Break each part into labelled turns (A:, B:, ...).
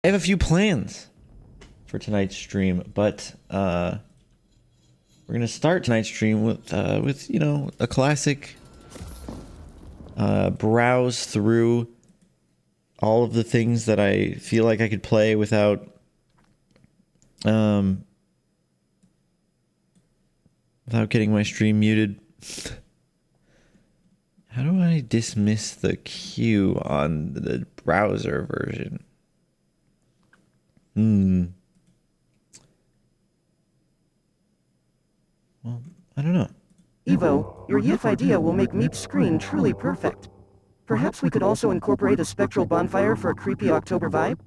A: I have a few plans for tonight's stream, but we're gonna start tonight's stream with you know, a classic browse through all of the things that I feel like I could play without without getting my stream muted. How do I dismiss the queue on the browser version? Well, I don't know.
B: Evo, your youth idea will make Meep's screen truly perfect. Perhaps we could also incorporate a spectral bonfire for a creepy October vibe?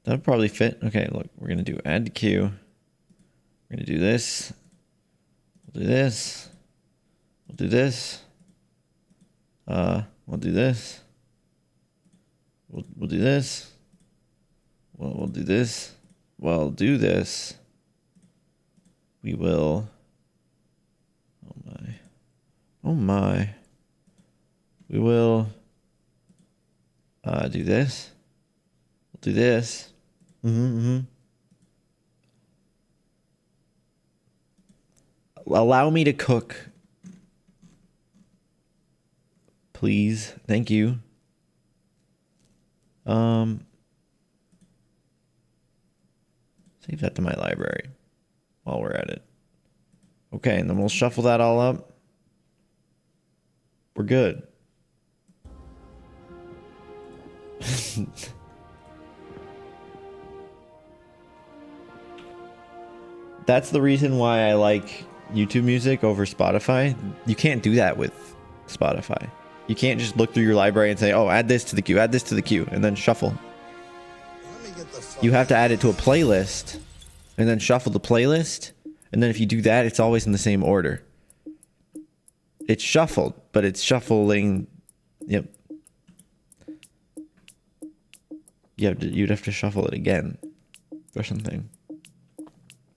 A: That would probably fit. Okay, look, we're going to do add to queue. We're going to do this. We'll do this. We'll do this. We'll do this. We'll do this. Well, we'll do this. Well, do this. We will. Oh my. Oh my. We will do this. We'll do this. Allow me to cook. Please. Thank you. Save that to my library while we're at it. Okay, and then we'll shuffle that all up. We're good. That's the reason why I like YouTube music over Spotify. You can't do that with Spotify. You can't just look through your library and say, oh, add this to the queue, add this to the queue, and then shuffle. You have to add it to a playlist and then shuffle the playlist. And then if you do that, it's always in the same order. It's shuffled, but it's shuffling. Yep. You'd have to shuffle it again or something.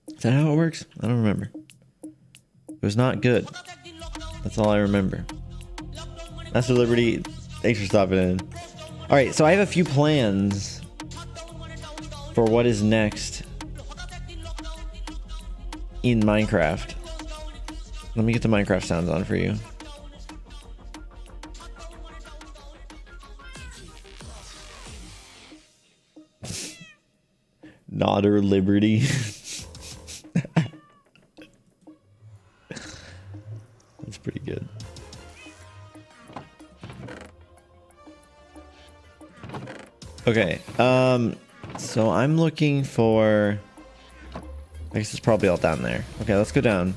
A: Is that how it works? I don't remember. It was not good. That's all I remember. Master Liberty, thanks for stopping in. All right, so I have a few plans for what is next in Minecraft. Let me get the Minecraft sounds on for you. Nodder Liberty. That's pretty good. Okay, so I'm looking for, I guess it's probably all down there. Okay, let's go down.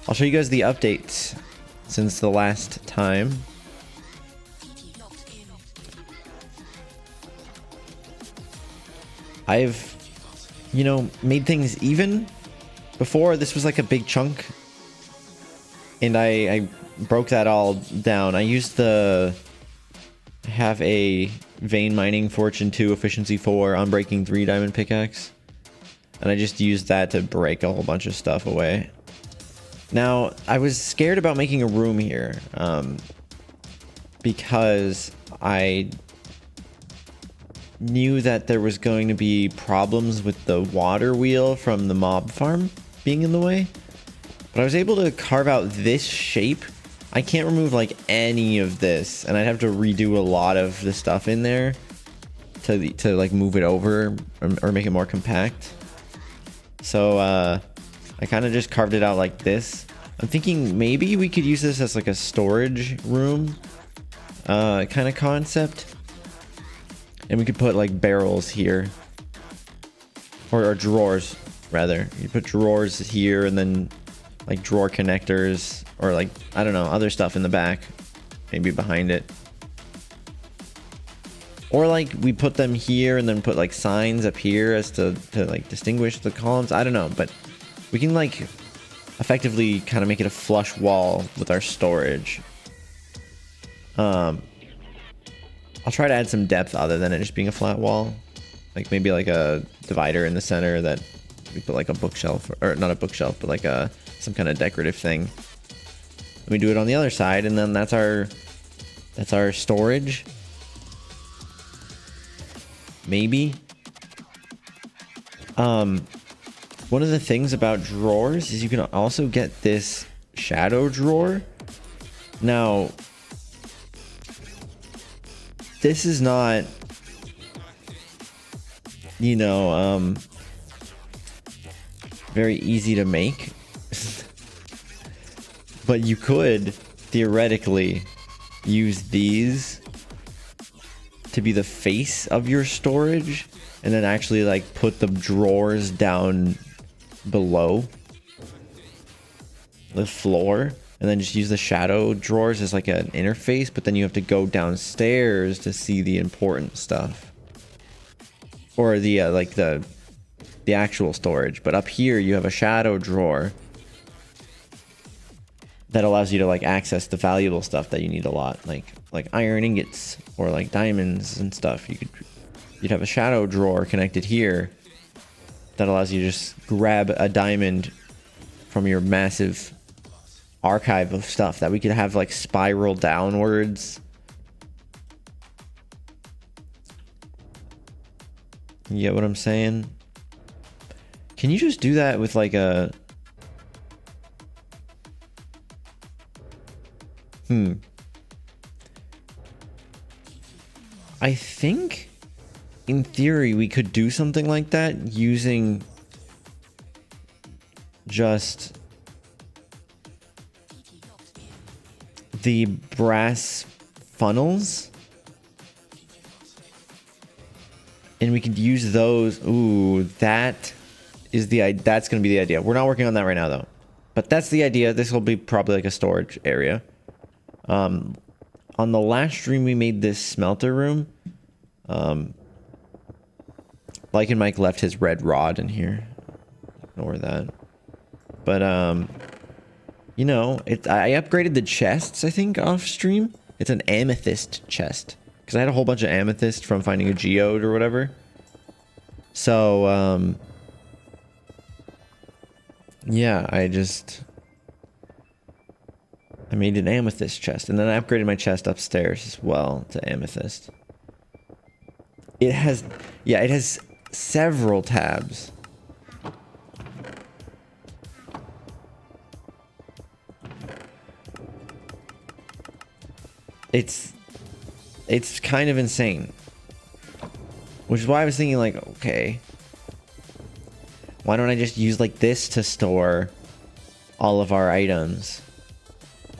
A: I'll show you guys the updates since the last time. I've, you know, made things even. Before, this was like a big chunk, and I broke that all down. I used the, have a vein mining fortune 2 efficiency 4 unbreaking 3 diamond pickaxe, and I just used that to break a whole bunch of stuff away. Now I was scared about making a room here because I knew that there was going to be problems with the water wheel from the mob farm being in the way, but I was able to carve out this shape. I can't remove like any of this, and I'd have to redo a lot of the stuff in there to like move it over or make it more compact. So I kind of just carved it out like this. I'm thinking maybe we could use this as like a storage room kind of concept, and we could put like barrels here, or drawers rather. You put drawers here and then like drawer connectors, or like, I don't know, other stuff in the back, maybe behind it. Or like we put them here and then put like signs up here as to like distinguish the columns. I don't know, but we can like effectively kind of make it a flush wall with our storage. I'll try to add some depth other than it just being a flat wall. Like maybe like a divider in the center that we put like a bookshelf, or not a bookshelf, but like some kind of decorative thing. We do it on the other side, and then that's our storage. maybe. One of the things about drawers is you can also get this shadow drawer. Now, this is not, you know, very easy to make. But you could theoretically use these to be the face of your storage, and then actually like put the drawers down below the floor, and then just use the shadow drawers as like an interface, but then you have to go downstairs to see the important stuff, or the like the actual storage. But up here you have a shadow drawer that allows you to like access the valuable stuff that you need a lot, like iron ingots or like diamonds and stuff. You'd have a shadow drawer connected here that allows you to just grab a diamond from your massive archive of stuff that we could have like spiral downwards. You get what I'm saying? Can you just do that with like a... I think in theory we could do something like that using just the brass funnels, and we could use those. Ooh, that's gonna be the idea. We're not working on that right now though, but that's the idea. This will be probably like a storage area. On the last stream we made this smelter room. Like and Mike left his red rod in here. Ignore that. But you know, I upgraded the chests, I think, off stream. It's an amethyst chest, because I had a whole bunch of amethyst from finding a geode or whatever. So yeah, I made an amethyst chest, and then I upgraded my chest upstairs as well to amethyst. It has several tabs. It's kind of insane. Which is why I was thinking, like, okay, why don't I just use like this to store all of our items,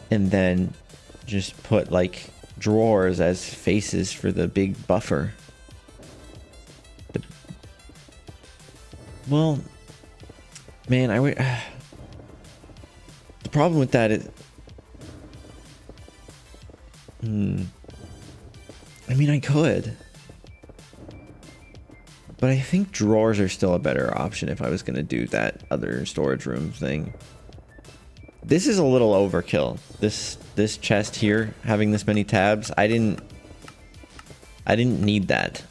A: and then just put like drawers as faces for the big buffer. Well, man, the problem with that is, I mean, I could, but I think drawers are still a better option if I was going to do that other storage room thing. This is a little overkill. This chest here, having this many tabs, I didn't need that.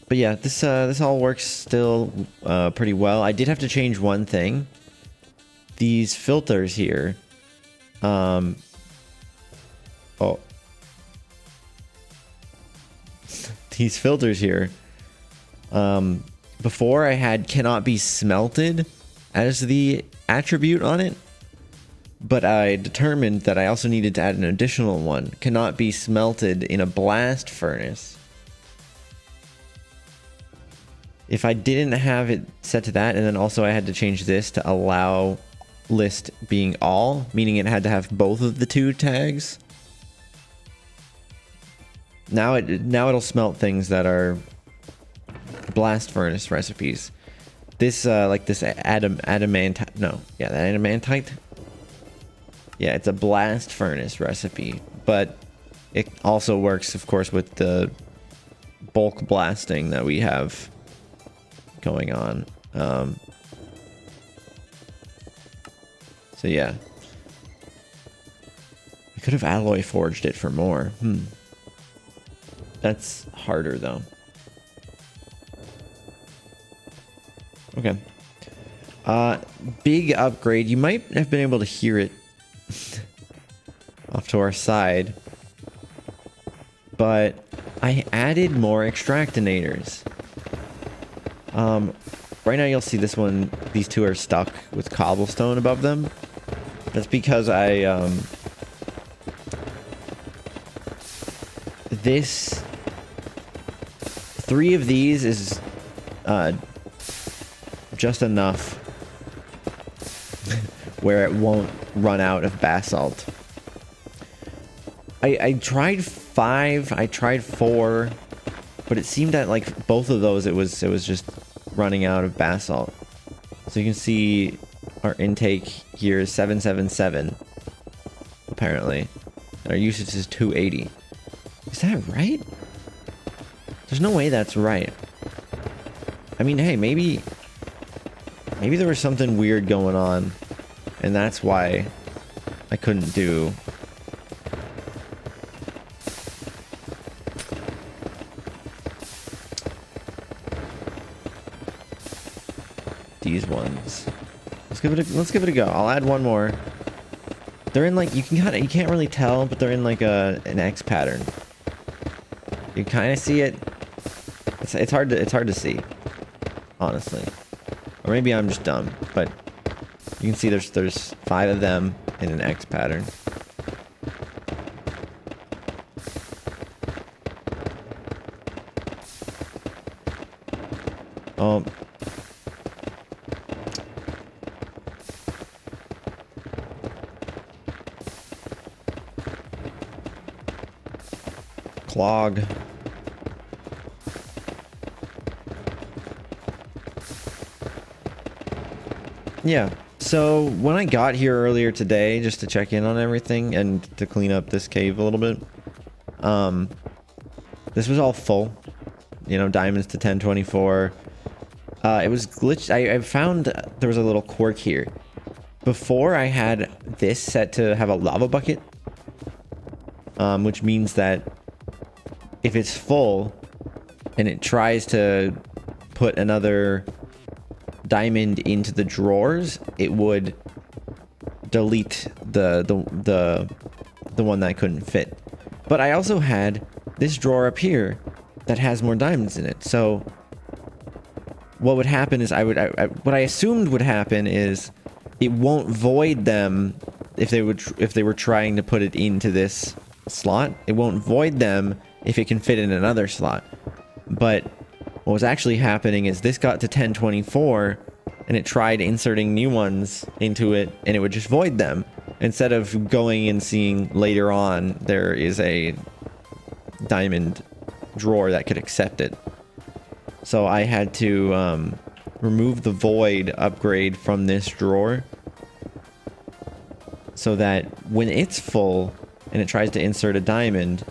A: But yeah, this all works still pretty well. I did have to change one thing. These filters here. Oh. These filters here. Before I had cannot be smelted as the attribute on it, but I determined that I also needed to add an additional one, cannot be smelted in a blast furnace. If I didn't have it set to that, and then also I had to change this to allow list being all, meaning it had to have both of the two tags. Now it'll smelt things that are blast furnace recipes. This like this adamantite, no, yeah, that adamantite. Yeah, it's a blast furnace recipe, but it also works, of course, with the bulk blasting that we have going on. So yeah, I could have alloy forged it for more. That's harder though. Okay. Big upgrade. You might have been able to hear it off to our side. but I added more extractinators. Right now you'll see this one, these two are stuck with cobblestone above them. That's because three of these is just enough where it won't run out of basalt. I tried 5, I tried 4, but it seemed that like both of those it was just running out of basalt. So you can see our intake here is 777 apparently. And our usage is 280. Is that right? There's no way that's right. I mean, hey, maybe there was something weird going on, and that's why I couldn't do. These ones. Let's give it a go. I'll add one more. They're in like you can't really tell, but they're in like an X pattern. You kind of see it. It's hard to see, honestly. Or maybe I'm just dumb, but you can see there's 5 of them in an X pattern. Oh. Clog. Yeah, so when I got here earlier today, just to check in on everything and to clean up this cave a little bit, this was all full, you know, diamonds to 1024. It was glitched. I found there was a little quirk here. Before I had this set to have a lava bucket, which means that if it's full and it tries to put another diamond into the drawers, it would delete the one that couldn't fit. But I also had this drawer up here that has more diamonds in it. So what would happen is what I assumed would happen is it won't void them if they were trying to put it into this slot. It won't void them if it can fit in another slot. But what was actually happening is this got to 1024 and it tried inserting new ones into it and it would just void them instead of going and seeing later on there is a diamond drawer that could accept it. So I had to remove the void upgrade from this drawer so that when it's full and it tries to insert a diamond,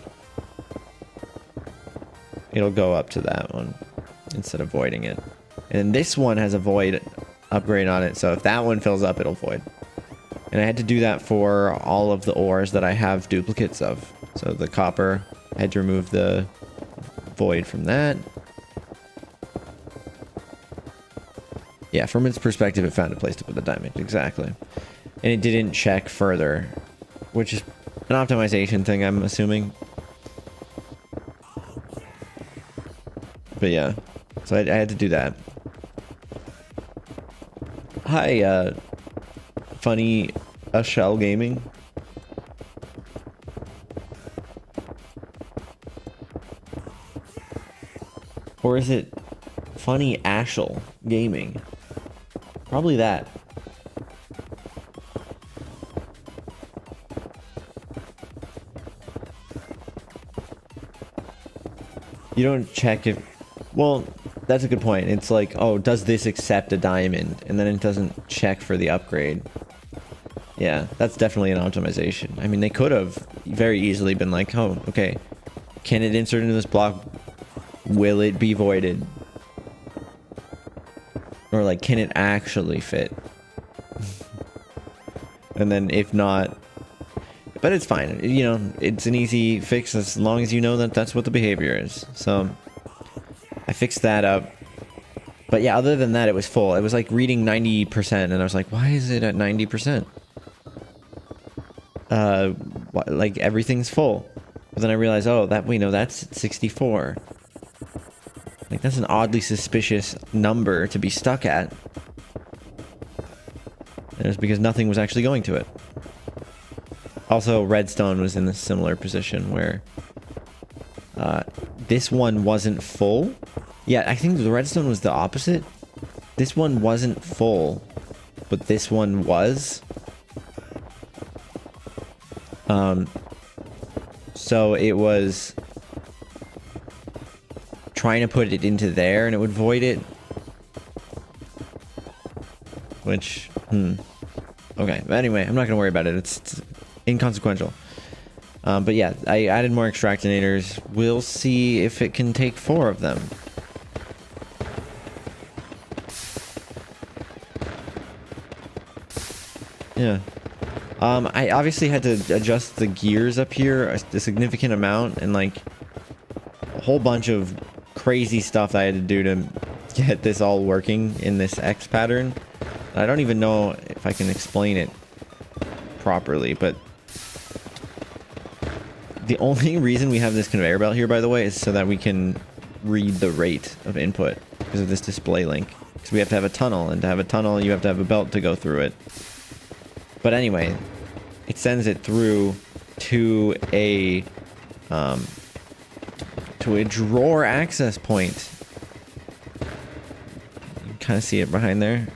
A: it'll go up to that one instead of voiding it. And this one has a void upgrade on it, so if that one fills up, it'll void. And I had to do that for all of the ores that I have duplicates of. So the copper, I had to remove the void from that. Yeah, from its perspective, it found a place to put the diamond, exactly. And it didn't check further, which is an optimization thing, I'm assuming. But yeah, so I had to do that. Hi, funny Shell Gaming. Or is it funny Ashel Gaming? Probably that. You don't check if... Well, that's a good point. It's like, oh, does this accept a diamond? And then it doesn't check for the upgrade. Yeah, that's definitely an optimization. I mean, they could have very easily been like, oh, okay, can it insert into this block? Will it be voided? Or like, can it actually fit? And then if not... But it's fine. You know, it's an easy fix as long as you know that that's what the behavior is. So I fixed that up. But yeah, other than that, it was full. It was like reading 90%, and I was like, why is it at 90%? Like everything's full. But then I realized, oh, that's 64. Like, that's an oddly suspicious number to be stuck at. And it was because nothing was actually going to it. Also, redstone was in a similar position where this one wasn't full. Yeah, I think the redstone was the opposite. This one wasn't full, but this one was. So it was trying to put it into there and it would void it. Which, okay, but anyway, I'm not gonna worry about it. It's inconsequential. But yeah, I added more extractinators. We'll see if it can take 4 of them. Yeah. I obviously had to adjust the gears up here a significant amount, and like a whole bunch of crazy stuff I had to do to get this all working in this X pattern. I don't even know if I can explain it properly, but the only reason we have this conveyor belt here, by the way, is so that we can read the rate of input because of this display link. Because we have to have a tunnel, and to have a tunnel, you have to have a belt to go through it. But anyway, it sends it through to a drawer access point. You can kind of see it behind there,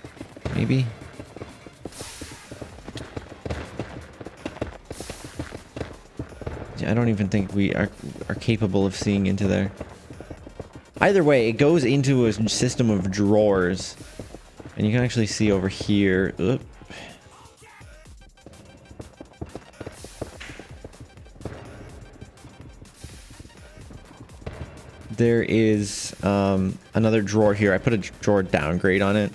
A: maybe. I don't even think we are capable of seeing into there. Either way, it goes into a system of drawers, and you can actually see over here. Oop. There is another drawer here. I put a drawer downgrade on it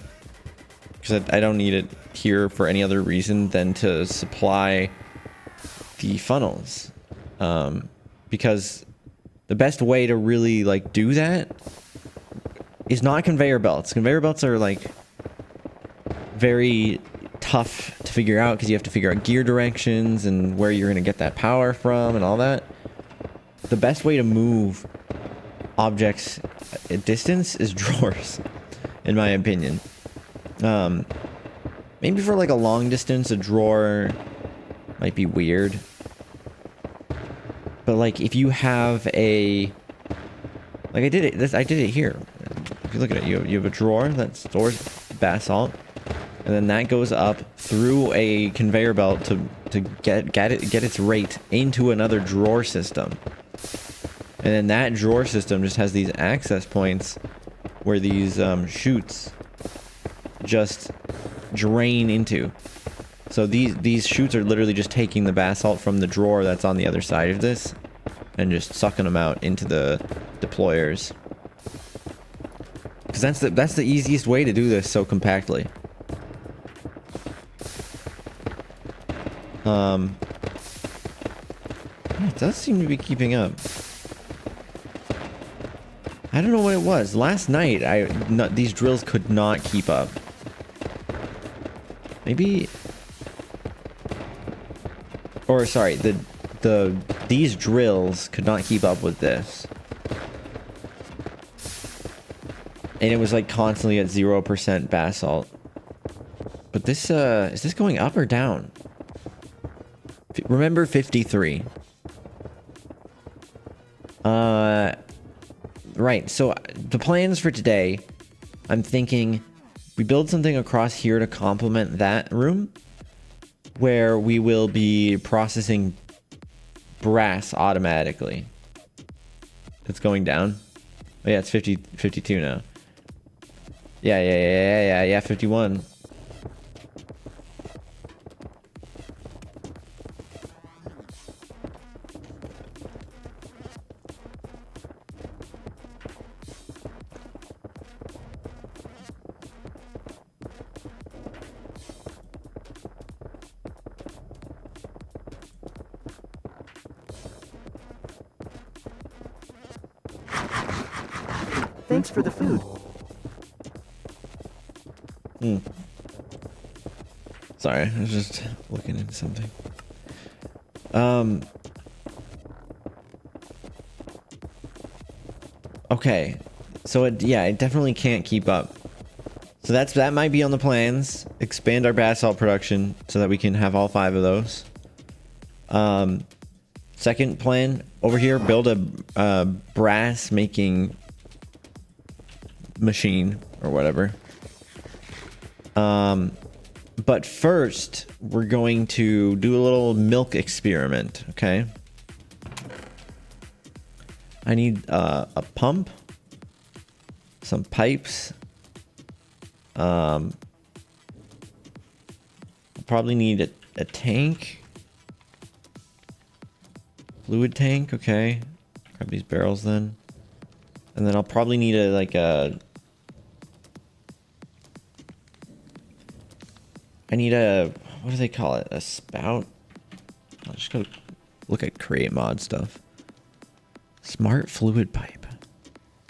A: because I don't need it here for any other reason than to supply the funnels. Because the best way to really like do that is not conveyor belts. Conveyor belts are like very tough to figure out because you have to figure out gear directions and where you're going to get that power from and all that. The best way to move objects at distance is drawers, in my opinion. Maybe for like a long distance, a drawer might be weird. But like if you have a, like I did it here. If you look at it, you have a drawer that stores basalt, and then that goes up through a conveyor belt to get its rate into another drawer system. And then that drawer system just has these access points where these chutes just drain into. So these chutes are literally just taking the basalt from the drawer that's on the other side of this and just sucking them out into the deployers. Because that's the easiest way to do this so compactly. Yeah, it does seem to be keeping up. I don't know what it was. Last night, these drills could not keep up. Maybe... Or, sorry, these drills could not keep up with this. And it was, like, constantly at 0% basalt. But this, is this going up or down? Remember 53. Right, so the plans for today, I'm thinking we build something across here to complement that room, where we will be processing brass automatically. It's going down. Oh yeah, it's 52 now. Yeah, 51.
B: Thanks for the food.
A: Sorry, I was just looking into something. Okay. So yeah, it definitely can't keep up. So that might be on the plans. Expand our basalt production so that we can have all 5 of those. Second plan over here, build a brass making machine or whatever. But first, we're going to do a little milk experiment, okay? I need a pump, some pipes. I'll probably need a tank. Fluid tank, okay. Grab these barrels then. And then I'll probably need I need a, what do they call it? A spout? I'll just go look at create mod stuff. Smart fluid pipe.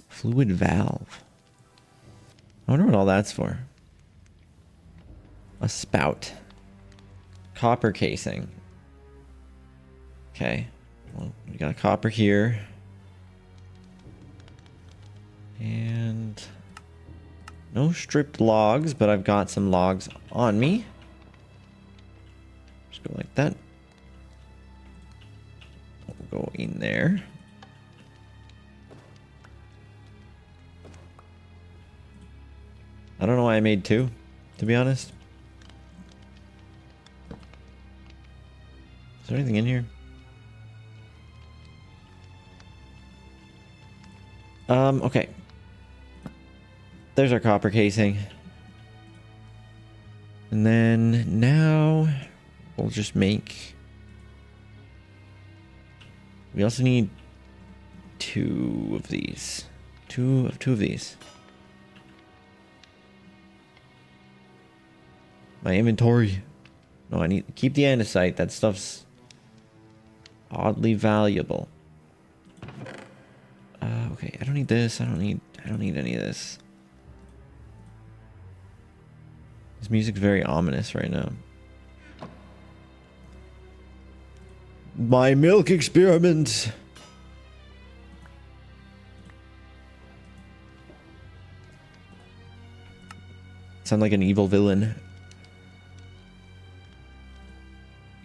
A: Fluid valve. I wonder what all that's for. A spout. Copper casing. Okay. Well, we got copper here. And no stripped logs, but I've got some logs on me. Just go like that. We'll go in there. I don't know why I made 2, to be honest. Is there anything in here? Okay. There's our copper casing. And then now we'll just make... We also need 2 of these. Two of these. My inventory. No, I need to keep the andesite. That stuff's oddly valuable. Okay, I don't need this. I don't need any of this. This music's very ominous right now. My milk experiment. Sound like an evil villain.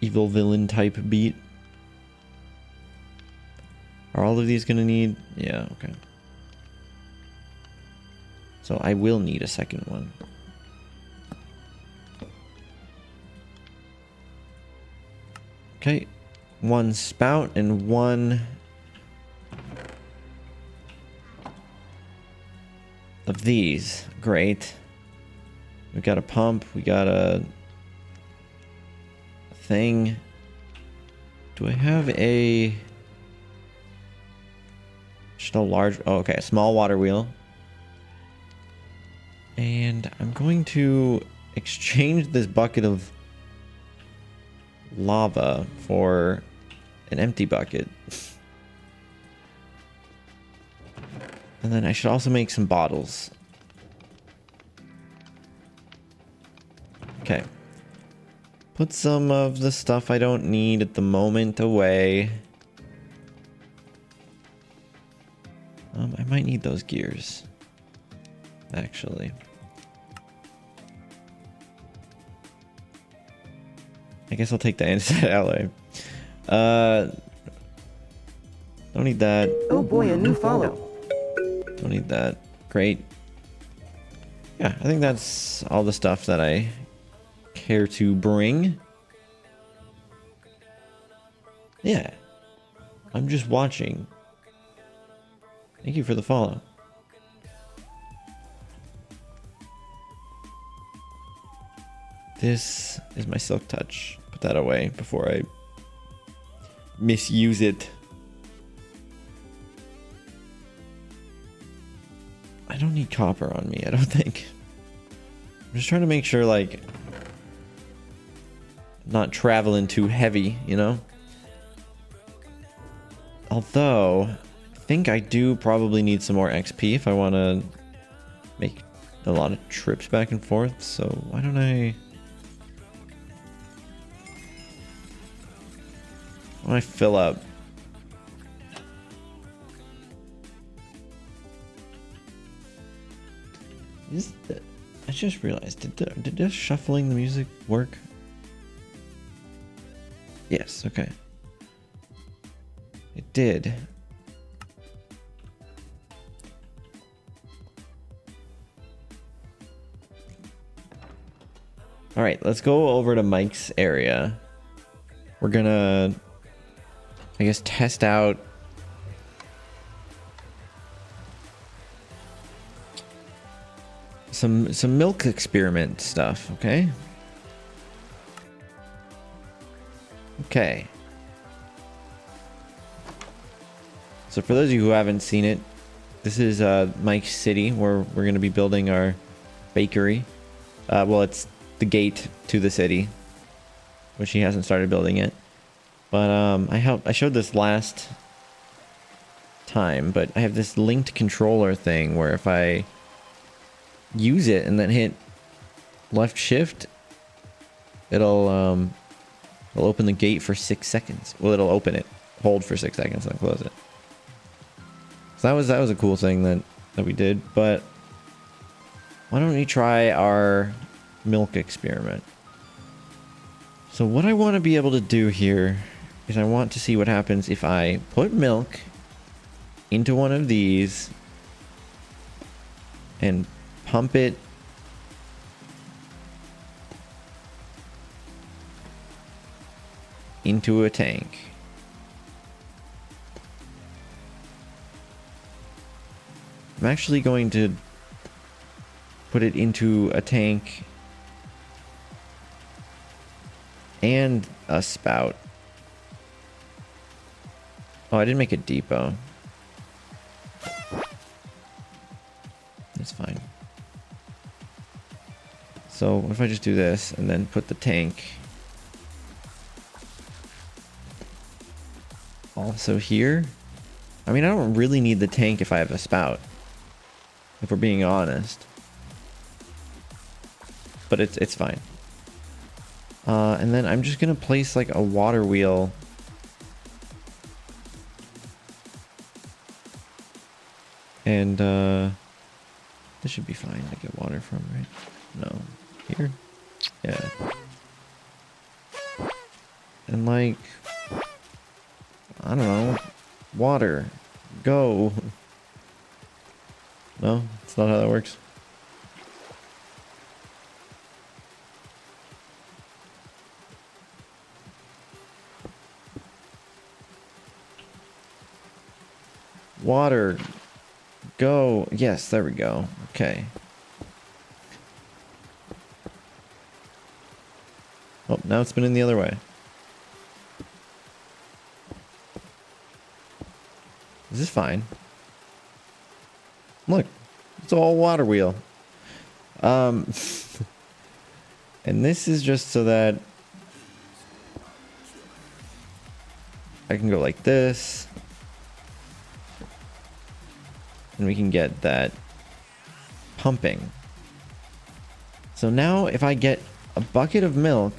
A: Evil villain type beat. Are all of these gonna need? Yeah, okay. So I will need a second one. Okay. 1 spout and 1 of these. Great. We got a pump. We got a thing. Do I have a... Just a large... Oh, okay. A small water wheel. And I'm going to exchange this bucket of lava for an empty bucket. And then I should also make some bottles. Okay. Put some of the stuff I don't need at the moment away. I might need those gears. Actually. I guess I'll take the andesite alloy. Don't need that.
B: Oh boy, a new follow.
A: Don't need that. Great. Yeah, I think that's all the stuff that I care to bring. Yeah. I'm just watching. Thank you for the follow. This is my silk touch. Put that away before I misuse it. I don't need copper on me, I don't think. I'm just trying to make sure, like, I'm not traveling too heavy, you know? Although, I think I do probably need some more XP if I want to make a lot of trips back and forth. So why don't I fill up? I just realized, did this shuffling the music work? Yes, okay. It did. All right, let's go over to Mike's area. We're gonna, I guess, test out some milk experiment stuff, okay? Okay. So for those of you who haven't seen it, this is Mike's city where we're going to be building our bakery. Well, it's the gate to the city, which he hasn't started building yet. But I showed this last time, but I have this linked controller thing where if I use it and then hit left shift, it'll open the gate for 6 seconds. Well, it'll open it, hold for 6 seconds, and close it. So that was a cool thing that we did. But why don't we try our milk experiment? So what I want to be able to do here is I want to see what happens if I put milk into one of these and pump it into a tank. I'm actually going to put it into a tank and a spout. Oh, I didn't make a depot. That's fine. So what if I just do this and then put the tank also here? I mean, I don't really need the tank if I have a spout, if we're being honest. But it's fine. And then I'm just gonna place like a water wheel and this should be fine to get water from, right? No. Here? Yeah. And like, I don't know, water, go. No, that's not how that works. Water, go. Yes, there we go. Okay. Oh, now it's spinning the other way. This is fine. Look, it's all water wheel. And this is just so that I can go like this. And we can get that pumping. So now if I get a bucket of milk.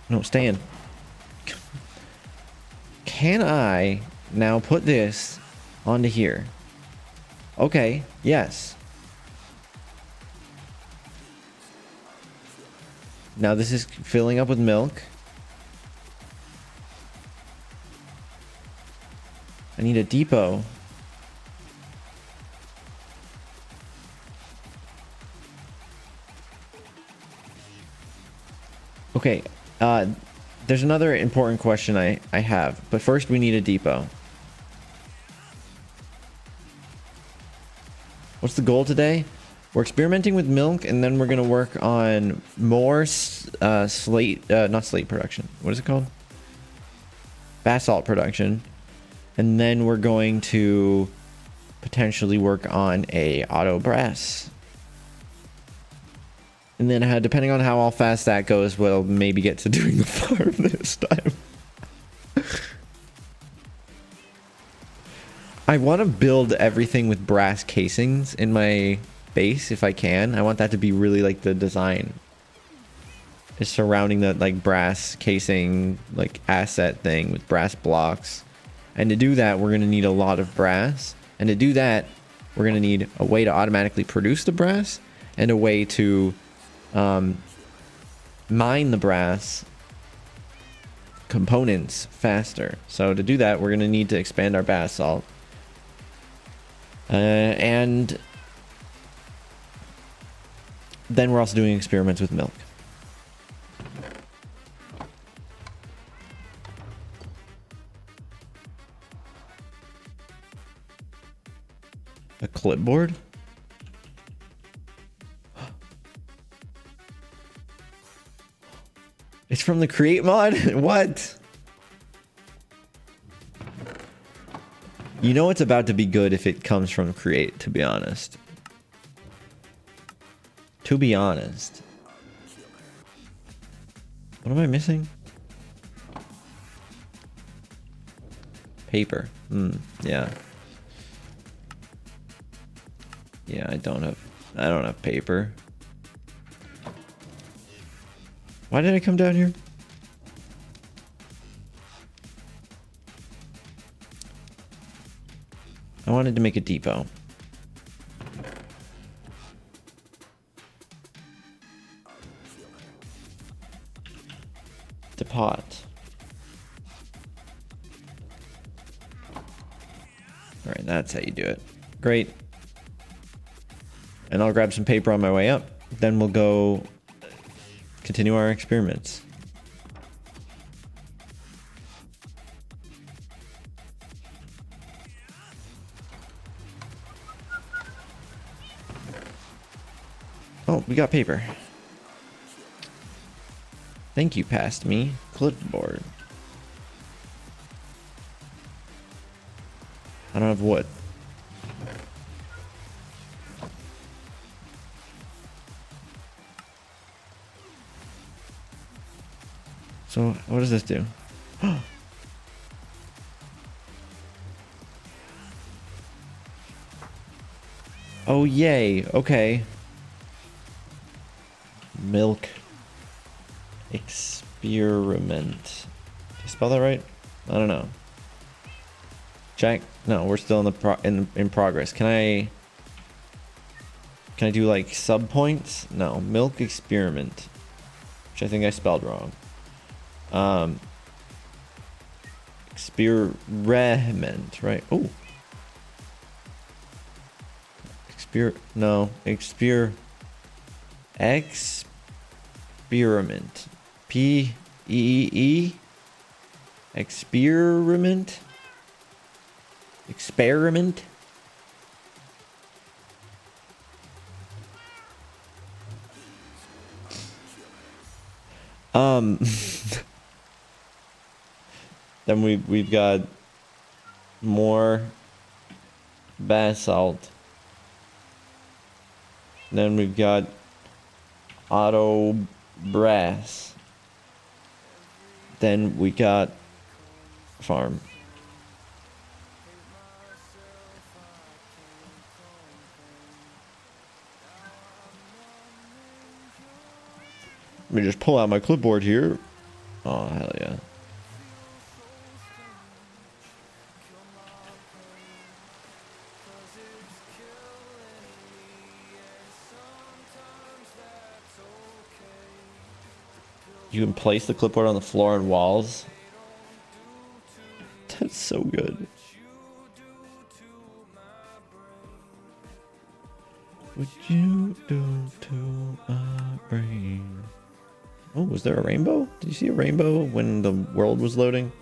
A: No, stay in. Can I now put this onto here? Okay, yes. Now this is filling up with milk. I need a depot. Okay, there's another important question I have, but first we need a depot. What's the goal today? We're experimenting with milk, and then we're gonna work on more not slate production. What is it called? Basalt production. And then we're going to potentially work on a auto brass. And then depending on how fast that goes, we'll maybe get to doing the farm this time. I want to build everything with brass casings in my base if I can. I want that to be really like the design. Is surrounding that like brass casing like asset thing with brass blocks. And to do that, we're going to need a lot of brass. And to do that, we're going to need a way to automatically produce the brass and a way to mine the brass components faster. So to do that, we're going to need to expand our basalt. And then we're also doing experiments with milk. A clipboard? It's from the Create mod? What? You know it's about to be good if it comes from Create, to be honest. To be honest. What am I missing? Paper. Yeah. Yeah, I don't have paper. Why did I come down here? I wanted to make a depot. Depot. All right, that's how you do it. Great. And I'll grab some paper on my way up. Then we'll go continue our experiments. Oh, we got paper. Thank you, passed me. Clipboard. I don't have wood. So, what does this do? Oh, yay. Okay. Milk experiment. Did I spell that right? I don't know. Jack, no, we're still in progress. Can I do like sub points? No, milk experiment, which I think I spelled wrong. Experiment, right? Oh. Experiment. P-E-E-E. Experiment. Experiment. Then we've got more basalt. Then we've got auto brass. Then we got farm. Let me just pull out my clipboard here. Oh, hell yeah. You can place the clipboard on the floor and walls. That's so good. What you do to my brain? Oh, was there a rainbow? Did you see a rainbow when the world was loading?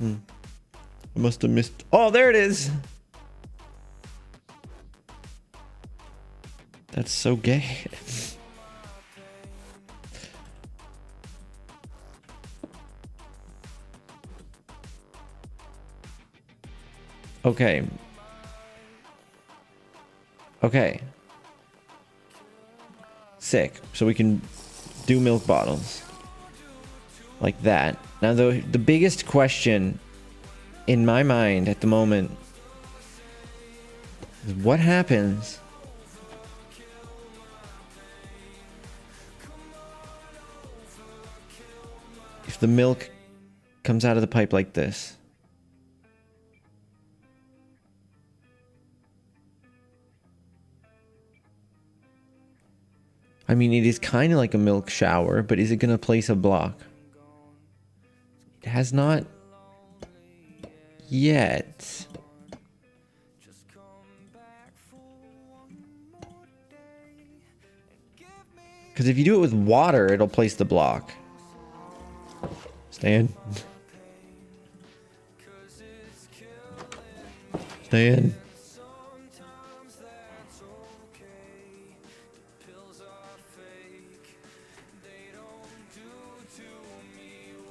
A: I must have missed. Oh, there it is. That's so gay. Okay. Okay. Sick. So we can do milk bottles. Like that. Now, the biggest question in my mind at the moment What happens if the milk comes out of the pipe like this? I mean, it is kind of like a milk shower, but is it going to place a block? It has not yet. Because if you do it with water, it'll place the block. Stay in. Stay in.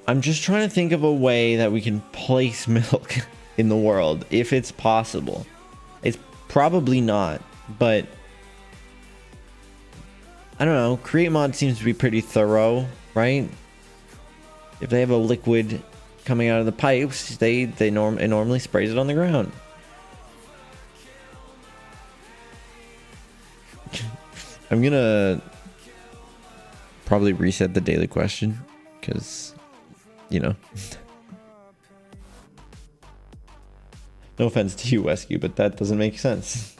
A: I'm just trying to think of a way that we can place milk in the world, if it's possible. It's probably not, but I don't know. Create Mod seems to be pretty thorough, right? If they have a liquid coming out of the pipes, it normally sprays it on the ground. I'm gonna probably reset the daily question because, you know, no offense to you, Wescu, but that doesn't make sense.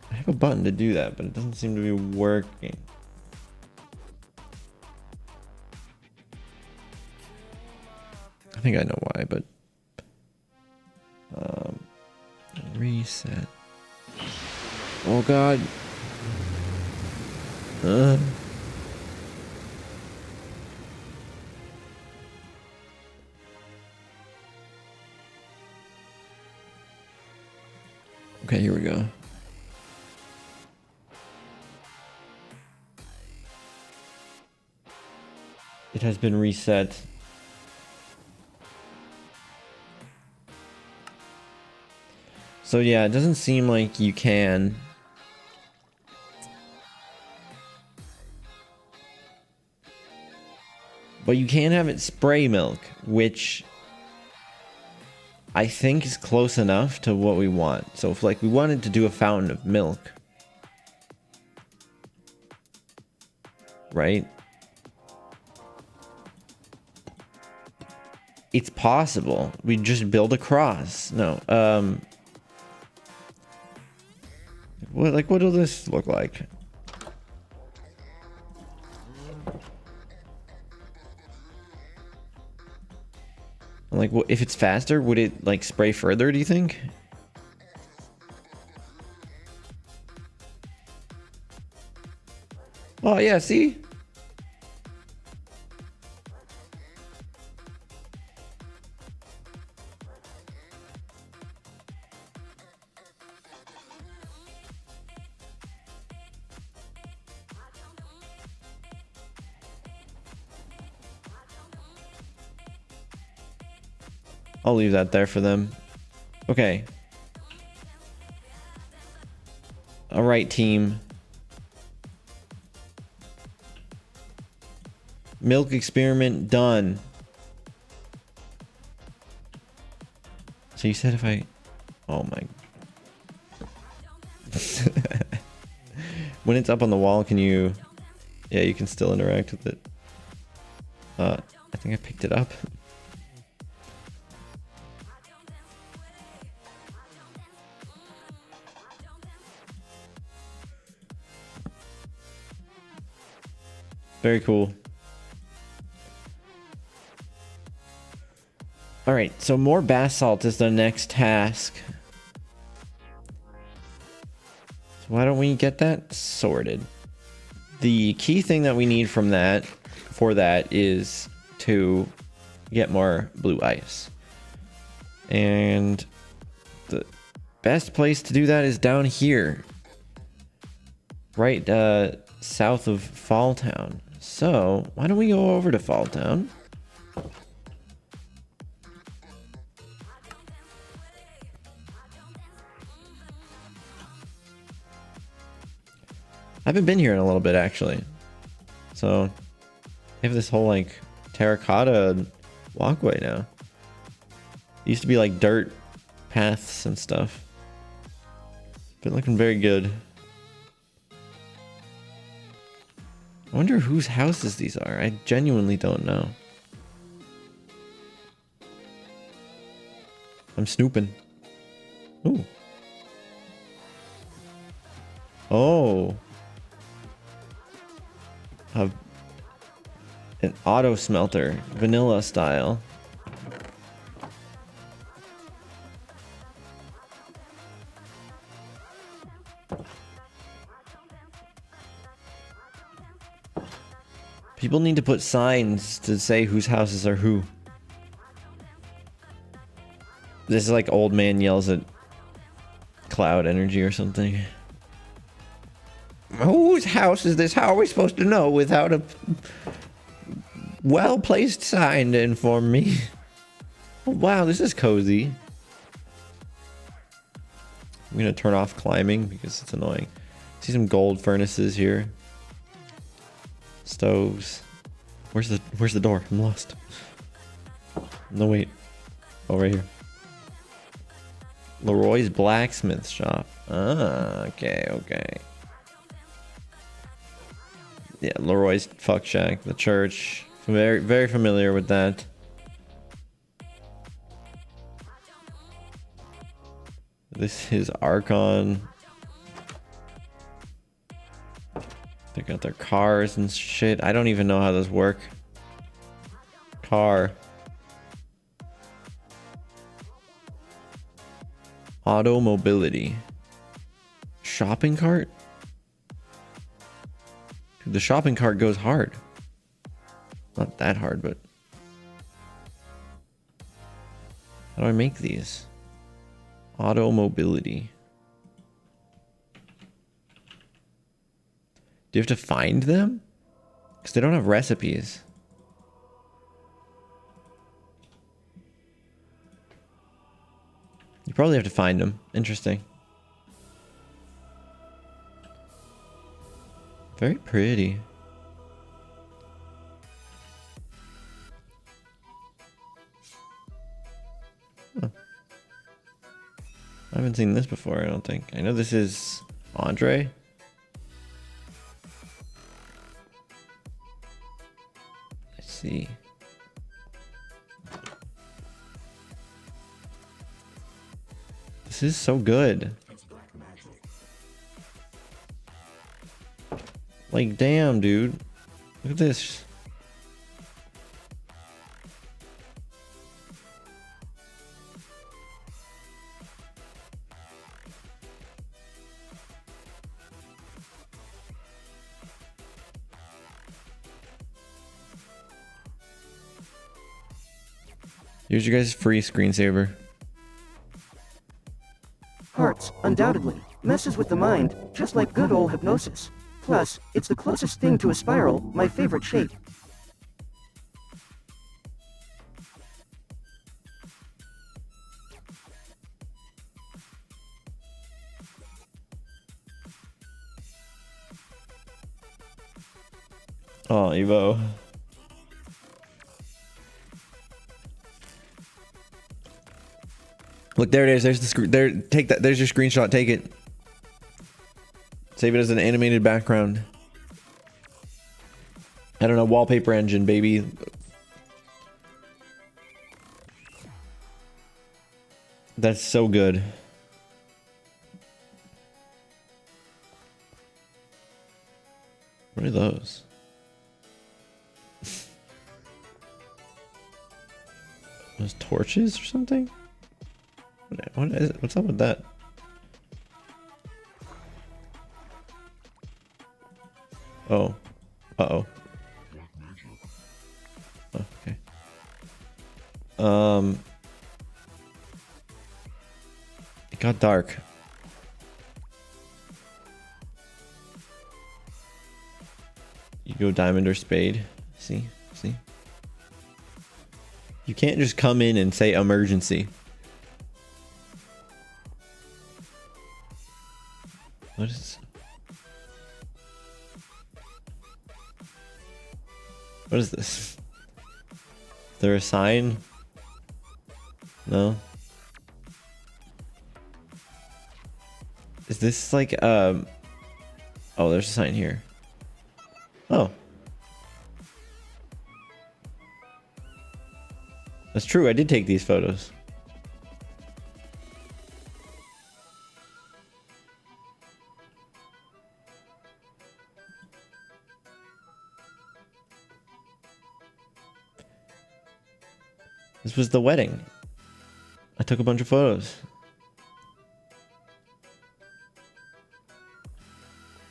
A: I have a button to do that, but it doesn't seem to be working. I think I know why, but reset. Oh god. Okay, here we go. It has been reset. So yeah, it doesn't seem like you can. But you can have it spray milk, which I think is close enough to what we want. So if like we wanted to do a fountain of milk, right? It's possible. We just build a cross. No, what will this look like? Like, what if it's faster? Would it like spray further? Do you think? Oh yeah, see. I'll leave that there for them. Okay. All right, team. Milk experiment done. So you said if I... Oh my... When it's up on the wall, can you... Yeah, you can still interact with it. I think I picked it up. Very cool. All right, so more basalt is the next task. So why don't we get that sorted? The key thing that we need from that, for that, is to get more blue ice. And the best place to do that is down here. Right, south of Fall Town. So, why don't we go over to Fall Town? I haven't been here in a little bit, actually. So, they have this whole, like, terracotta walkway now. Used to be like dirt paths and stuff. Been looking very good. I wonder whose houses these are. I genuinely don't know. I'm snooping. Ooh. Oh. An auto smelter, vanilla style. People need to put signs to say whose houses are who. This is like old man yells at cloud energy or something. Whose house is this? How are we supposed to know without a well-placed sign to inform me? Oh, wow, this is cozy. I'm gonna turn off climbing because it's annoying. See some gold furnaces here. Stoves. Where's the door? I'm lost. No, wait. Oh, right here. Leroy's blacksmith shop. Ah, okay. Yeah, Leroy's fuck shack, the church. Very, very familiar with that. This is Archon. They got their cars and shit. I don't even know how those work. Car. Auto mobility. Shopping cart? Dude, the shopping cart goes hard. Not that hard, but... How do I make these? Auto mobility. Do you have to find them? Because they don't have recipes. You probably have to find them. Interesting. Very pretty. Huh. I haven't seen this before, I don't think. I know this is Andre. I see. This is so good. Like, damn, dude. Look at this. Here's your guys' free screensaver.
B: Hearts, undoubtedly, messes with the mind, just like good old hypnosis. Plus, it's the closest thing to a spiral, my favorite shape.
A: Oh, Evo. Look, there it is. There's the screen. There, take that. There's your screenshot. Take it. Save it as an animated background. I don't know. Wallpaper engine, baby. That's so good. What are those? Those torches or something? What is it? What's up with that? Oh. Uh-oh. Oh, okay. It got dark. You go diamond or spade. See? You can't just come in and say emergency. What is this? Is there a sign? No. Is this like oh, there's a sign here. Oh. That's true, I did take these photos. This was the wedding. I took a bunch of photos.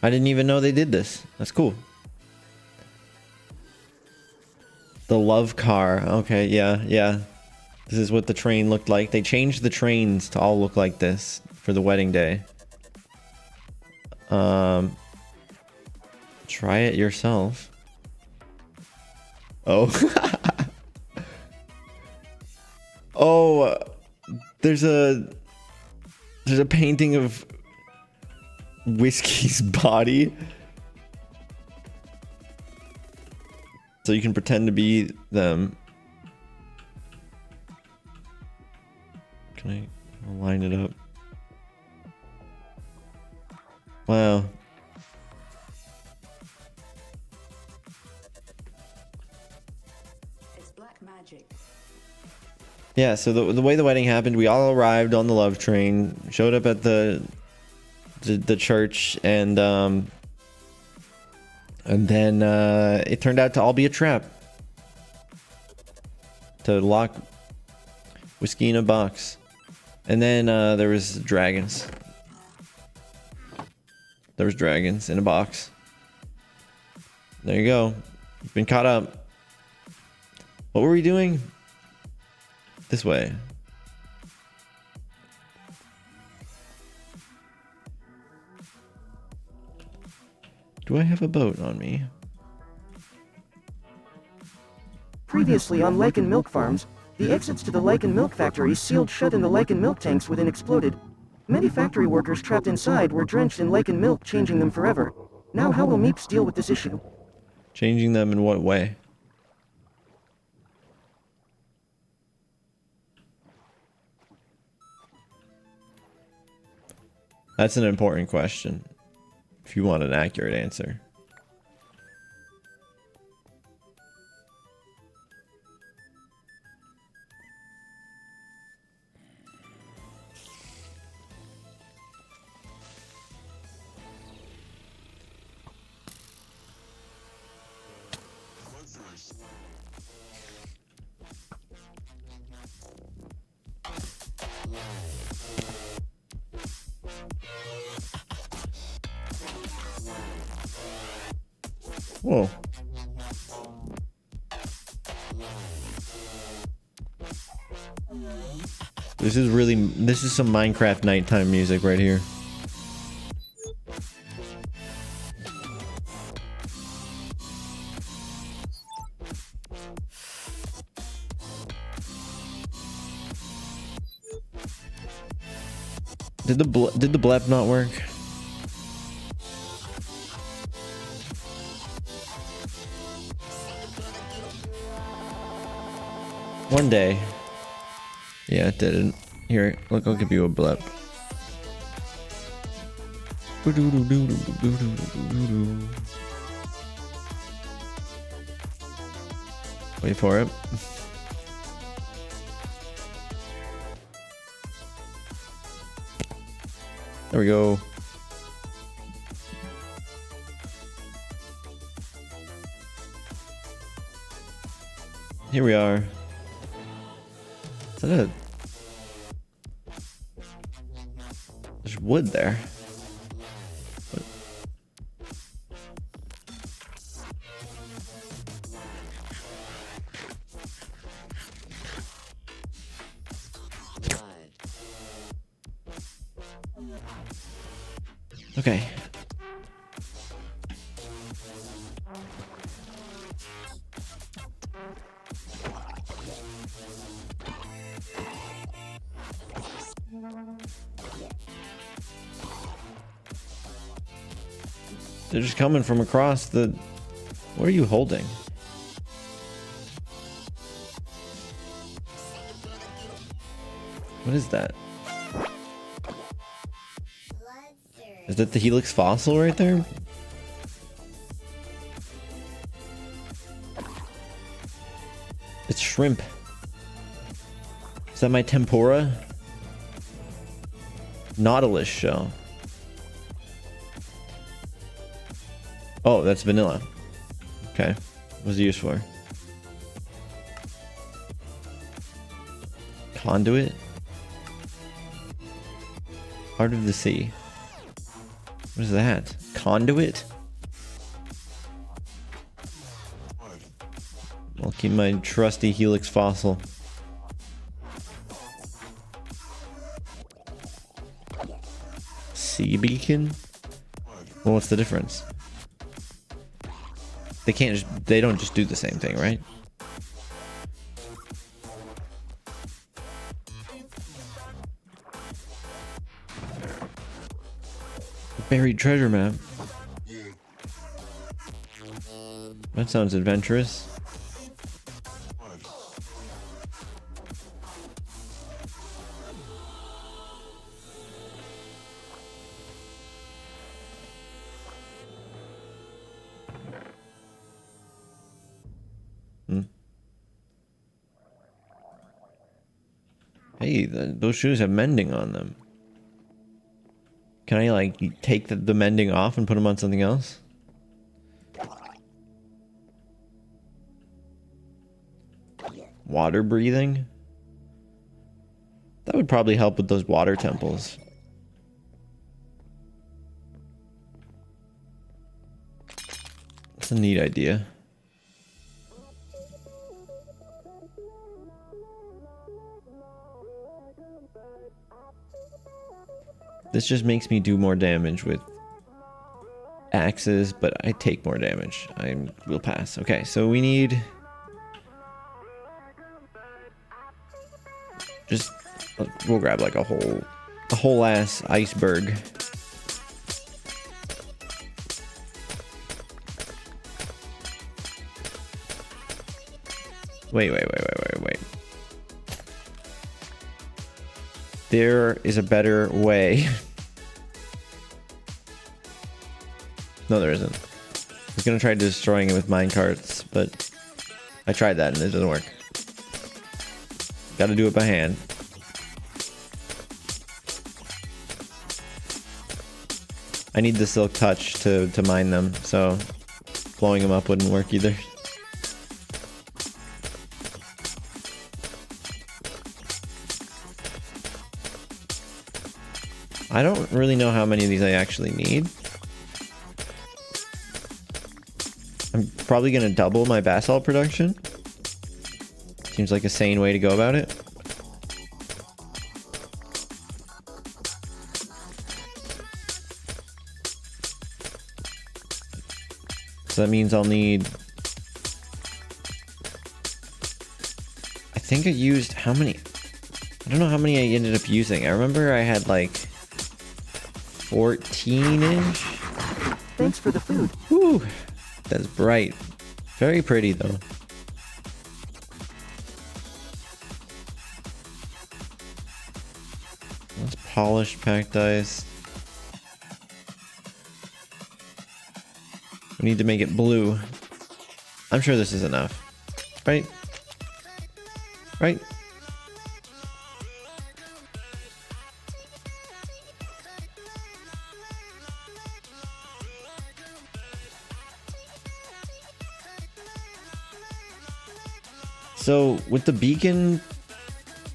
A: I didn't even know they did this. That's cool. The love car. Okay, yeah, yeah. This is what the train looked like. They changed the trains to all look like this for the wedding day. Try it yourself. Oh. Oh, there's a painting of Whiskey's body. So you can pretend to be them. Can I'll line it up? Wow.
C: It's black magic.
A: Yeah, so the way the wedding happened, we all arrived on the love train, showed up at the church, and then it turned out to all be a trap to lock Whiskey in a box. And then there was dragons. There was dragons in a box. There you go. You've been caught up. What were we doing? This way. Do I have a boat on me?
B: Previously on Lichen Milk Farms, the exits to the Lichen Milk factories sealed shut and the Lichen Milk tanks within exploded. Many factory workers trapped inside were drenched in Lichen Milk, changing them forever. Now how will Meeps deal with this issue?
A: Changing them in what way? That's an important question, if you want an accurate answer. Whoa. This is some Minecraft nighttime music right here. Did the blep not work? One day. Yeah, it didn't. Here, look, I'll give you a blip. Wait for it. There we go. Here we are. Is that a... There's wood there. What? Okay. They're just coming from across the... What are you holding? What is that? Is that the helix fossil right there? It's shrimp. Is that my tempura? Nautilus shell. Oh, that's vanilla. Okay. What's it used for? Conduit? Heart of the sea. What is that? Conduit? I'll keep my trusty helix fossil. Sea beacon? Well, what's the difference? They don't just do the same thing, right? Buried treasure map. That sounds adventurous. Hey, those shoes have mending on them. Can I, like, take the mending off and put them on something else? Water breathing? That would probably help with those water temples. That's a neat idea. This just makes me do more damage with axes, but I take more damage. I will pass. Okay, so we need... just... we'll grab like a whole ass iceberg. Wait. There is a better way. No, there isn't. I was gonna try destroying it with minecarts, but I tried that and it doesn't work. Gotta do it by hand. I need the silk touch to mine them, so blowing them up wouldn't work either. I don't really know how many of these I actually need. I'm probably gonna double my basalt production. Seems like a sane way to go about it. So that means I'll need... I think I used... how many? I don't know how many I ended up using. I remember I had like 14-ish.
B: Thanks for the food.
A: Whew. That's bright. Very pretty though. That's polished packed ice. We need to make it blue. I'm sure this is enough. Right? Right? So with the beacon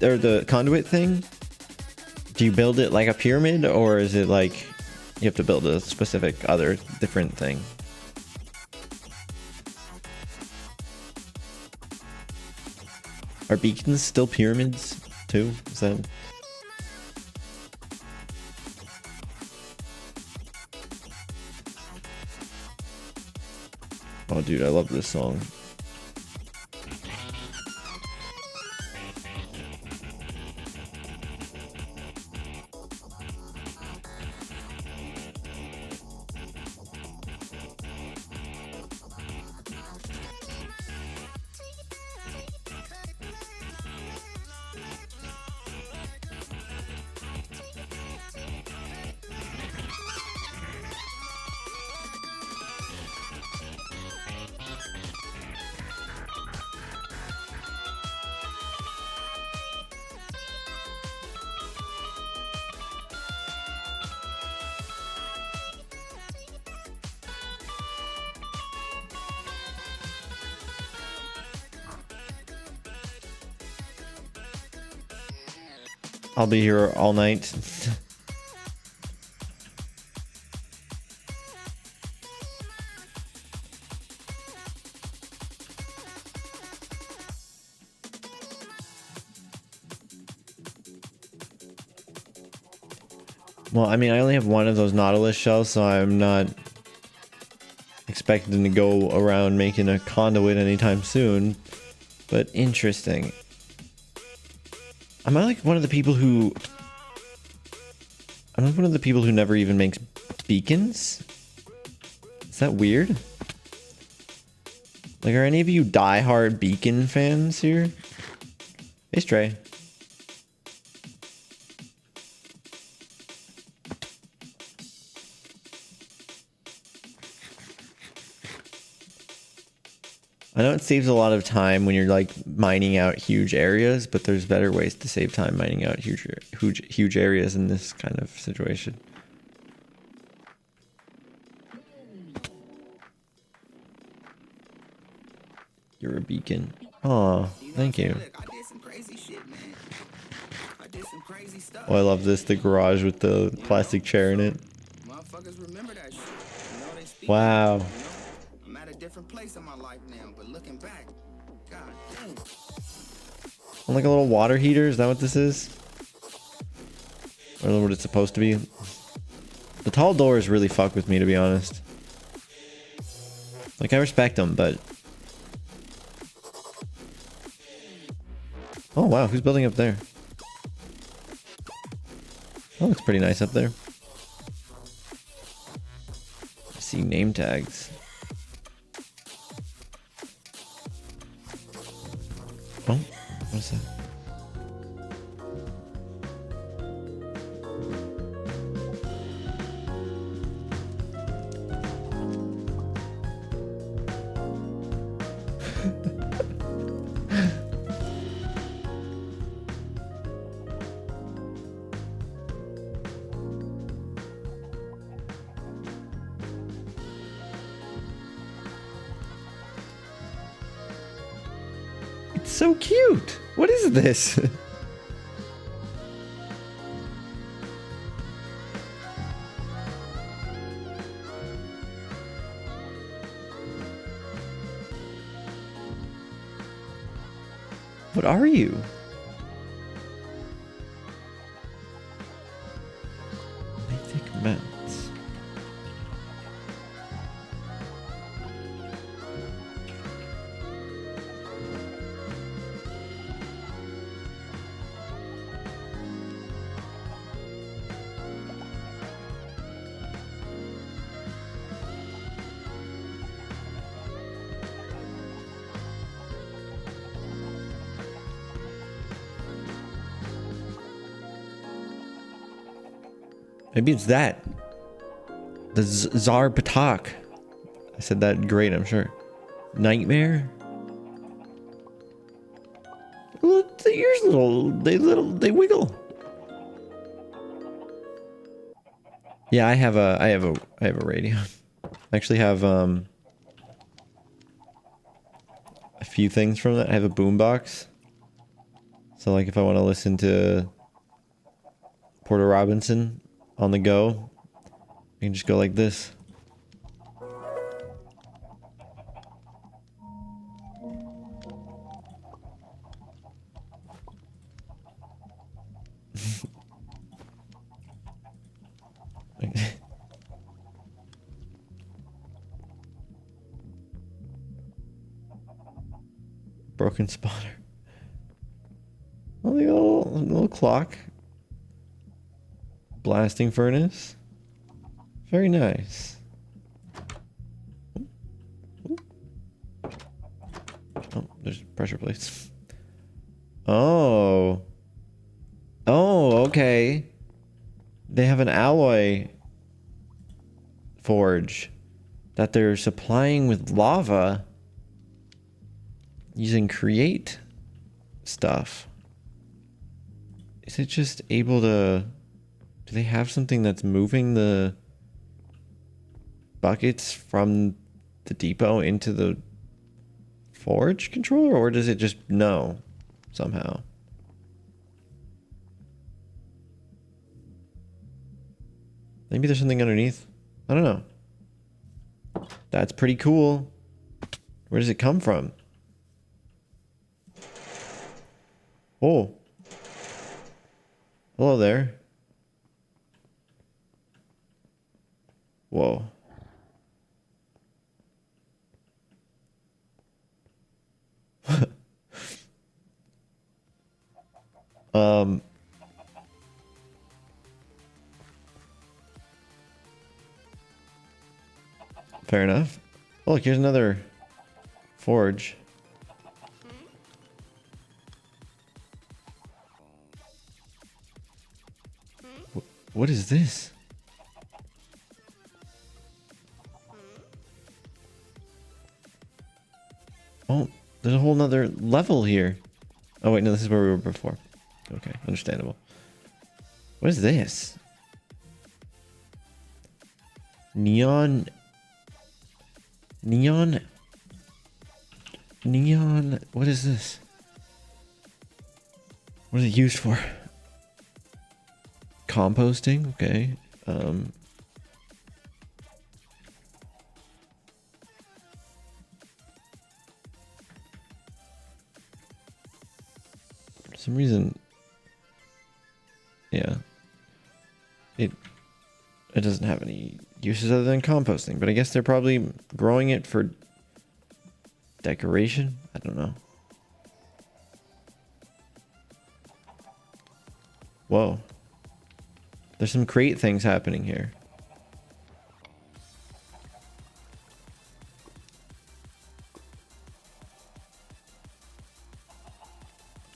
A: or the conduit thing, do you build it like a pyramid, or is it like you have to build a specific other different thing? Are beacons still pyramids too? Is that... Oh dude, I love this song. I'll be here all night. Well, I mean, I only have one of those Nautilus shells, so I'm not expecting to go around making a conduit anytime soon. But interesting. Am I like one of the people who... I'm like one of the people who never even makes beacons? Is that weird? Like, are any of you diehard beacon fans here? Hey, Stray. I know it saves a lot of time when you're like mining out huge areas, but there's better ways to save time mining out huge areas in this kind of situation. You're a beacon. Aw, thank you. Oh, I love this, the garage with the plastic chair in it. Wow.
C: I'm at a different place in my life now, but looking back, God damn.
A: I'm like a little water heater, is that what this is? I don't know what it's supposed to be. The tall doors really fuck with me, to be honest. Like, I respect them, but... Oh wow, who's building up there? That looks pretty nice up there. I see name tags. Oh, what's that? It's so cute. What is this? What are you? Mythic mounts. Maybe it's that. The Tsar Patak. I said that great, I'm sure. Nightmare? Well, the ears they wiggle. Yeah, I have a radio. I actually have a few things from that. I have a boombox. So like if I want to listen to Porter Robinson on the go, I can just go like this. Broken spotter. Oh, look at a little clock. Blasting furnace. Very nice. Oh, there's pressure plates. Oh. Oh, okay. They have an alloy forge that they're supplying with lava using create stuff. Is it just able to... Do they have something that's moving the buckets from the depot into the forge controller, or does it just know somehow? Maybe there's something underneath. I don't know. That's pretty cool. Where does it come from? Oh. Hello there. Whoa. Fair enough. Oh, look, here's another forge. What is this? Oh, there's a whole nother level here. Oh wait, no, this is where we were before. Okay, understandable. What is this? Neon. What is this? What is it used for? Composting. Okay. For some reason, yeah, it doesn't have any uses other than composting, but I guess they're probably growing it for decoration. I don't know. Whoa. There's some crate things happening here.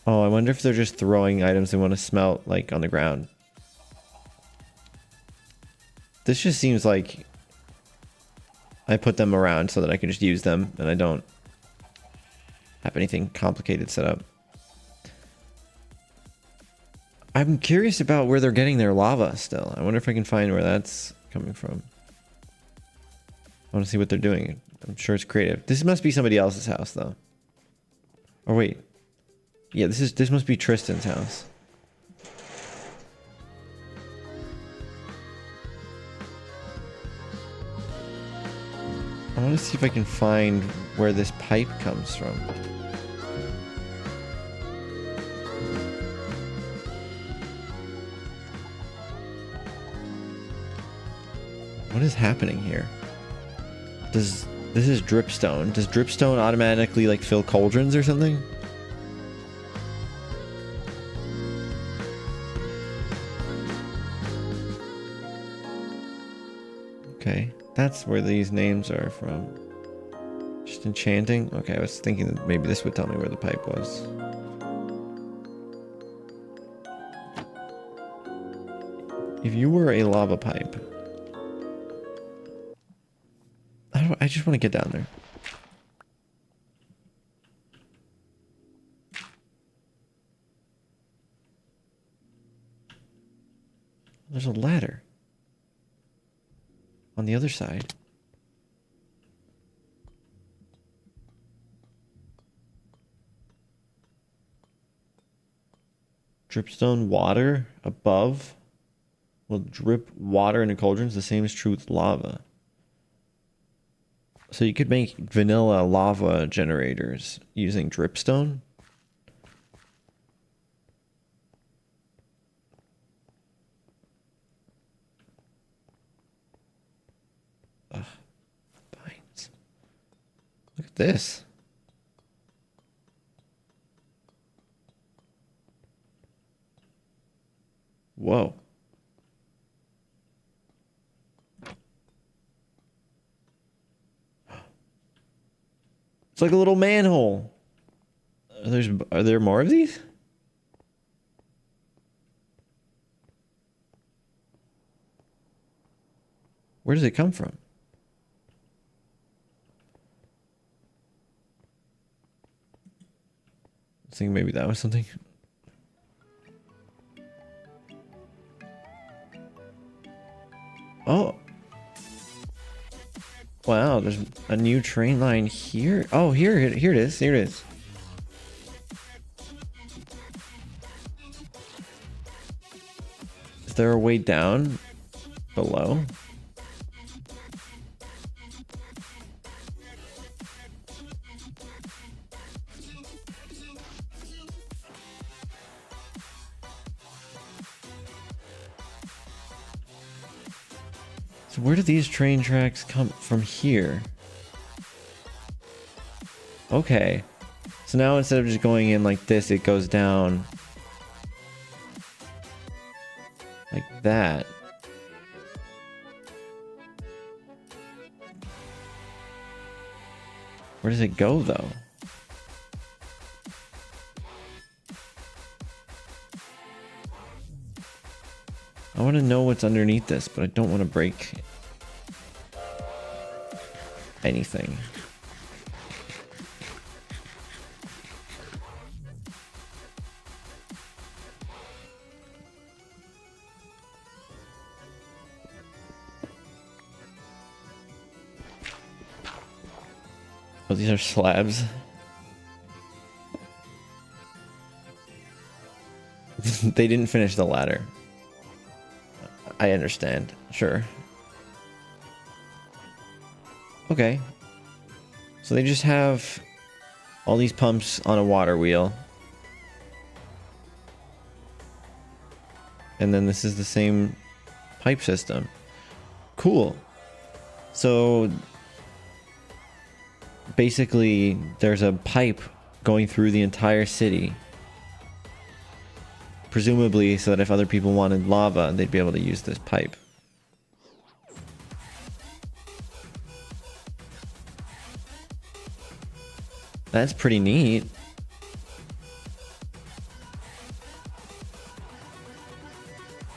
A: Oh, I wonder if they're just throwing items they want to smelt, like, on the ground. This just seems like I put them around so that I can just use them and I don't have anything complicated set up. I'm curious about where they're getting their lava still. I wonder if I can find where that's coming from. I want to see what they're doing. I'm sure it's creative. This must be somebody else's house though. Or wait. Yeah, this must be Tristan's house. I want to see if I can find where this pipe comes from. What is happening here? This is dripstone. Does dripstone automatically like fill cauldrons or something? Okay, that's where these names are from. Just enchanting? Okay, I was thinking that maybe this would tell me where the pipe was. If you were a lava pipe... I just want to get down there. There's a ladder. On the other side. Dripstone water above will drip water into cauldrons. The same is true with lava. So you could make vanilla lava generators using dripstone. Ugh, vines. Look at this. Whoa. It's like a little manhole. Are there more of these? Where does it come from? I was thinking maybe that was something. Oh. Wow, there's a new train line here. Oh, here it is. Here it is. Is there a way down? below. So where do these train tracks come from here? Okay. So now instead of just going in like this, it goes down like that. Where does it go though? I want to know what's underneath this, but I don't want to break anything. Oh, these are slabs. They didn't finish the ladder. I understand. Sure. Okay. So they just have all these pumps on a water wheel. And then this is the same pipe system. Cool. So basically there's a pipe going through the entire city. Presumably so that if other people wanted lava, they'd be able to use this pipe. That's pretty neat.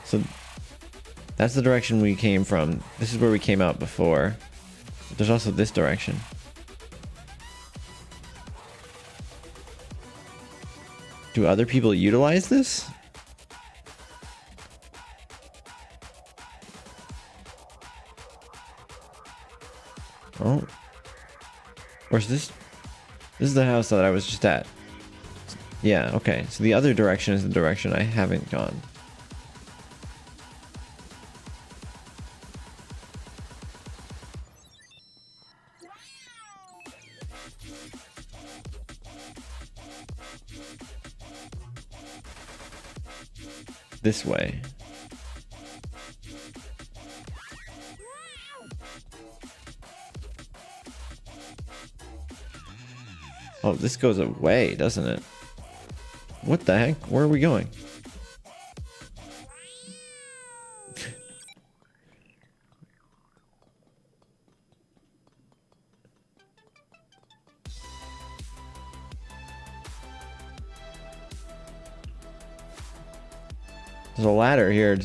A: So that's the direction we came from. This is where we came out before. There's also this direction. Do other people utilize this? Oh. Where's this? This is the house that I was just at. Yeah, okay. So the other direction is the direction I haven't gone. This way. Oh, this goes away, doesn't it? What the heck? Where are we going? There's a ladder here.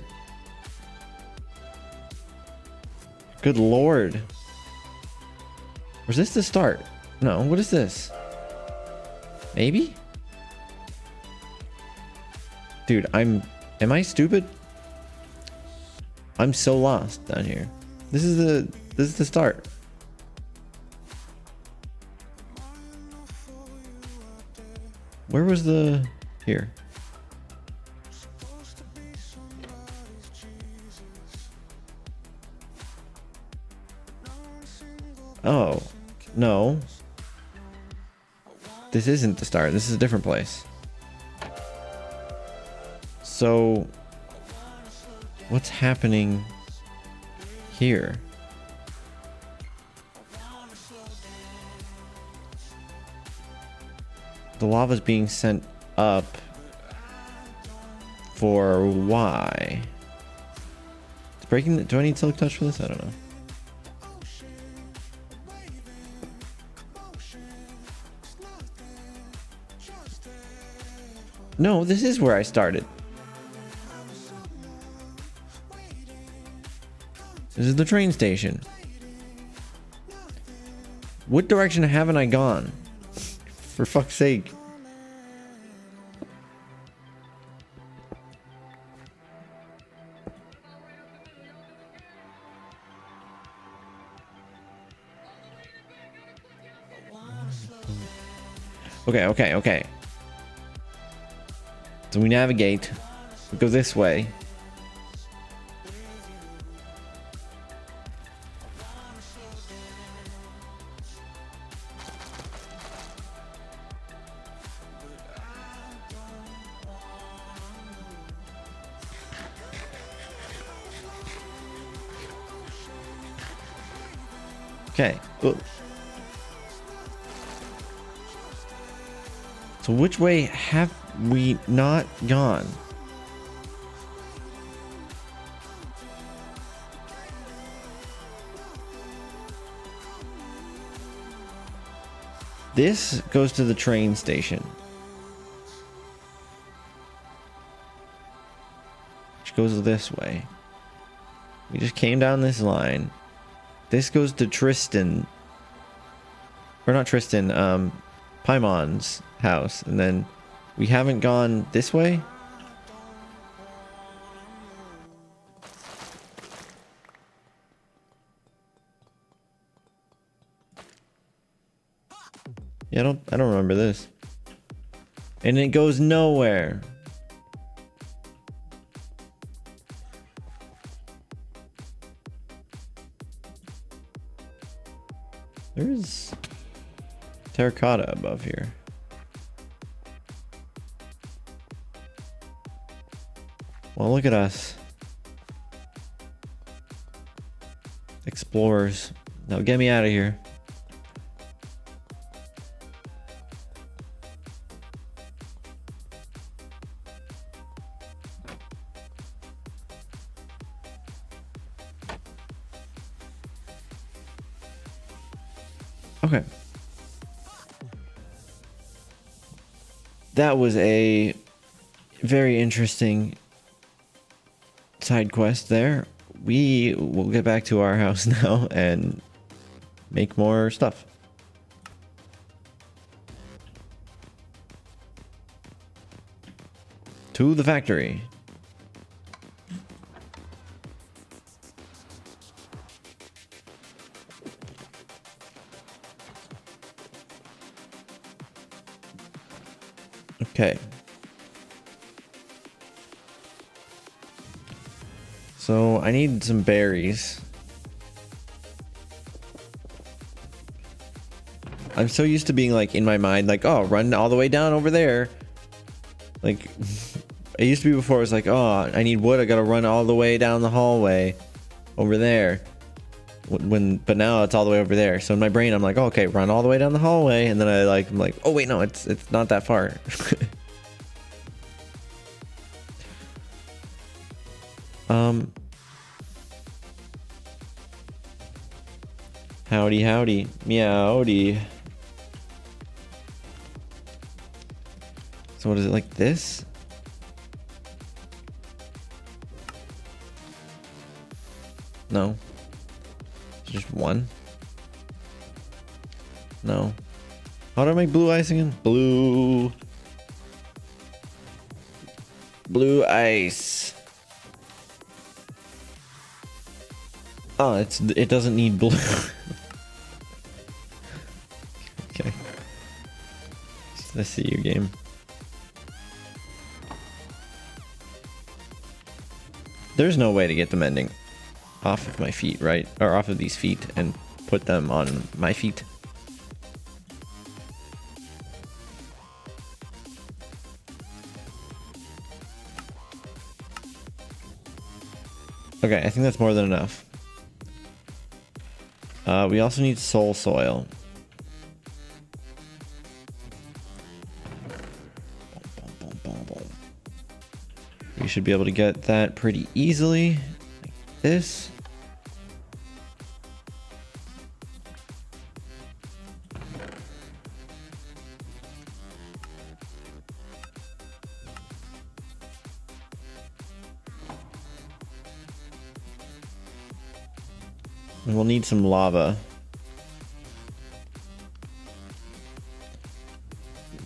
A: Good lord. Was this the start? No, what is this? Maybe? Dude, am I stupid? I'm so lost down here. This is the start. Where was the here? Oh, no. This isn't the start. This is a different place. So, what's happening here? The lava's being sent up for why? It's breaking. Do I need silk touch for this? I don't know. No, this is where I started. This is the train station. What direction haven't I gone? For fuck's sake. Okay. So we navigate. We go this way. Okay. Ooh. So which way have we not gone? This goes to the train station. Which goes this way. We just came down this line. This goes to Tristan. Or not Tristan, Paimon's house. And then we haven't gone this way? Yeah, I don't remember this. And it goes nowhere. There's terracotta above here. Well, look at us. Explorers. Now get me out of here. Okay. That was a very interesting side quest there. We will get back to our house now and make more stuff. To the factory. Okay. So I need some berries. I'm so used to being like in my mind, like, oh, run all the way down over there. Like, it used to be before, it was like, oh, I need wood, I gotta run all the way down the hallway over there. But now it's all the way over there. So in my brain, I'm like, oh, okay, run all the way down the hallway, and then I'm like, oh wait, no, it's not that far. Howdy, howdy, meowdy. So what is it, like this? No. Just one? No. How do I make blue ice again? Blue ice. Oh, it doesn't need blue. Okay. Let's see your game. There's no way to get the mending off of my feet, right? Or off of these feet and put them on my feet. Okay, I think that's more than enough. We also need soul soil. We should be able to get that pretty easily, like this. And we'll need some lava.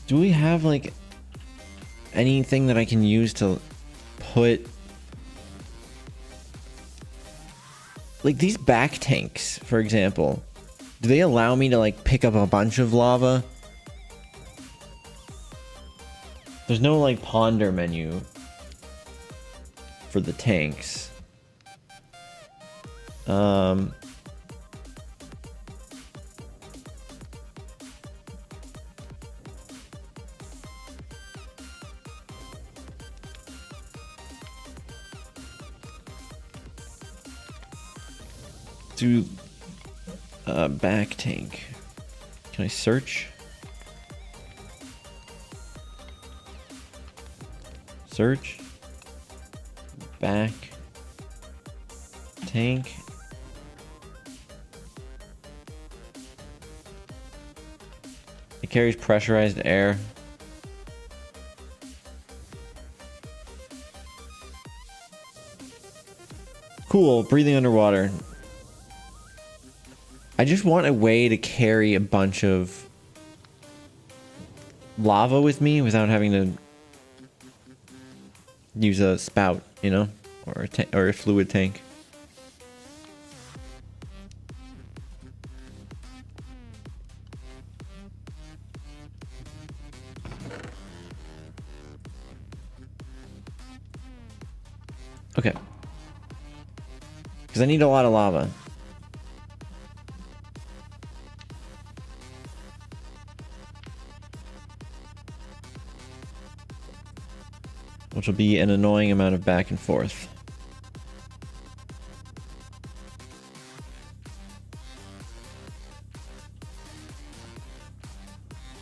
A: Do we have like anything that I can use to put like these back tanks, for example? Do they allow me to like pick up a bunch of lava? There's no like ponder menu for the tanks. back tank. Can I search? Search. Back tank. It carries pressurized air. Cool, breathing underwater. I just want a way to carry a bunch of lava with me without having to use a spout, you know, or a fluid tank. Okay. Because I need a lot of lava. Which will be an annoying amount of back and forth.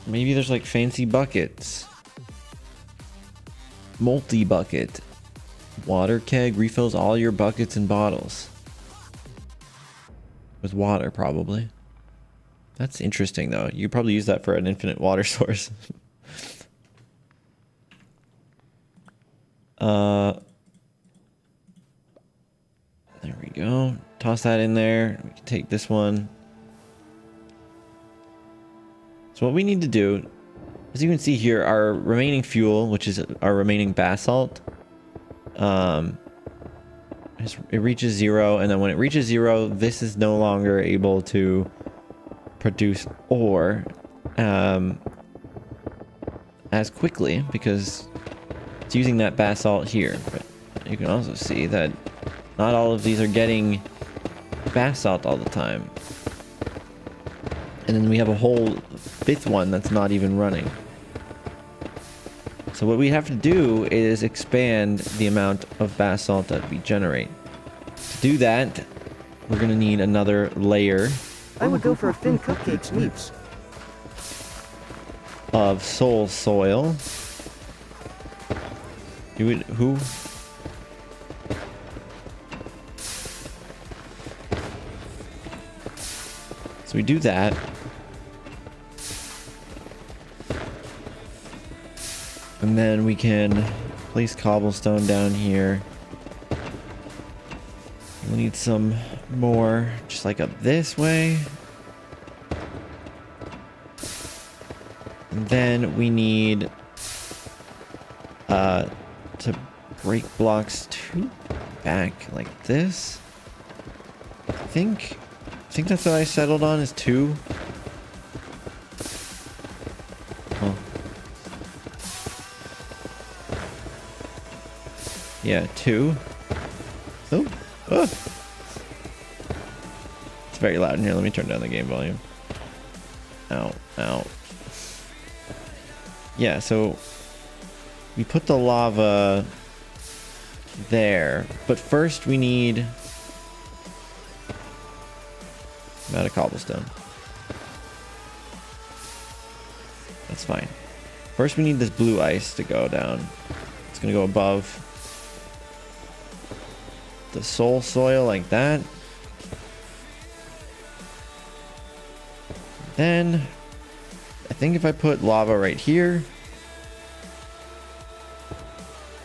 A: Maybe there's like fancy buckets. Multi-bucket. Water keg refills all your buckets and bottles. With water, probably. That's interesting, though. You could probably use that for an infinite water source. There we go. Toss that in there. We can take this one. So what we need to do, as you can see here, our remaining fuel, which is our remaining basalt, it reaches 0, and then when it reaches 0, this is no longer able to produce ore as quickly because it's using that basalt here. But you can also see that not all of these are getting basalt all the time. And then we have a whole 5th one that's not even running. So what we have to do is expand the amount of basalt that we generate. To do that, we're going to need another layer
B: I would go for a thin cupcakes meats.
A: of soul soil. Who? So we do that. And then we can place cobblestone down here. We'll need some more, just like up this way. And then we need to break blocks 2 back like this. I think that's what I settled on is 2. Oh. Yeah, 2. Oh. Oh. It's very loud in here. Let me turn down the game volume. Ow, ow. Yeah, so we put the lava there, but first we need about a cobblestone. That's fine. First we need this blue ice to go down. It's gonna go above the soul soil like that. Then I think if I put lava right here,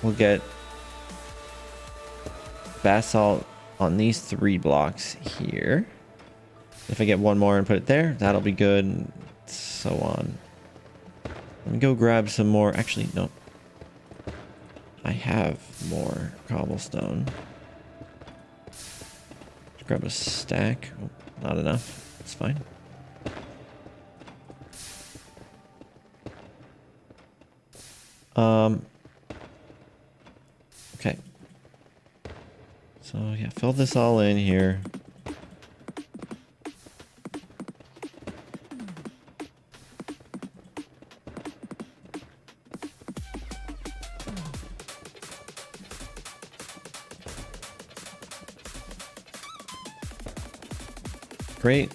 A: we'll get basalt on these 3 blocks here. If I get one more and put it there, that'll be good, and so on. Let me go grab some more. Actually, no. I have more cobblestone. Let's grab a stack. Oh, not enough. It's fine. Okay. So yeah, fill this all in here. Great.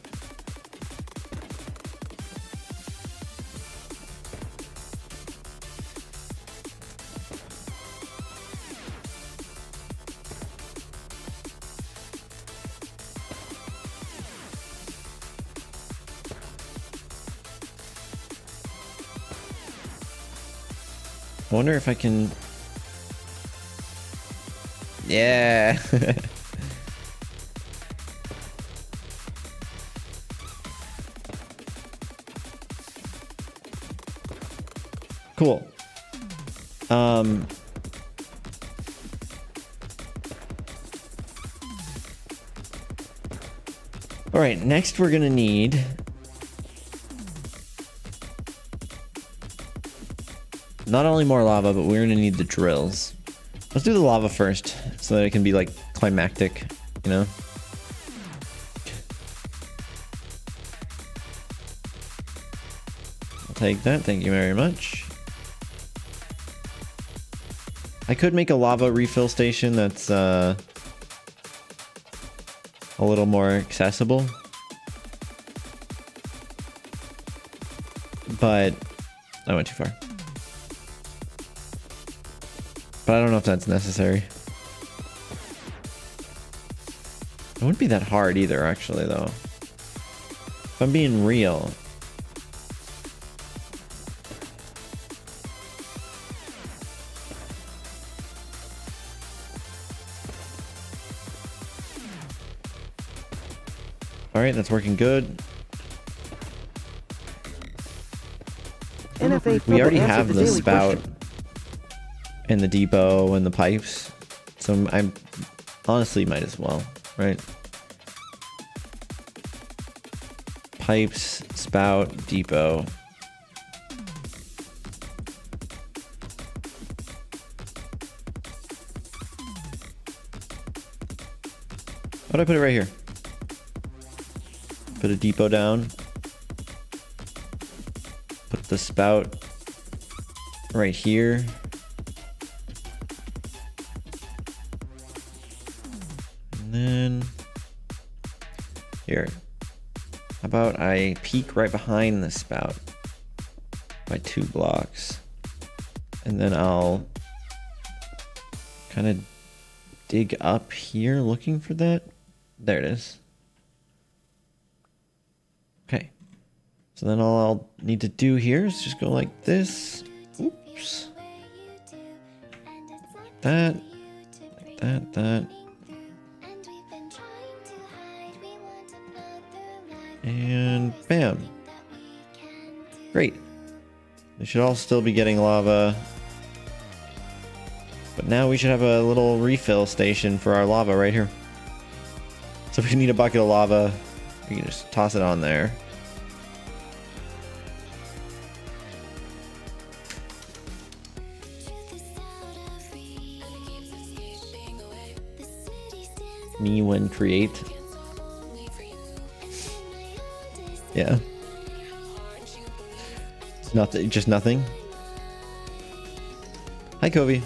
A: I wonder if I can... Yeah! Cool. All right, next we're gonna need not only more lava, but we're gonna need the drills. Let's do the lava first, so that it can be like climactic, you know? I'll take that, thank you very much. I could make a lava refill station that's a little more accessible. But I went too far. But I don't know if that's necessary. It wouldn't be that hard either, actually, though. If I'm being real. Alright, that's working good. We already have the spout and the depot and the pipes, so I'm honestly might as well, right? Pipes, spout, depot. Why'd I put it right here? Put a depot down. Put the spout right here. And then here. How about I peek right behind the spout by 2 blocks. And then I'll kind of dig up here looking for that. There it is. Okay. So then all I'll need to do here is just go like this. Oops. That. Like that, that. And bam. Great. They should all still be getting lava. But now we should have a little refill station for our lava right here. So if we need a bucket of lava, we can just toss it on there. Me when create. Yeah. It's nothing, just nothing. Hi, Kobe.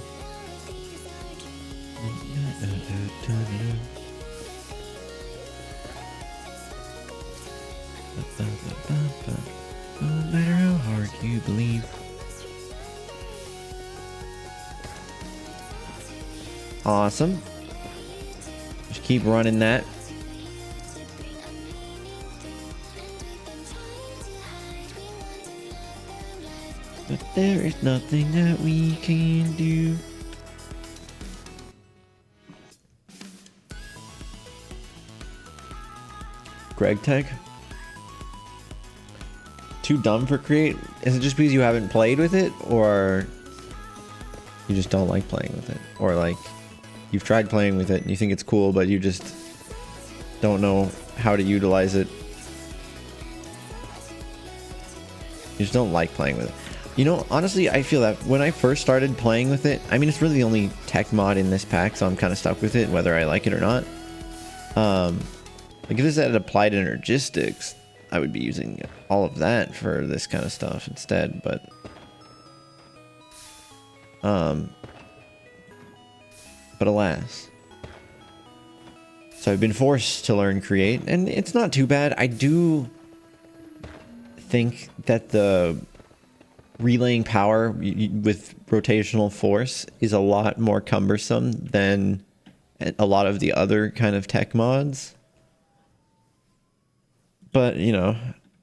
A: No matter how hard you believe. Awesome. Just keep running that. But there is nothing that we can do. Greg tag? Too dumb for create? Is it just because you haven't played with it, or you just don't like playing with it? Or like you've tried playing with it and you think it's cool, but you just don't know how to utilize it? You just don't like playing with it. You know, honestly, I feel that when I first started playing with it, I mean, it's really the only tech mod in this pack, so I'm kind of stuck with it, whether I like it or not. Like if this had applied energistics, I would be using all of that for this kind of stuff instead, but alas. So I've been forced to learn create, and it's not too bad. I do think that the relaying power with rotational force is a lot more cumbersome than a lot of the other kind of tech mods. But, you know,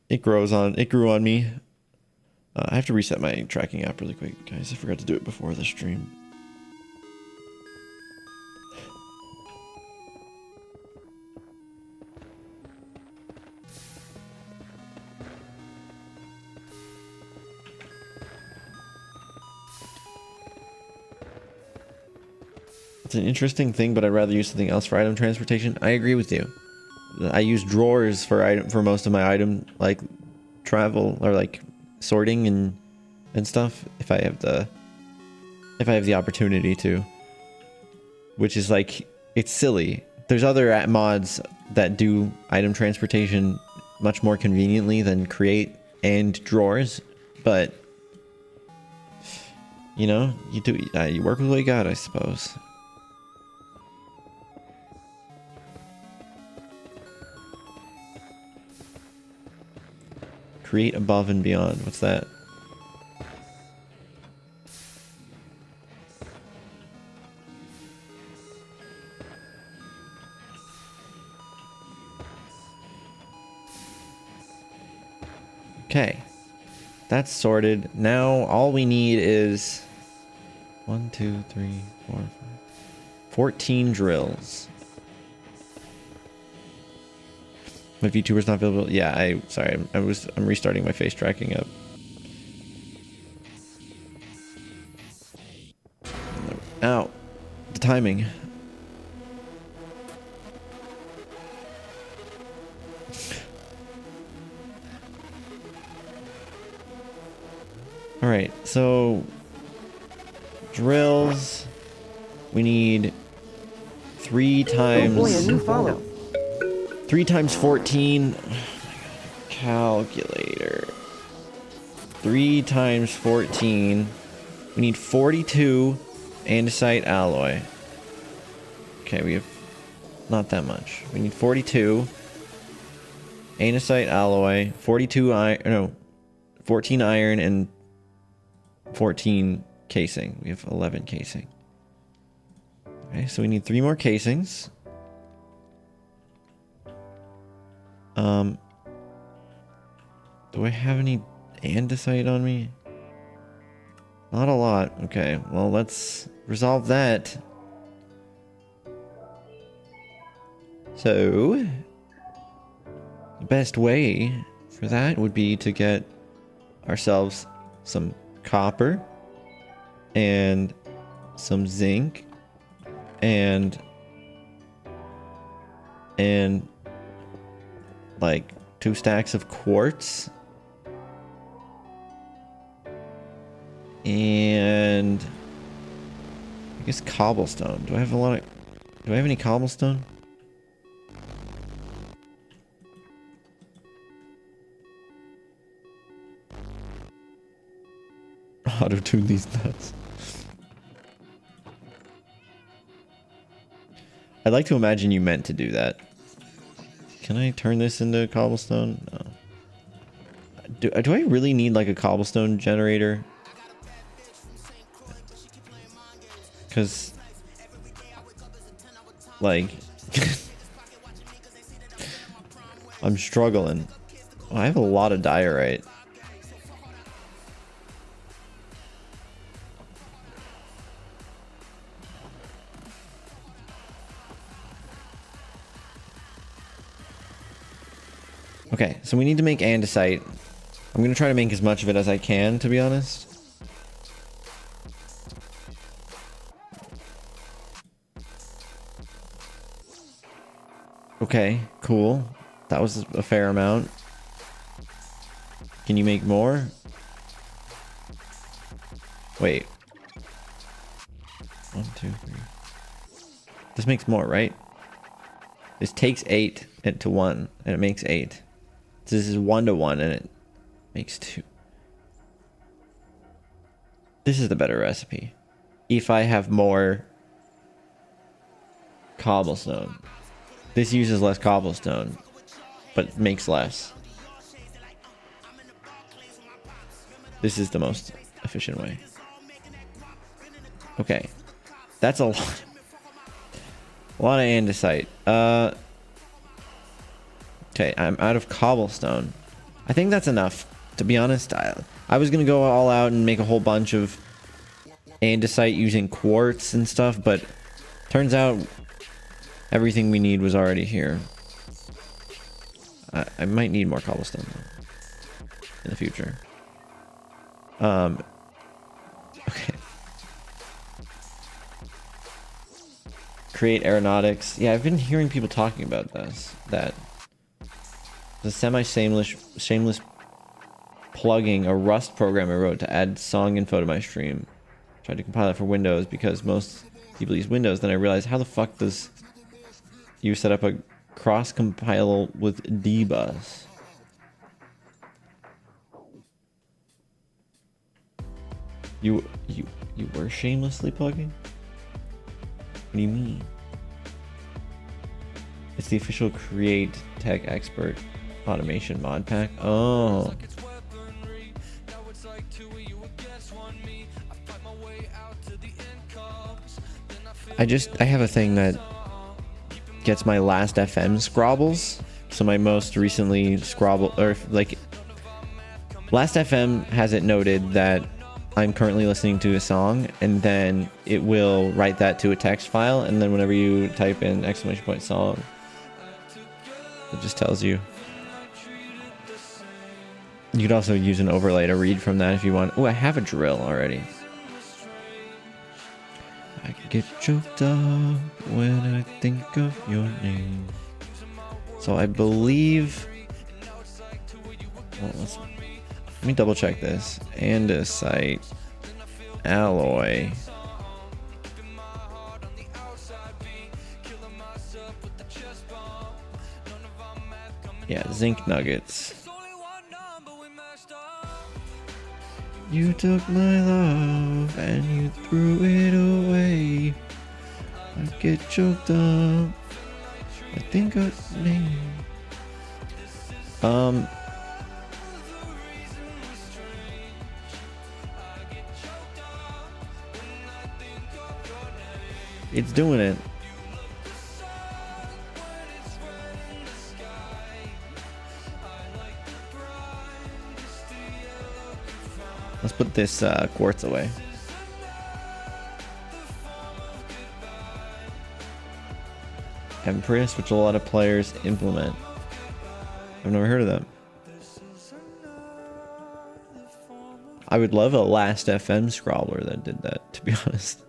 A: it grew on me. I have to reset my tracking app really quick, guys. I forgot to do it before the stream. It's an interesting thing, but I'd rather use something else for item transportation. I agree with you. I use drawers for most of my item like travel or like sorting and stuff if I have the opportunity to. Which is like, it's silly. There's other mods that do item transportation much more conveniently than create and drawers, but you know, you work with what you got, I suppose. Create above and beyond. What's that? Okay. That's sorted. Now all we need is 1, 2, 3, 4, 5, 14 drills. My VTuber's not available. Yeah, sorry. I'm restarting my face tracking up. Ow. The timing. All right. So drills. We need 3 times.
B: Oh boy, a new follow.
A: 3 times 14. Oh my God. Calculator. 3 times 14. We need 42 andesite alloy. Okay, we have not that much. We need 42 andesite alloy, 42 iron, no, 14 iron, and 14 casing. We have 11 casing. Okay, so we need 3 more casings. Do I have any andesite on me? Not a lot. Okay, well, let's resolve that. So, the best way for that would be to get ourselves some copper and some zinc and like 2 stacks of quartz and I guess cobblestone. Do I have any cobblestone? Auto-tune these nuts. I'd like to imagine you meant to do that. Can I turn this into cobblestone? No. Do I really need like a cobblestone generator? Because like I'm struggling. Oh, I have a lot of diorite. Okay, so we need to make andesite. I'm going to try to make as much of it as I can, to be honest. Okay, cool. That was a fair amount. Can you make more? Wait. 1, 2, 3. This makes more, right? This takes 8 to 1, and it makes 8. This is 1 to 1, and it makes 2. This is the better recipe. If I have more cobblestone. This uses less cobblestone, but makes less. This is the most efficient way. Okay. That's a lot. A lot of andesite. Okay, I'm out of cobblestone. I think that's enough To be honest, I was gonna go all out and make a whole bunch of andesite using quartz and stuff, but turns out everything we need was already here. I might need more cobblestone in the future. Okay. Create aeronautics. Yeah, I've been hearing people talking about this. That the shameless plugging a Rust program I wrote to add song info to my stream. Tried to compile it for Windows because most people use Windows. Then I realized, how the fuck does you set up a cross compile with dbus? You were shamelessly plugging? What do you mean? It's the official Create Tech Expert automation mod pack. Oh. I have a thing that gets my last FM scrobbles. So my most recently scrobble, or like last FM has it noted that I'm currently listening to a song, and then it will write that to a text file, and then whenever you type in !! song, it just tells you. You could also use an overlay to read from that if you want. Oh, I have a drill already. I get choked up when I think of your name. So I believe... Well, let me double check this. Andesite alloy. Yeah, zinc nuggets. You took my love and you threw it away. I get choked up. I think of name. It's doing it. Let's put this quartz away. Empress, which a lot of players implement. I've never heard of that. I would love a last FM scroller that did that, to be honest.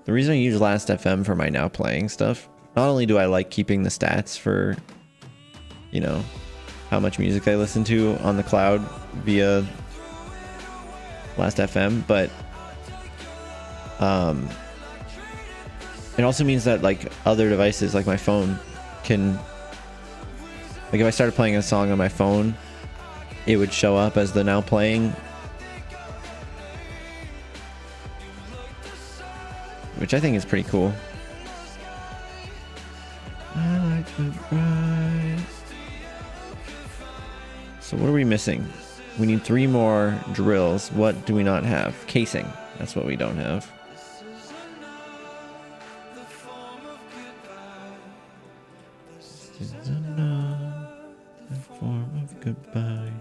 A: The reason I use last FM for my now playing stuff, not only do I like keeping the stats for, you know, how much music I listen to on the cloud via last FM, but it also means that like other devices like my phone can, like if I started playing a song on my phone, it would show up as the now playing, which I think is pretty cool. I like the bright. So what are we missing? We need 3 more drills. What do we not have? Casing. That's what we don't have. This is another form of goodbye.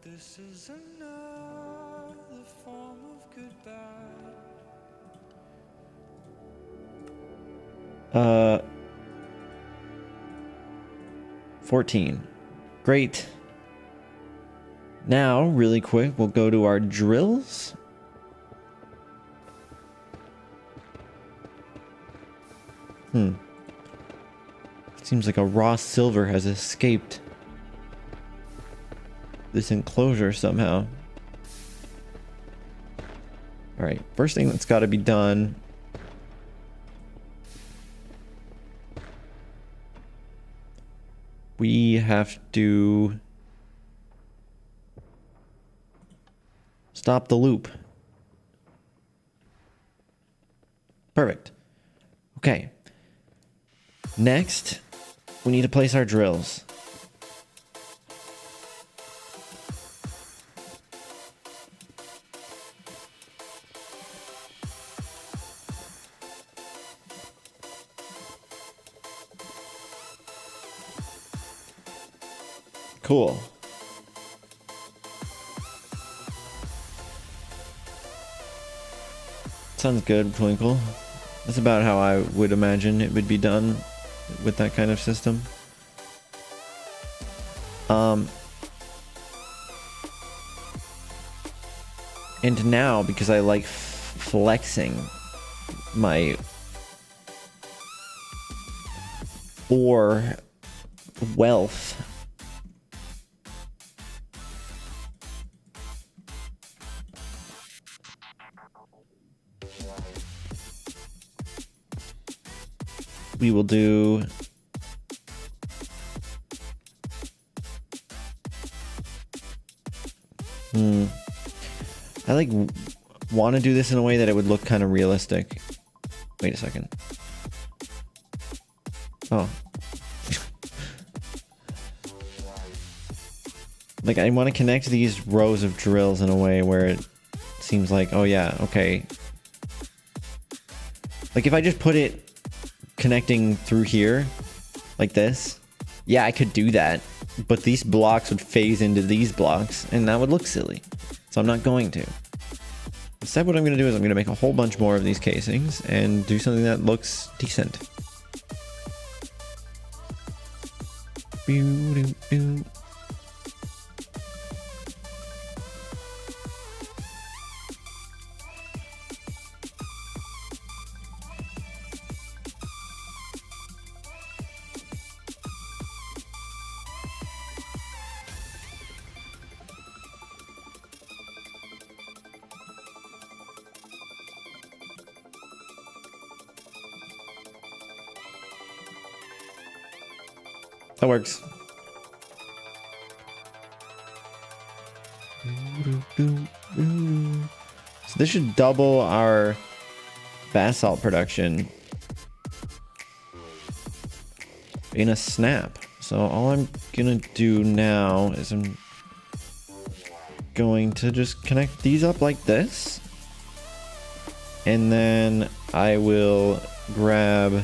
A: This is another form of goodbye. 14. Great. Now, really quick, we'll go to our drills. Seems like a raw silver has escaped this enclosure somehow. Alright, first thing that's got to be done. We have to stop the loop. Perfect. Okay. Next, we need to place our drills. Cool. Sounds good, Twinkle. That's about how I would imagine it would be done with that kind of system. And now, because I like flexing my ore wealth, we will do I like want to do this in a way that it would look kind of realistic. Wait a second. Oh. Like, I want to connect these rows of drills in a way where it seems like, oh yeah, okay. Like, if I just put it connecting through here, like this, yeah, I could do that. But these blocks would phase into these blocks, and that would look silly. So I'm not going to. Instead, what I'm going to do is I'm going to make a whole bunch more of these casings and do something that looks decent. That works. So this should double our basalt production in a snap. So all I'm gonna do now is I'm going to just connect these up like this. And then I will grab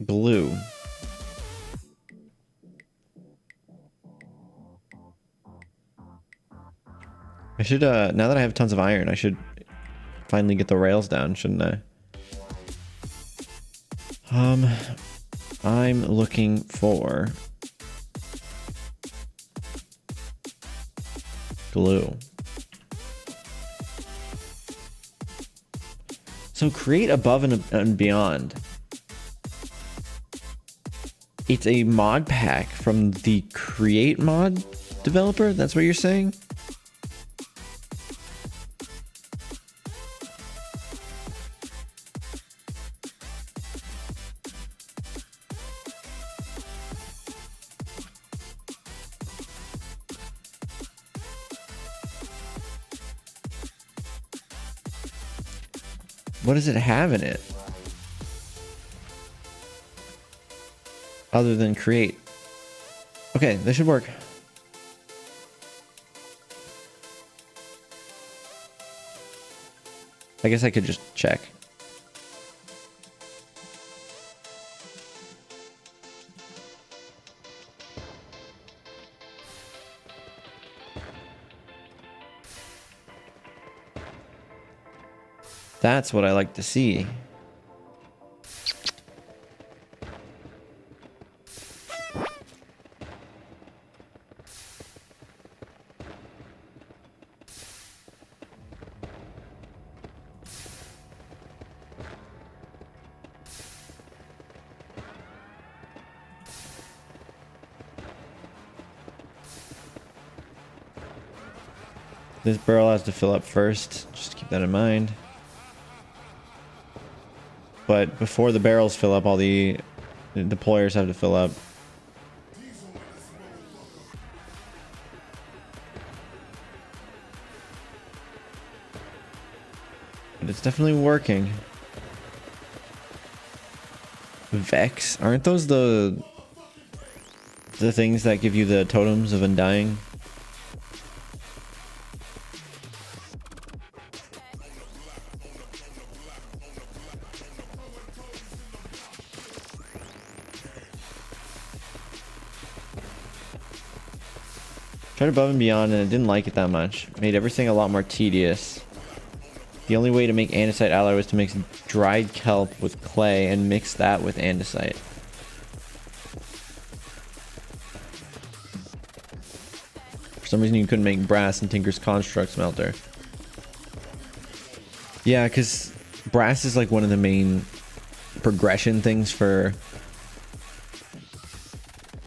A: glue. I should, now that I have tons of iron, I should finally get the rails down, shouldn't I? I'm looking for glue. So create above and beyond. It's a mod pack from the Create mod developer? That's what you're saying? What does it have in it? Other than create. Okay, this should work. I guess I could just check. That's what I like to see. This barrel has to fill up first. Just keep that in mind. But before the barrels fill up, all the deployers have to fill up. But it's definitely working. Vex? Aren't those the things that give you the totems of undying? Tried above and beyond and I didn't like it that much. Made everything a lot more tedious. The only way to make andesite alloy was to mix dried kelp with clay and mix that with andesite. For some reason you couldn't make brass in Tinker's Construct Smelter. Yeah, because brass is like one of the main progression things for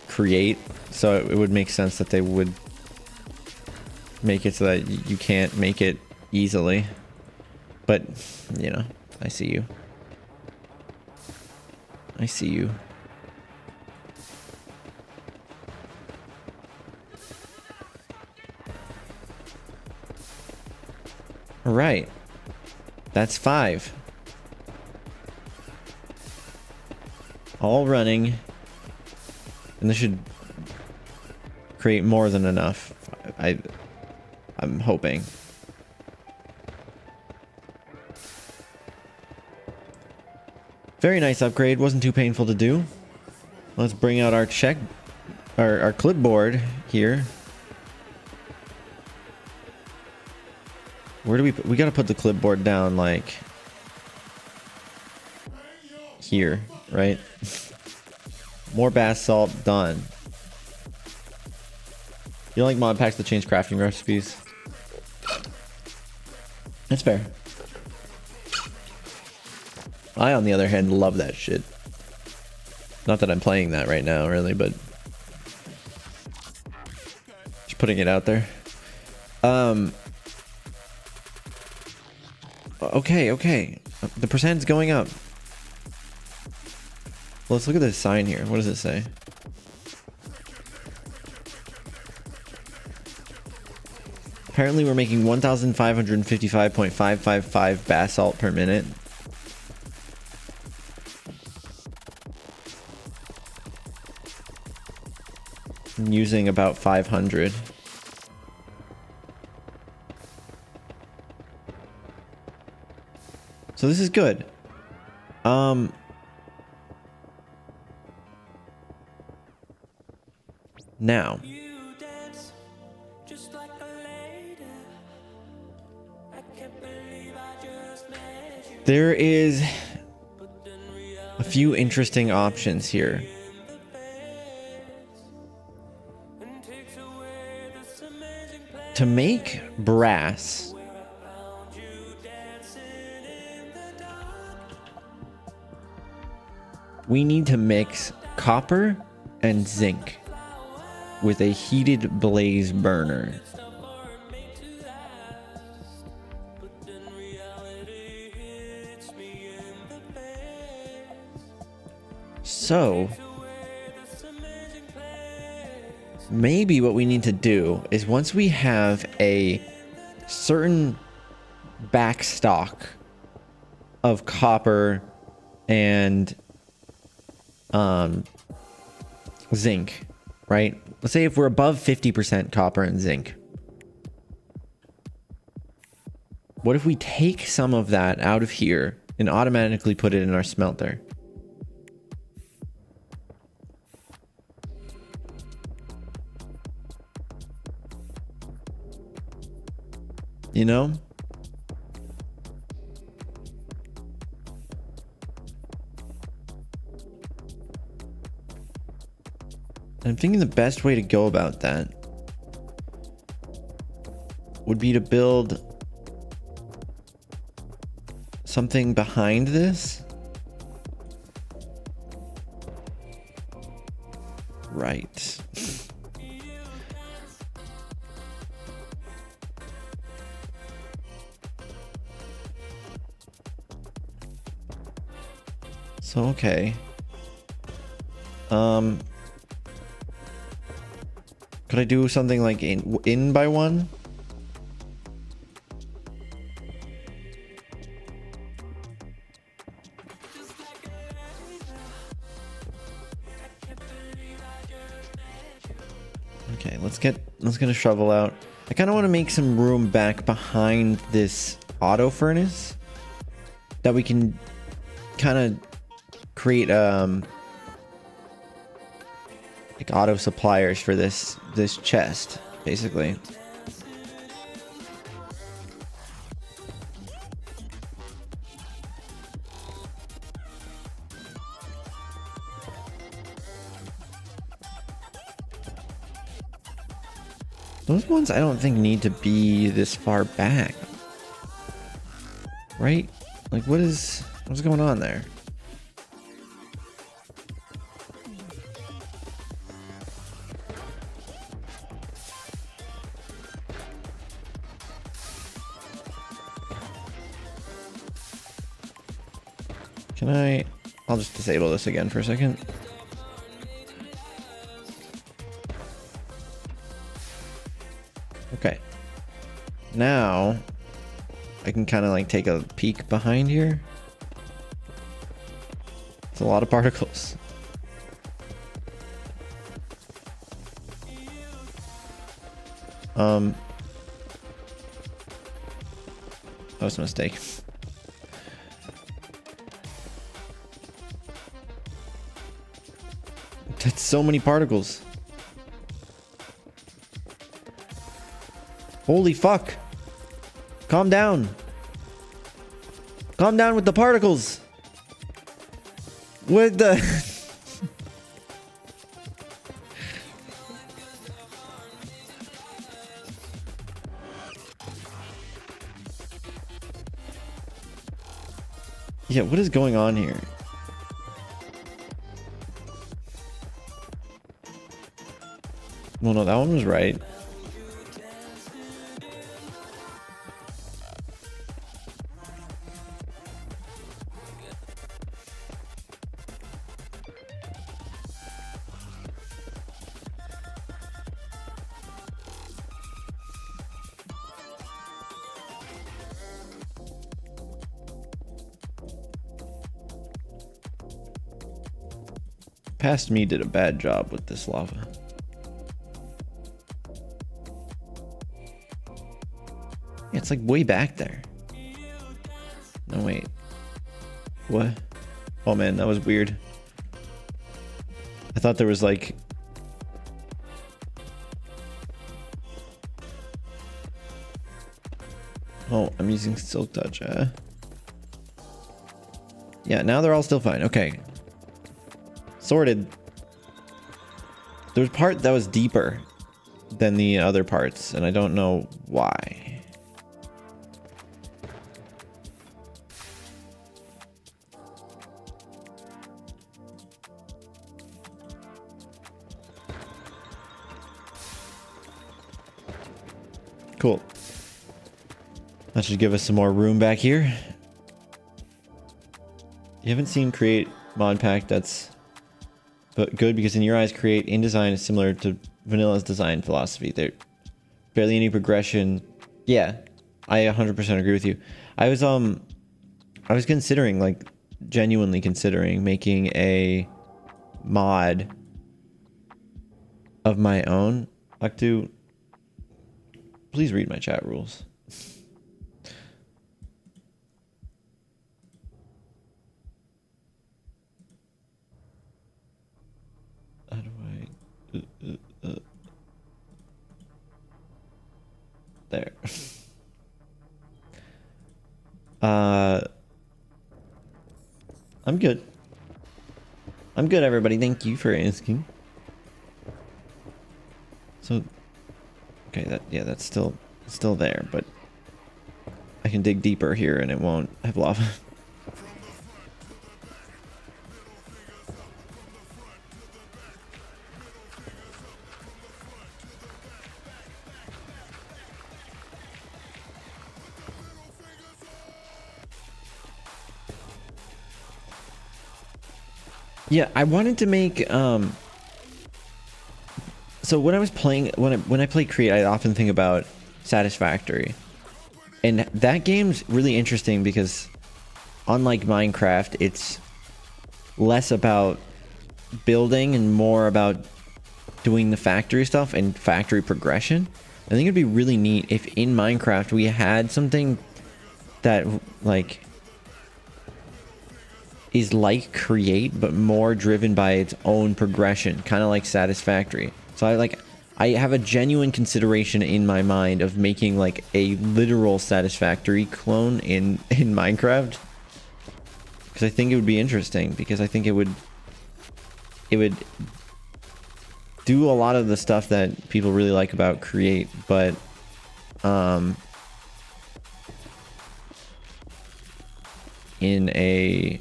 A: create, so it would make sense that they would make it so that you can't make it easily. But, you know, I see you. I see you. All right. That's 5. All running. And this should create more than enough. I'm hoping. Very nice upgrade. Wasn't too painful to do. Let's bring out our our clipboard here. Where do we gotta put the clipboard down, like here, right? More basalt done. You don't like mod packs that change crafting recipes? That's fair. I, on the other hand, love that shit. Not that I'm playing that right now, really, but just putting it out there. Okay. The percent's going up. Well, let's look at this sign here. What does it say? Apparently, we're making 1,555.555 basalt per minute. Using about 500. So this is good. Now there is a few interesting options here. To make brass, we need to mix copper and zinc with a heated blaze burner. So maybe what we need to do is, once we have a certain backstock of copper and zinc, right? Let's say if we're above 50% copper and zinc, what if we take some of that out of here and automatically put it in our smelter? You know? I'm thinking the best way to go about that would be to build something behind this. Right. So, okay. Could I do something like in by one? Okay, let's get a shovel out. I kind of want to make some room back behind this auto furnace that we can kind of create like auto suppliers for this chest. basically. Those ones I don't think need to be this far back. Right? Like what's going on there? I'll just disable this again for a second. Okay. Now I can kind of like take a peek behind here. It's a lot of particles. That was a mistake. That's so many particles. Holy fuck. Calm down. Calm down with the particles. What the... Yeah, what is going on here? Well, no, that one was right. Past me did a bad job with this lava. Yeah, it's like way back there. No, wait. What? Oh man, that was weird. I thought there was like... Oh, I'm using Silk Touch. Yeah, now they're all still fine. Okay. Sorted. There's part that was deeper than the other parts, and I don't know why. Cool. That should give us some more room back here. You haven't seen Create mod pack that's but good because in your eyes Create InDesign is similar to Vanilla's design philosophy. There barely any progression. Yeah, I 100% agree with you. I was considering, like genuinely considering making a mod of my own. Like, to please read my chat rules. How do I... There. I'm good. I'm good, everybody. Thank you for asking. So, okay, that's still there, but I can dig deeper here and it won't have lava. Yeah, I wanted to make so when I was playing, when I play Create, I often think about Satisfactory. And that game's really interesting because unlike Minecraft, it's less about building and more about doing the factory stuff and factory progression. I think it'd be really neat if in Minecraft we had something that like is like Create but more driven by its own progression, kind of like Satisfactory. So I have a genuine consideration in my mind of making like a literal Satisfactory clone in Minecraft, because I think it would be interesting, because I think it would do a lot of the stuff that people really like about Create, but in a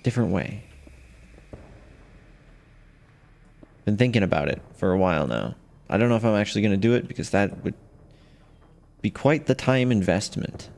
A: different way. Been thinking about it for a while now. I don't know if I'm actually going to do it, because that would be quite the time investment.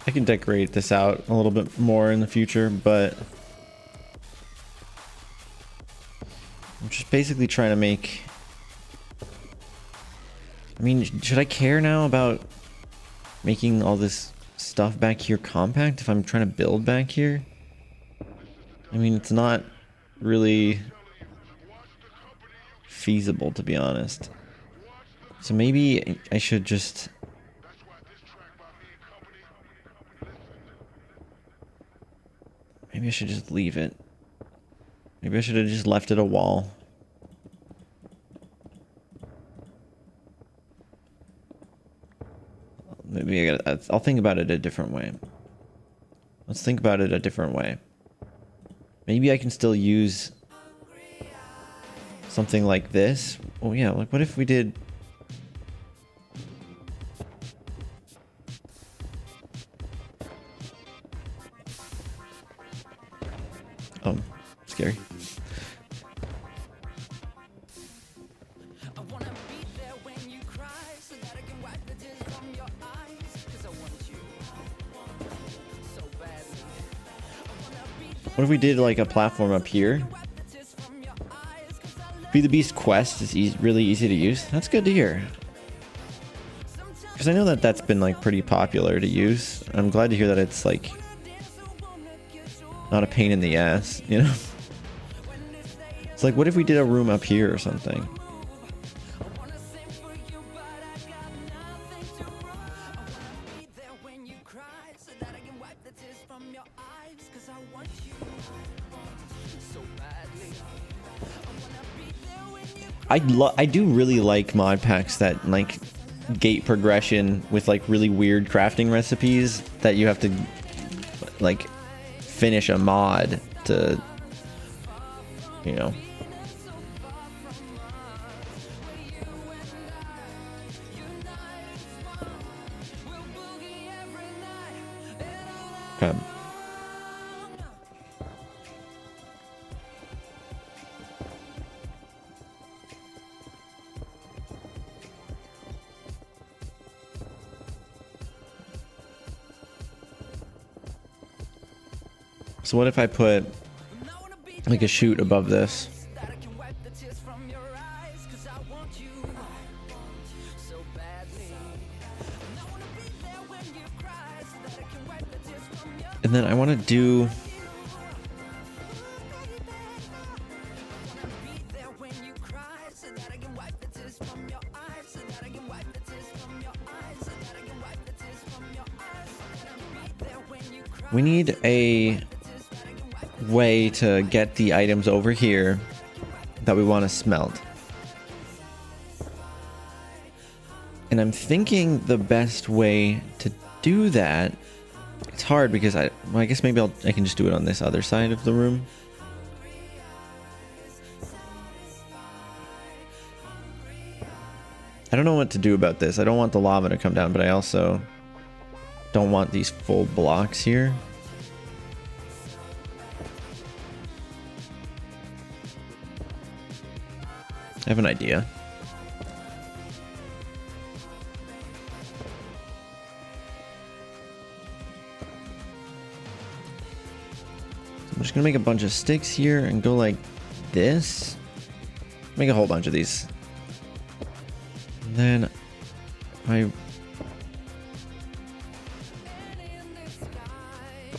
A: I can decorate this out a little bit more in the future, but I'm just basically trying to make... I mean, should I care now about making all this stuff back here compact if I'm trying to build back here? I mean, it's not really feasible, to be honest. So maybe I should just... Maybe I should just leave it. Maybe I should have just left it a wall. Maybe I'll think about it a different way. Let's think about it a different way. Maybe I can still use something like this. Oh yeah, like what if we did... Oh, scary. What if we did like a platform up here? Be the Beast quest is really easy to use. That's good to hear. Because I know that that's been like pretty popular to use. I'm glad to hear that it's like not a pain in the ass, you know? It's like, what if we did a room up here or something? I do really like mod packs that like gate progression with like really weird crafting recipes that you have to like finish a mod to, you know. Okay. So what if I put like a chute above this? And then I want to do... We need a way to get the items over here that we want to smelt. And I'm thinking the best way to do that, it's hard because well, I guess maybe I can just do it on this other side of the room. I don't know what to do about this. I don't want the lava to come down, but I also don't want these full blocks here. I have an idea. just gonna make a bunch of sticks here and go like this. Make a whole bunch of these. And then I go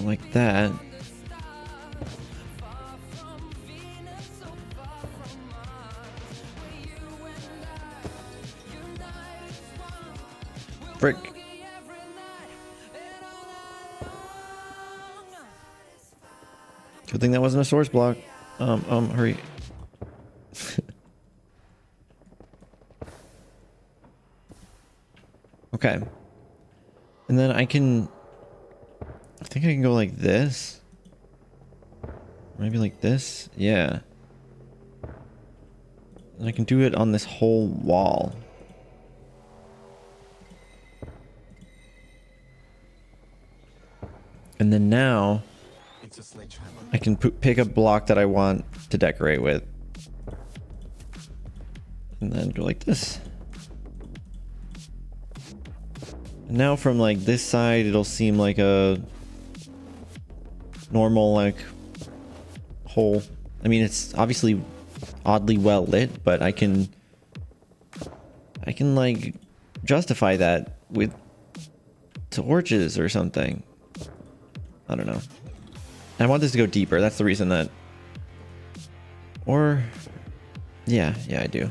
A: like that. Frick. Good thing that wasn't a source block. Hurry. Okay. And then I think I can go like this. Maybe like this. Yeah. And I can do it on this whole wall. And then now I can pick a block that I want to decorate with. And then go like this. And now from like this side, it'll seem like a normal like hole. I mean, it's obviously oddly well lit, but I can like justify that with torches or something. I don't know. I want this to go deeper. That's the reason that... Or... Yeah, I do.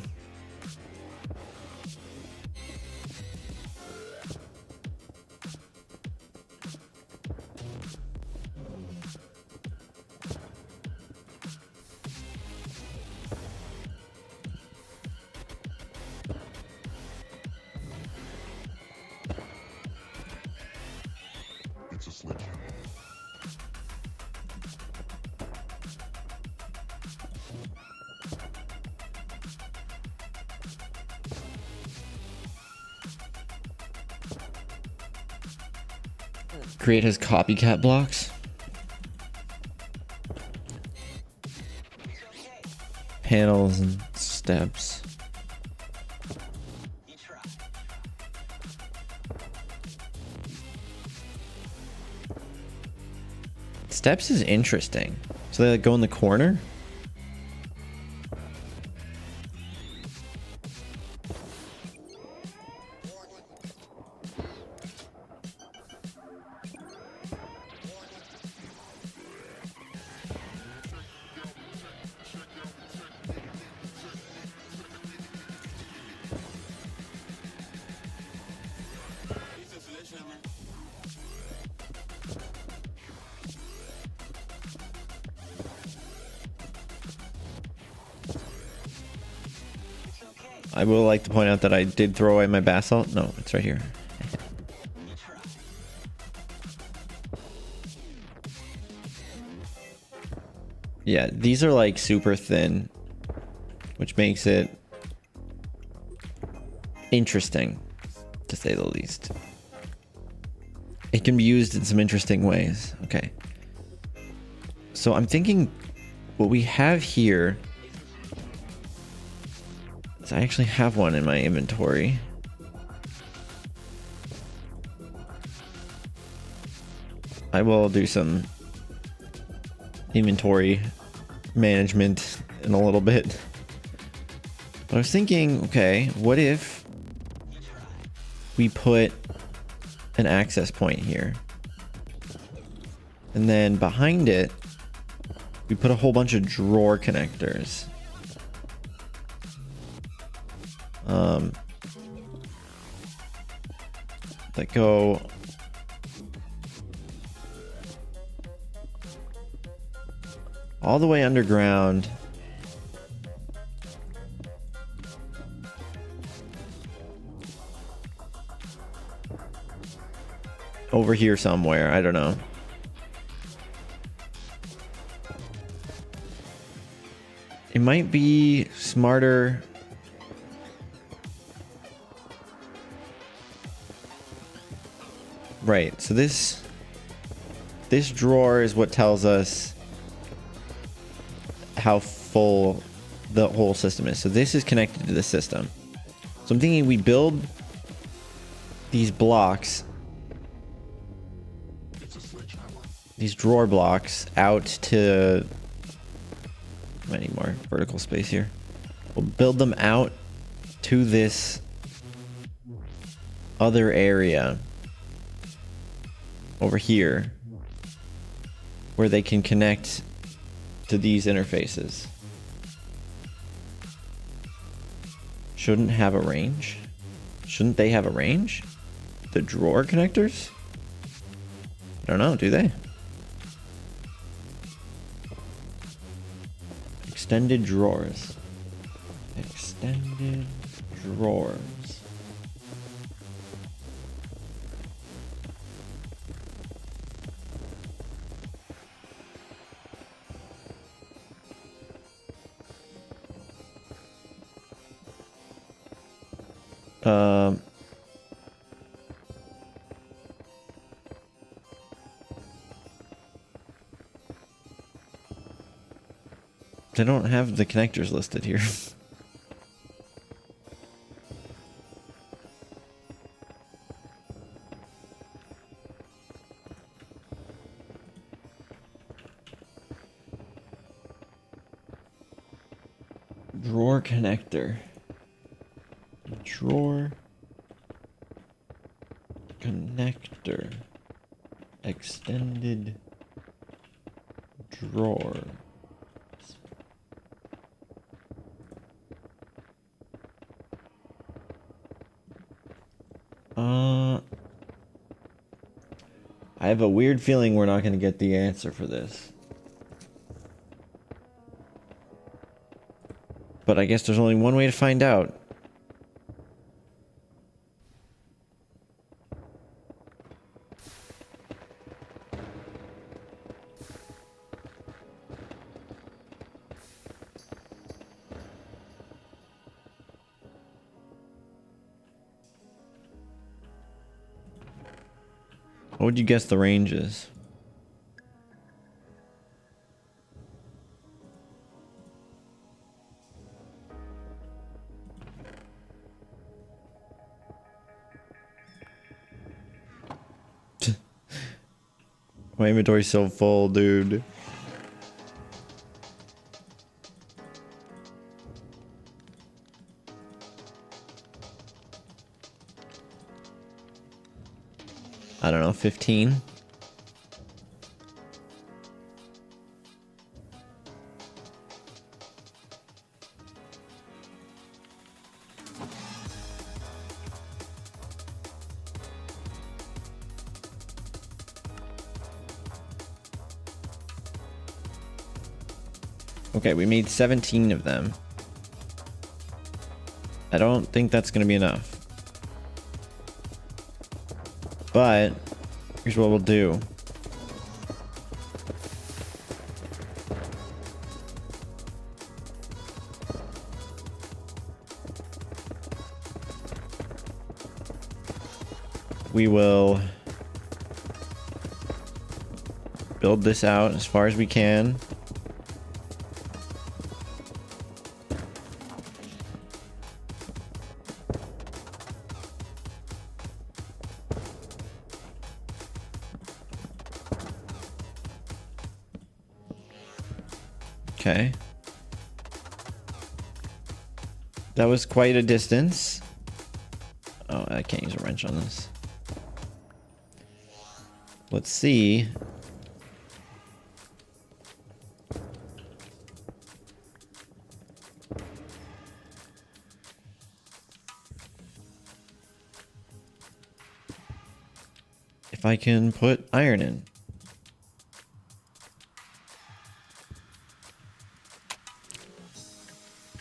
D: It's a sledgehammer.
A: Create his copycat blocks. Panels and steps. Steps is interesting. So they like go in the corner? I will like to point out that I did throw away my basalt. No, it's right here. Yeah, these are like super thin, which makes it interesting, to say the least. It can be used in some interesting ways. Okay. So I'm thinking what we have here... I actually have one in my inventory. I will do some inventory management in a little bit. But I was thinking, okay, what if we put an access point here? And then behind it, we put a whole bunch of drawer connectors. That go all the way underground. Over here somewhere, I don't know. It might be smarter. Right, so this drawer is what tells us how full the whole system is. So this is connected to the system. So I'm thinking we build these blocks these drawer blocks out to... I need more vertical space here. We'll build them out to this other area over here where they can connect to these interfaces. Shouldn't have a range? Shouldn't they have a range? The drawer connectors? I don't know, do they? Extended drawers. Extended drawers. They don't have the connectors listed here. Drawer connector. Drawer connector. Extended drawer. I have a weird feeling we're not going to get the answer for this. But I guess there's only one way to find out. What would you guess the range is? My inventory's so full, dude. I don't know, 15? Okay, we made 17 of them. I don't think that's going to be enough. But here's what we'll do. We will build this out as far as we can. Okay. That was quite a distance. Oh, I can't use a wrench on this. Let's see. If I can put iron in.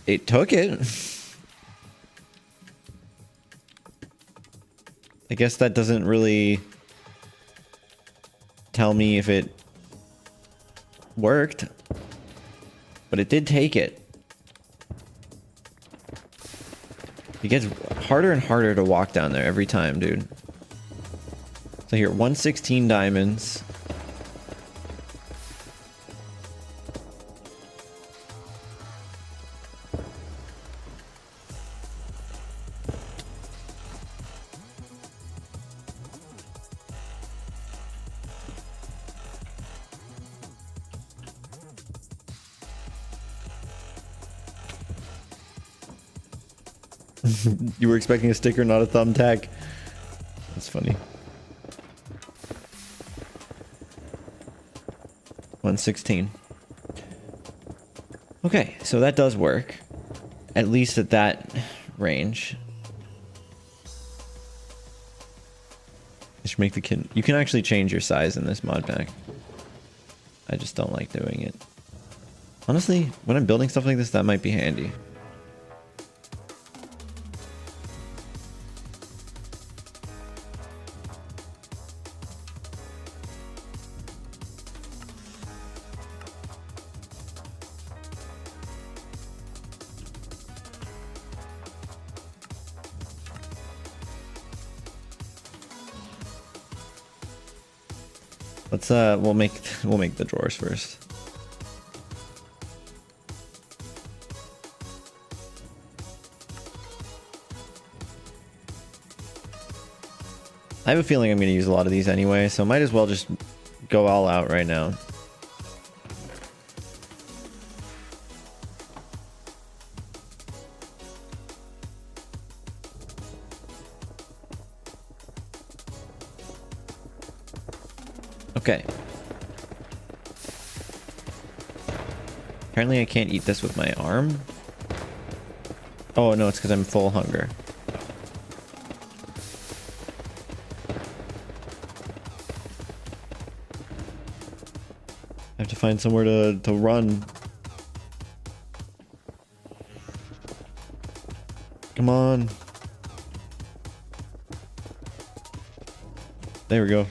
A: It took it. I guess that doesn't really tell me if it worked, but it did take it. It gets harder and harder to walk down there every time, dude. So here, 116 diamonds. You were expecting a sticker, not a thumbtack. That's funny. 116. Okay, so that does work. At least at that range. You should make the kid... You can actually change your size in this mod pack. I just don't like doing it. Honestly, when I'm building stuff like this, that might be handy. Let's we'll make the drawers first. I have a feeling I'm going to use a lot of these anyway, so might as well just go all out right now. Okay. Apparently I can't eat this with my arm. Oh no, it's because I'm full hunger. I have to find somewhere to run. Come on. There we go.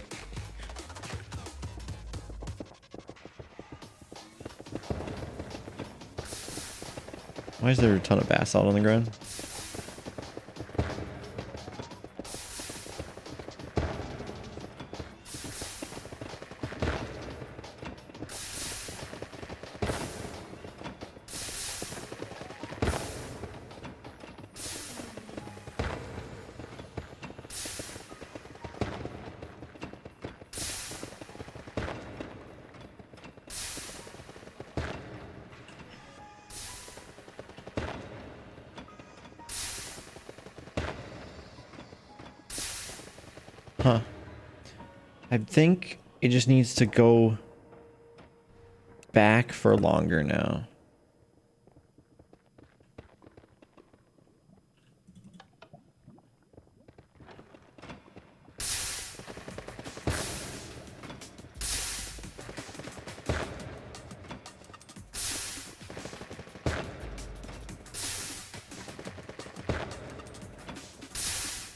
A: Why is there a ton of basalt on the ground? Huh. I think it just needs to go back for longer now.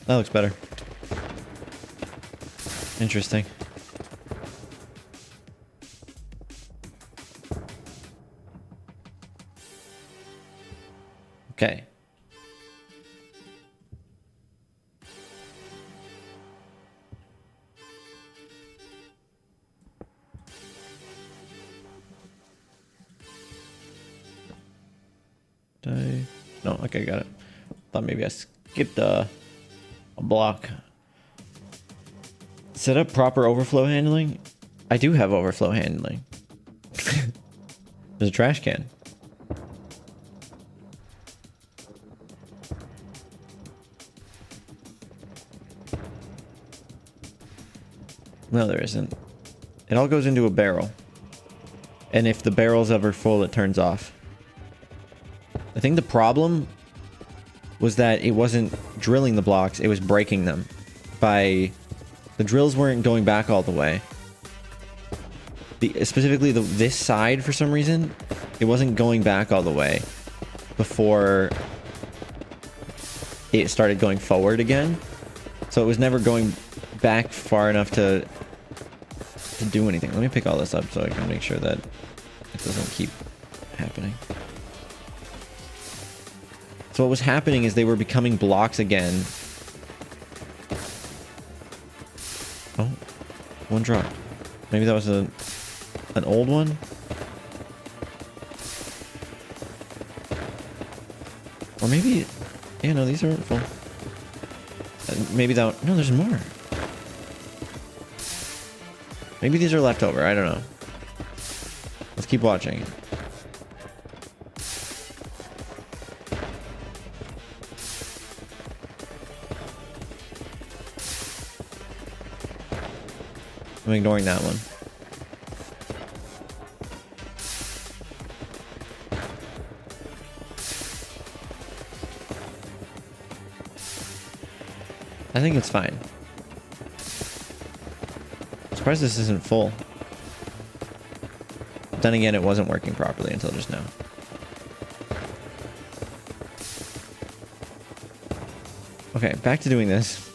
A: That looks better. Interesting. Okay. No, okay, got it. Thought maybe I skipped a block. Set up proper overflow handling. I do have overflow handling. There's a trash can. No, there isn't. It all goes into a barrel. And if the barrel's ever full, it turns off. I think the problem was that it wasn't drilling the blocks, it was breaking them. The drills weren't going back all the way. Specifically this side, for some reason, it wasn't going back all the way before it started going forward again. So it was never going back far enough to do anything. Let me pick all this up so I can make sure that it doesn't keep happening. So what was happening is they were becoming blocks again. Oh, one drop. Maybe that was an old one? Or maybe... Yeah, no, these aren't full. Maybe that... No, there's more. Maybe these are left over. I don't know. Let's keep watching. I'm ignoring that one. I think it's fine. I'm surprised this isn't full. But then again, it wasn't working properly until just now. Okay, back to doing this.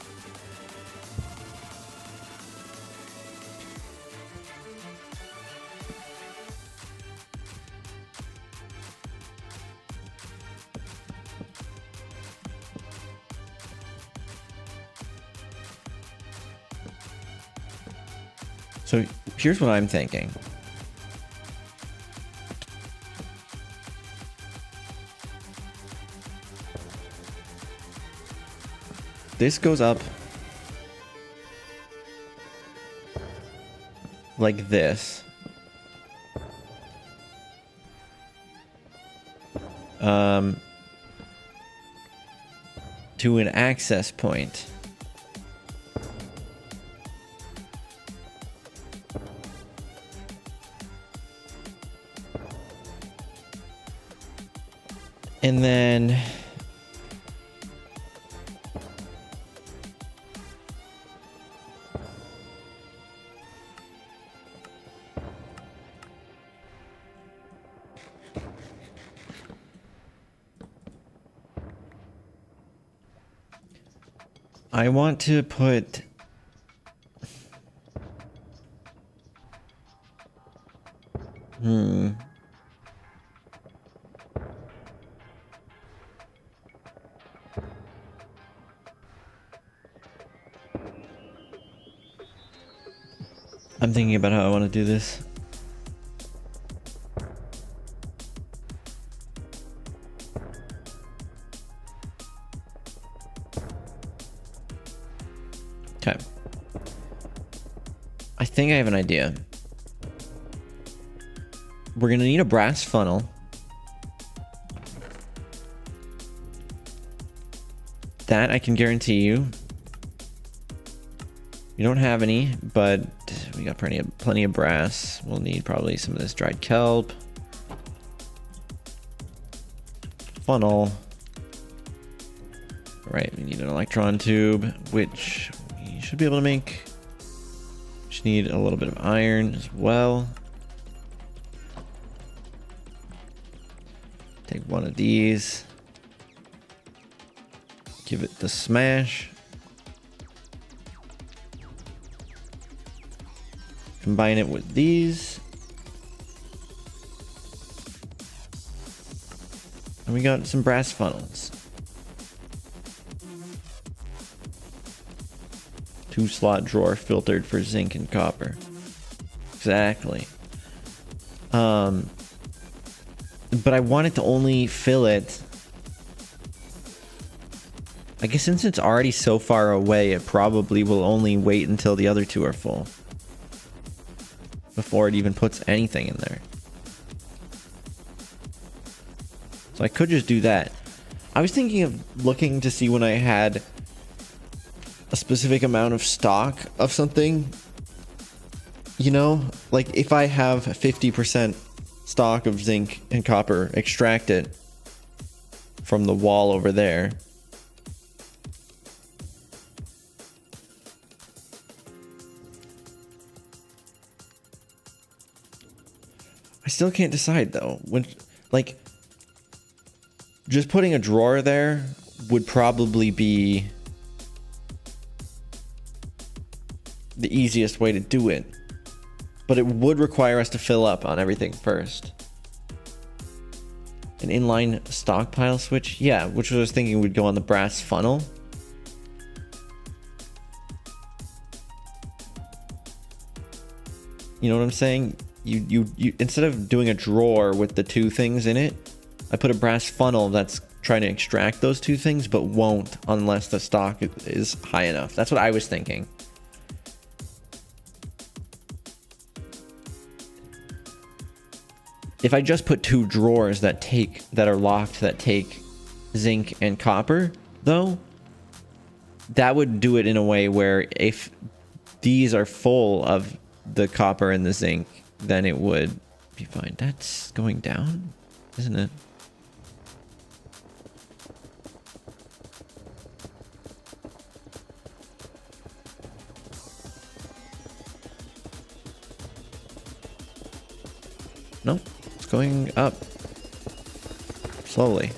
A: So here's what I'm thinking. This goes up like this. To an access point. And then I want to put I'm thinking about how I want to do this. Okay. I think I have an idea. We're going to need a brass funnel. That I can guarantee you. We don't have any, but we got plenty of brass. We'll need probably some of this dried kelp. Funnel. Right, we need an electron tube, which we should be able to make. Just need a little bit of iron as well. Take one of these. Give it the smash. Combine it with these. And we got some brass funnels. 2-slot drawer filtered for zinc and copper. Exactly. But I wanted to only fill it. I guess since it's already so far away, it probably will only wait until the other two are full before it even puts anything in there. So I could just do that. I was thinking of looking to see when I had a specific amount of stock of something. You know, like if I have 50% stock of zinc and copper, extract it from the wall over there. I still can't decide though. When, like, just putting a drawer there would probably be the easiest way to do it. But it would require us to fill up on everything first. An inline stockpile switch? Yeah, which I was thinking would go on the brass funnel. You know what I'm saying? You instead of doing a drawer with the two things in it, I put a brass funnel that's trying to extract those two things, but won't unless the stock is high enough. That's what I was thinking. If I just put two drawers that are locked that take zinc and copper, though, that would do it in a way where if these are full of the copper and the zinc, then it would be fine. That's going down, isn't it? No, it's going up slowly.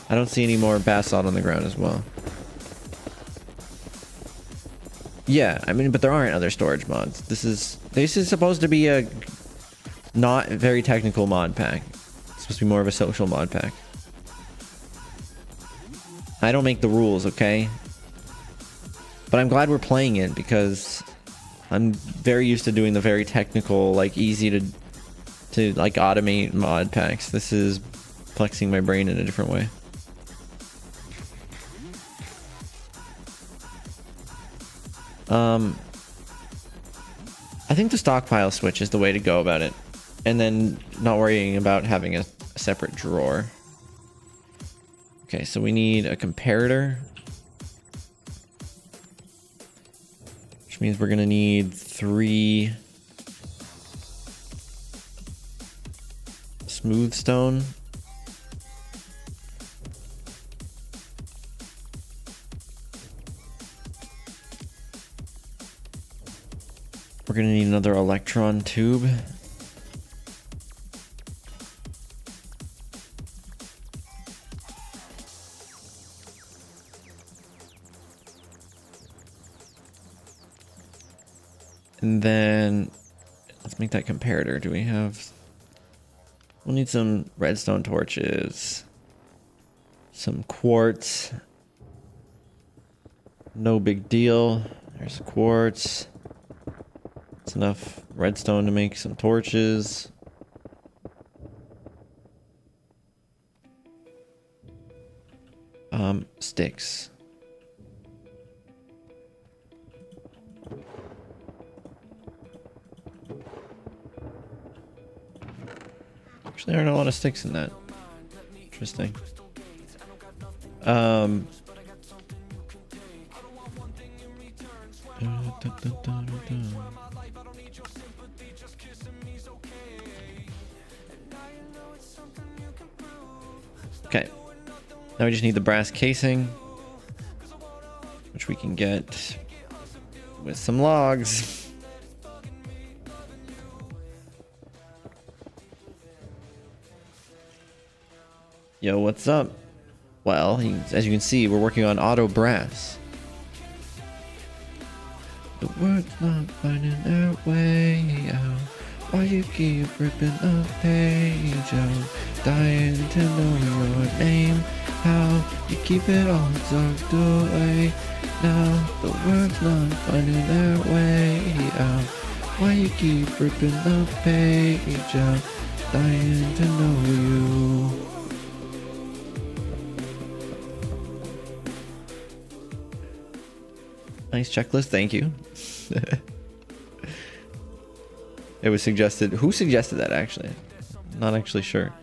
A: I don't see any more basalt on the ground as well. Yeah, I mean, but there aren't other storage mods. This is supposed to be a not very technical mod pack. It's supposed to be more of a social mod pack. I don't make the rules, okay? But I'm glad we're playing it because I'm very used to doing the very technical, like easy to like automate mod packs. This is flexing my brain in a different way. I think the stockpile switch is the way to go about it. And then not worrying about having a separate drawer. Okay, so we need a comparator. Which means we're gonna need 3 smooth stone. We're gonna need another electron tube. And then let's make that comparator. Do we have... We'll need some redstone torches. Some quartz. No big deal. There's quartz. It's enough redstone to make some torches. Sticks. Actually, there aren't a lot of sticks in that. Interesting. Okay. Now we just need the brass casing, which we can get with some logs. Yo, what's up? Well, as you can see, we're working on auto brass. The world's not finding their way out. Why you keep ripping the page out? Dying to know your name. How you keep it all tucked away. Now the world's not finding their way out. Why you keep ripping the page out? Dying to know you. Nice checklist, thank you. It was suggested. Who suggested that actually? Not actually sure.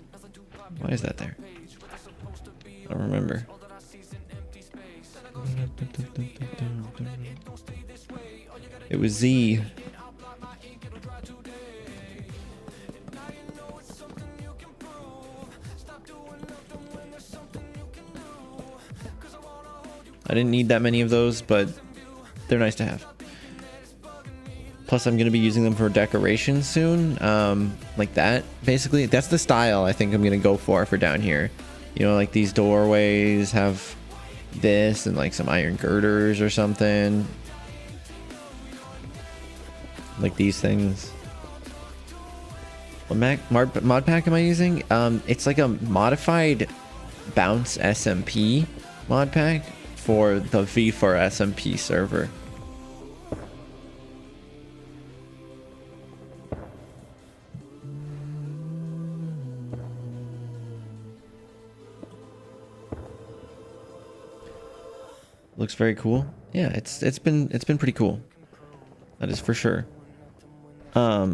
A: Why is that there? I don't remember. It was Z. I didn't need that many of those, but they're nice to have. Plus, I'm going to be using them for decoration soon. Like that, basically. That's the style I think I'm going to go for down here. You know, like these doorways have this and like some iron girders or something. Like these things. What mod pack am I using? It's like a modified Bounce SMP mod pack for the VFur SMP server. Looks very cool. Yeah, it's been pretty cool. That is for sure. I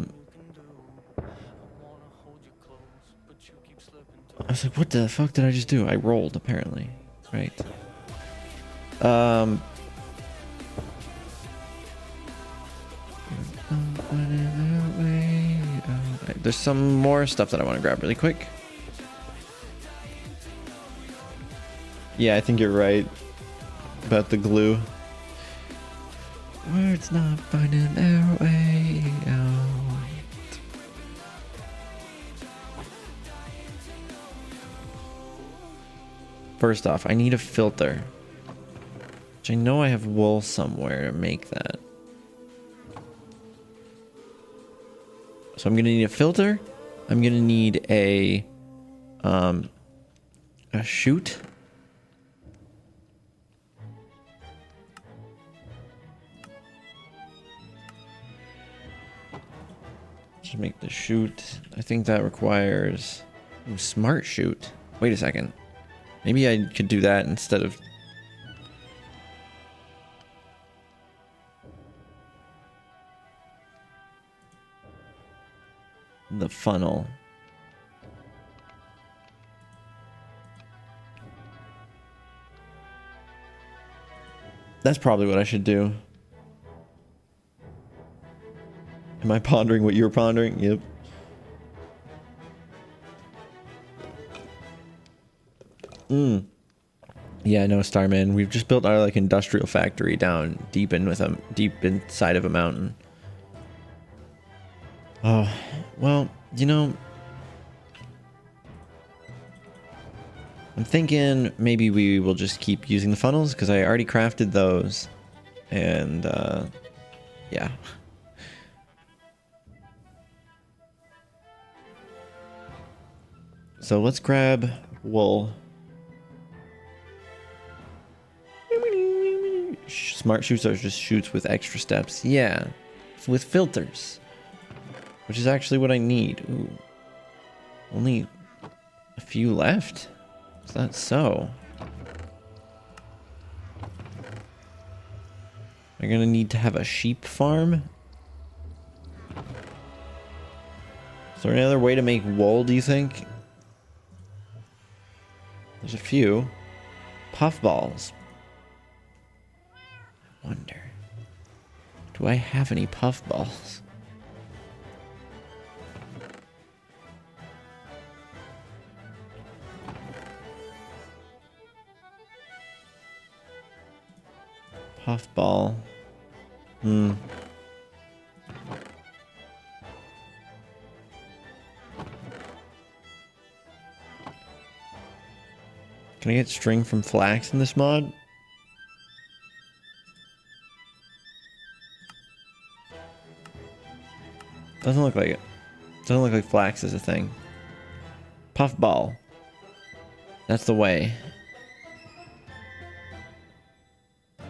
A: was like, what the fuck did I just do? I rolled apparently, right? There's some more stuff that I want to grab really quick. Yeah, I think you're right about the glue. Words not finding their way out. First off, I need a filter. Which I know I have wool somewhere to make that. So I'm gonna need a filter. I'm gonna need a chute. Just make the chute. I think that requires smart chute. Wait a second. Maybe I could do that instead of the funnel. That's probably what I should do. Am I pondering what you're pondering? Yep. Yeah, no, Starman. We've just built our like industrial factory down deep inside of a mountain. Oh, well, you know, I'm thinking maybe we will just keep using the funnels because I already crafted those, and yeah. So let's grab wool. Smart chutes are just chutes with extra steps. Yeah, with filters, which is actually what I need. Ooh, only a few left. Is that so? I'm gonna need to have a sheep farm. Is there any other way to make wool, do you think? There's a few. Puffballs. I wonder. Do I have any puffballs? Puffball. Can I get string from flax in this mod? Doesn't look like it. Doesn't look like flax is a thing. Puffball. That's the way.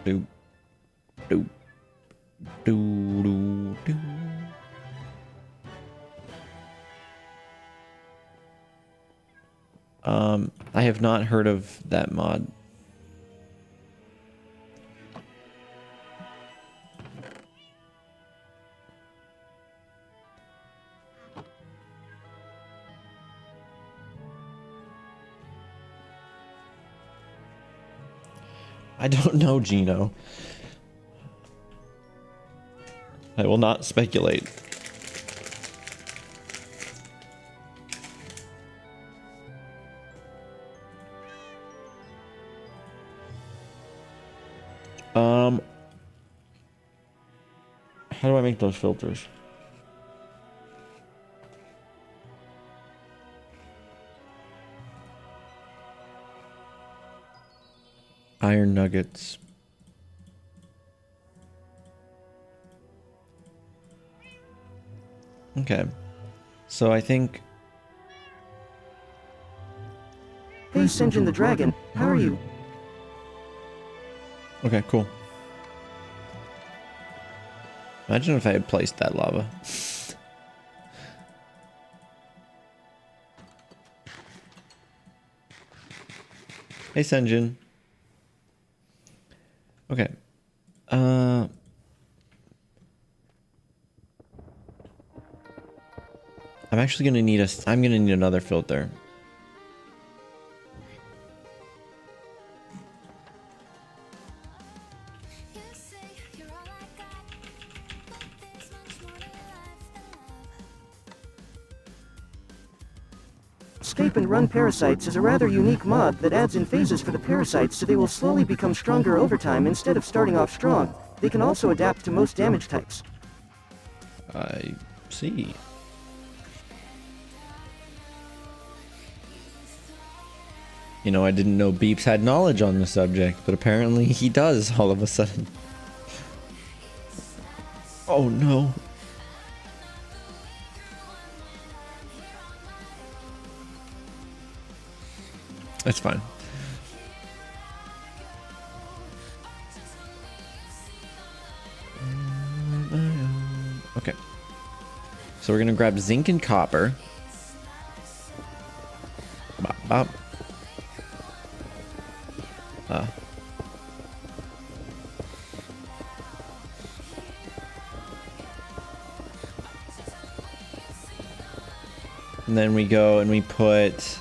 A: Doop. Doop. Doo doo doo. I have not heard of that mod. I don't know, Gino. I will not speculate. How do I make those filters? Iron nuggets. Okay. So I think...
B: Hey, Sinjin the Dragon, how are you?
A: Okay, cool. Imagine if I had placed that lava. Hey, Senjin. Okay. I'm actually gonna need I'm gonna need another filter.
B: and run parasites is a rather unique mod that adds in phases for the parasites so they will slowly become stronger over time instead of starting off strong. They can also adapt to most damage types.
A: I see. You know, I didn't know Beeps had knowledge on the subject, but apparently he does all of a sudden. Oh no. That's fine. Okay. So we're gonna grab zinc and copper. Bop, bop. And then we go and we put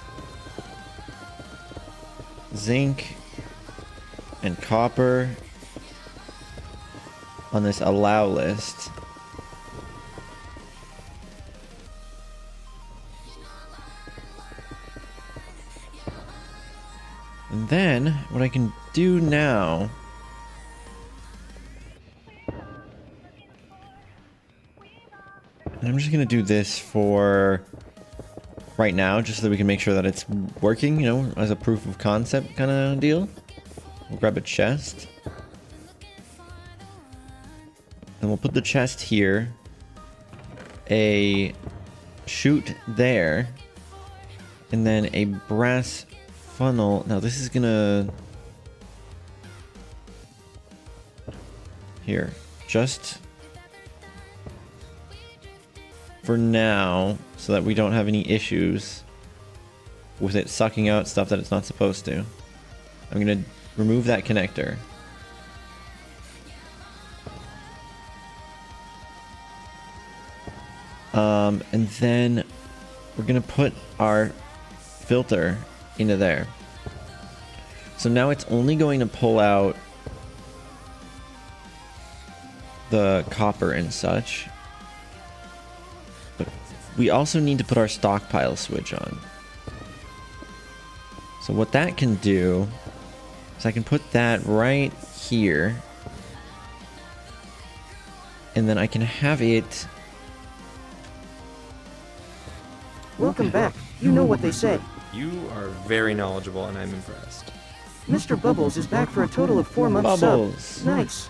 A: zinc and copper on this allow list. And then what I can do now and I'm just gonna do this for right now, just so that we can make sure that it's working, you know, as a proof of concept kind of deal. We'll grab a chest. And we'll put the chest here. A chute there. And then a brass funnel. Now this is gonna... Here. Just... for now, so that we don't have any issues with it sucking out stuff that it's not supposed to. I'm gonna remove that connector. And then we're gonna put our filter into there. So now it's only going to pull out the copper and such. We also need to put our stockpile switch on. So what that can do is I can put that right here. And then I can have it...
B: Welcome back. You know what they say.
D: You are very knowledgeable and I'm impressed.
B: Mr. Bubbles is back for a total of 4 months
A: Bubbles.
B: sub. Nice.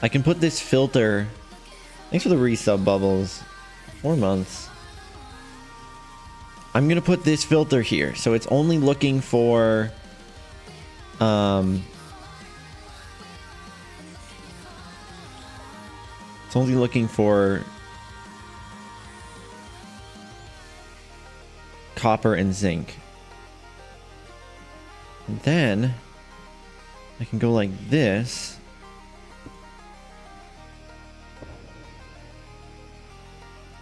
A: I can put this filter... Thanks for the resub, Bubbles. 4 months. I'm gonna put this filter here, so it's only looking for it's only looking for copper and zinc. And then I can go like this.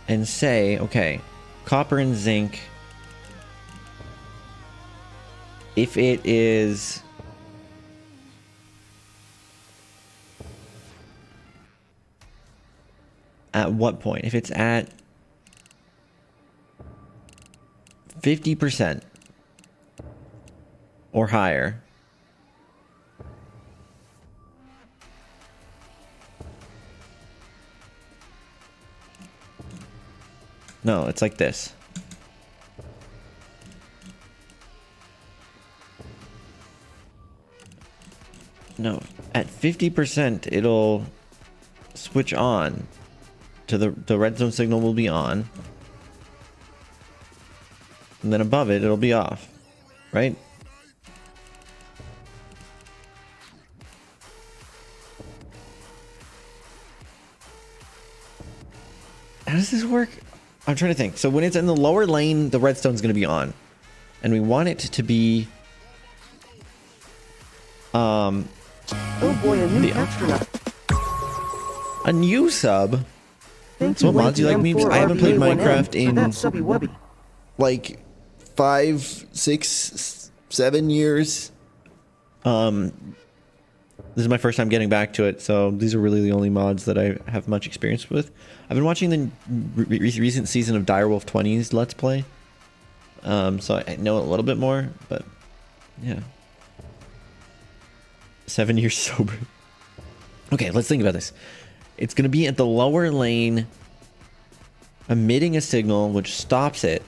A: And say, okay, copper and zinc, if it is at what point? If it's at 50% or higher, no, it's like this. No, at 50% it'll switch on to the redstone signal will be on. And then above it, it'll be off, right? How does this work? I'm trying to think. So when it's in the lower lane, the redstone's going to be on. And we want it to be...
B: Oh boy, a new astronaut.
A: a new sub?
B: Thank
A: So
B: you,
A: what mods do you like,
B: Lanky
A: Meeps?
B: M4
A: I haven't played
B: RBA1M
A: Minecraft
B: for
A: in...
B: that subby wubby.
A: like 5, 6, 7 years. This is my first time getting back to it, so these are really the only mods that I have much experience with. I've been watching the recent season of Direwolf 20's Let's Play. So I know a little bit more, but yeah. 7 years sober. Okay, let's think about this. It's going to be at the lower lane, emitting a signal which stops it.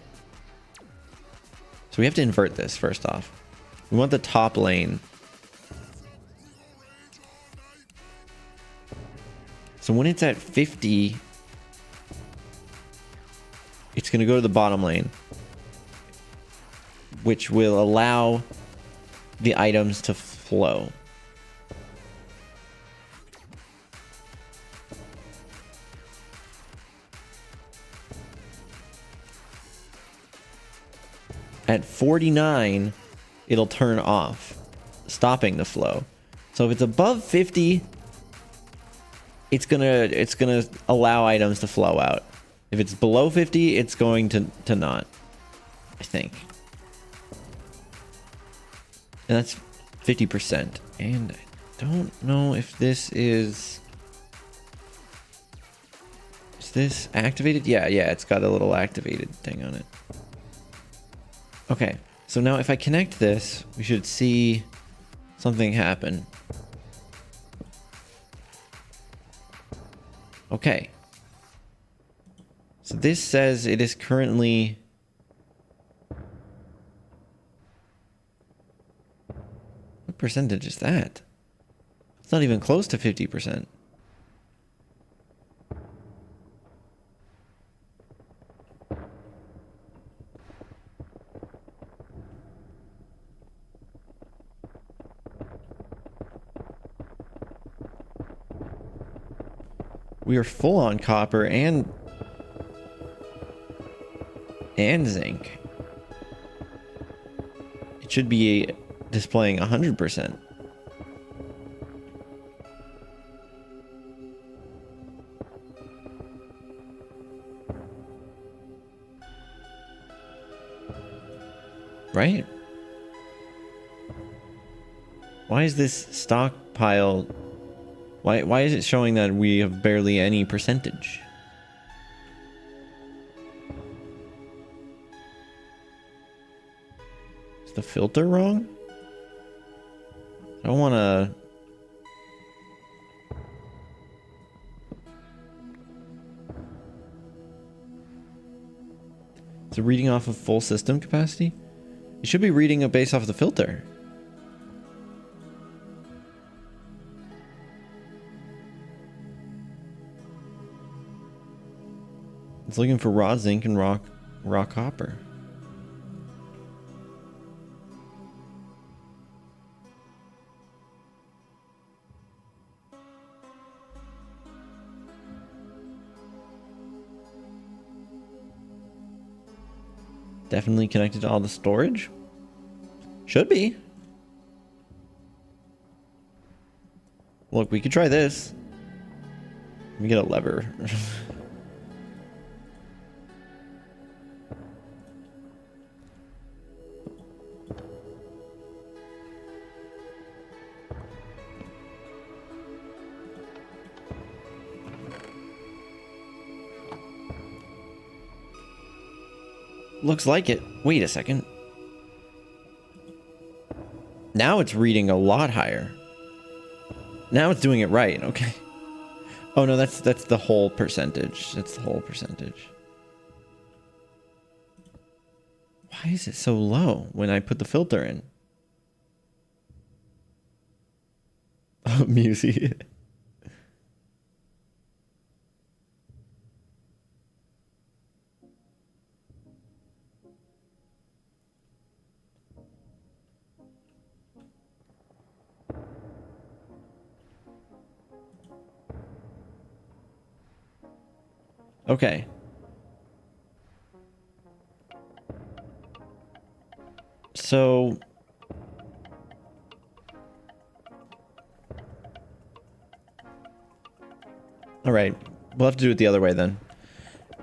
A: So we have to invert this first off. We want the top lane. So when it's at 50, it's going to go to the bottom lane, which will allow the items to flow. At 49, it'll turn off, stopping the flow. So if it's above 50, it's gonna allow items to flow out. If it's below 50, it's going to not, I think. And that's 50%. And I don't know if this is this activated? Yeah, it's got a little activated thing on it. Okay, so now if I connect this, we should see something happen. Okay. So this says it is currently... What percentage is that? It's not even close to 50%. We are full on copper and zinc. It should be displaying 100%. Right? Why is this stockpile... Why is it showing that we have barely any percentage? Is the filter wrong? I don't want to... Is it reading off of full system capacity? It should be reading it based off of the filter. It's looking for raw zinc and raw copper. Definitely connected to all the storage? Should be. Look, we could try this. Let me get a lever. Looks like it. Wait a second. Now it's reading a lot higher. Now it's doing it right. Okay. Oh no, that's the whole percentage. That's the whole percentage. Why is it so low when I put the filter in? Oh, Musey. Okay. So all right, we'll have to do it the other way then.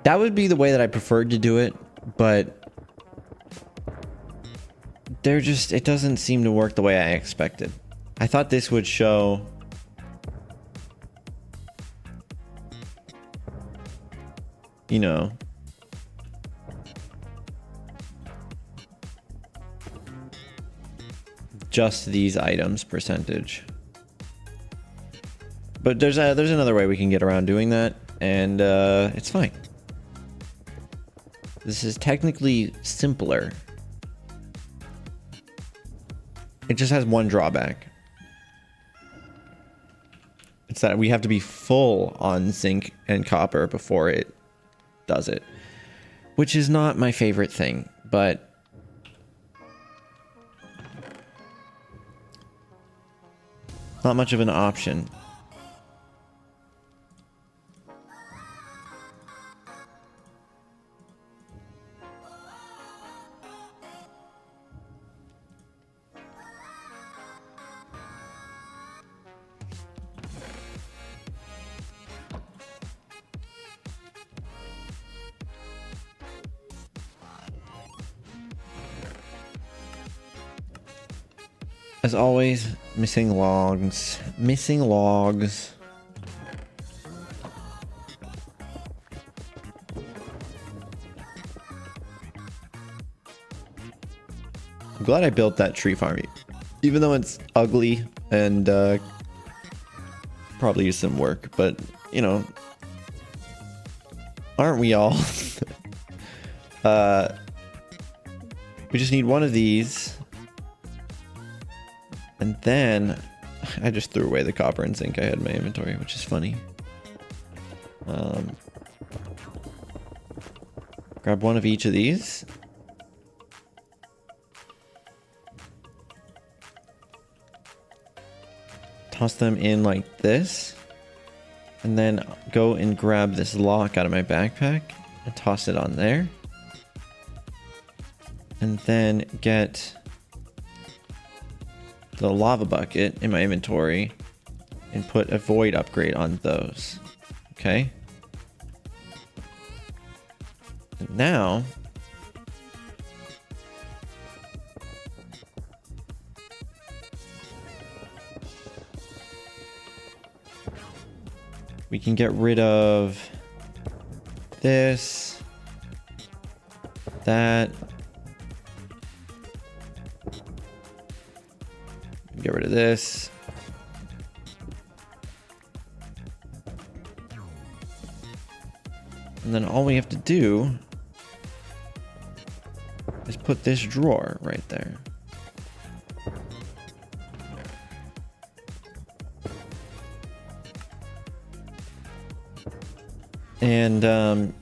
A: That would be the way that I preferred to do it, but it doesn't seem to work the way I expected. I thought this would show just these items percentage. But there's another way we can get around doing that, and it's fine. This is technically simpler. It just has one drawback. It's that we have to be full on zinc and copper before it does it. Which is not my favorite thing, but not much of an option. As always, missing logs. Missing logs. I'm glad I built that tree farm. Even though it's ugly and probably use some work, but you know, aren't we all? We just need one of these. And then I just threw away the copper and zinc I had in my inventory, which is funny. Grab one of each of these. Toss them in like this. And then go and grab this lock out of my backpack and toss it on there. And then get the lava bucket in my inventory and put a void upgrade on those. Okay. And now we can get rid of this, that. Get rid of this. And then all we have to do is put this drawer right there. And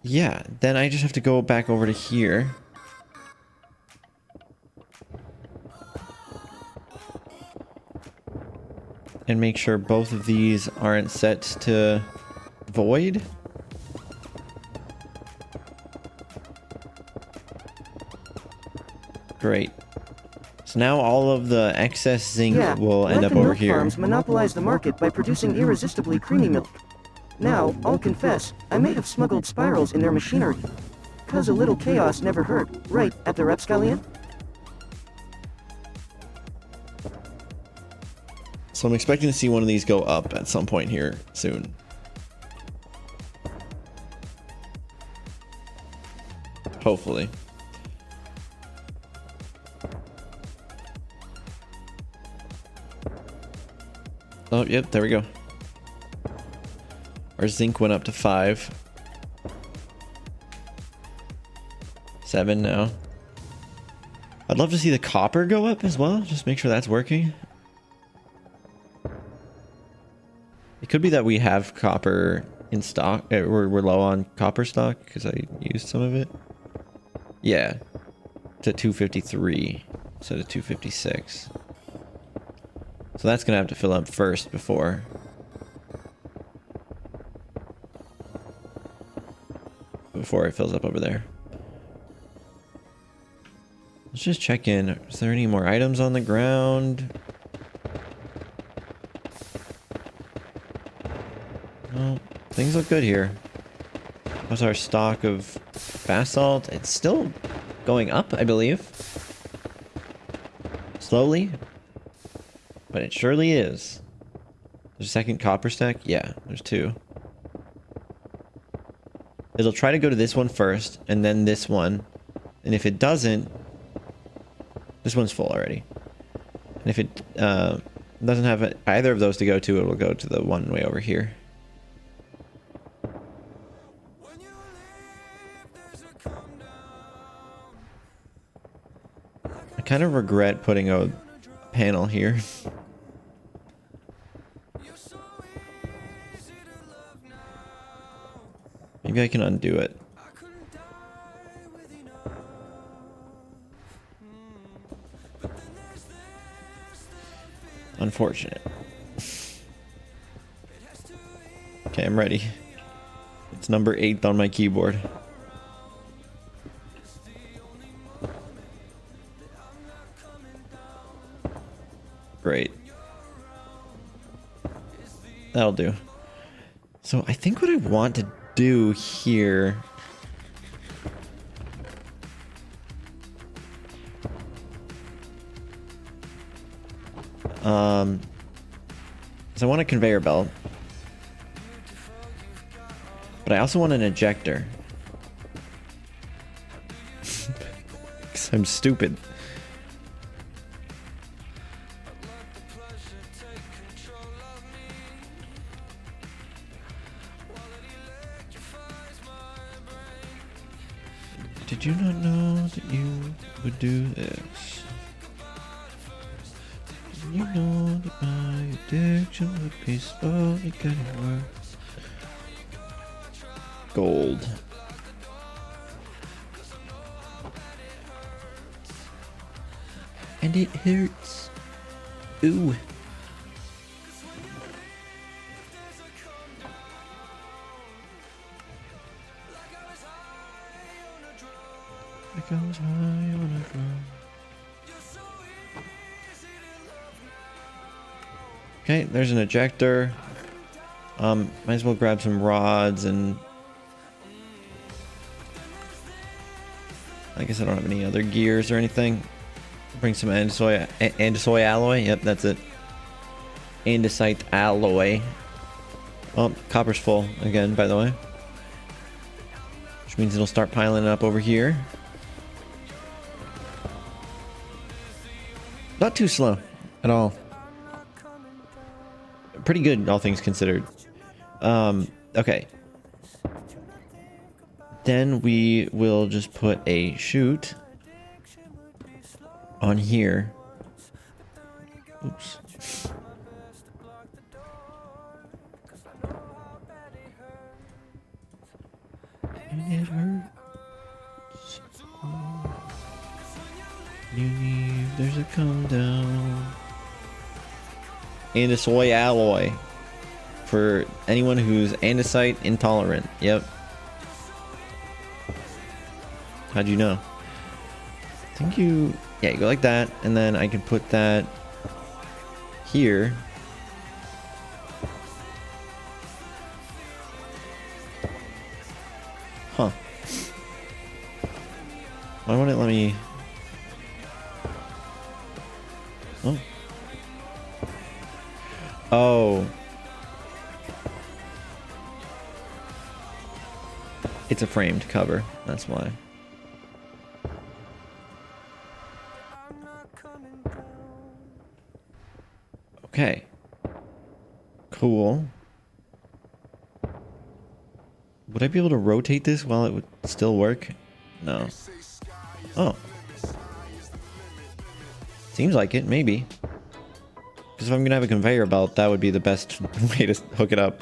A: yeah, then I just have to go back over to here. And make sure both of these aren't set to void. Great. So now all of the excess zinc will end up over here.
B: Farms monopolize the market by producing irresistibly creamy milk. Now, I'll confess, I may have smuggled spirals in their machinery. 'Cause a little chaos never hurt, right, at the Rapscallion?
A: So I'm expecting to see one of these go up at some point here soon. Hopefully. Oh, yep, there we go. Our zinc went up to 5. 7 now. I'd love to see the copper go up as well. Just make sure that's working. It could be that we have copper in stock. We're low on copper stock because I used some of it. Yeah. To 253 instead of 256. So that's going to have to fill up first before it fills up over there. Let's just check in. Is there any more items on the ground? No, things look good here. How's our stock of basalt? It's still going up, I believe. Slowly. But it surely is. There's a second copper stack? Yeah, there's 2. It'll try to go to this one first, and then this one. And if it doesn't, This one's full already. And if it doesn't have either of those to go to, it will go to the one way over here. I kind of regret putting a panel here. Maybe I can undo it. Unfortunate. Okay, I'm ready. It's number 8 on my keyboard. Great. That'll do. So I think what I want to do here is I want a conveyor belt, but I also want an ejector. 'Cause I'm stupid. Did you not know that you would do this? Did you know that my addiction would be slowly getting worse? Gold. And it hurts. Ooh. Like I was high on a drug. Okay, there's an ejector. Might as well grab some rods and I guess I don't have any other gears or anything. Bring some andesite alloy. Yep, that's it. Andesite alloy. Oh, copper's full again, by the way. Which means it'll start piling up over here. Not too slow at all. Pretty good, all things considered. Okay. Then we will just put a chute on here. Oops. And it hurts. There's a come down. Andesite alloy. For anyone who's andesite intolerant. Yep. How'd you know? I think you... Yeah, you go like that. And then I can put that here. Huh. Why won't it let me... Oh. Oh. It's a framed cover. That's why. Okay. Cool. Would I be able to rotate this while it would still work? No. Oh. Seems like it, maybe. Because if I'm going to have a conveyor belt, that would be the best way to hook it up.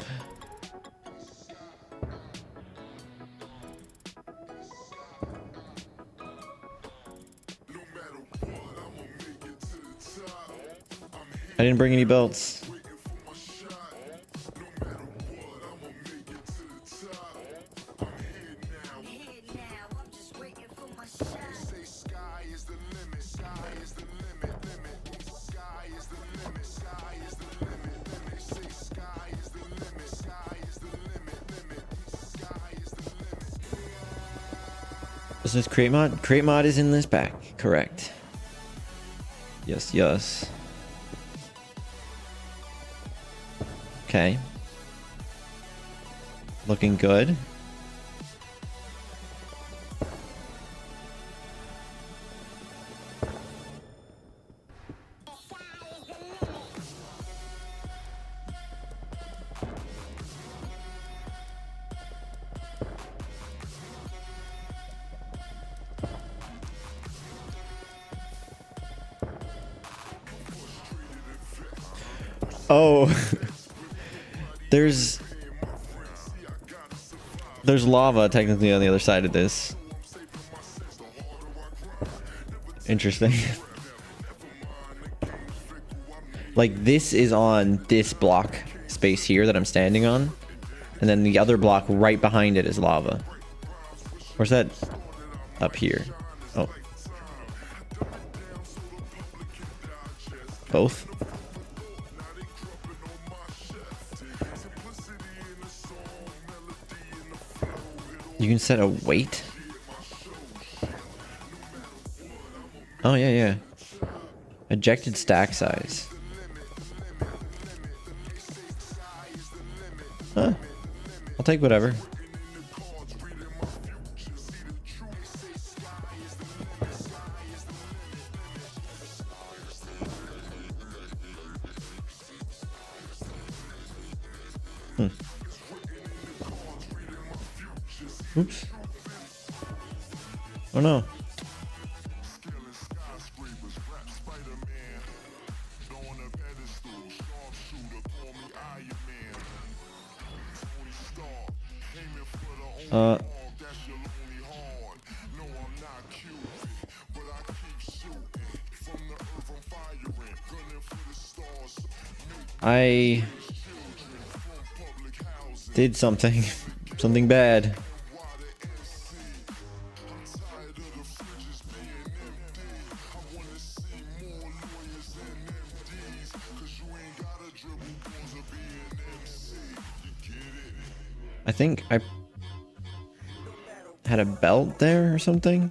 A: I didn't bring any belts. Is this crate mod? Crate mod is in this pack. Correct. Yes, yes. Okay. Looking good. Oh. There's lava technically on the other side of this. Interesting. Like this is on this block space here that I'm standing on. And then the other block right behind it is lava. Where's that? Up here. Oh. Both? You can set a weight? Oh, yeah, yeah. Ejected stack size. Huh. I'll take whatever. Oops. Oh no. I did something. Something bad. I think I had a belt there or something.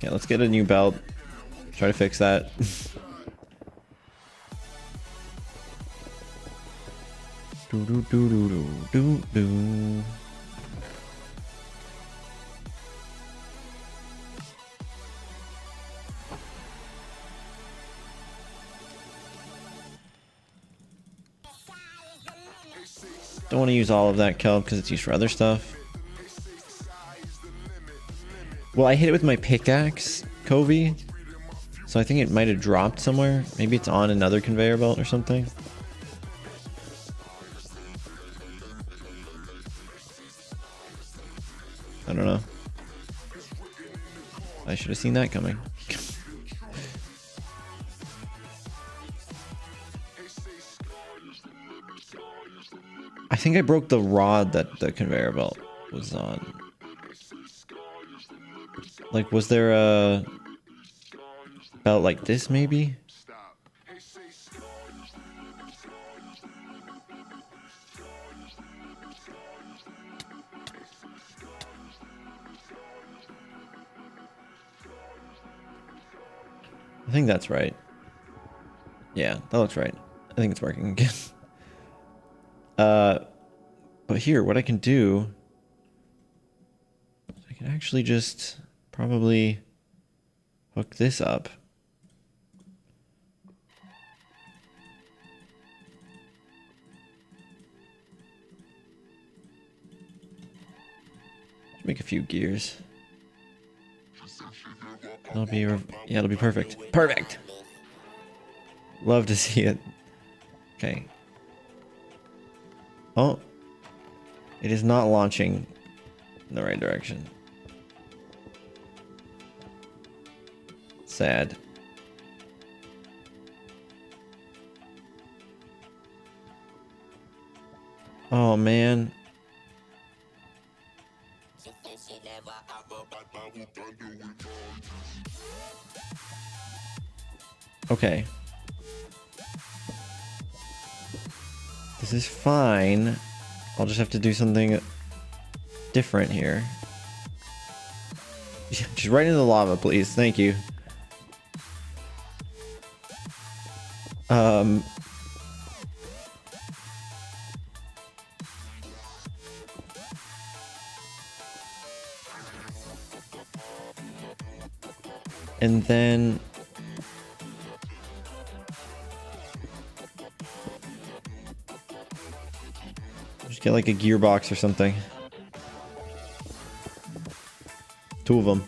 A: Yeah, let's get a new belt. Try to fix that. Do do do do do do. Don't want to use all of that kelp because it's used for other stuff. Well, I hit it with my pickaxe, Covey. So I think it might have dropped somewhere. Maybe it's on another conveyor belt or something. I don't know. I should have seen that coming. I think I broke the rod that the conveyor belt was on. Like, was there a belt like this, maybe? I think that's right. Yeah, that looks right. I think it's working again. But here, what I can do, I can actually just probably hook this up. Make a few gears. It'll be, yeah, it'll be perfect. Perfect. Love to see it. Okay. Oh, it is not launching in the right direction. Sad. Oh man. Okay. This is fine. I'll just have to do something different here. Just right into the lava, please. Thank you. And then just get like a gearbox or something. Two of them.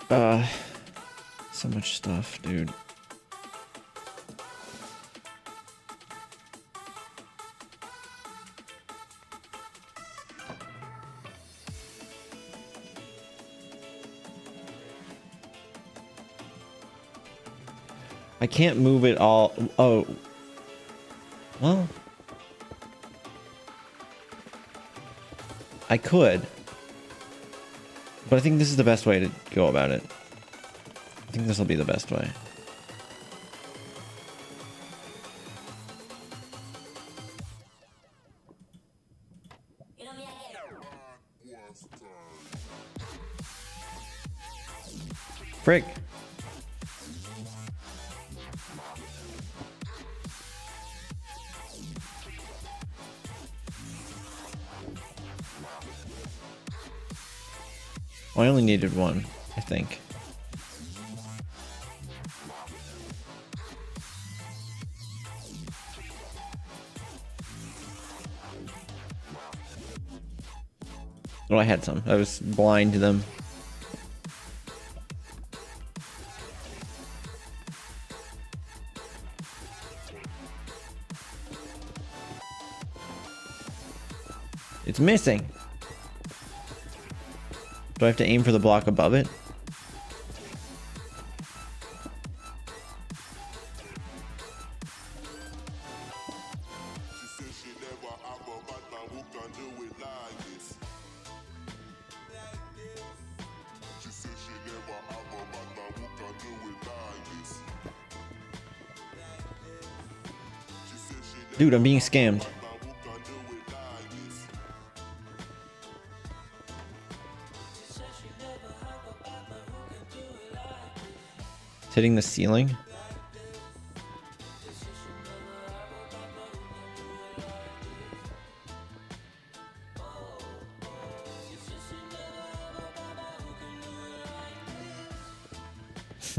A: So much stuff, dude. I can't move it all. Oh. Well. I could. But I think this is the best way to go about it. I think this will be the best way. Frick. Well, I only needed one, I think. Well, I had some. I was blind to them. It's missing. Do I have to aim for the block above it? Dude, I'm being scammed. It's hitting the ceiling.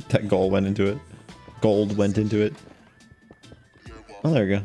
A: That gold went into it. Gold went into it. Oh, there we go.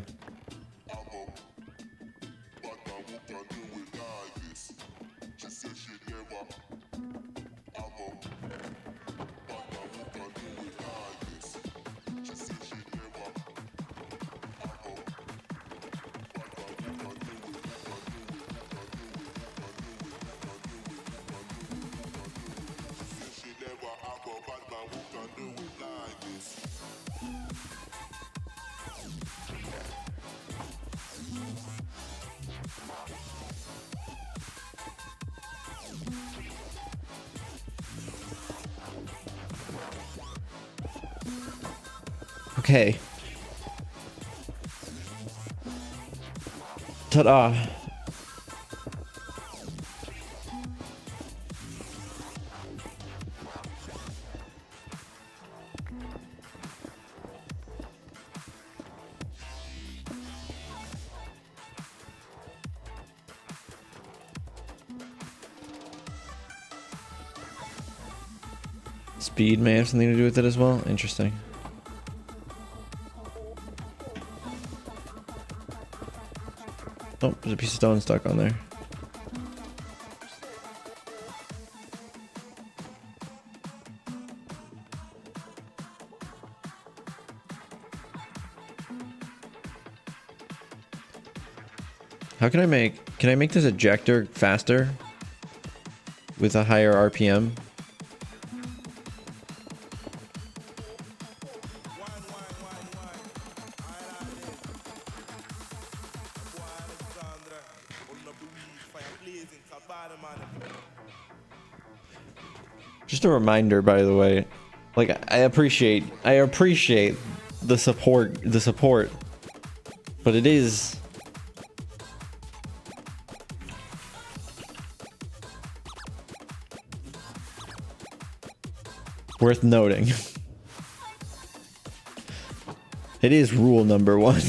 A: Okay. Ta-da. Speed may have something to do with it as well. Interesting. Oh, there's a piece of stone stuck on there. How can I make this ejector faster with a higher RPM? Just a reminder, by the way, like I appreciate the support, but it is worth noting. It is rule number 1.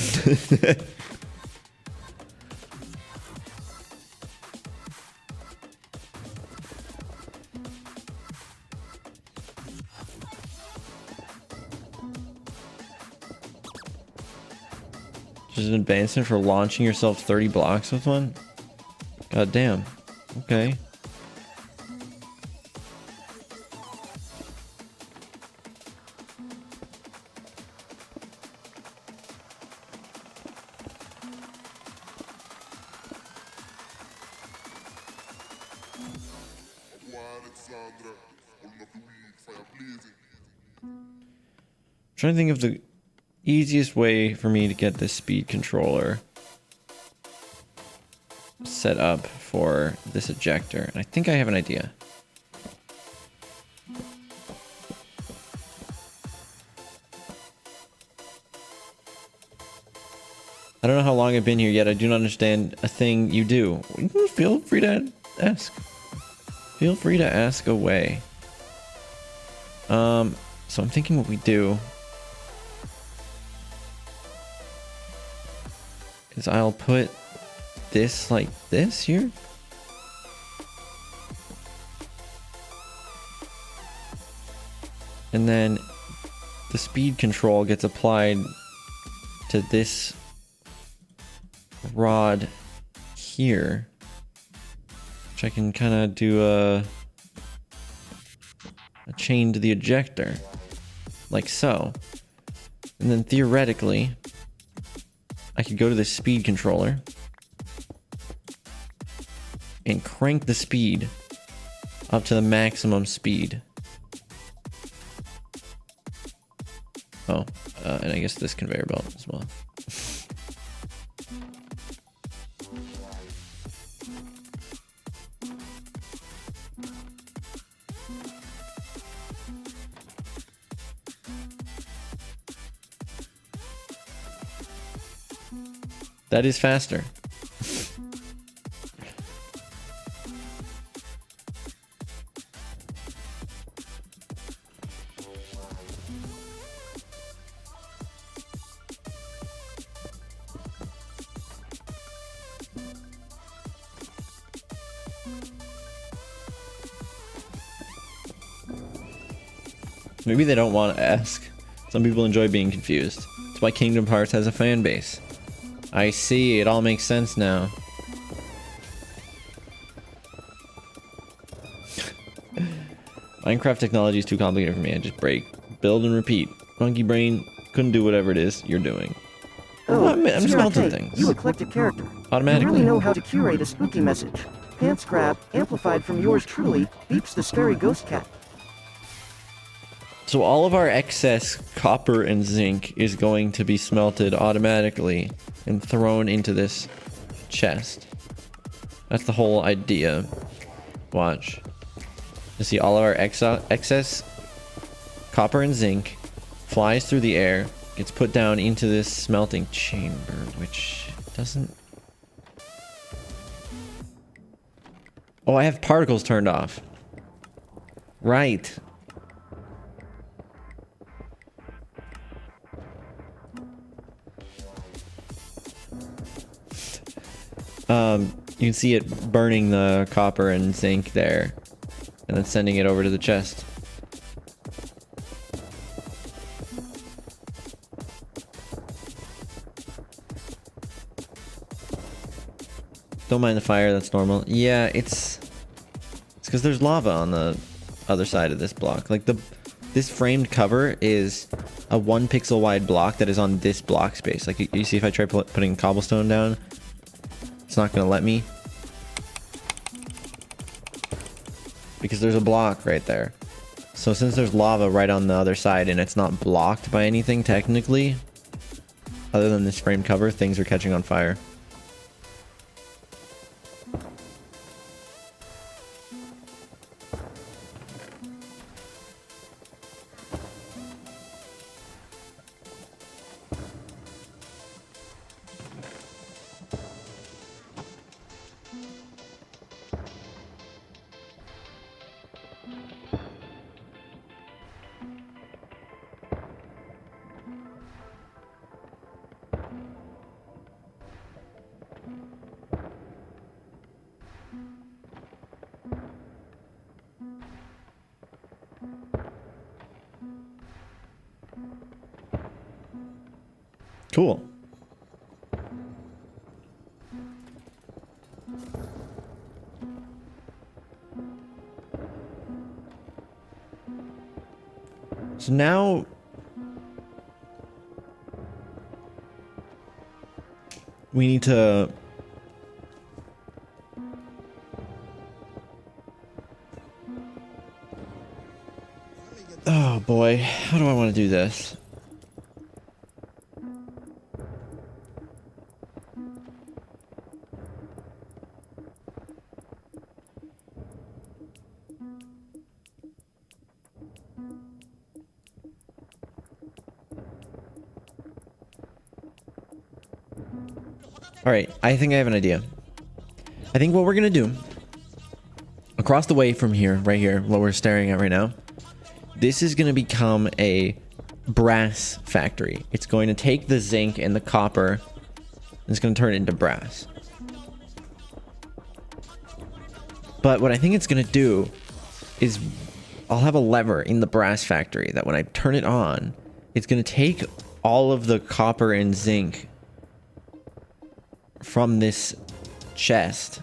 A: Just an advancement for launching yourself 30 blocks with one? God damn. Okay. Trying to think of the easiest way for me to get this speed controller set up for this ejector. And I think I have an idea. I don't know how long I've been here yet. I do not understand a thing you do. Feel free to ask. Feel free to ask away. So I'm thinking what we do is I'll put this like this here. And then the speed control gets applied to this rod here, which I can kind of do a chain to the ejector like so. And then theoretically I could go to the speed controller and crank the speed up to the maximum speed. Oh, and I guess this conveyor belt as well. That is faster. Maybe they don't want to ask. Some people enjoy being confused. That's why Kingdom Hearts has a fan base. I see, it all makes sense now. Minecraft technology is too complicated for me. I just break, build, and repeat. Monkey brain couldn't do whatever it is you're doing.
B: Oh,
A: I'm smelting
B: CRK,
A: things.
B: you eclectic character.
A: Automatically.
B: You really know how to curate a spooky message. Pants grab, amplified from yours truly, beeps the scary ghost cat.
A: So all of our excess copper and zinc is going to be smelted automatically and thrown into this chest. That's the whole idea. Watch. You see all of our excess copper and zinc flies through the air, gets put down into this smelting chamber, which doesn't... Oh, I have particles turned off. Right. You can see it burning the copper and zinc there, and then sending it over to the chest. Don't mind the fire, that's normal. Yeah, it's because there's lava on the other side of this block. Like this framed cover is a 1 pixel wide block that is on this block space. Like you see, if I try putting cobblestone down, it's not gonna let me because there's a block right there. So since there's lava right on the other side and it's not blocked by anything technically, other than this frame cover, things are catching on fire. Cool. So now we need to Oh boy, how do I want to do this? All right, I think I have an idea. I think what we're gonna do, across the way from here, right here, what we're staring at right now, this is gonna become a brass factory. It's going to take the zinc and the copper, and it's gonna turn it into brass. But what I think it's gonna do is I'll have a lever in the brass factory that when I turn it on, it's gonna take all of the copper and zinc from this chest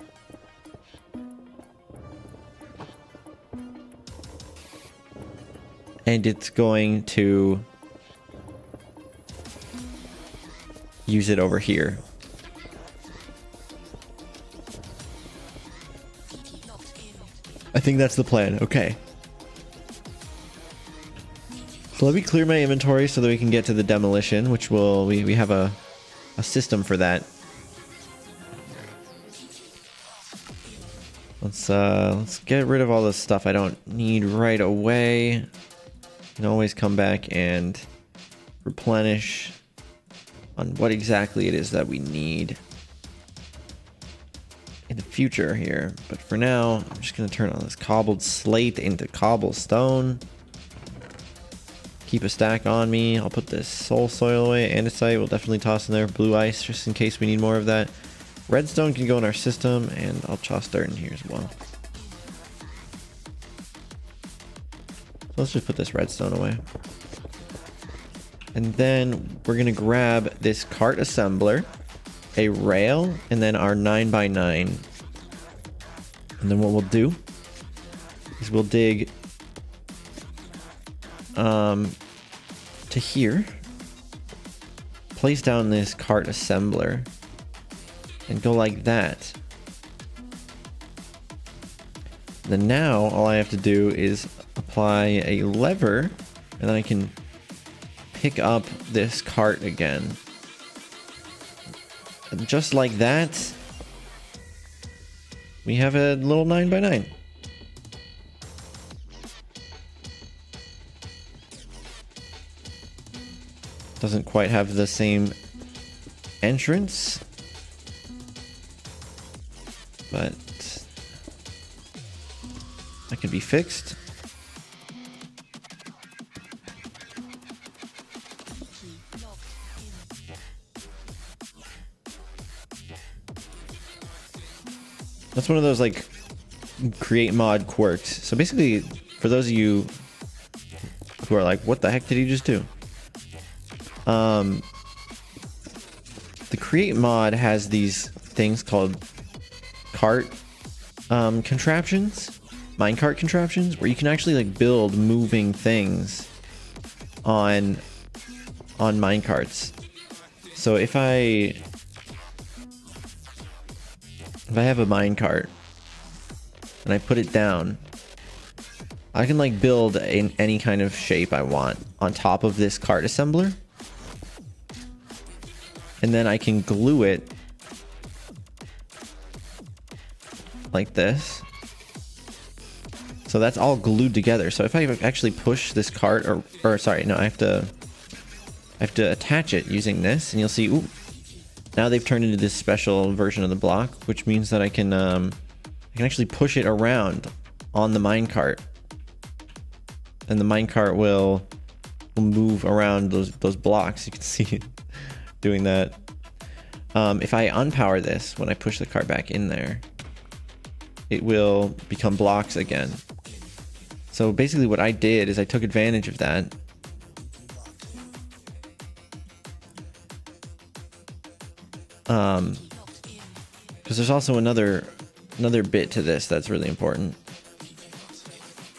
A: and it's going to use it over here. I think that's the plan. Okay. So let me clear my inventory so that we can get to the demolition, which will we have a system for that. Let's get rid of all this stuff I don't need right away. You can always come back and replenish on what exactly it is that we need in the future here. But for now, I'm just gonna turn all this cobbled slate into cobblestone. Keep a stack on me. I'll put this soul soil away. Andesite we'll definitely toss in there. Blue ice just in case we need more of that. Redstone can go in our system, and I'll toss dirt in here as well. So let's just put this redstone away. And then we're gonna grab this cart assembler, a rail, and then our 9x9. And then what we'll do is we'll dig to here, place down this cart assembler, and go like that. Then now all I have to do is apply a lever, and then I can pick up this cart again. And just like that, we have a little 9x9. Doesn't quite have the same entrance, but that can be fixed. That's one of those like create mod quirks. So basically, for those of you who are like, what the heck did he just do? The create mod has these things called cart contraptions, minecart contraptions, where you can actually like build moving things on minecarts. So if I have a minecart and I put it down, I can like build in any kind of shape I want on top of this cart assembler. And then I can glue it like this. So that's all glued together. So if I actually push this cart, or sorry, no, I have to attach it using this, and you'll see, ooh, now they've turned into this special version of the block, which means that I can actually push it around on the minecart, and the minecart will move around those blocks. You can see it doing that. If I unpower this, when I push the cart back in there, it will become blocks again. So basically what I did is I took advantage of that. Because there's also another bit to this that's really important.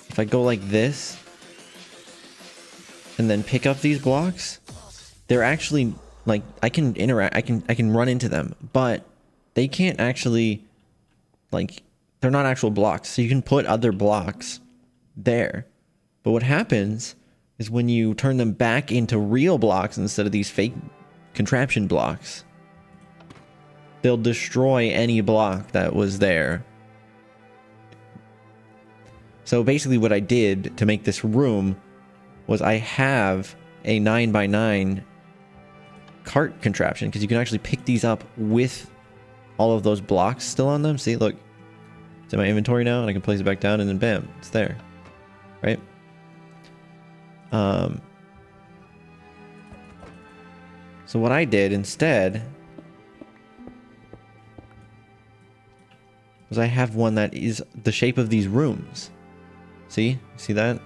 A: If I go like this and then pick up these blocks, they're actually like, I can interact, I can run into them, but they can't actually, like, they're not actual blocks. So you can put other blocks there But what happens is when you turn them back into real blocks instead of these fake contraption blocks, they'll destroy any block that was there. So basically what I did to make this room was I have a 9x9 cart contraption, because you can actually pick these up with all of those blocks still on them. See, look, it's in my inventory now, and I can place it back down, and then bam, it's there, right? So what I did instead was I have one that is the shape of these rooms. See that?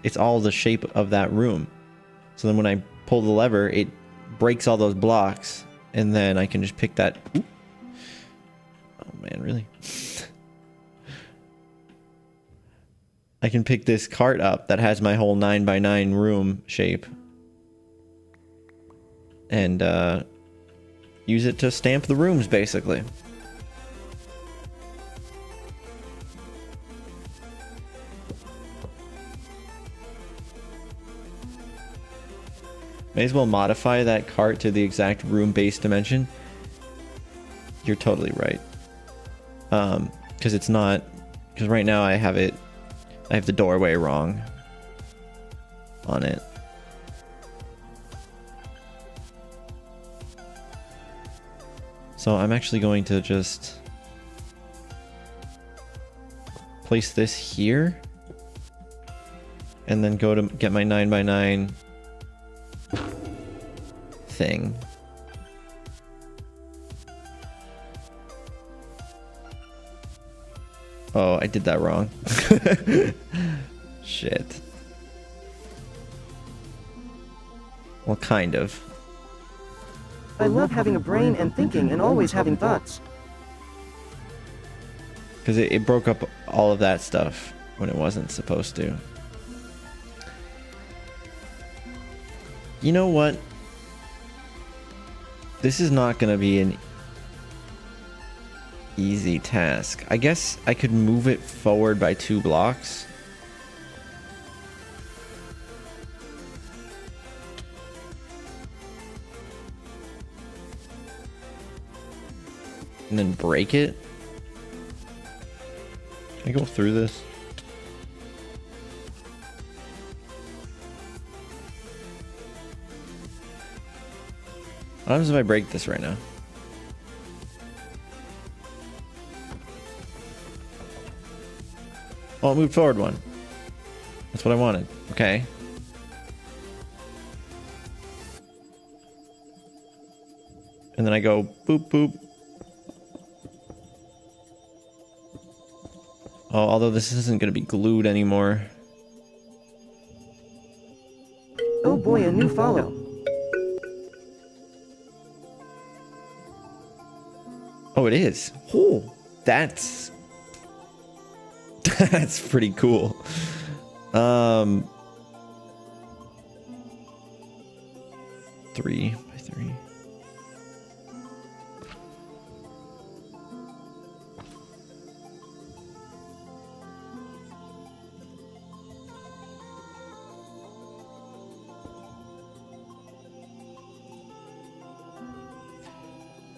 A: It's all the shape of that room. So then when I pull the lever, it breaks all those blocks, and then I can just pick that. Ooh. Oh man, really? I can pick this cart up that has my whole 9x9 room shape and use it to stamp the rooms, basically. May as well modify that cart to the exact room-based dimension. You're totally right. Because it's not... Because right now I have the doorway wrong on it. So I'm actually going to just place this here. And then go to get my 9x9 thing. Oh, I did that wrong. Shit. Well, kind of.
B: I love having a brain and thinking and always having thoughts.
A: Because it broke up all of that stuff when it wasn't supposed to. You know what? This is not going to be an easy task. I guess I could move it forward by 2 blocks. And then break it. Can I go through this? What happens if I break this right now? Oh, it moved forward 1. That's what I wanted. Okay. And then I go boop boop. Oh, although this isn't going to be glued anymore.
B: Oh boy, a new follow.
A: Oh, it is. Oh, that's pretty cool. 3 by 3.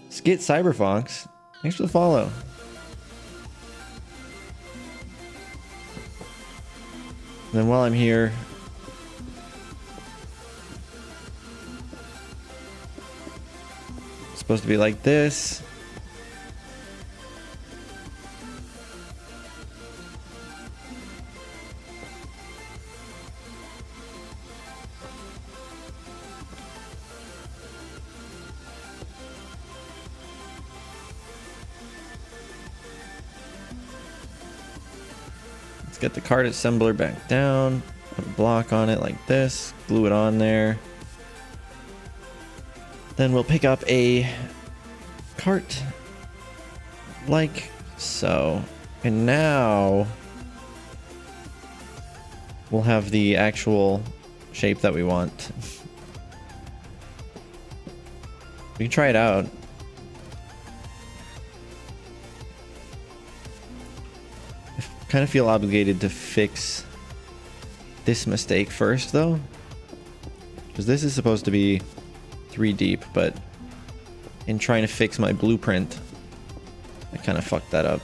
A: Skit Cyberfox, thanks for the follow. And then while I'm here, it's supposed to be like this. Let's get the cart assembler back down, put a block on it like this, glue it on there. Then we'll pick up a cart like so. And now we'll have the actual shape that we want. We can try it out. Kind of feel obligated to fix this mistake first, though. Because this is supposed to be 3 deep, but in trying to fix my blueprint, I kind of fucked that up.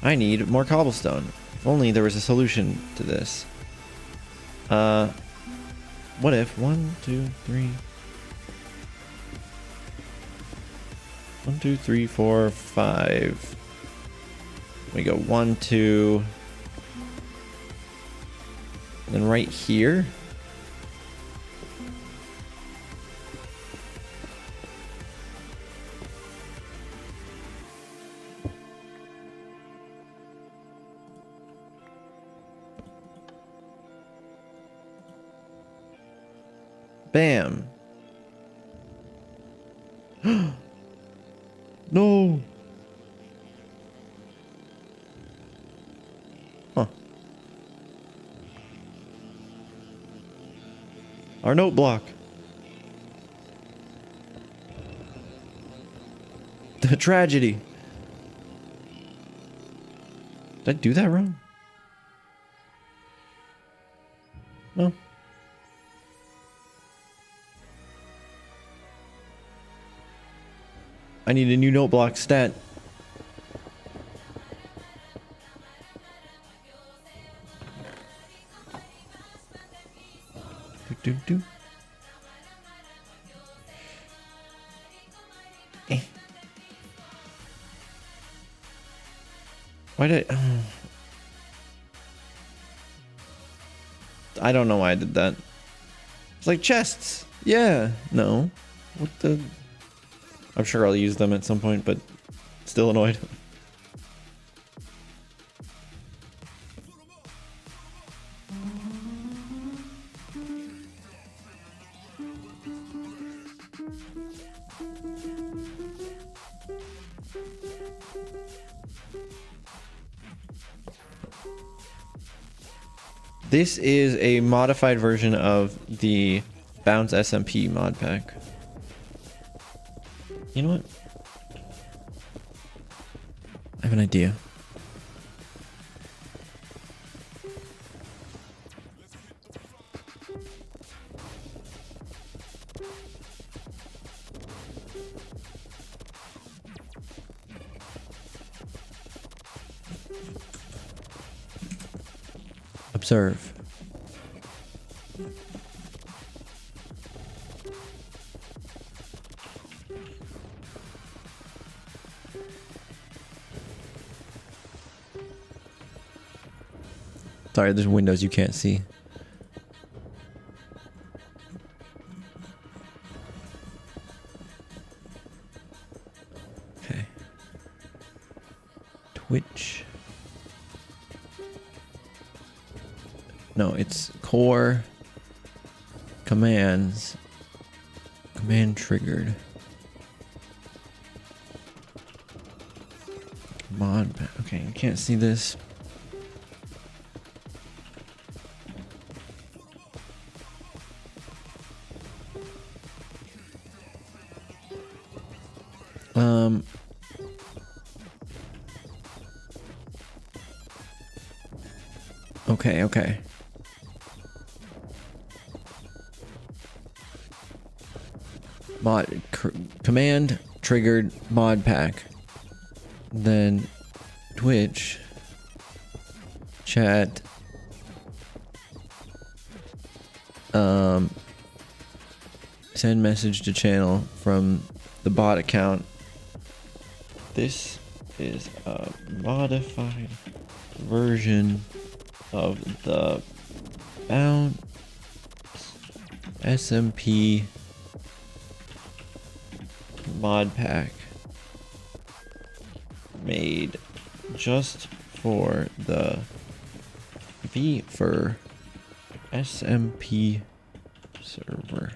A: I need more cobblestone. If only there was a solution to this. What if 1, 2, 3... 1, 2, 3, 4, 5. We go 1, 2. And then right here. Bam. No. Huh. Our note block. The tragedy. Did I do that wrong? No. I need a new note block stat. Do, do, do. Why did I don't know why I did that. It's like chests. Yeah. No. What the... I'm sure I'll use them at some point, but still annoyed. This is a modified version of the Bounce SMP mod pack. You know what? I have an idea. Observe. Sorry, there's windows you can't see. Okay. Twitch. No, it's core commands. Command triggered. Mod. Okay, you can't see this. Okay. Command triggered mod pack. Then Twitch chat send message to channel from the bot account. This is a modified version of the Bounce SMP mod pack made just for the VFur SMP server.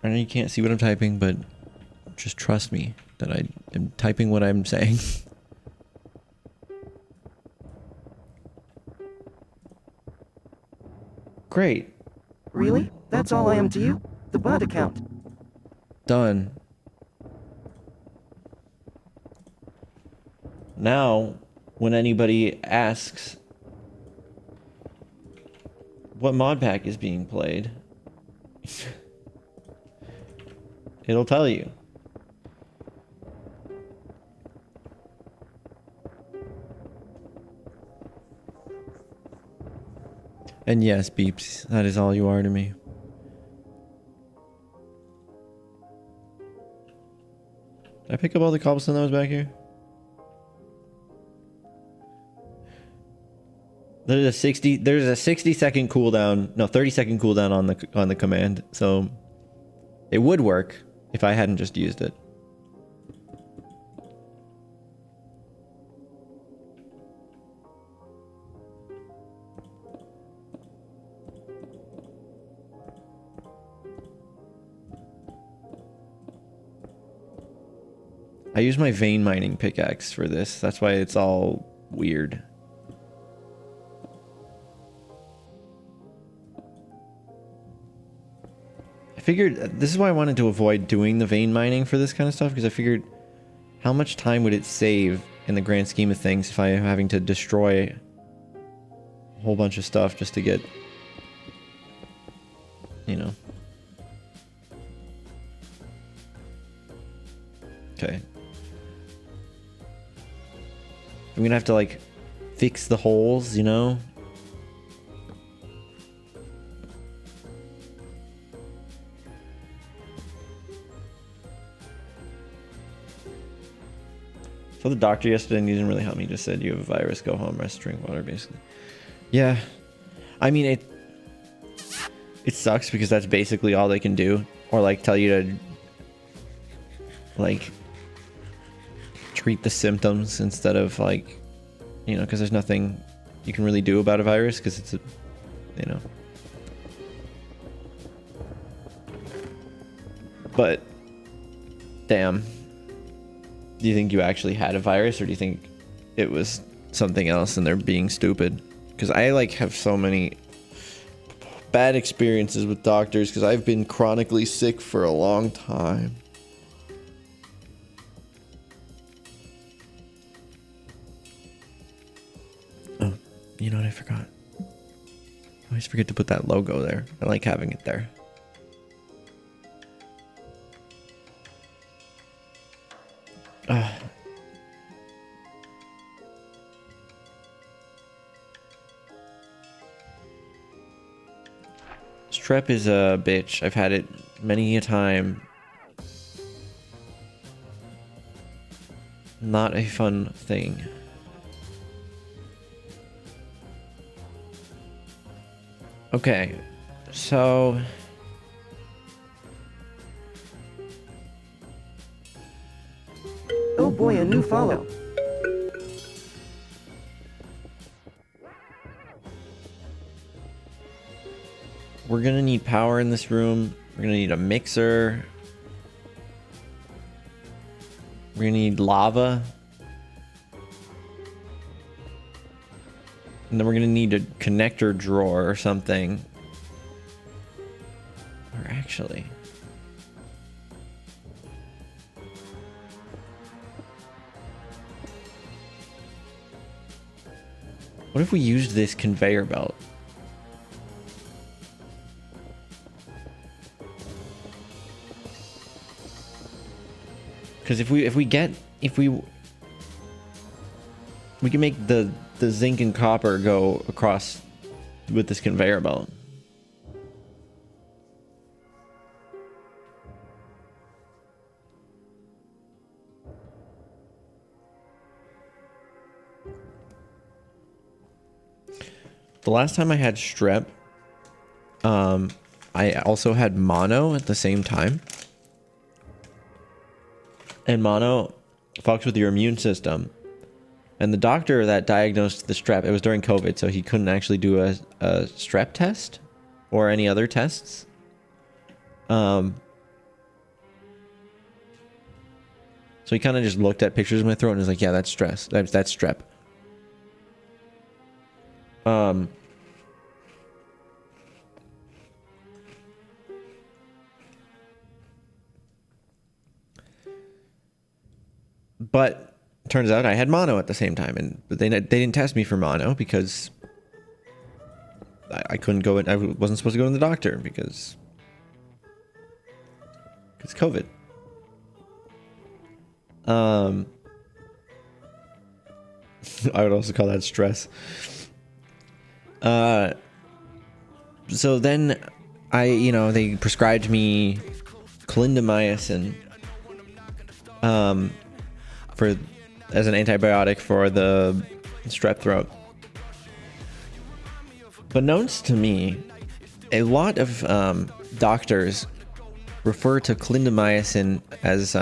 A: I know you can't see what I'm typing, but just trust me that I am typing what I'm saying. Great.
B: Really? That's all I am to you? The bot account.
A: Done. Now, when anybody asks what mod pack is being played, it'll tell you. And yes, Beeps, that is all you are to me. Did I pick up all the cobblestone that was back here? There's a 60-second cooldown, no, 30-second cooldown on the command, so it would work if I hadn't just used it. I use my vein mining pickaxe for this. That's why it's all weird. I figured this is why I wanted to avoid doing the vein mining for this kind of stuff, because I figured how much time would it save in the grand scheme of things if I am having to destroy a whole bunch of stuff just to get, you know. Okay. I'm gonna have to like fix the holes, you know? So the doctor yesterday, and he didn't really help me. He just said you have a virus, go home, rest, drink water, basically. Yeah. I mean, it sucks because that's basically all they can do. Or like tell you to like treat the symptoms instead of like, you know, because there's nothing you can really do about a virus because it's a, you know. But damn, do you think you actually had a virus, or do you think it was something else and they're being stupid? Because I like have so many bad experiences with doctors because I've been chronically sick for a long time. You know what I forgot? I always forget to put that logo there. I like having it there. Strep is a bitch. I've had it many a time. Not a fun thing. Okay, so
B: Oh boy, a new follow.
A: we're gonna need power in this room. We're gonna need a mixer. We're gonna need lava. And then we're gonna need a connector drawer or something. Or actually, what if we used this conveyor belt? Because if we can make the zinc and copper go across with this conveyor belt. The last time I had strep, I also had mono at the same time. And mono fucks with your immune system. And the doctor that diagnosed the strep, it was during COVID, so he couldn't actually do a strep test or any other tests. So he kind of just looked at pictures of my throat and was like, yeah, that's stress. That's strep. But turns out I had mono at the same time, and they didn't test me for mono because I couldn't go in. I wasn't supposed to go to the doctor because COVID. I would also call that stress. So then they prescribed me clindamycin as an antibiotic for the strep throat. But knows to me, a lot of doctors refer to clindamycin as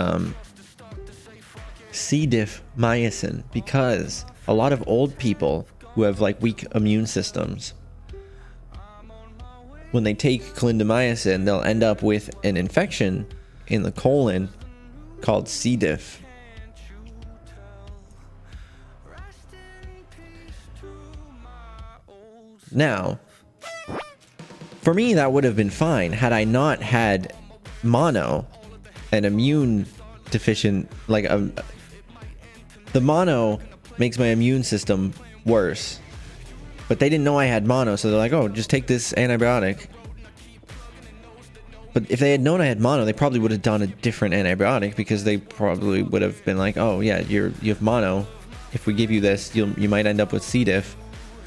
A: C. diff mycin because a lot of old people who have like weak immune systems, when they take clindamycin, they'll end up with an infection in the colon called C. diff. Now, for me, that would have been fine had I not had mono, an immune deficient, like the mono makes my immune system worse. But they didn't know I had mono, so they're like, oh, just take this antibiotic. But if they had known I had mono, they probably would have done a different antibiotic because they probably would have been like, oh yeah, you have mono. If we give you this, you might end up with C. diff.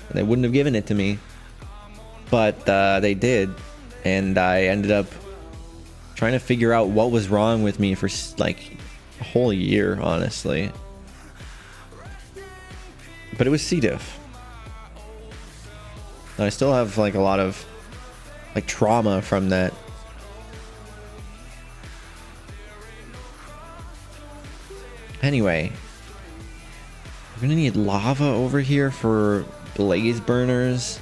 A: And they wouldn't have given it to me. But they did. And I ended up trying to figure out what was wrong with me for like a whole year, honestly. But it was C. diff. I still have like a lot of like trauma from that. Anyway, we're gonna need lava over here for blaze burners.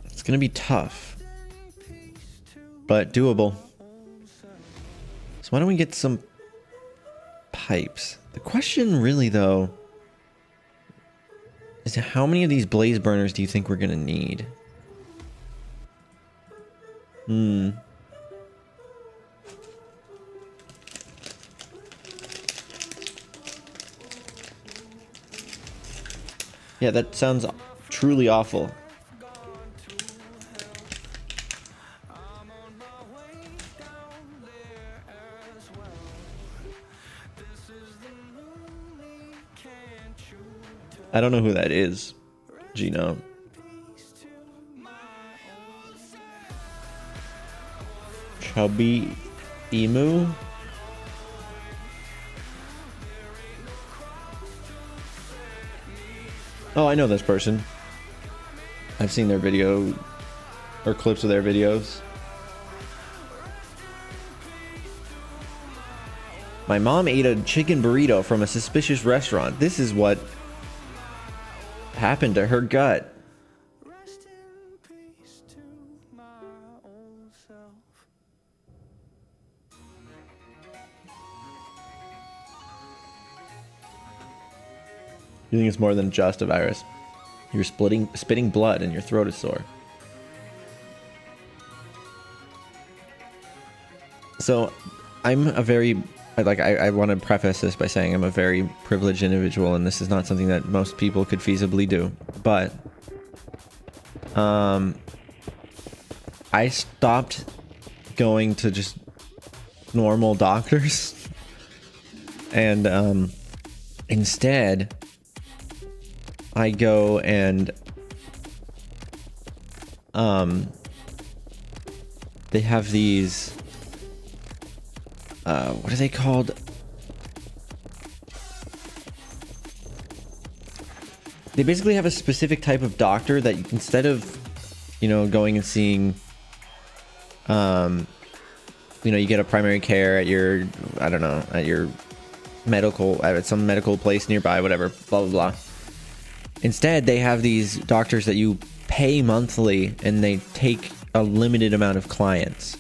A: It's gonna be tough, but doable. So why don't we get some pipes? The question really though is how many of these blaze burners do you think we're gonna need? Yeah, that sounds truly awful. I don't know who that is, Gino. Chubby Emu? Oh, I know this person. I've seen their video or clips of their videos. My mom ate a chicken burrito from a suspicious restaurant. This is what happened to her gut. You think it's more than just a virus? You're spitting blood and your throat is sore. So, I'm a very, I want to preface this by saying I'm a very privileged individual, and this is not something that most people could feasibly do. But, I stopped going to just normal doctors, and instead, I go and they have these what are they called? They basically have a specific type of doctor that instead of, going and seeing you get a primary care at your, I don't know, at your at some medical place nearby, whatever, blah blah blah. Instead, they have these doctors that you pay monthly and they take a limited amount of clients.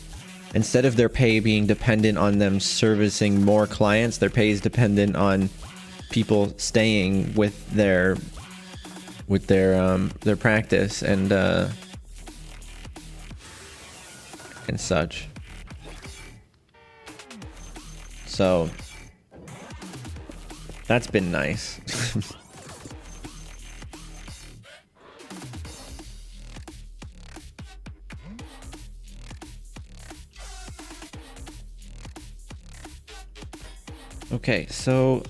A: Instead of their pay being dependent on them servicing more clients, their pay is dependent on people staying with their practice and such. So that's been nice. Okay, so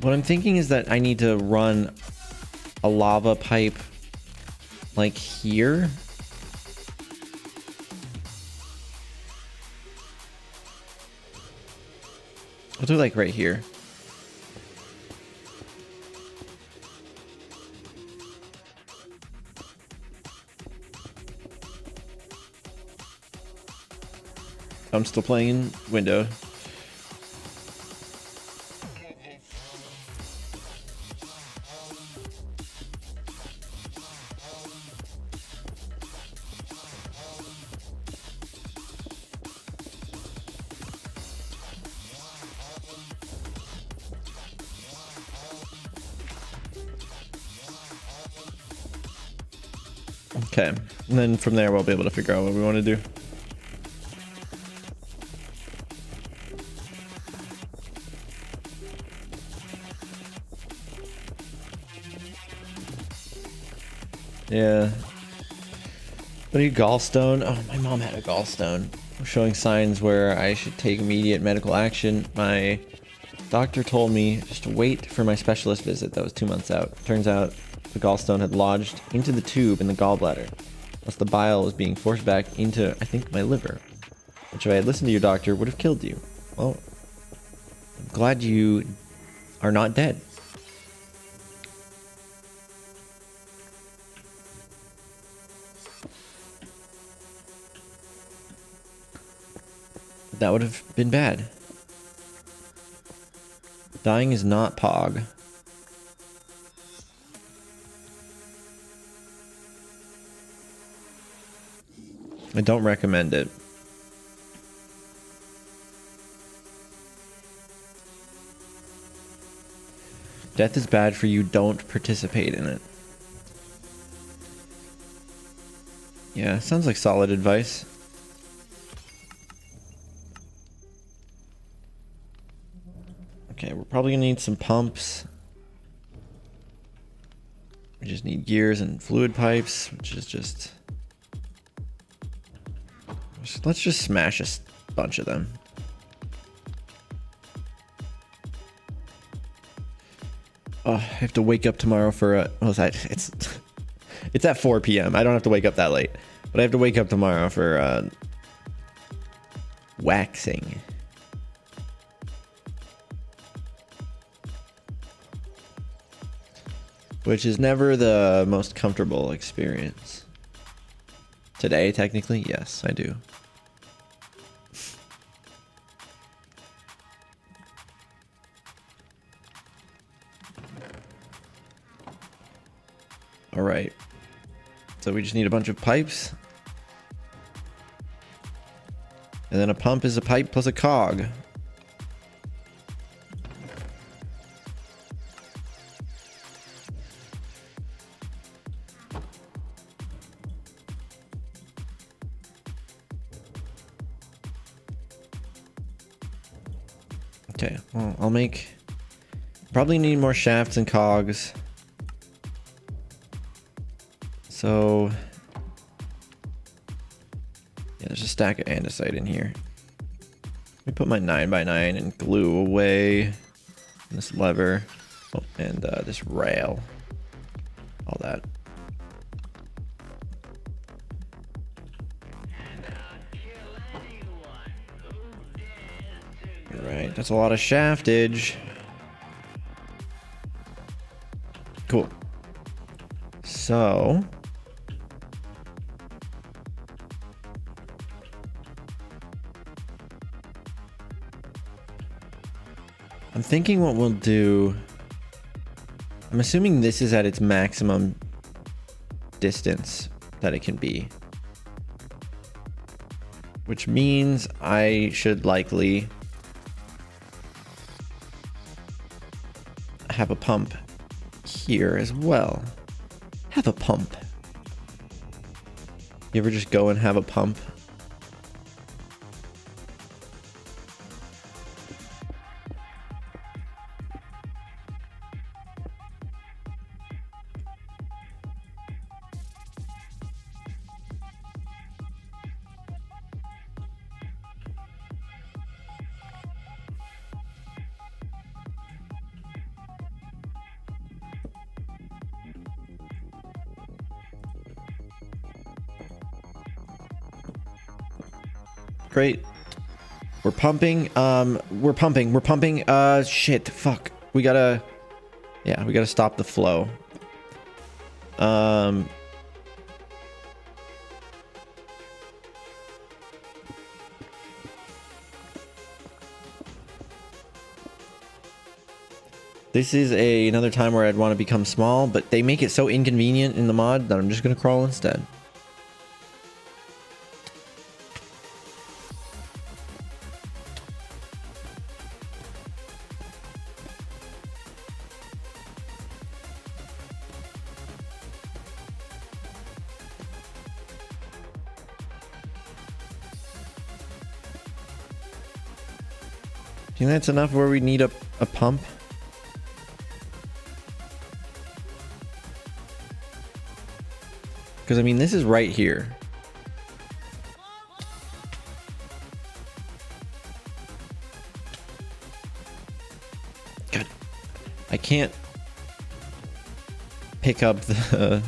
A: what I'm thinking is that I need to run a lava pipe like here. I'll do like right here. I'm still playing in window. Okay, and then from there we'll be able to figure out what we want to do. Yeah. What are you, gallstone? Oh, my mom had a gallstone. I'm showing signs where I should take immediate medical action. My doctor told me just to wait for my specialist visit. That was 2 months out. Turns out the gallstone had lodged into the tube in the gallbladder. Thus the bile was being forced back into, I think, my liver. Which if I had listened to your doctor would have killed you. Well, I'm glad you are not dead. That would have been bad. Dying is not Pog. I don't recommend it. Death is bad for you, don't participate in it. Yeah, sounds like solid advice. Okay, we're probably gonna need some pumps. We just need gears and fluid pipes, which is just... Let's just smash a bunch of them. Oh, I have to wake up tomorrow for a... What was that? It's at 4 p.m. I don't have to wake up that late. But I have to wake up tomorrow for waxing. Which is never the most comfortable experience. Today, technically, yes, I do. All right. So we just need a bunch of pipes. And then a pump is a pipe plus a cog. Okay, well, I'll make... Probably need more shafts and cogs. So... Yeah, there's a stack of andesite in here. Let me put my 9x9 and glue away this lever. Oh, and this rail. All that. Alright, that's a lot of shaftage. Cool. So... I'm thinking what we'll do... I'm assuming this is at its maximum distance that it can be. Which means I should likely have a pump here as well. Have a pump. You ever just go and have a pump? Great. We're pumping. We're pumping. Shit. Fuck. We gotta stop the flow. This is another time where I'd want to become small, but they make it so inconvenient in the mod that I'm just gonna crawl instead. Do you think that's enough where we need a pump? Because, I mean, this is right here. God. I can't pick up the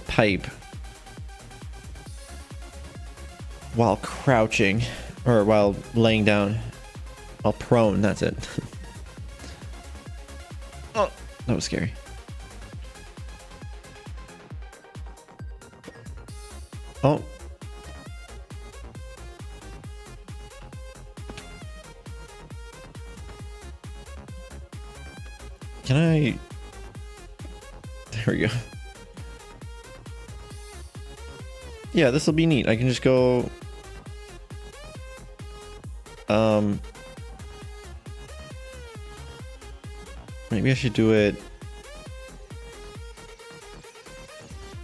A: pipe while crouching, or while laying down. While prone, that's it. Oh, that was scary. Oh. Can I... There we go. Yeah, this will be neat. I can just go... Maybe I should do it...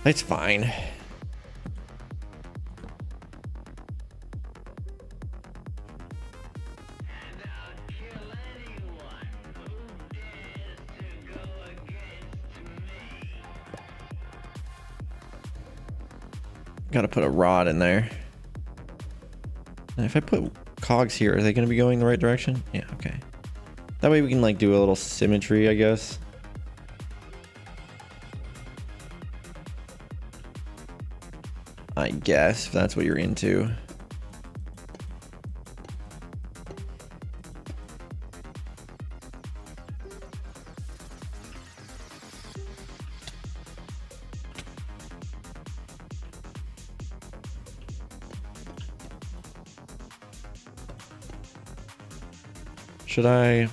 A: It's fine. Gotta put a rod in there. And if I put cogs here, are they gonna be going the right direction? Yeah, okay. That way we can like do a little symmetry, I guess. I guess, if that's what you're into. Should I?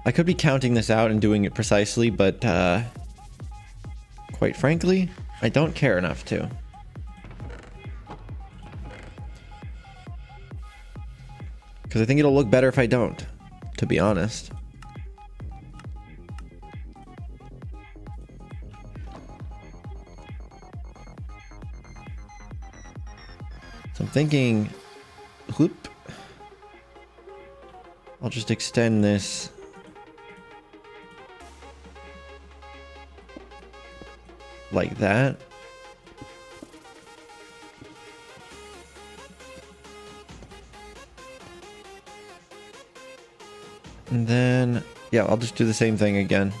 A: I could be counting this out and doing it precisely, but quite frankly, I don't care enough to. Because I think it'll look better if I don't, to be honest. So I'm thinking, whoop, I'll just extend this like that. And then, yeah, I'll just do the same thing again.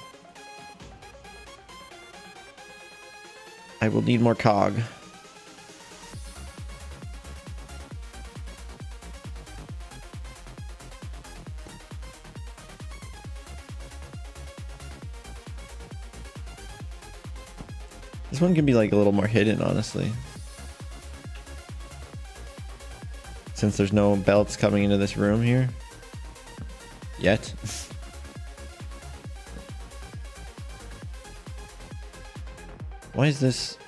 A: I will need more cog. This one can be like a little more hidden, honestly. Since there's no belts coming into this room here. Yet. Why is this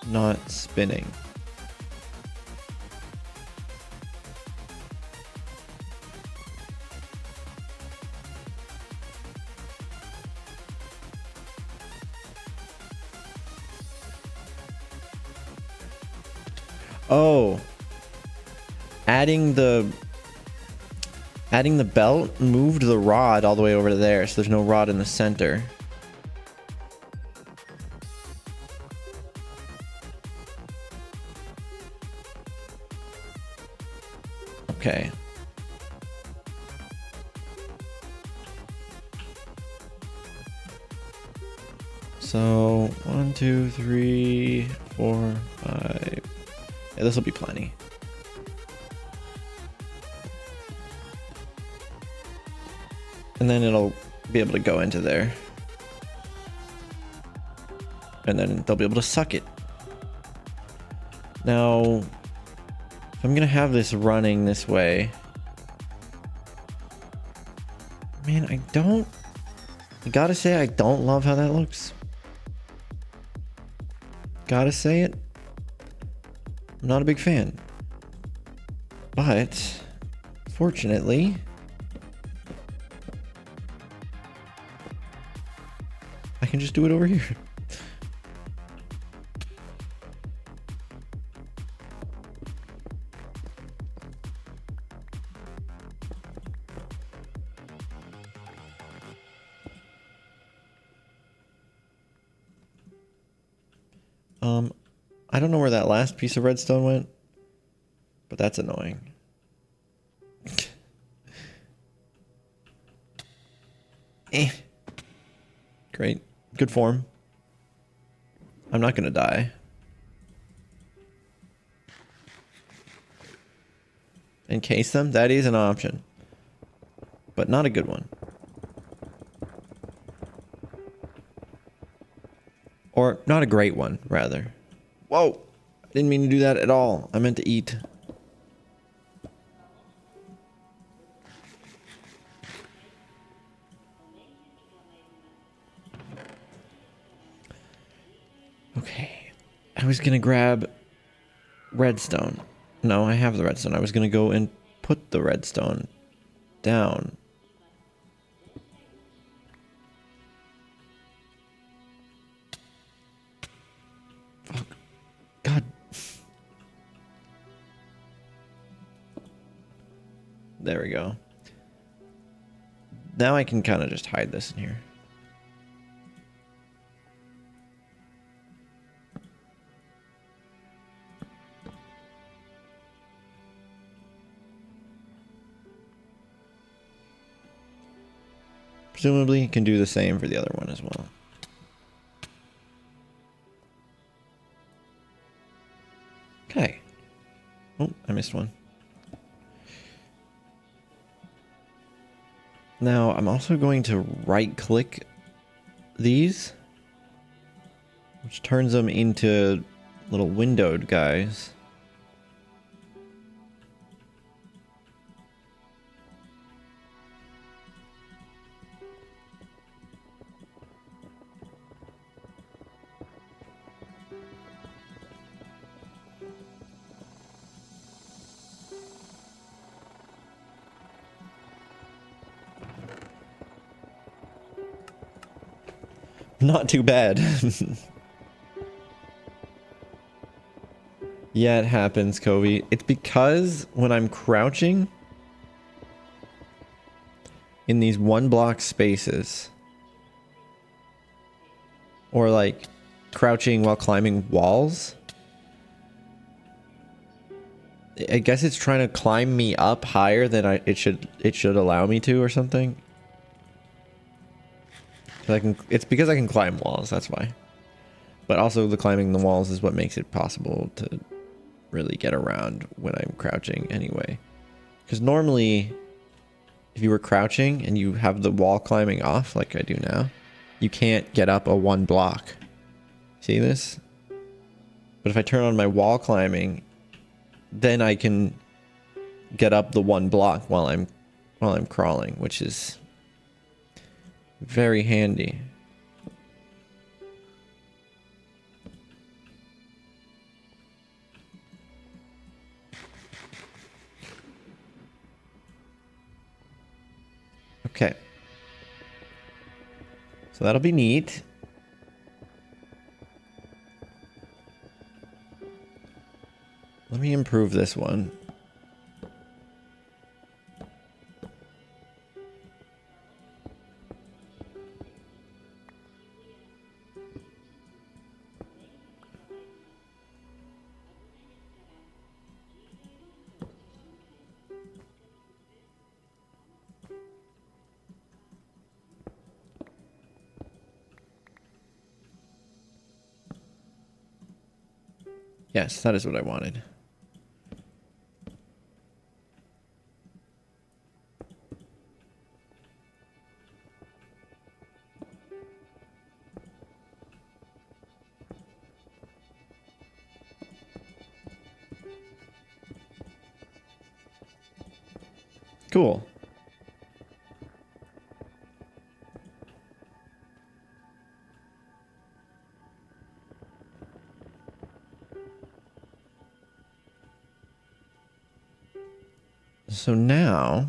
A: not spinning? Oh, adding the belt moved the rod all the way over to there, so there's no rod in the center. Okay. So 1, 2, 3, 4, 5. Yeah, this will be plenty. And then it'll be able to go into there. And then they'll be able to suck it. Now, if I'm gonna have this running this way, man, I gotta say, I don't love how that looks. Gotta say it. I'm not a big fan. But, fortunately, I can just do it over here. I don't know where that last piece of redstone went, but that's annoying. Great. Good form. I'm not gonna die. Encase them? That is an option. But not a good one. Or not a great one, rather. Whoa! I didn't mean to do that at all. I meant to eat. Okay. I was gonna grab redstone. No, I have the redstone. I was gonna go and put the redstone down. Fuck. God. There we go. Now I can kind of just hide this in here. Presumably, you can do the same for the other one as well. Okay. Oh, I missed one. Now, I'm also going to right-click these, which turns them into little windowed guys. Not too bad. Yeah, it happens, Kobe. It's because when I'm crouching in these one block spaces, or like crouching while climbing walls, I guess it's trying to climb me up higher than it should allow me to or something. It's because I can climb walls, that's why. But also the climbing the walls is what makes it possible to really get around when I'm crouching anyway. Because normally, if you were crouching and you have the wall climbing off like I do now, you can't get up a one block. See this? But if I turn on my wall climbing, then I can get up the one block while I'm crawling, which is very handy. Okay. So that'll be neat. Let me improve this one. Yes, that is what I wanted. Cool. So now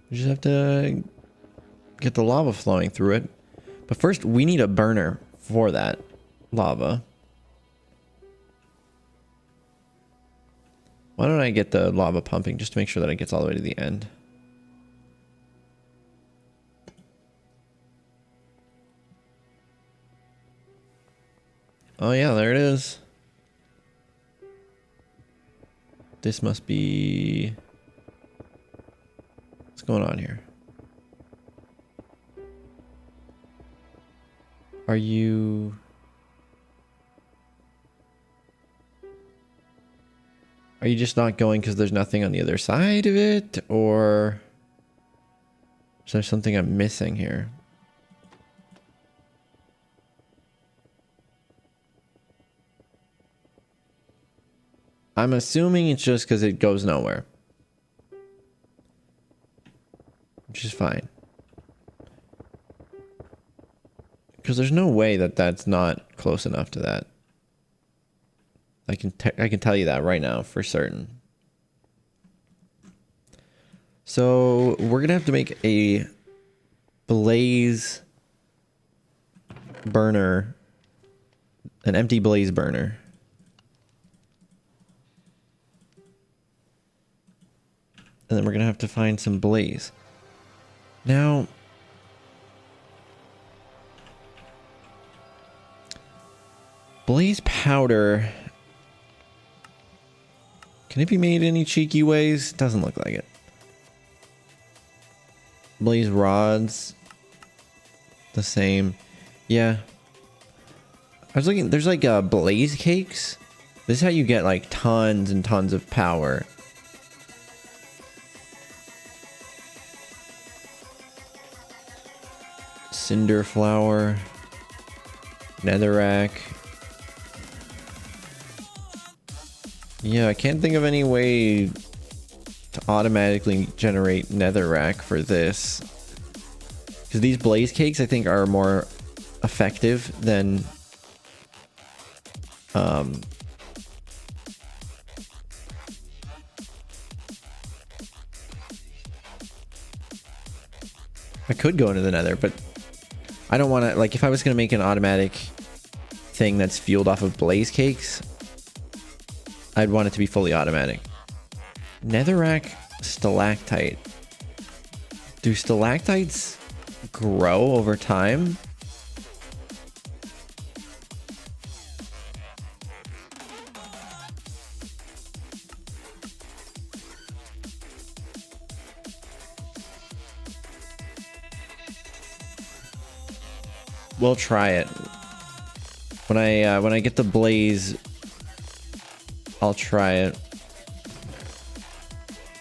A: we just have to get the lava flowing through it. But first we need a burner for that lava. Why don't I get the lava pumping just to make sure that it gets all the way to the end? Oh yeah, there it is. This must be... What's going on here? Are you... Are you just not going because there's nothing on the other side of it? Or is there something I'm missing here? I'm assuming it's just because it goes nowhere. Which is fine. Because there's no way that that's not close enough to that. I can tell you that right now for certain. So we're gonna have to make a blaze burner, an empty blaze burner. And then we're gonna have to find some blaze. Now, blaze powder. Can it be made any cheeky ways? Doesn't look like it. Blaze rods. The same. Yeah. I was looking, there's like blaze cakes. This is how you get like tons and tons of power. Cinder flower. Netherrack. Yeah, I can't think of any way to automatically generate netherrack for this. Because these blaze cakes, I think, are more effective than... I could go into the nether, but I don't want to... Like, if I was going to make an automatic thing that's fueled off of blaze cakes... I'd want it to be fully automatic. Netherrack stalactite. Do stalactites grow over time? We'll try it. When I get the blaze, I'll try it.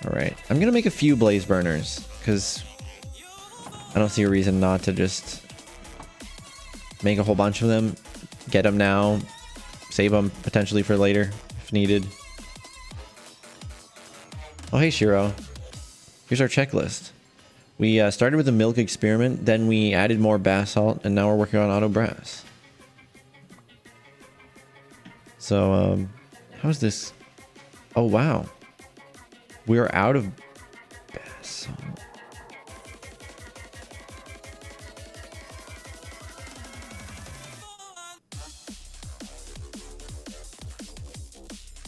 A: Alright. I'm gonna make a few blaze burners, because I don't see a reason not to just make a whole bunch of them. Get them now. Save them potentially for later, if needed. Oh, hey, Shiro. Here's our checklist. We started with a milk experiment, then we added more basalt, and now we're working on auto brass. So, how's this? Oh, wow. We are out of basalt.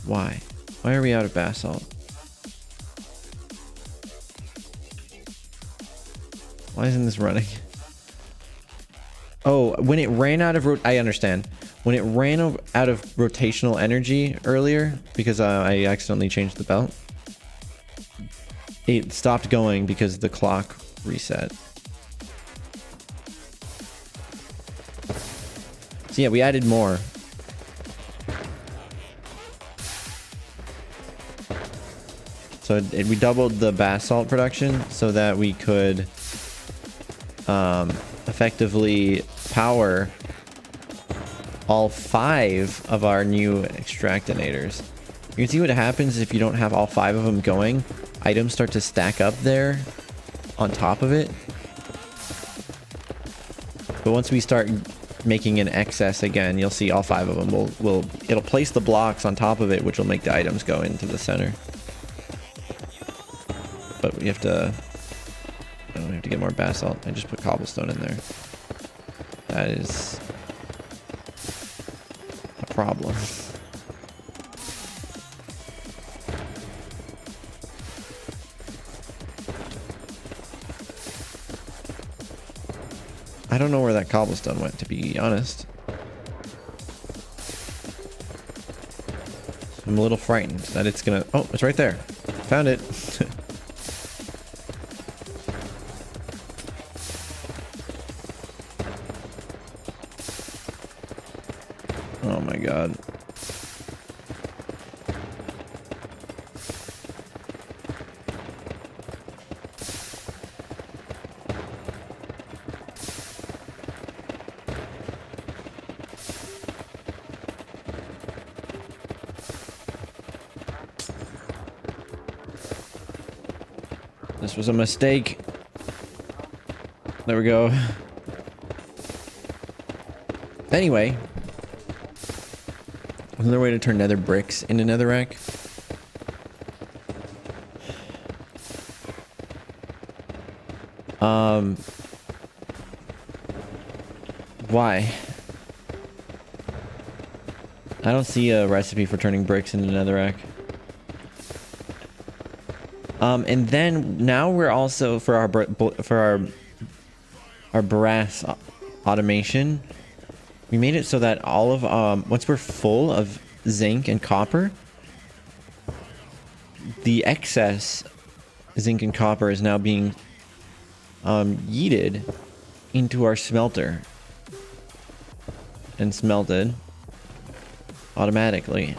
A: Why? Why are we out of basalt? Why isn't this running? Oh, when it ran out of I understand. When it ran out of rotational energy earlier, because I accidentally changed the belt, it stopped going because the clock reset. So yeah, we added more. So we doubled the basalt production so that we could effectively power all 5 of our new extractinators. You can see what happens if you don't have all 5 of them going. Items start to stack up there on top of it. But once we start making an excess again, you'll see all 5 of them. It'll place the blocks on top of it, which will make the items go into the center. But we have to... Oh, we have to get more basalt. I just put cobblestone in there. That is a problem. I don't know where that cobblestone went, to be honest. I'm a little frightened that it's gonna... Oh, it's right there. Found it. Oh my god. This was a mistake. There we go. Anyway. Another way to turn nether bricks into netherrack. Why? I don't see a recipe for turning bricks into netherrack. And then now we're also for our brass automation. We made it so that all of once we're full of zinc and copper, the excess zinc and copper is now being yeeted into our smelter and smelted automatically.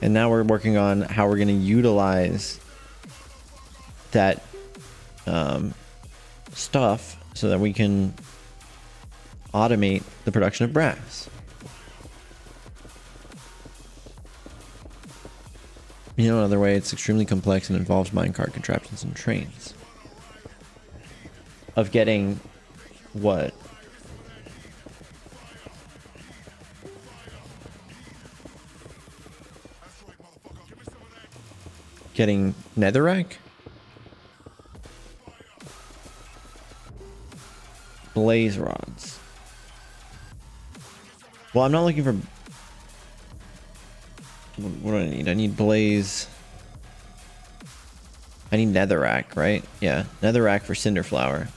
A: And now we're working on how we're going to utilize that stuff so that we can automate the production of brass. You know, another way, it's extremely complex and involves minecart contraptions and trains. Of getting what? Getting netherrack? Blaze rods. Well, I'm not looking for... What do I need? I need blaze... I need netherrack, right? Yeah, netherrack for cinder flower.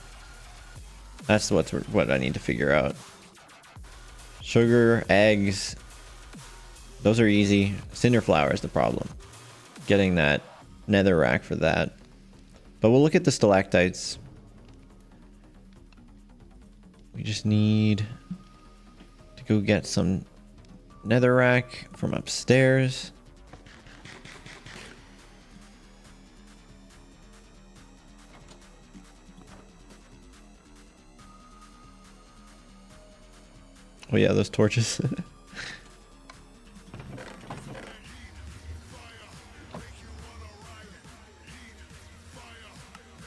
A: That's what I need to figure out. Sugar, eggs... Those are easy. Cinder flower is the problem. Getting that netherrack for that. But we'll look at the stalactites. We just need to go get some netherrack from upstairs. Oh yeah, those torches.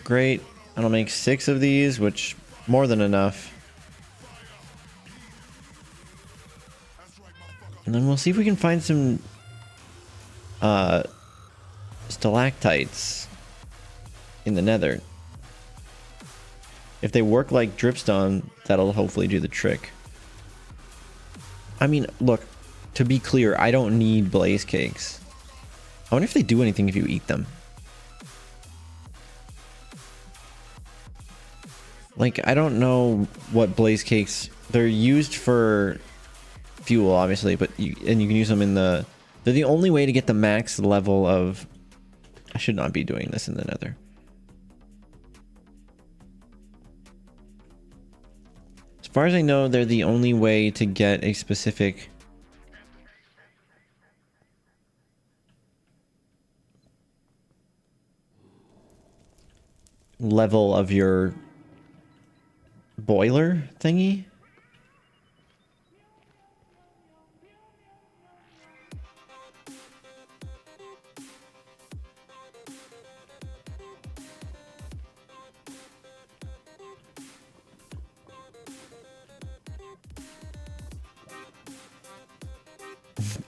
A: Great. And I'll make 6 of these, which more than enough. And then we'll see if we can find some stalactites in the nether. If they work like dripstone, that'll hopefully do the trick. I mean, look, to be clear, I don't need blaze cakes. I wonder if they do anything if you eat them. Like, I don't know what blaze cakes... They're used for fuel, obviously, but you can use them in the... They're the only way to get the max level of... I should not be doing this in the nether. As far as I know, they're the only way to get a specific level of your boiler thingy.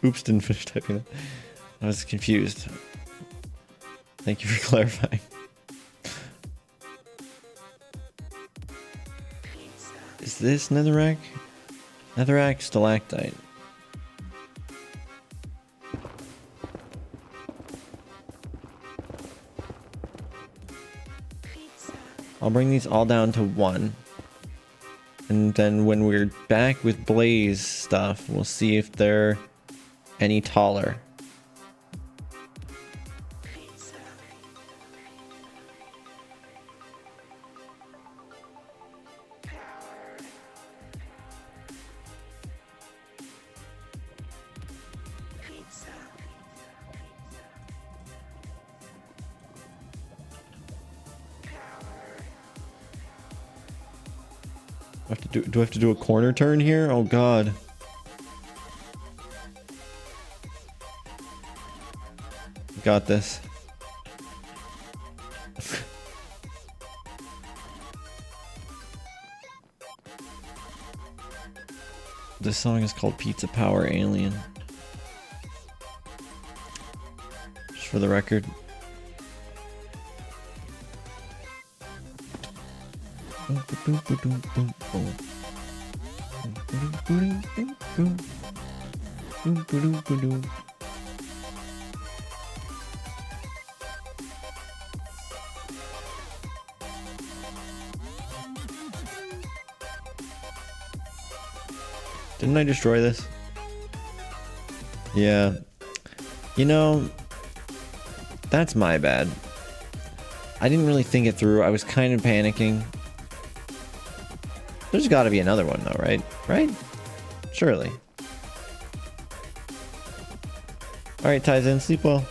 A: Oops, didn't finish typing it. I was confused. Thank you for clarifying. Is this netherrack? Netherrack stalactite. I'll bring these all down to 1. And then when we're back with Blaze stuff, we'll see if they're any taller. Do I have to do a corner turn here? Oh god. Got this. This song is called Pizza Power Alien. Just for the record. Didn't I destroy this? Yeah. You know, that's my bad. I didn't really think it through. I was kind of panicking. There's got to be another one though, right? Right? Surely. Alright, Tyson, sleep well.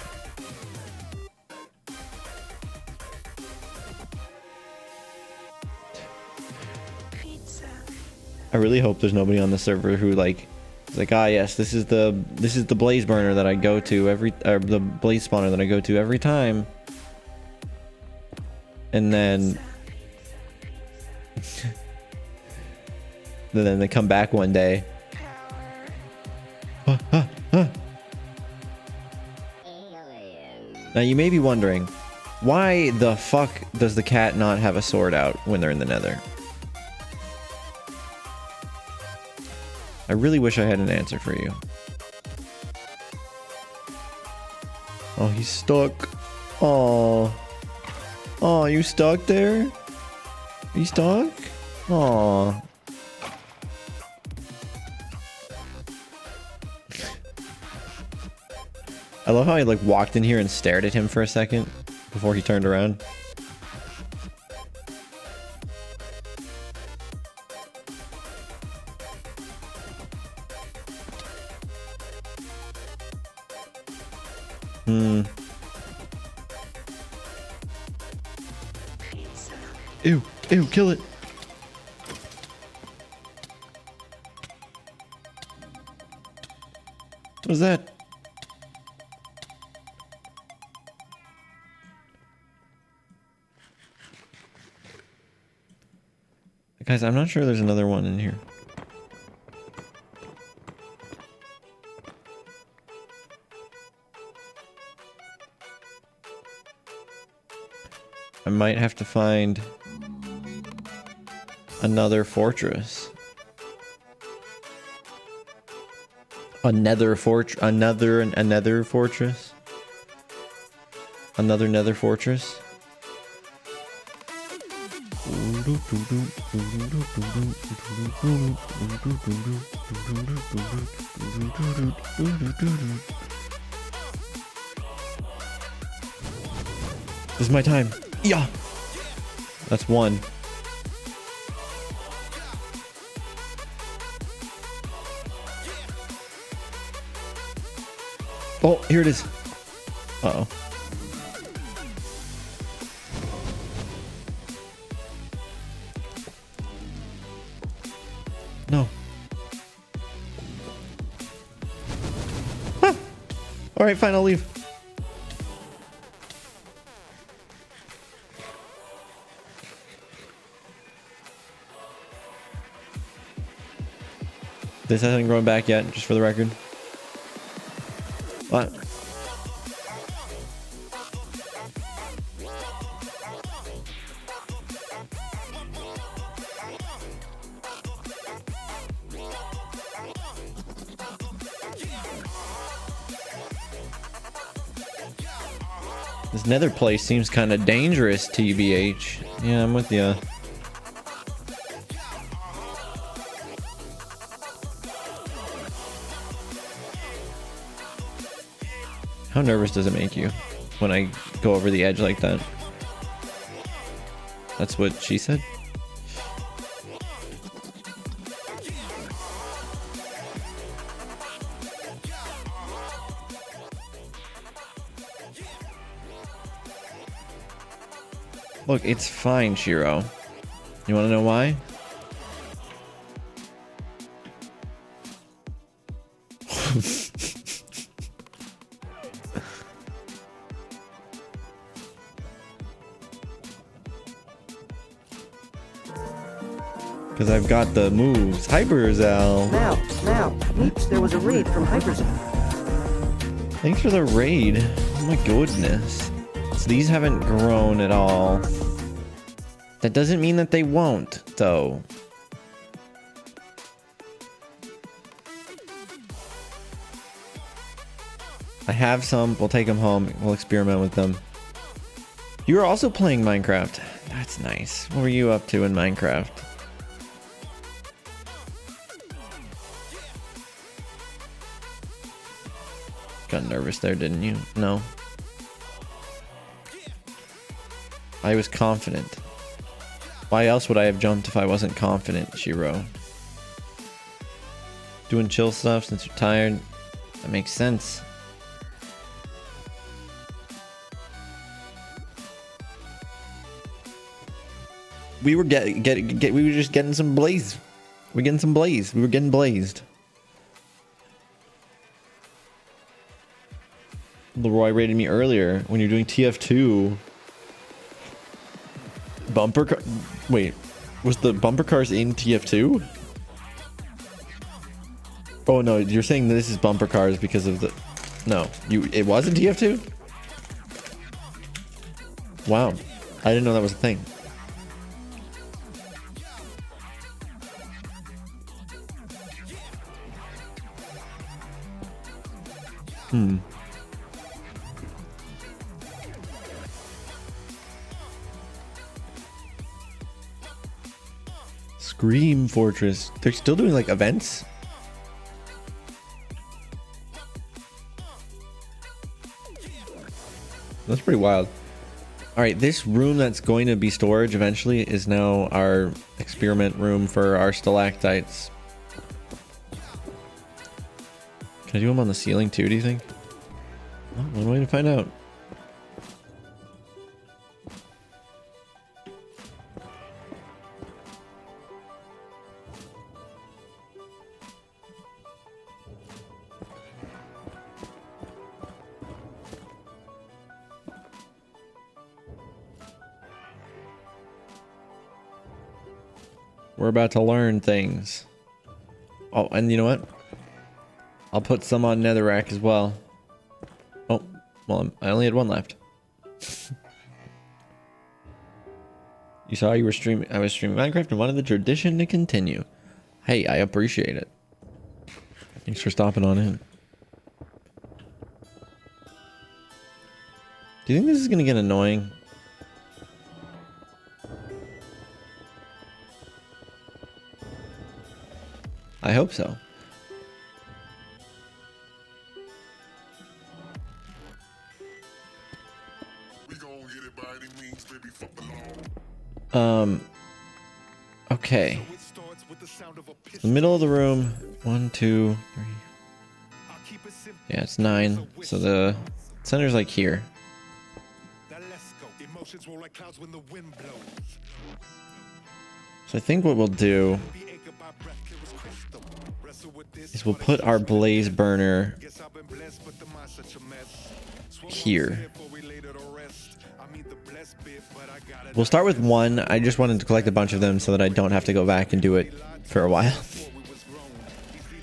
A: I really hope there's nobody on the server who like is like, ah yes, this is the blaze burner that I go to every, or the blaze spawner that I go to every time. And then then they come back one day. Now you may be wondering, why the fuck does the cat not have a sword out when they're in the nether? I really wish I had an answer for you. Oh, he's stuck. Oh. Oh, you stuck there? Are you stuck? Oh. I love how I like walked in here and stared at him for a second before he turned around. Ew, ew, kill it. What was that? Guys, I'm not sure there's another one in here. I might have to find another fortress. Another fortress? Another fortress? Another nether fortress? This is my time. Yeah. That's one. Oh, here it is. Uh-oh. No. Ah! All right, fine, I'll leave. This hasn't grown back yet, just for the record. What? This nether place seems kind of dangerous, TBH. Yeah, I'm with ya. How nervous does it make you when I go over the edge like that? That's what she said? Look, it's fine, Shiro. You want to know why? Because I've got the moves. Hyperzell.
B: Now, Meeps, there was a raid from Hyperzell.
A: Thanks for the raid. Oh my goodness. So these haven't grown at all. That doesn't mean that they won't, though. I have some. We'll take them home. We'll experiment with them. You were also playing Minecraft. That's nice. What were you up to in Minecraft? Got nervous there, didn't you? No. I was confident. Why else would I have jumped if I wasn't confident, Shiro? Doing chill stuff since you're tired. That makes sense. We were we were just getting some blaze. We're getting some blaze. We were getting blazed. Leroy rated me earlier when you're doing TF2. Bumper car. Wait, was the bumper cars in TF2? Oh no, you're saying this is bumper cars because of the. No, it was in TF2? Wow, I didn't know that was a thing. Scream Fortress. They're still doing like events? That's pretty wild. All right, this room that's going to be storage eventually is now our experiment room for our stalactites. Can I do them on the ceiling too, do you think? Oh, one way to find out. We're about to learn things. Oh, and you know what? I'll put some on netherrack as well. Oh, well, I only had one left. You saw you were streaming. I was streaming Minecraft and wanted the tradition to continue. Hey, I appreciate it. Thanks for stopping on in. Do you think this is gonna get annoying? I hope so. Okay. The middle of the room. 1, 2, 3. Yeah, it's 9. So the center's like here. So I think what we'll do is we'll put our blaze burner here. We'll start with one. I just wanted to collect a bunch of them so that I don't have to go back and do it for a while.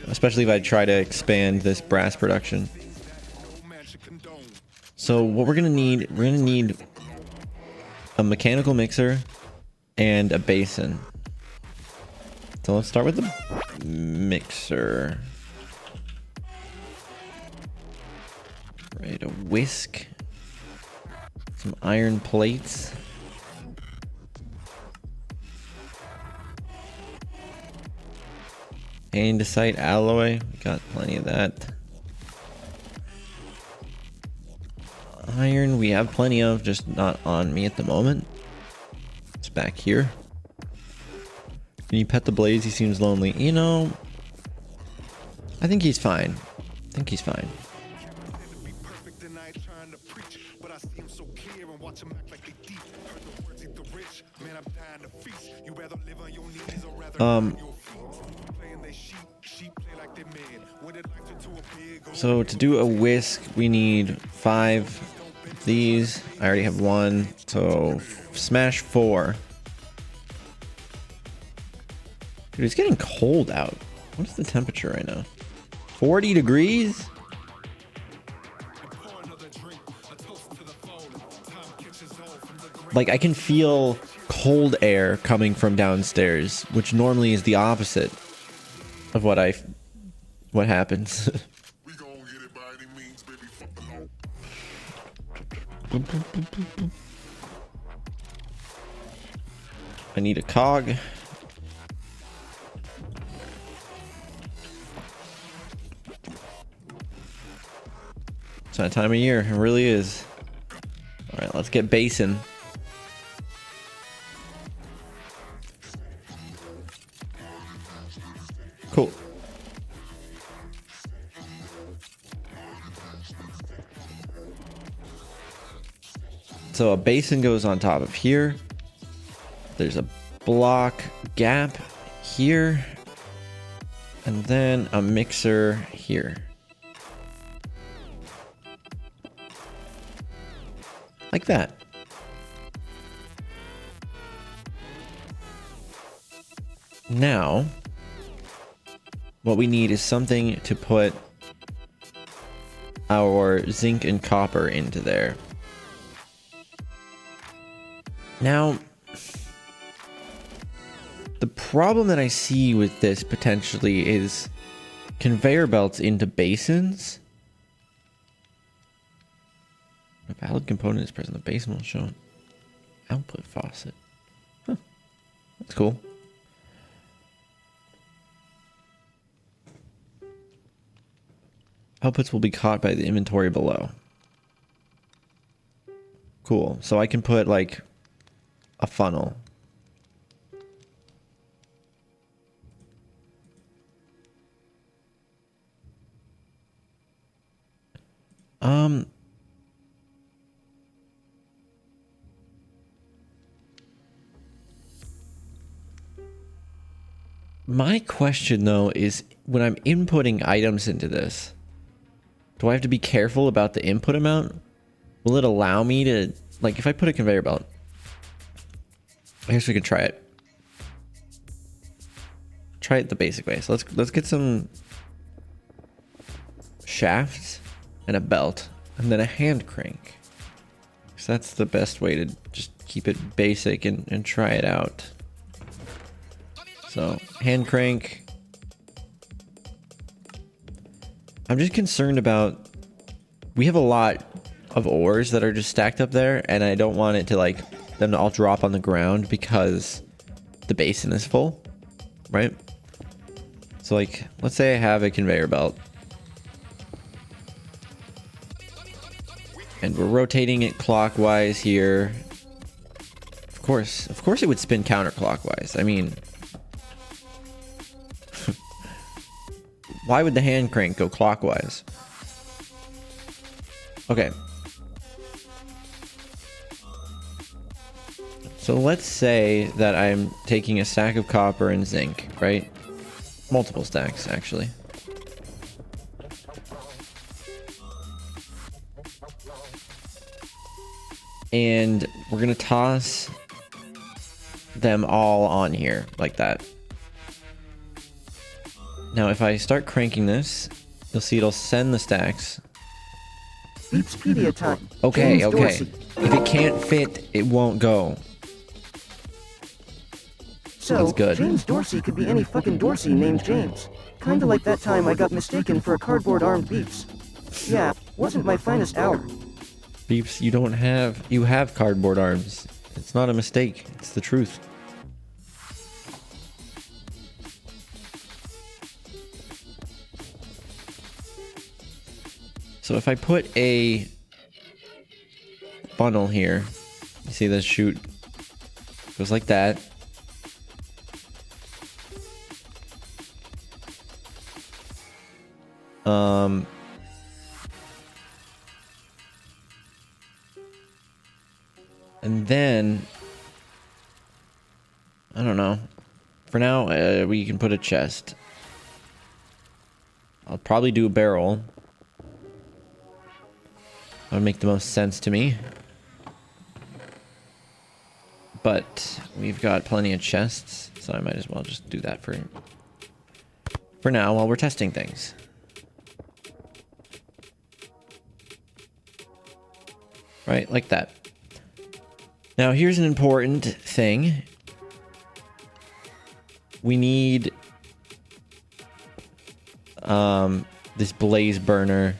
A: Especially if I try to expand this brass production. So what we're gonna need a mechanical mixer and a basin. So let's start with the mixer. Right, a whisk. Some iron plates. Andesite alloy. We got plenty of that. Iron we have plenty of, just not on me at the moment. It's back here. Can you pet the blaze? He seems lonely. You know, I think he's fine. I think he's fine. So to do a whisk, we need 5 of these. I already have 1, so smash 4. Dude, it's getting cold out. What's the temperature right now? 40 degrees? Like, I can feel cold air coming from downstairs, which normally is the opposite of what happens. I need a cog. It's that time of year. It really is. All right, let's get basin. Cool. So a basin goes on top of here. There's a block gap here. And then a mixer here. Like that. Now, what we need is something to put our zinc and copper into there. Now, the problem that I see with this potentially is conveyor belts into basins. A valid component is present. The basin will show an output faucet. Huh. That's cool. Outputs will be caught by the inventory below. Cool. So I can put like a funnel. My question though is when I'm inputting items into this, do I have to be careful about the input amount? Will it allow me to, like, if I put a conveyor belt, I guess we can try it. Try it the basic way. So let's get some shafts and a belt and then a hand crank. So that's the best way to just keep it basic and try it out. So hand crank. I'm just concerned about, we have a lot of ores that are just stacked up there and I don't want it to like them to all drop on the ground because the basin is full, right? So like, let's say I have a conveyor belt and we're rotating it clockwise here. Of course it would spin counterclockwise. I mean, why would the hand crank go clockwise? Okay. So let's say that I'm taking a stack of copper and zinc, right? Multiple stacks, actually. And we're gonna toss them all on here like that. Now, if I start cranking this, you'll see it'll send the stacks.
B: Beepspedia time.
A: Okay,
B: James
A: okay.
B: Dorsey.
A: If it can't fit, it won't go.
B: So,
A: That's good.
B: James Dorsey could be any fucking Dorsey named James. Kinda like that time I got mistaken for a cardboard-armed Beeps. Yeah, wasn't my finest hour.
A: Beeps, you have cardboard arms. It's not a mistake. It's the truth. So if I put a funnel here, you see this chute goes like that. And then, I don't know. For now, we can put a chest. I'll probably do a barrel. That would make the most sense to me. But we've got plenty of chests, so I might as well just do that for now while we're testing things. Right, like that. Now, here's an important thing. We need this blaze burner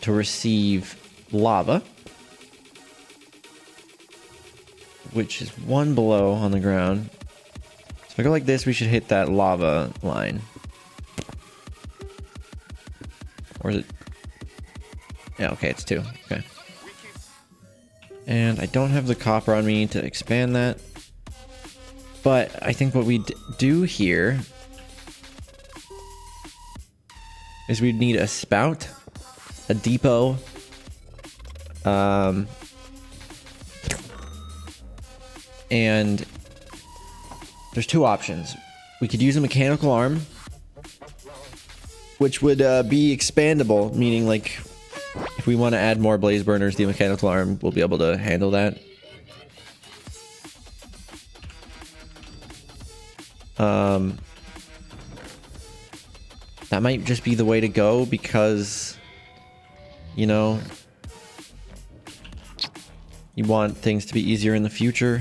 A: to receive lava, which is one below on the ground. So if I go like this, we should hit that lava line. Or is it? Yeah, okay, it's 2. Okay. And I don't have the copper on me to expand that. But I think what we do here is we'd need a spout, a depot, and there's 2 options. We could use a mechanical arm, which would be expandable, meaning like if we want to add more blaze burners, the mechanical arm will be able to handle that. That might just be the way to go because, you know, you want things to be easier in the future.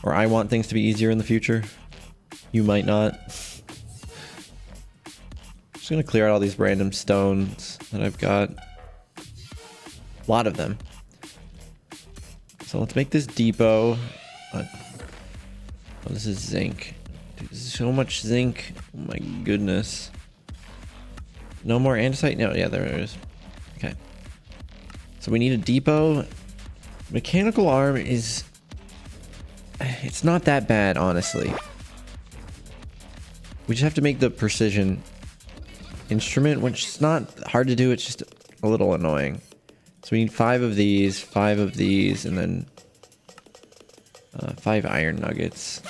A: Or I want things to be easier in the future. You might not. Just gonna clear out all these random stones that I've got. A lot of them. So let's make this depot. Oh, this is zinc. Dude, so much zinc. Oh my goodness. No more andesite? No, yeah, there it is. Okay. So we need a depot. Mechanical arm is... It's not that bad, honestly. We just have to make the precision instrument, which is not hard to do. It's just a little annoying. So we need 5 of these, and then 5 iron nuggets.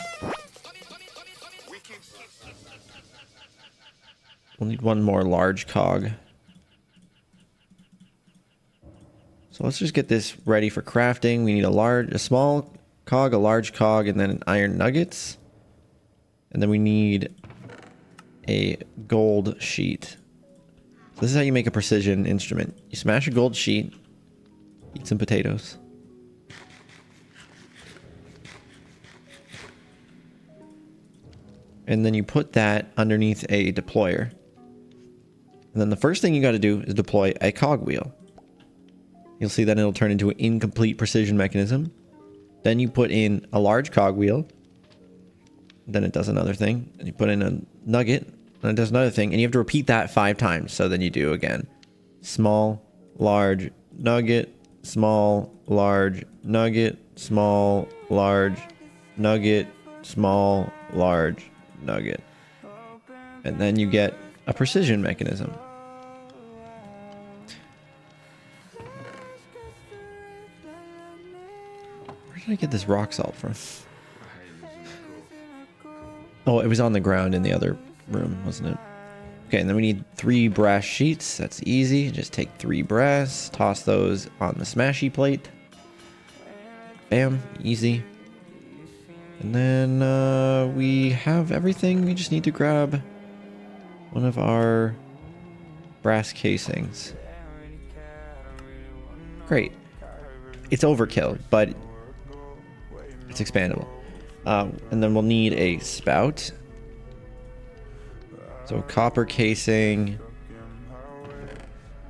A: We'll need 1 more large cog. So let's just get this ready for crafting. We need a small cog, a large cog, and then iron nuggets. And then we need a gold sheet. So this is how you make a precision instrument. You smash a gold sheet, eat some potatoes. And then you put that underneath a deployer. And then the first thing you got to do is deploy a cogwheel. You'll see that it'll turn into an incomplete precision mechanism. Then you put in a large cogwheel. Then it does another thing. And you put in a nugget. And it does another thing. And you have to repeat that 5 times. So then you do again. Small, large, nugget, small, large, nugget, small, large, nugget, small, large, nugget. And then you get a precision mechanism. Where's did I get this rock salt from? Oh, it was on the ground in the other room, wasn't it? Okay, and then we need 3 brass sheets. That's easy. Just take 3 brass, toss those on the smashy plate. Bam, easy. And then we have everything. We just need to grab one of our brass casings. Great. It's overkill, but it's expandable. And then we'll need a spout. So copper casing.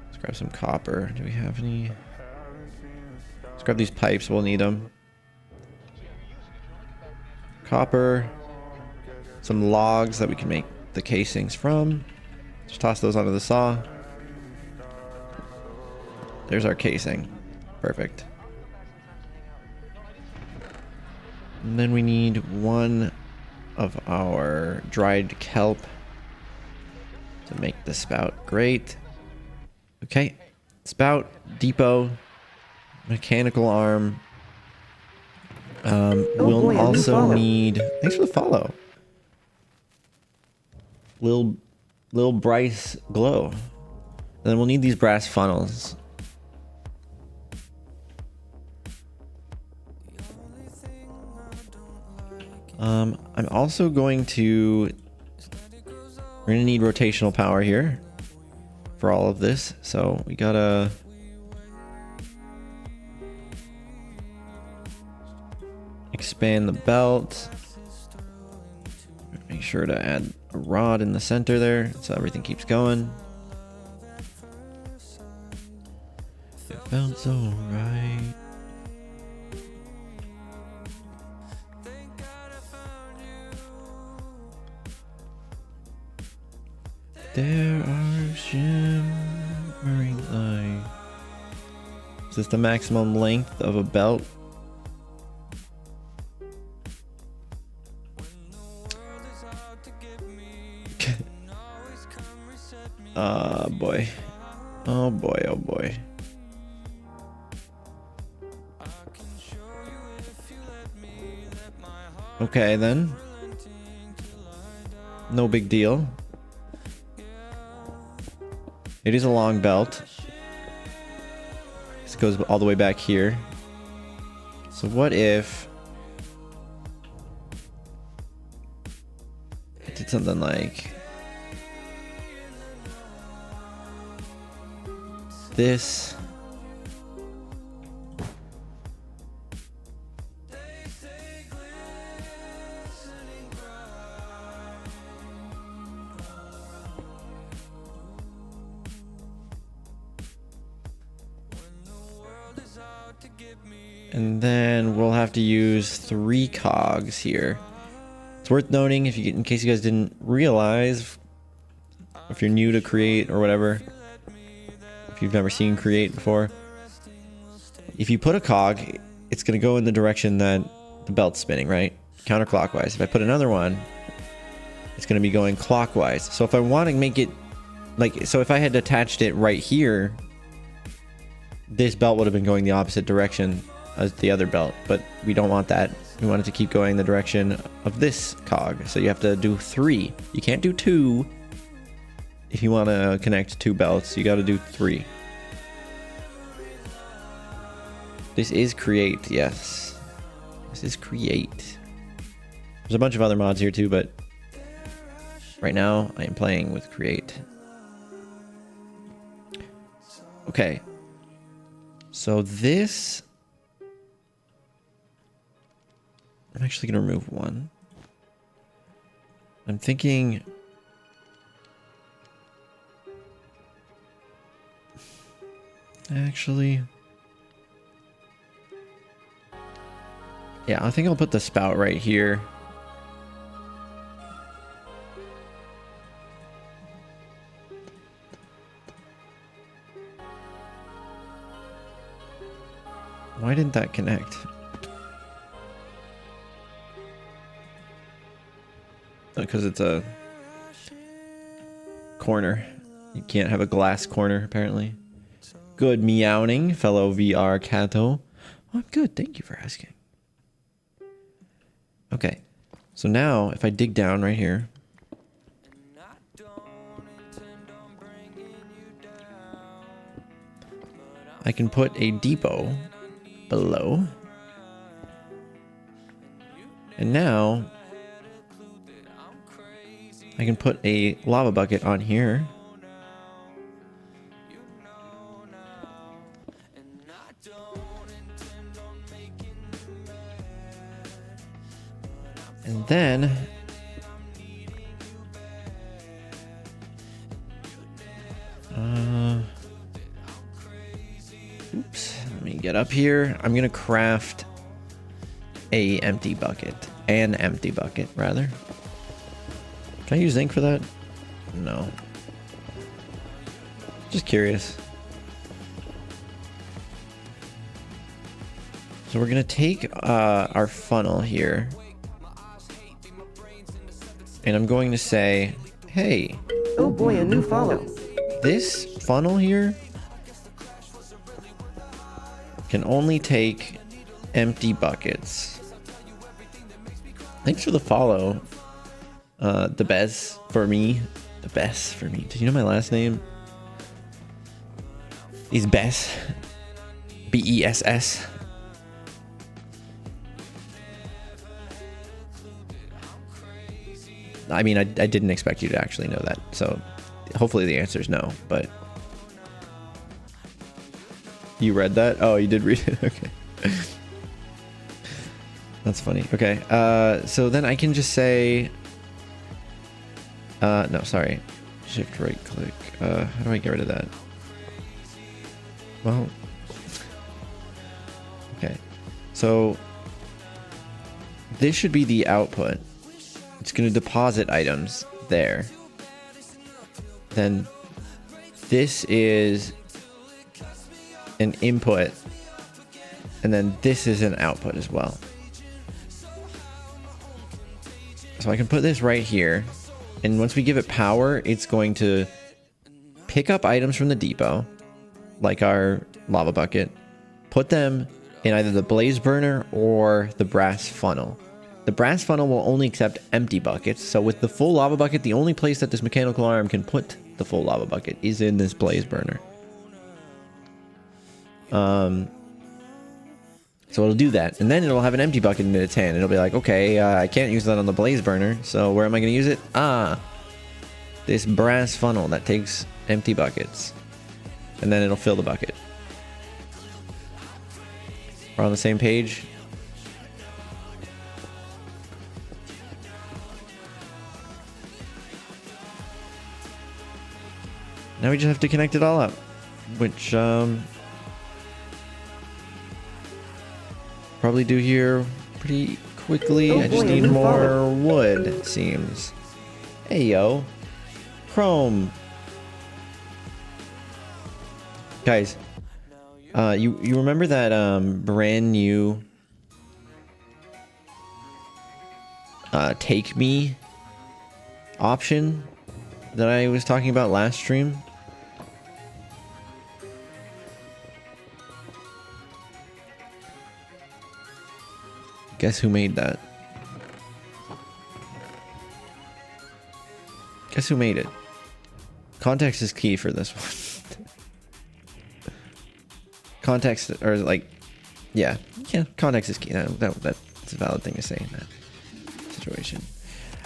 A: Let's grab some copper. Do we have any? Let's grab these pipes. We'll need them. Copper. Some logs that we can make the casings from. Just toss those onto the saw. There's our casing. Perfect. And then we need one of our dried kelp to make the spout. Great. Okay. Spout, depot, mechanical arm. We'll
B: boy,
A: also need... Thanks for the follow. Lil Bryce Glow. And then we'll need these brass funnels. I'm also going to... We're going to need rotational power here for all of this. So we gotta... expand the belt. Make sure to add a rod in the center there so everything keeps going. It felt so right. There are shimmering lights. Is this the maximum length of a belt? Boy. Oh boy, oh boy. Okay then. No big deal. It is a long belt. This goes all the way back here. So what if I did something like this? And then we'll have to use 3 cogs here. It's worth noting, in case you guys didn't realize, if you're new to Create or whatever, if you've never seen Create before, if you put a cog, it's going to go in the direction that the belt's spinning, right? Counterclockwise. If I put another one, it's going to be going clockwise. So if I want to make it like, so if I had attached it right here, this belt would have been going the opposite direction as the other belt, but we don't want that. We want it to keep going the direction of this cog. So you have to do 3. You can't do 2. If you want to connect 2 belts, you got to do 3. This is Create, yes. This is Create. There's a bunch of other mods here too, but right now I am playing with Create. Okay. So this... I'm actually going to remove 1. I'm thinking... Actually... Yeah, I think I'll put the spout right here. Why didn't that connect? Because it's a corner. You can't have a glass corner, apparently. Good meowing, fellow VR Cato. Oh, I'm good, thank you for asking. Okay. So now, if I dig down right here, I can put a depot below. And now, I can put a lava bucket on here. And then oops, let me get up here. I'm gonna craft an empty bucket rather. Can I use zinc for that? No. Just curious. So we're gonna take our funnel here, and I'm going to say, hey,
B: Oh boy, a new follow.
A: this funnel here can only take empty buckets. Thanks for the follow, the best for me. The best for me. Did you know my last name? He's Bess. B-E-S-S. I mean, I didn't expect you to actually know that, so hopefully the answer is no, but... You read that? Oh, you did read it? Okay. That's funny. Okay, so then I can just say... no, sorry. Shift right click. How do I get rid of that? Well... Okay. So... This should be the output. It's going to deposit items there. Then this is an input. And then this is an output as well. So I can put this right here. And once we give it power, it's going to pick up items from the depot, like our lava bucket, put them in either the blaze burner or the brass funnel. The brass funnel will only accept empty buckets, so with the full lava bucket, the only place that this mechanical arm can put the full lava bucket is in this blaze burner. So it'll do that, and then it'll have an empty bucket in its hand. It'll be like, okay, I can't use that on the blaze burner, so where am I going to use it? This brass funnel that takes empty buckets, and then it'll fill the bucket. We're on the same page. Now we just have to connect it all up, which probably do here pretty quickly. I just need more wood, it seems. Hey yo, Chrome. Guys, you remember that brand new take me option that I was talking about last stream? Guess who made that? Guess who made it? Context is key for this one. Context, or like, yeah, context is key. That's a valid thing to say in that situation.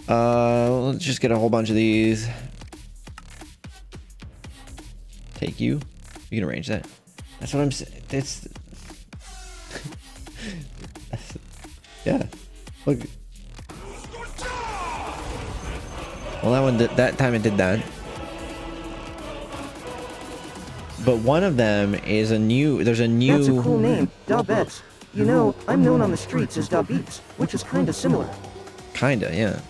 A: Let's just get a whole bunch of these. Take you. You can arrange that. That's what I'm saying. Yeah. Look. Well, that one did, that time it did that. But one of them is a new. There's a new.
B: That's a cool name, Da Bets. You know, I'm known on the streets as Da Beats, which is kinda similar.
A: Kinda, yeah.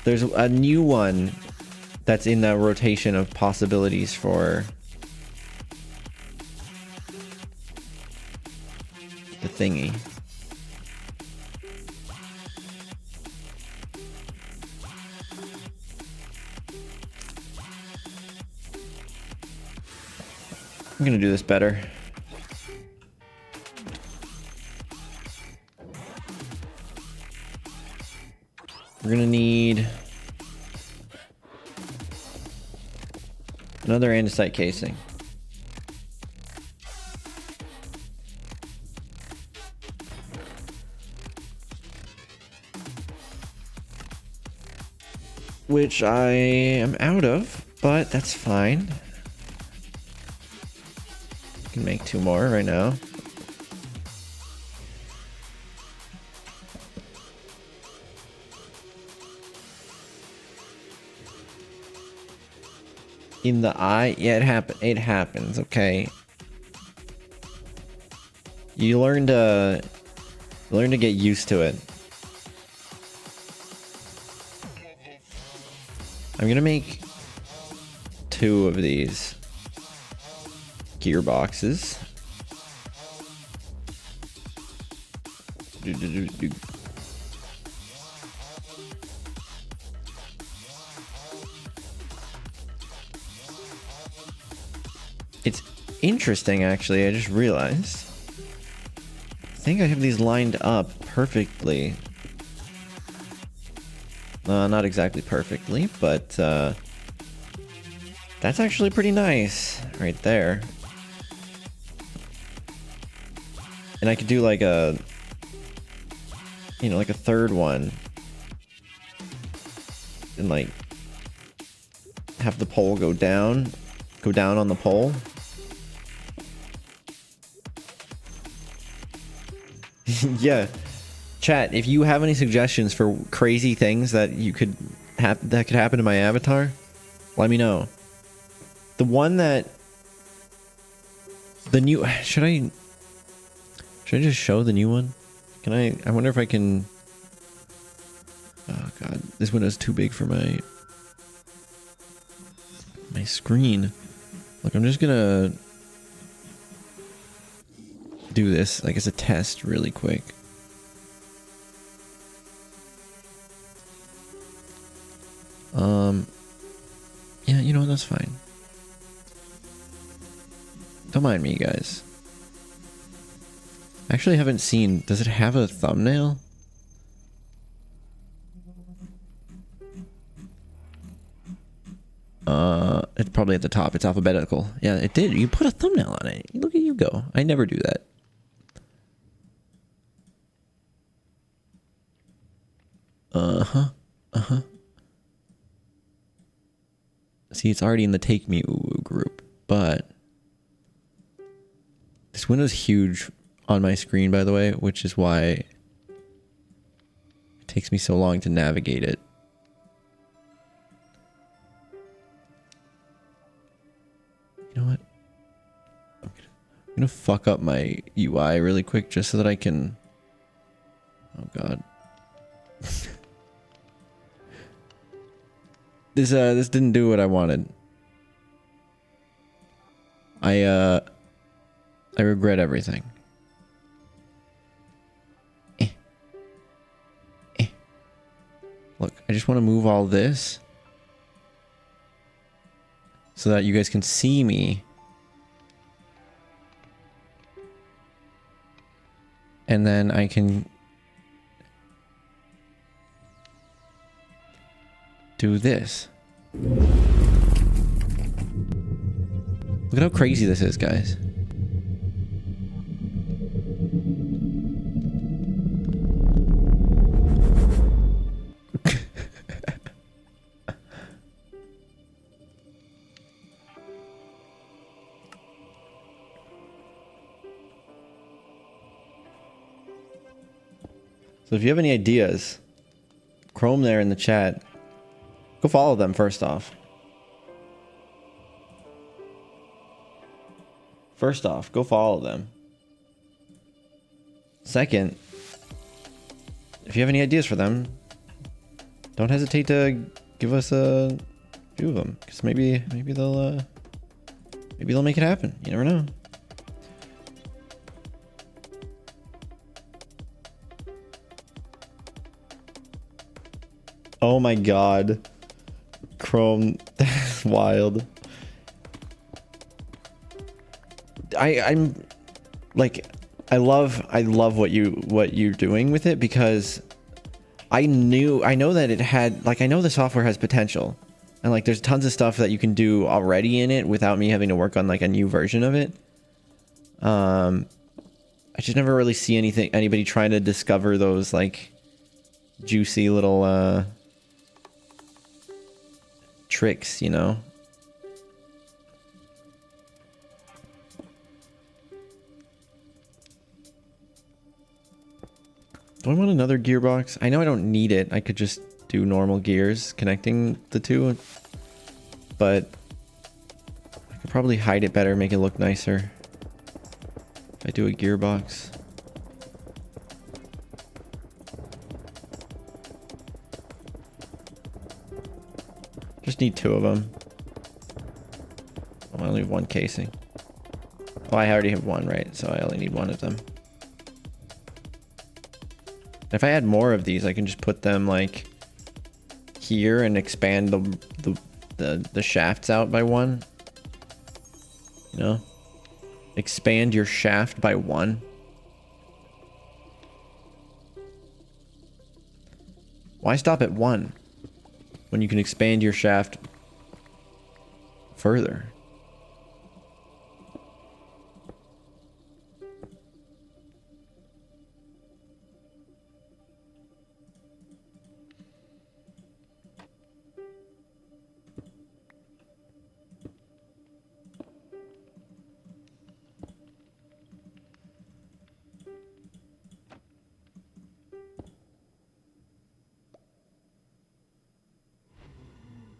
A: There's a new one that's in the rotation of possibilities for the thingy. I'm gonna do this better. We're gonna need another andesite casing. Which I am out of, but that's fine. Can make 2 more right now. In the eye? Yeah, it happens, okay. You learn to get used to it. I'm gonna make 2 of these gearboxes. It's interesting, actually. I just realized. I think I have these lined up perfectly. Not exactly perfectly, but that's actually pretty nice right there. And I could do like a, you know, like a third one. And like have the pole go down on the pole. Yeah. Chat, if you have any suggestions for crazy things that you could that could happen to my avatar, let me know. The one that the new should I just show the new one? Can I wonder if I can. Oh god, this window's too big for my screen. Look, I'm just gonna do this like as a test really quick. Yeah, you know what, that's fine. Don't mind me, guys. I actually haven't seen, does it have a thumbnail? It's probably at the top. It's alphabetical. Yeah, it did. You put a thumbnail on it. Look at you go. I never do that. See, it's already in the Take Me Ooh group, but this window's huge on my screen, by the way, which is why it takes me so long to navigate it. You know what? I'm gonna fuck up my UI really quick just so that I can. Oh god. This didn't do what I wanted. I regret everything. Look, I just want to move all this so that you guys can see me. And then I can do this. Look at how crazy this is, guys. So if you have any ideas, Chrome there in the chat. Go follow them first off. First off, go follow them. Second, if you have any ideas for them, don't hesitate to give us a few of them, because maybe they'll make it happen. You never know. Oh my god. Chrome, that's wild. I'm like, I love what you're doing with it, because I know that it had, like, I know the software has potential. And, like, there's tons of stuff that you can do already in it without me having to work on, like, a new version of it. I just never really see anybody trying to discover those, like, juicy little, tricks, you know? Do I want another gearbox? I know I don't need it. I could just do normal gears connecting the two. But I could probably hide it better, make it look nicer. If I do a gearbox. Just need 2 of them. Oh, I only have 1 casing. Oh, I already have 1, right? So I only need 1 of them. If I add more of these, I can just put them like here and expand the shafts out by 1. You know? Expand your shaft by 1. Why stop at 1 when you can expand your shaft further?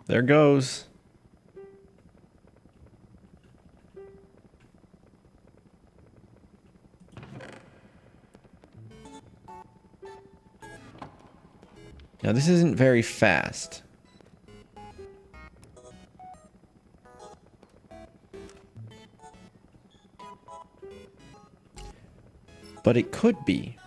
A: There goes. Now this isn't very fast. But it could be.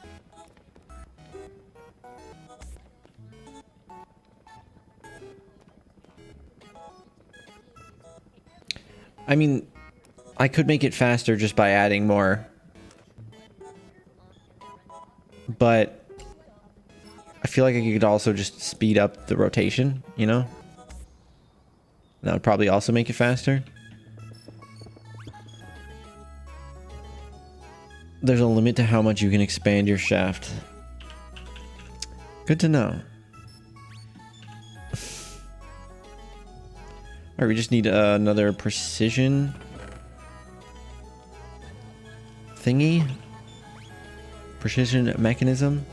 A: I mean, I could make it faster just by adding more. But I feel like I could also just speed up the rotation, you know? That would probably also make it faster. There's a limit to how much you can expand your shaft. Good to know. Alright, we just need another precision thingy. Precision mechanism.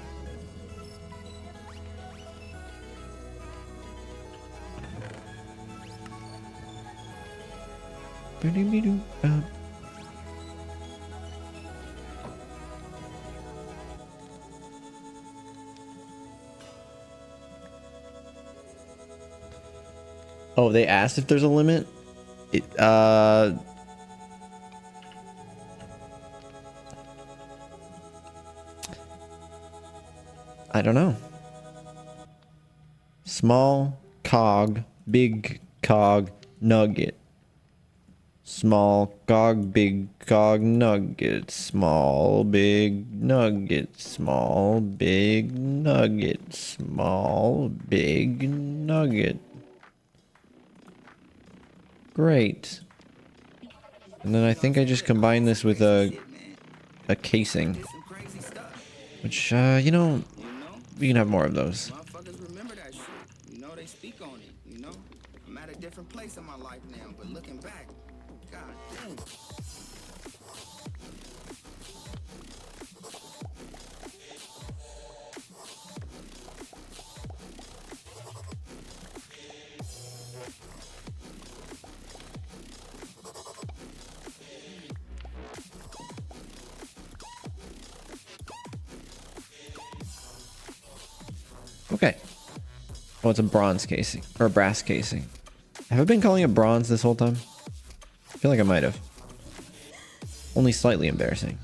A: Oh, they asked if there's a limit? I don't know. Small cog, big cog, nugget. Small cog, big cog, nugget. Small, big nugget. Small, big nugget. Small, big nugget. Great. And then I think I just combine this with a casing. Which, you know, we can have more of those.
C: Motherfuckers remember that shit. You know, they speak on it, you know? I'm at a different place in my life now, but looking back, god damn.
A: Okay. Oh, it's a bronze casing. Or a brass casing. Have I been calling it bronze this whole time? I feel like I might have. Only slightly embarrassing.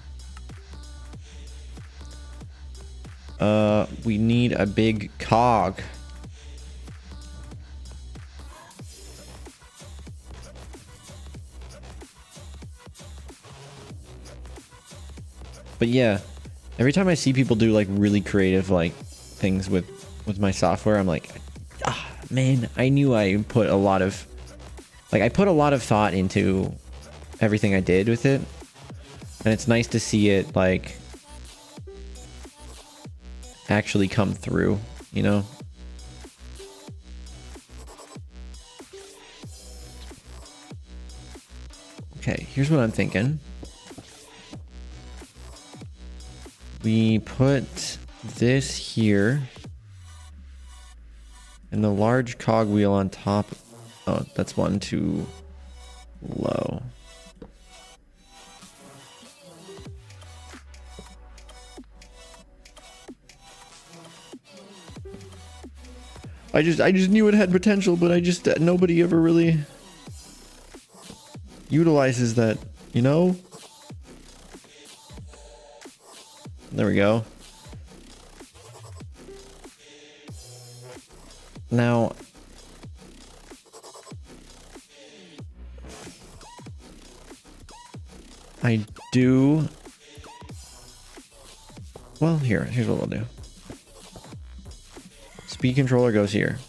A: We need a big cog. But yeah, every time I see people do like really creative like things with with my software. I'm like, ah, man, I knew I put a lot of, like, I put a lot of thought into everything I did with it. And it's nice to see it, like, actually come through, you know? Okay, here's what I'm thinking. We put this here. And the large cogwheel on top. Oh, that's one too low. I just knew it had potential, but nobody ever really utilizes that, you know? There we go. Now, I do... Well, here's what we'll do. Speed controller goes here.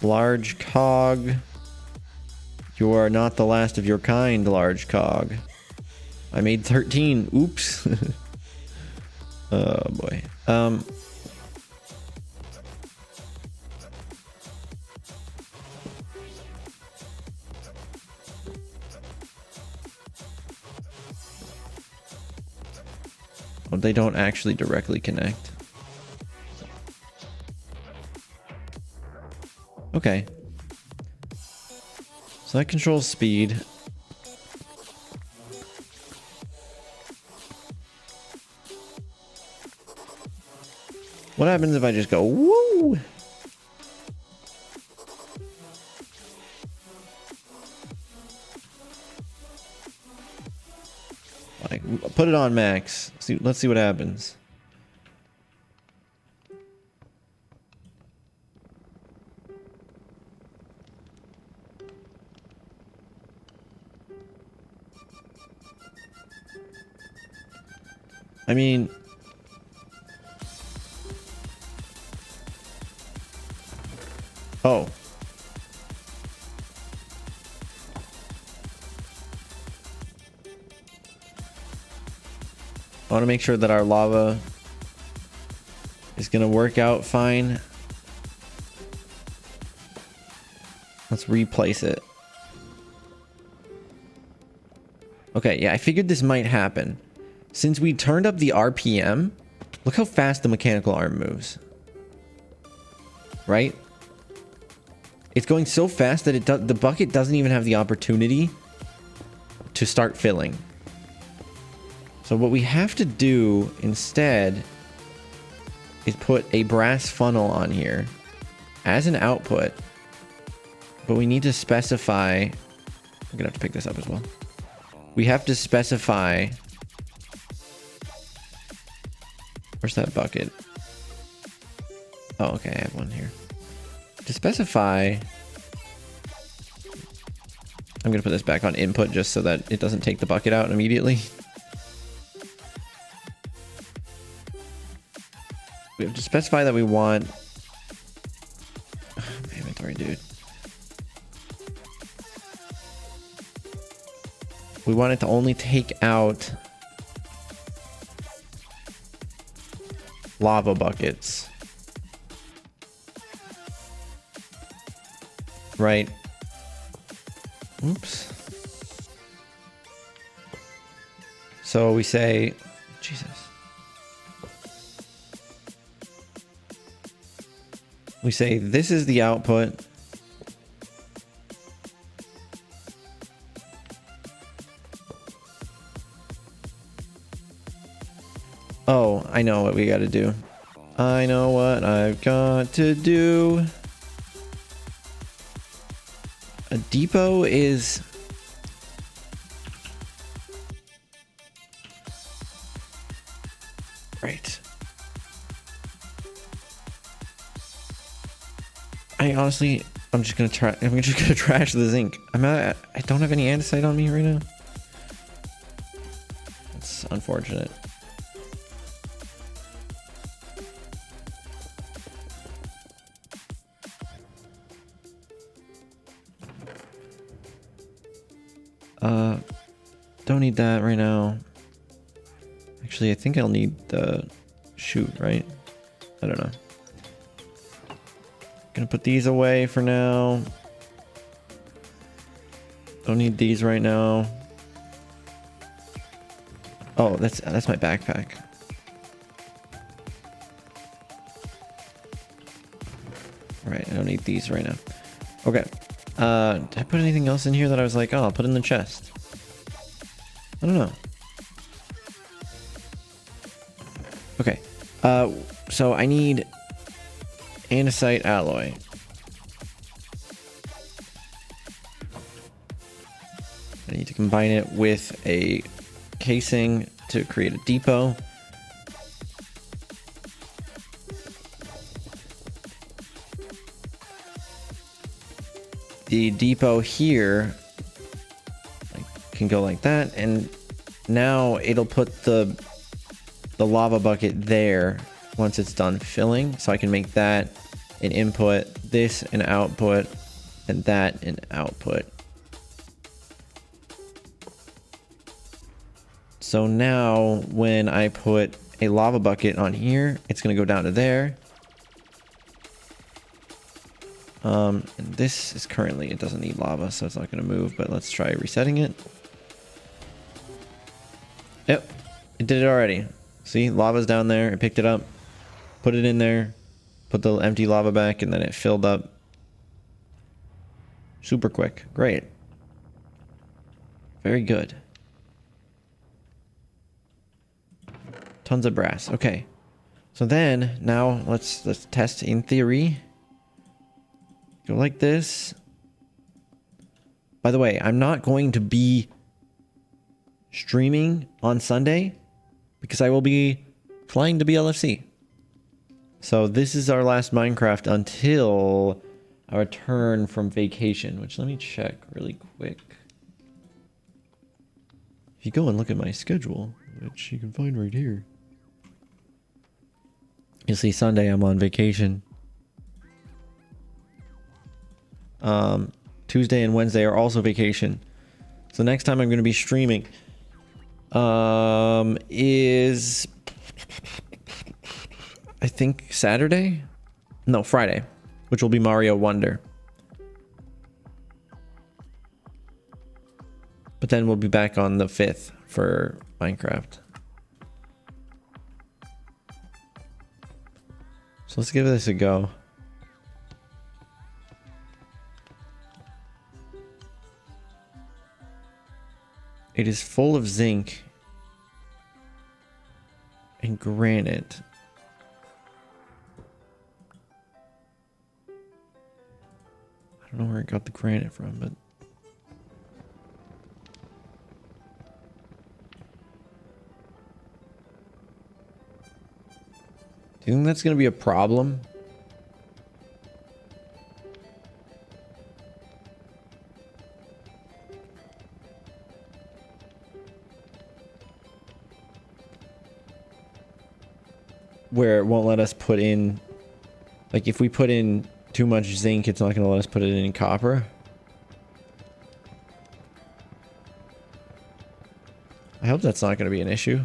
A: Large cog. You are not the last of your kind, large cog. I made 13. Oops. Oh boy. Oh, they don't actually directly connect. Okay. So that controls speed. What happens if I just go, woo? Like, put it on max. Let's see what happens. I mean, oh. I want to make sure that our lava is going to work out fine. Let's replace it. Okay, yeah, I figured this might happen. Since we turned up the RPM, look how fast the mechanical arm moves. Right? It's going so fast that the bucket doesn't even have the opportunity to start filling. So what we have to do instead is put a brass funnel on here as an output. But we need to specify... I'm gonna have to pick this up as well. We have to specify... Where's that bucket? Oh, okay, I have one here. To specify... I'm gonna put this back on input just so that it doesn't take the bucket out immediately. We have to specify that we want... My inventory, dude. We want it to only take out... lava buckets. Right. Oops. So we say... Jesus. We say this is the output. Oh, I know what we got to do. I know what I've got to do. A depot is... Right. I'm just gonna trash the zinc. I don't have any andesite on me right now. It's unfortunate. Don't need that right now. Actually, I think I'll need the chute, right? I don't know. Gonna put these away for now. Don't need these right now. Oh, that's my backpack. Right, I don't need these right now. Okay. Did I put anything else in here that I was like, oh, I'll put in the chest? I don't know. Okay. So I need andesite alloy. I need to combine it with a casing to create a depot. The depot here can go like that, and now it'll put the lava bucket there once it's done filling, so I can make that an input, this an output, and that an output. So now when I put a lava bucket on here, it's going to go down to there. And this is currently, it doesn't need lava, so it's not going to move, but let's try resetting it. Yep, it did it already. See, lava's down there. It picked it up, put it in there, put the empty lava back, and then it filled up. Super quick. Great. Very good. Tons of brass. Okay. So then, now let's test in theory. Go like this. By the way, I'm not going to be streaming on Sunday because I will be flying to BLFC. So this is our last Minecraft until our return from vacation, which let me check really quick. If you go and look at my schedule, which you can find right here, you'll see Sunday I'm on vacation. Tuesday and Wednesday are also vacation. So next time I'm going to be streaming is I think Saturday? No, Friday, which will be Mario Wonder. But then we'll be back on the 5th for Minecraft. So let's give this a go. It is full of zinc and granite. I don't know where it got the granite from, but do you think that's going to be a problem? Where it won't let us put in, like if we put in too much zinc, it's not going to let us put it in copper. I hope that's not going to be an issue.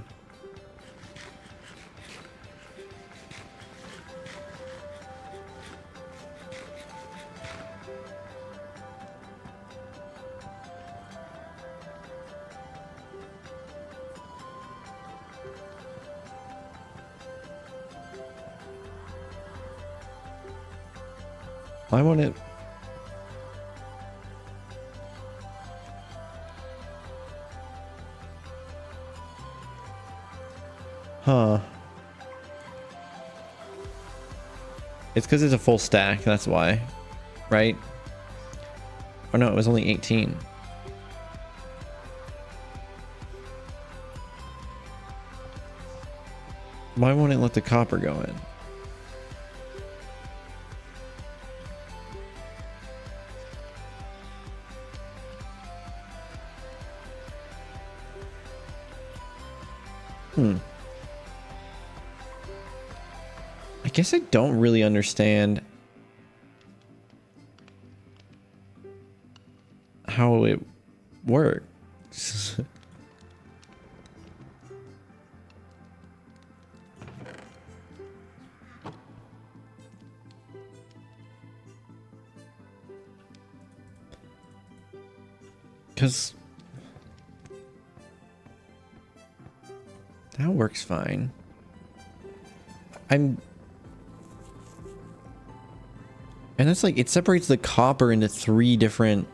A: I want it. Huh. It's because it's a full stack, that's why. Right? Or no, it was only 18. Why won't it let the copper go in? I guess I don't really understand how it works. Because that works fine. And it's like, it separates the copper into 3 different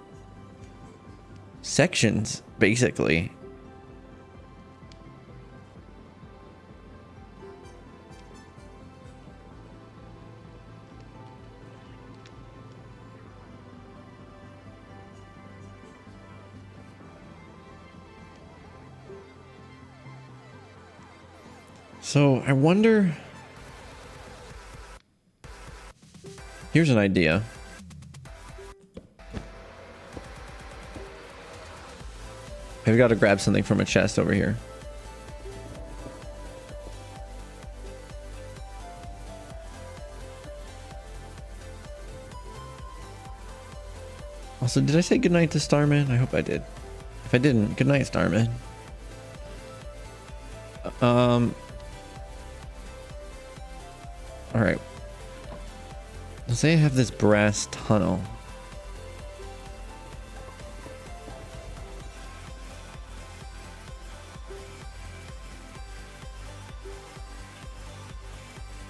A: sections, basically. So I wonder. Here's an idea. I've got to grab something from a chest over here. Also, did I say goodnight to Starman? I hope I did. If I didn't, goodnight, Starman. Alright. Let's say I have this brass tunnel.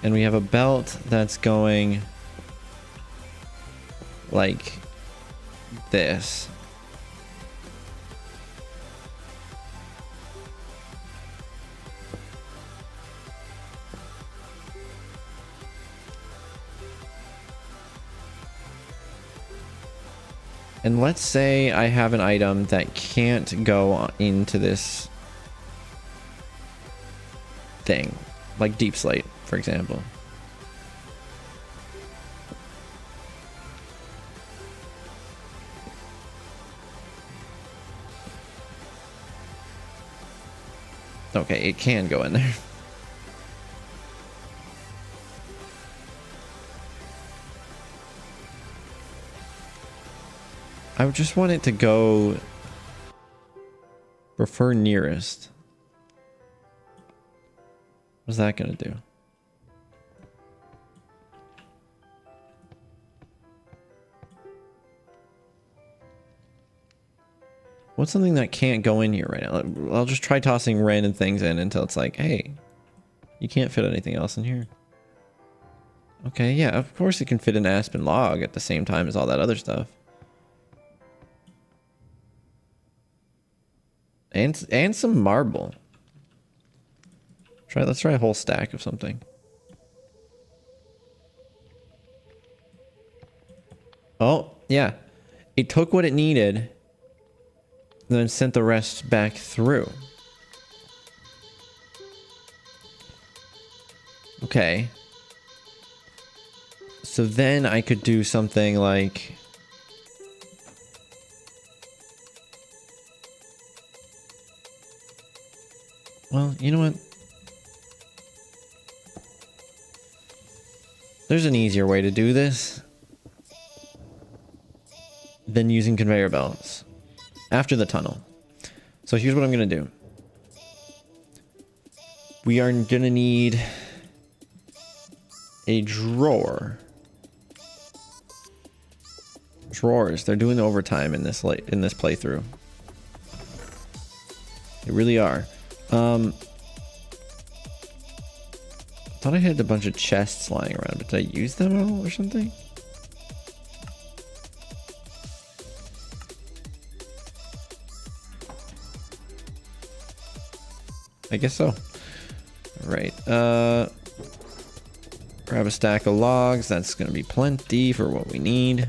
A: And we have a belt that's going like this. And let's say I have an item that can't go into this thing, like deep slate, for example. Okay, it can go in there. I would just want it to go prefer nearest. What's that gonna do? What's something that can't go in here right now? I'll just try tossing random things in until it's like, hey, you can't fit anything else in here. Okay, yeah, of course it can fit an aspen log at the same time as all that other stuff. And some marble. Let's try a whole stack of something. Oh, yeah. It took what it needed, and then sent the rest back through. Okay. So then I could do something like... Well, you know what? There's an easier way to do this than using conveyor belts after the tunnel. So here's what I'm going to do. We are going to need a drawer. Drawers, they're doing overtime in this playthrough. They really are. Thought I had a bunch of chests lying around, but did I use them all or something? I guess so. All right. Grab a stack of logs. That's going to be plenty for what we need.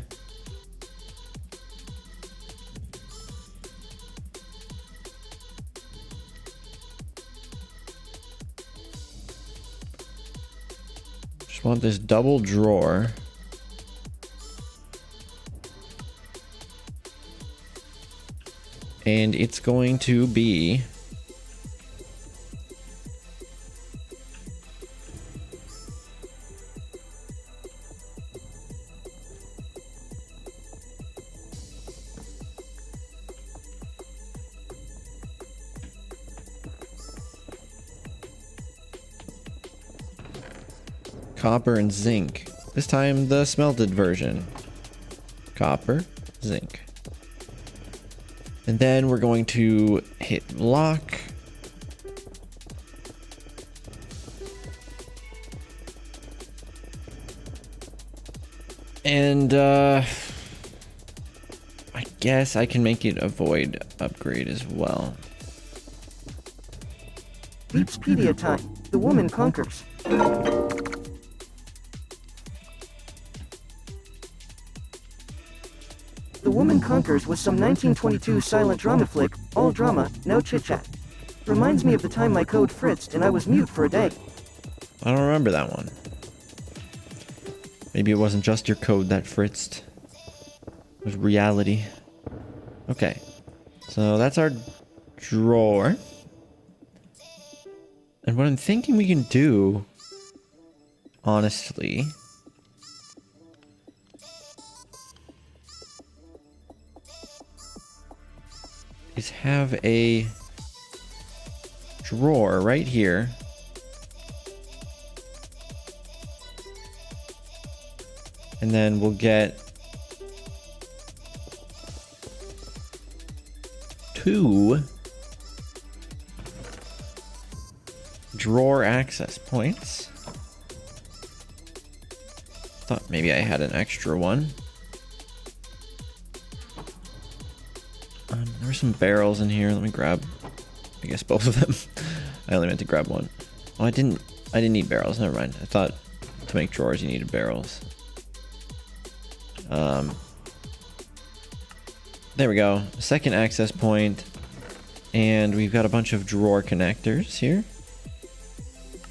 A: Just want this double drawer. And it's going to be... copper, and zinc. This time the smelted version. Copper, zinc. And then we're going to hit lock. And I guess I can make it a void upgrade as well.
B: Beepspedia time. The woman conquers. The Woman Conquers was some 1922 silent drama flick, all drama, no chit-chat. Reminds me of the time my code fritzed and I was mute for a day.
A: I don't remember that one. Maybe it wasn't just your code that fritzed. It was reality. Okay. So that's our drawer. And what I'm thinking we can do, honestly, is have a drawer right here. And then we'll get 2 drawer access points. Thought maybe I had an extra one. There were some barrels in here. Let me grab, I guess, both of them. I only meant to grab one. Oh, I didn't need barrels. Never mind. I thought to make drawers you needed barrels. There we go. Second access point. And we've got a bunch of drawer connectors here.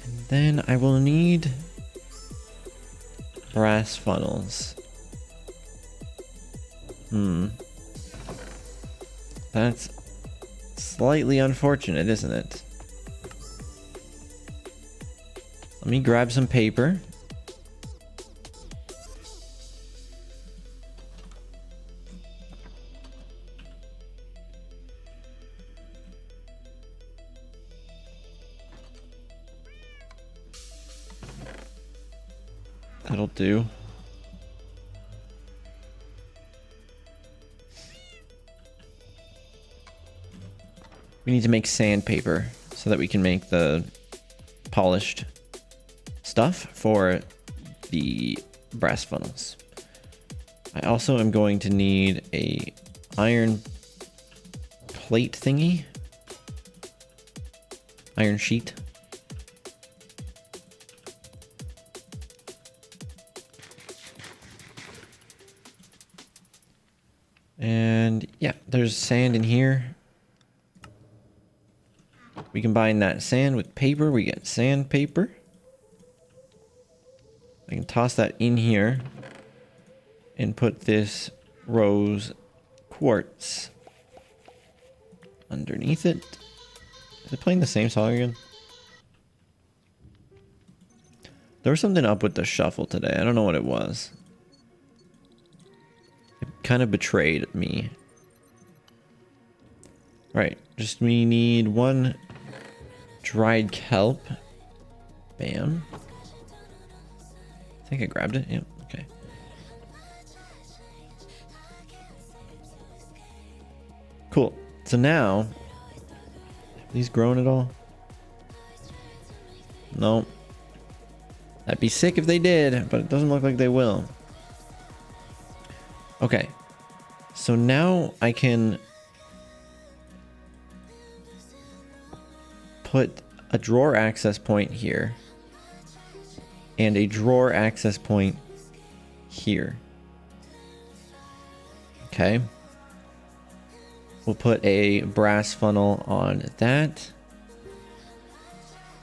A: And then I will need brass funnels. That's slightly unfortunate, isn't it? Let me grab some paper. That'll do. We need to make sandpaper so that we can make the polished stuff for the brass funnels. I also am going to need a iron plate thingy. Iron sheet. And yeah, there's sand in here. We combine that sand with paper, we get sandpaper. I can toss that in here and put this rose quartz underneath it. Is it playing the same song again? There was something up with the shuffle today. I don't know what it was. It kind of betrayed me. Right, just we need 1 dried kelp. Bam. I think I grabbed it. Yep, okay. Cool. So now, have these grown at all? No. That'd be sick if they did, but it doesn't look like they will. Okay. So now I can put a drawer access point here and a drawer access point here. Okay. We'll put a brass funnel on that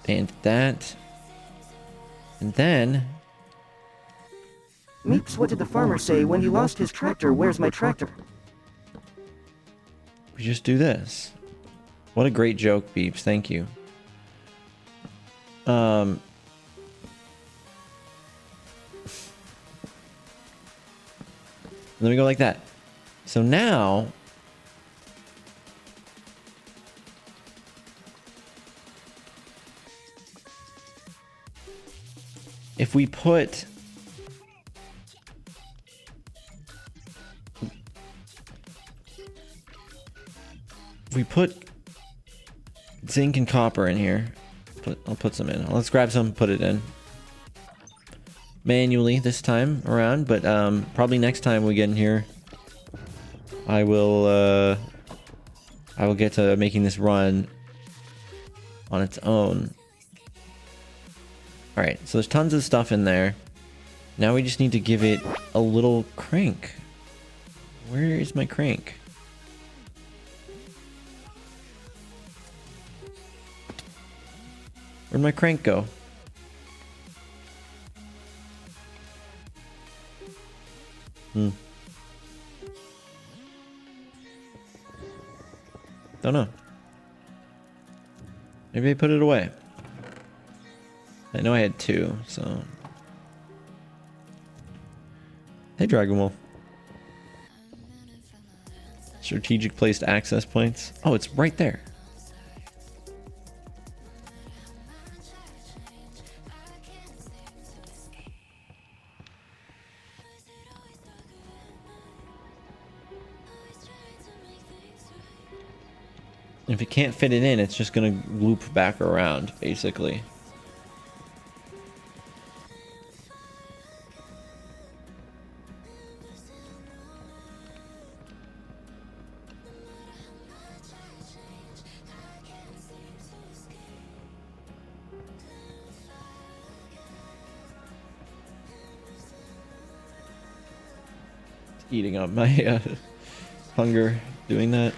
A: and that. And then
B: Meeps, what did the farmer say when he lost his tractor? Where's my tractor?
A: we just do this. What a great joke, Beeps. Thank you. Then we go like that. So now if we put zinc and copper in here, I'll put some in. Let's grab some, put it in manually this time around, but probably next time we get in here, I will get to making this run on its own. All right, so there's tons of stuff in there. Now we just need to give it a little crank. Where is my crank? Where'd my crank go? Don't know. Maybe I put it away. I know I had 2, so. Hey, Dragon Wolf. Strategic placed access points. Oh, it's right there. If it can't fit it in, it's just gonna loop back around, basically. It's eating up my hunger doing that.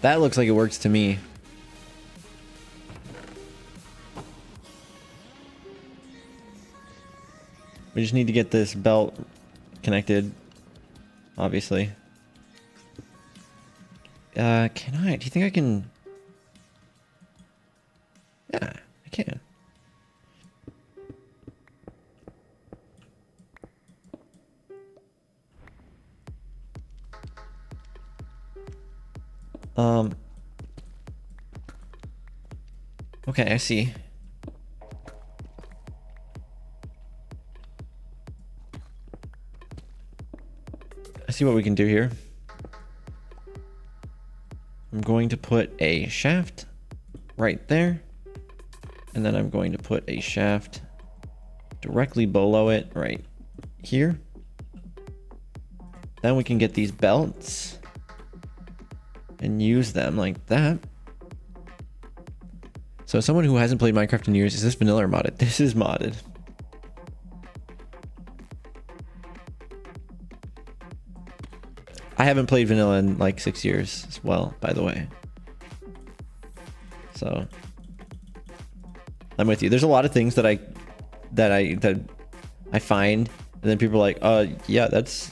A: That looks like it works to me. We just need to get this belt connected, obviously. Can I? Do you think I can? Yeah, I can. Okay, I see. I see what we can do here. I'm going to put a shaft right there. And then I'm going to put a shaft directly below it right here. Then we can get these belts and use them like that. So someone who hasn't played Minecraft in years, is this vanilla or modded? This is modded. I haven't played vanilla in like 6 years as well, by the way. So I'm with you. There's a lot of things that I find, and then people are like, yeah, that's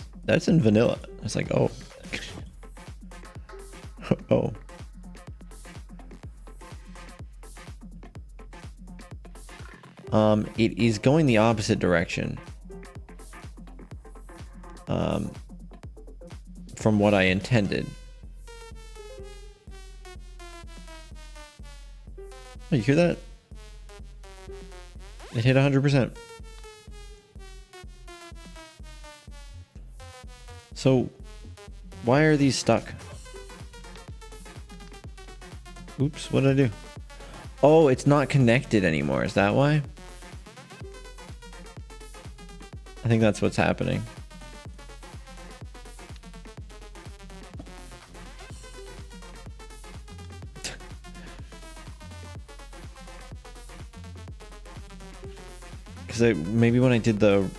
A: in vanilla. It's like, oh. Oh. It is going the opposite direction. From what I intended. Oh, you hear that? It hit 100%. So, why are these stuck? Oops, what did I do? Oh, it's not connected anymore. Is that why? I think that's what's happening. Because maybe when I did the...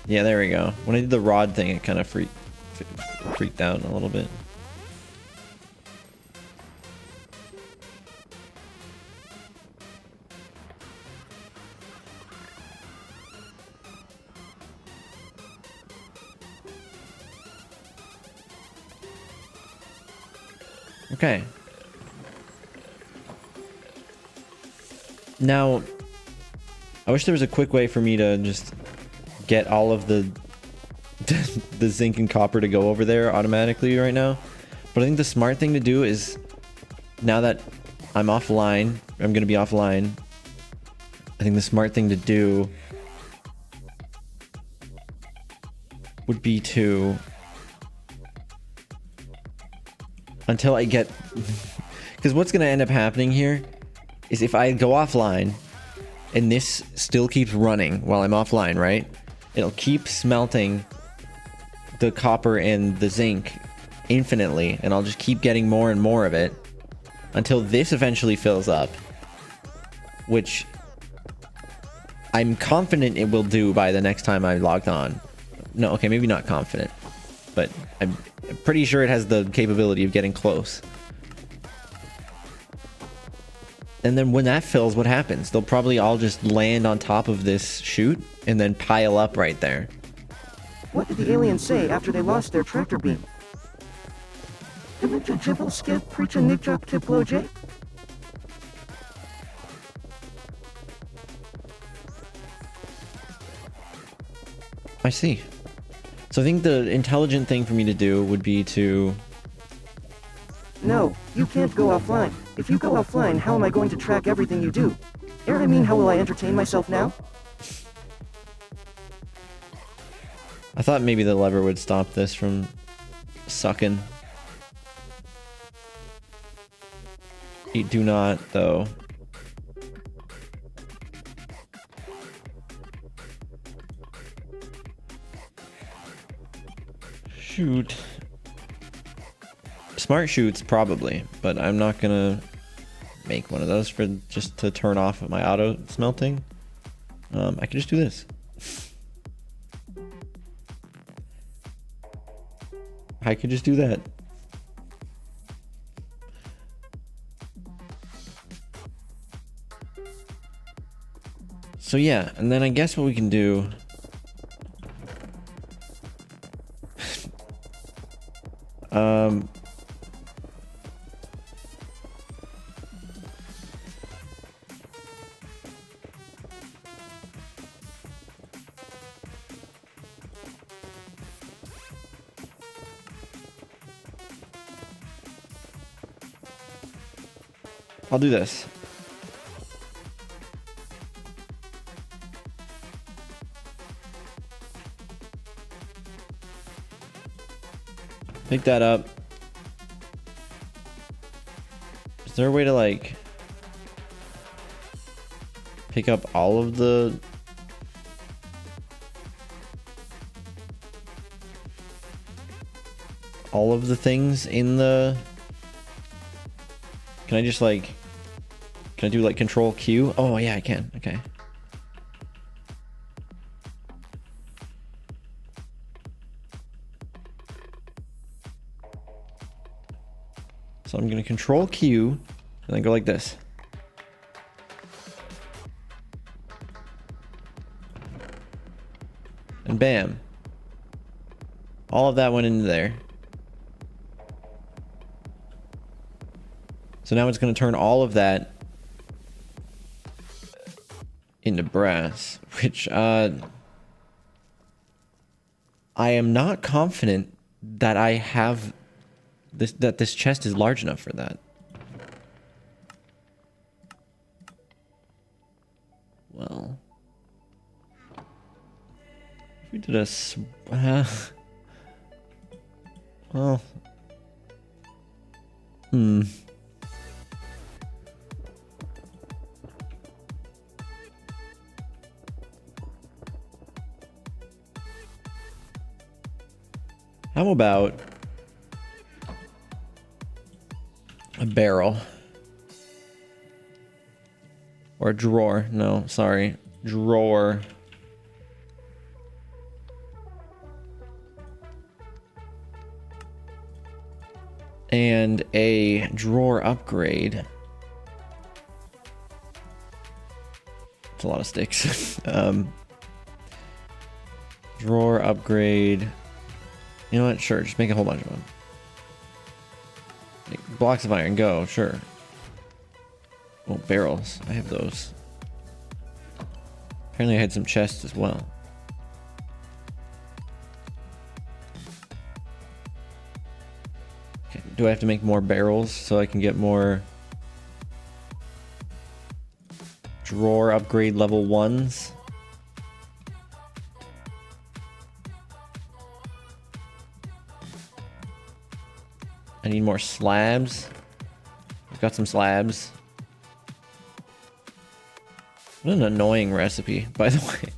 A: Yeah, there we go. When I did the rod thing, it kind of freaked out a little bit. Okay. Now, I wish there was a quick way for me to just get all of the the zinc and copper to go over there automatically right now. But I think the smart thing to do is, now that I'm offline, I'm going to be offline, I think the smart thing to do would be to, until I get, because what's going to end up happening here is if I go offline and this still keeps running while I'm offline, right? It'll keep smelting the copper and the zinc infinitely, and I'll just keep getting more and more of it until this eventually fills up, which I'm confident it will do by the next time I logged on. No, okay, maybe not confident, but I'm pretty sure it has the capability of getting close. And then when that fills, what happens? They'll probably all just land on top of this chute and then pile up right there.
B: What did the aliens say after they lost their tractor beam?
A: I see. So I think the intelligent thing for me to do would be to...
B: No, you can't go offline. If you go offline, how am I going to track everything you do? I mean, how will I entertain myself now?
A: I thought maybe the lever would stop this from sucking. You do not, though. Shoot. Smart shoots, probably, but I'm not gonna make one of those for just to turn off my auto smelting. I can just do this. I could just do that. So yeah, and then I guess what we can do... I'll do this. Pick that up. Is there a way to like pick up all of the things in the... Can I just like... Can I do like control Q? Oh yeah, I can. Okay. So I'm gonna control Q and then go like this. And bam. All of that went into there. So now it's going to turn all of that into brass, which I am not confident that I have this, that this chest is large enough for that. Well, if we did a well, how about a barrel? Or a drawer. No, sorry. Drawer. And a drawer upgrade. It's a lot of sticks. Drawer upgrade. You know what? Sure, just make a whole bunch of them. Make Blocks of iron, go, sure. Oh, barrels. I have those. Apparently I had some chests as well. Okay, do I have to make more barrels so I can get more drawer upgrade level 1s? I need more slabs. I've got some slabs. What an annoying recipe, by the way.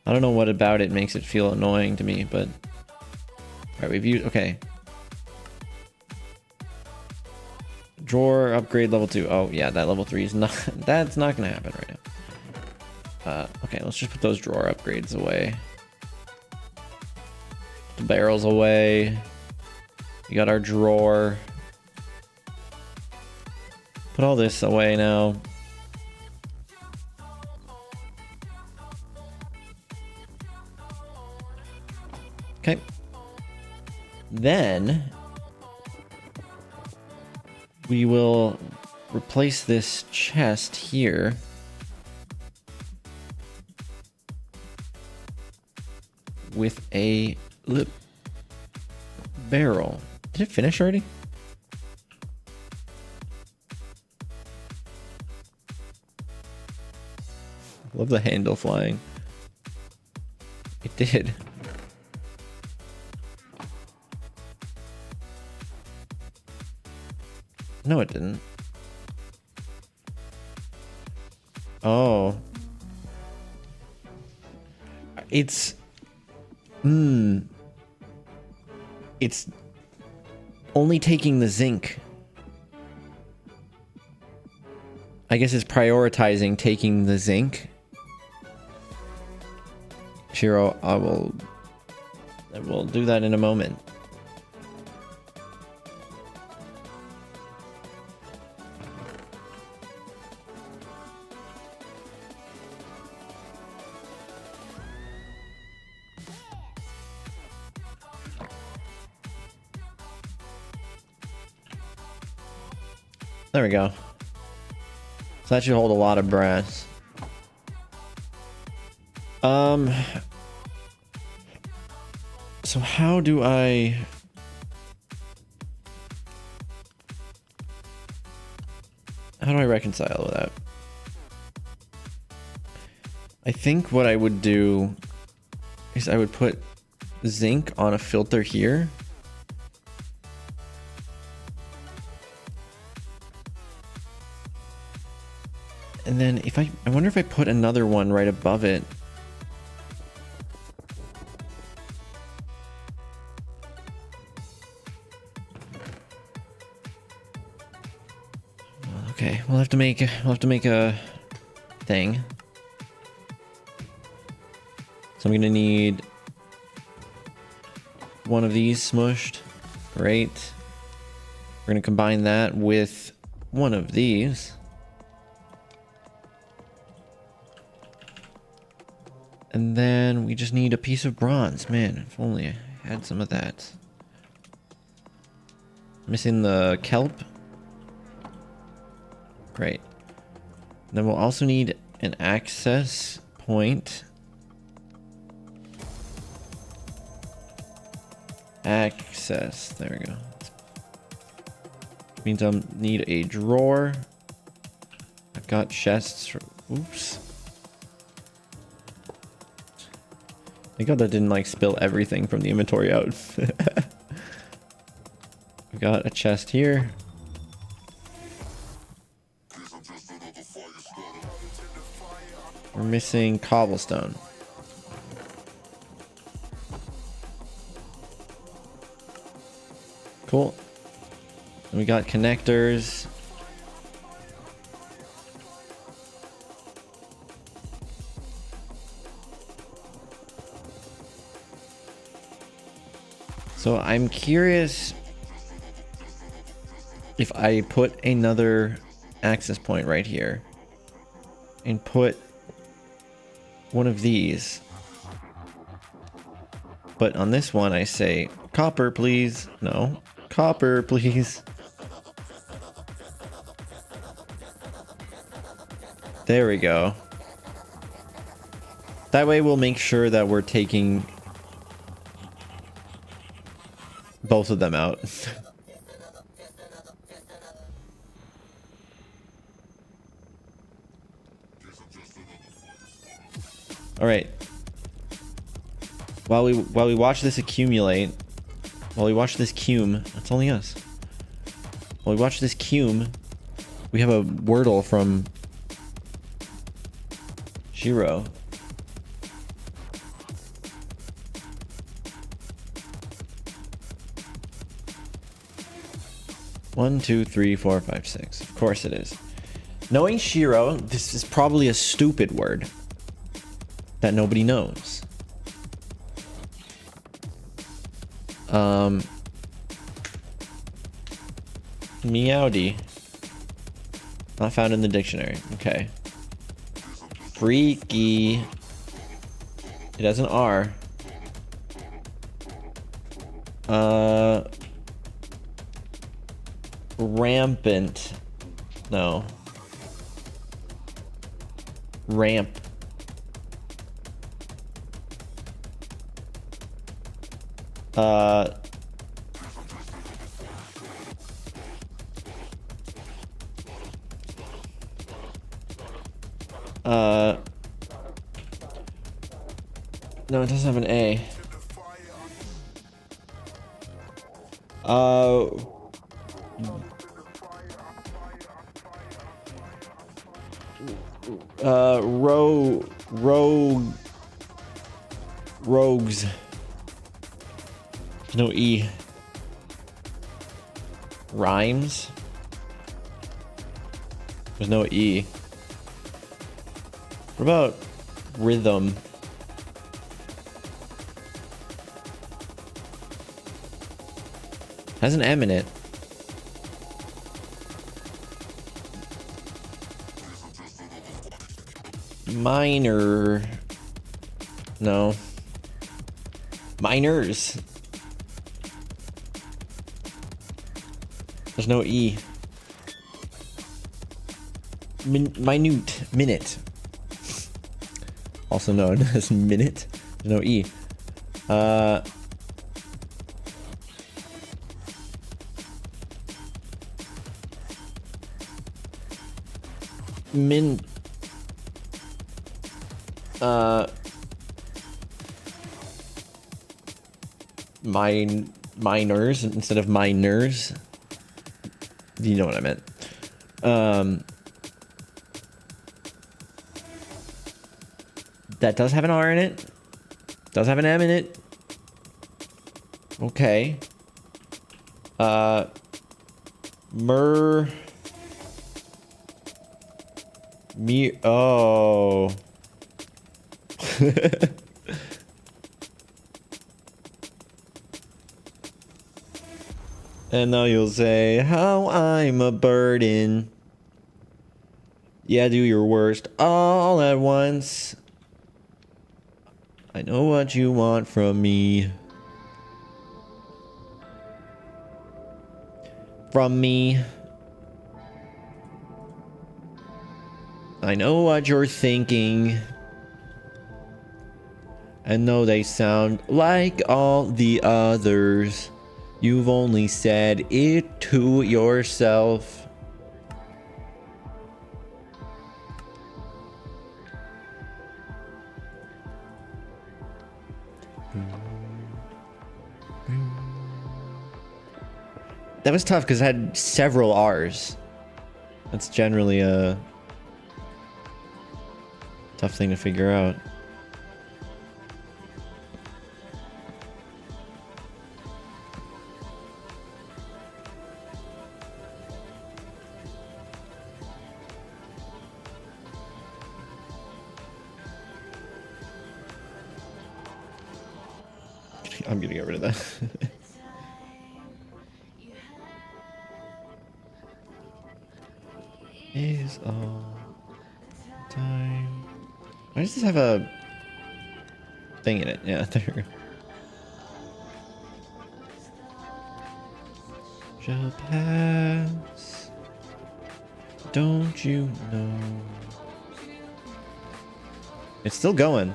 A: I don't know what about it makes it feel annoying to me, but... Alright, we've used... Okay. Drawer, upgrade level 2. Oh, yeah, that level 3 is not... That's not gonna happen right now. Okay, let's just put those drawer upgrades away. Put the barrels away. We got our drawer. Put all this away now. Okay. Then we will replace this chest here with a barrel. Did it finish already? Love the handle flying. It did. No, it didn't. Oh. It's... It's only taking the zinc. I guess it's prioritizing taking the zinc. Shiro, I will do that in a moment. There we go. So that should hold a lot of brass. So how do I... How do I reconcile with that? I think what I would do is I would put zinc on a filter here. And then if I wonder if I put another one right above it. Okay, we'll have to make a thing. So I'm gonna need one of these smushed. Great. We're gonna combine that with one of these. And then we just need a piece of bronze. Man, if only I had some of that. Missing the kelp. Great. Then we'll also need an access point. Access. There we go. Means I'll need a drawer. I've got chests for... Oops. Thank God that didn't like spill everything from the inventory out. We've got a chest here. We're missing cobblestone. Cool. And we got connectors. So I'm curious if I put another access point right here and put one of these But on this one, I say, copper, please. No, copper, please. There we go. That way we'll make sure that we're taking both of them out. All right. While we watch this accumulate, while we watch this cume, that's only us. While we watch this cume, we have a Wordle from Shiro. One, two, three, four, five, six. Of course it is. Knowing Shiro, this is probably a stupid word that nobody knows. Meowdy. Not found in the dictionary. Okay. Freaky. It has an R. Rampant. No. Ramp. No, it doesn't have an A. Rogues. There's no E. Rhymes. There's no E. What about rhythm? Has an M in it. Minor. No. Minors. There's no E. Minute. Minute. Also known as minute. There's no E. Minors instead of minors. You know what I meant. That does have an R in it. Does have an M in it. Okay. Oh. And now you'll say, how I'm a burden. Yeah, do your worst all at once. I know what you want from me. From me. I know what you're thinking. And though they sound like all the others, you've only said it to yourself. That was tough because it had several R's. That's generally a tough thing to figure out. I'm gonna get rid of that. Is all time. Why does this have a thing in it? Yeah, there. shall pass. Don't you know? It's still going.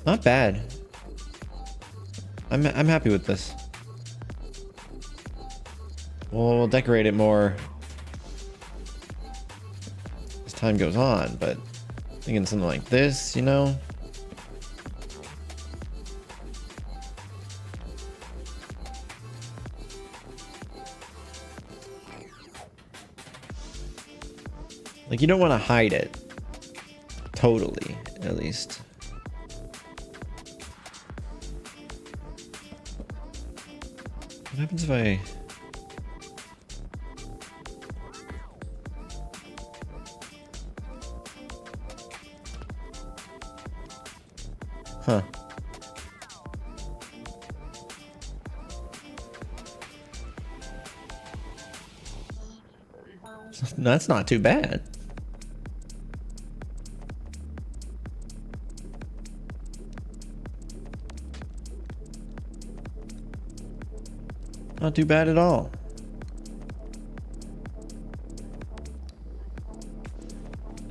A: Not bad. I'm happy with this. We'll decorate it more as time goes on, but thinking something like this, you know? Like, you don't want to hide it. Totally, at least. What happens if I... Huh. That's not too bad. Not too bad at all.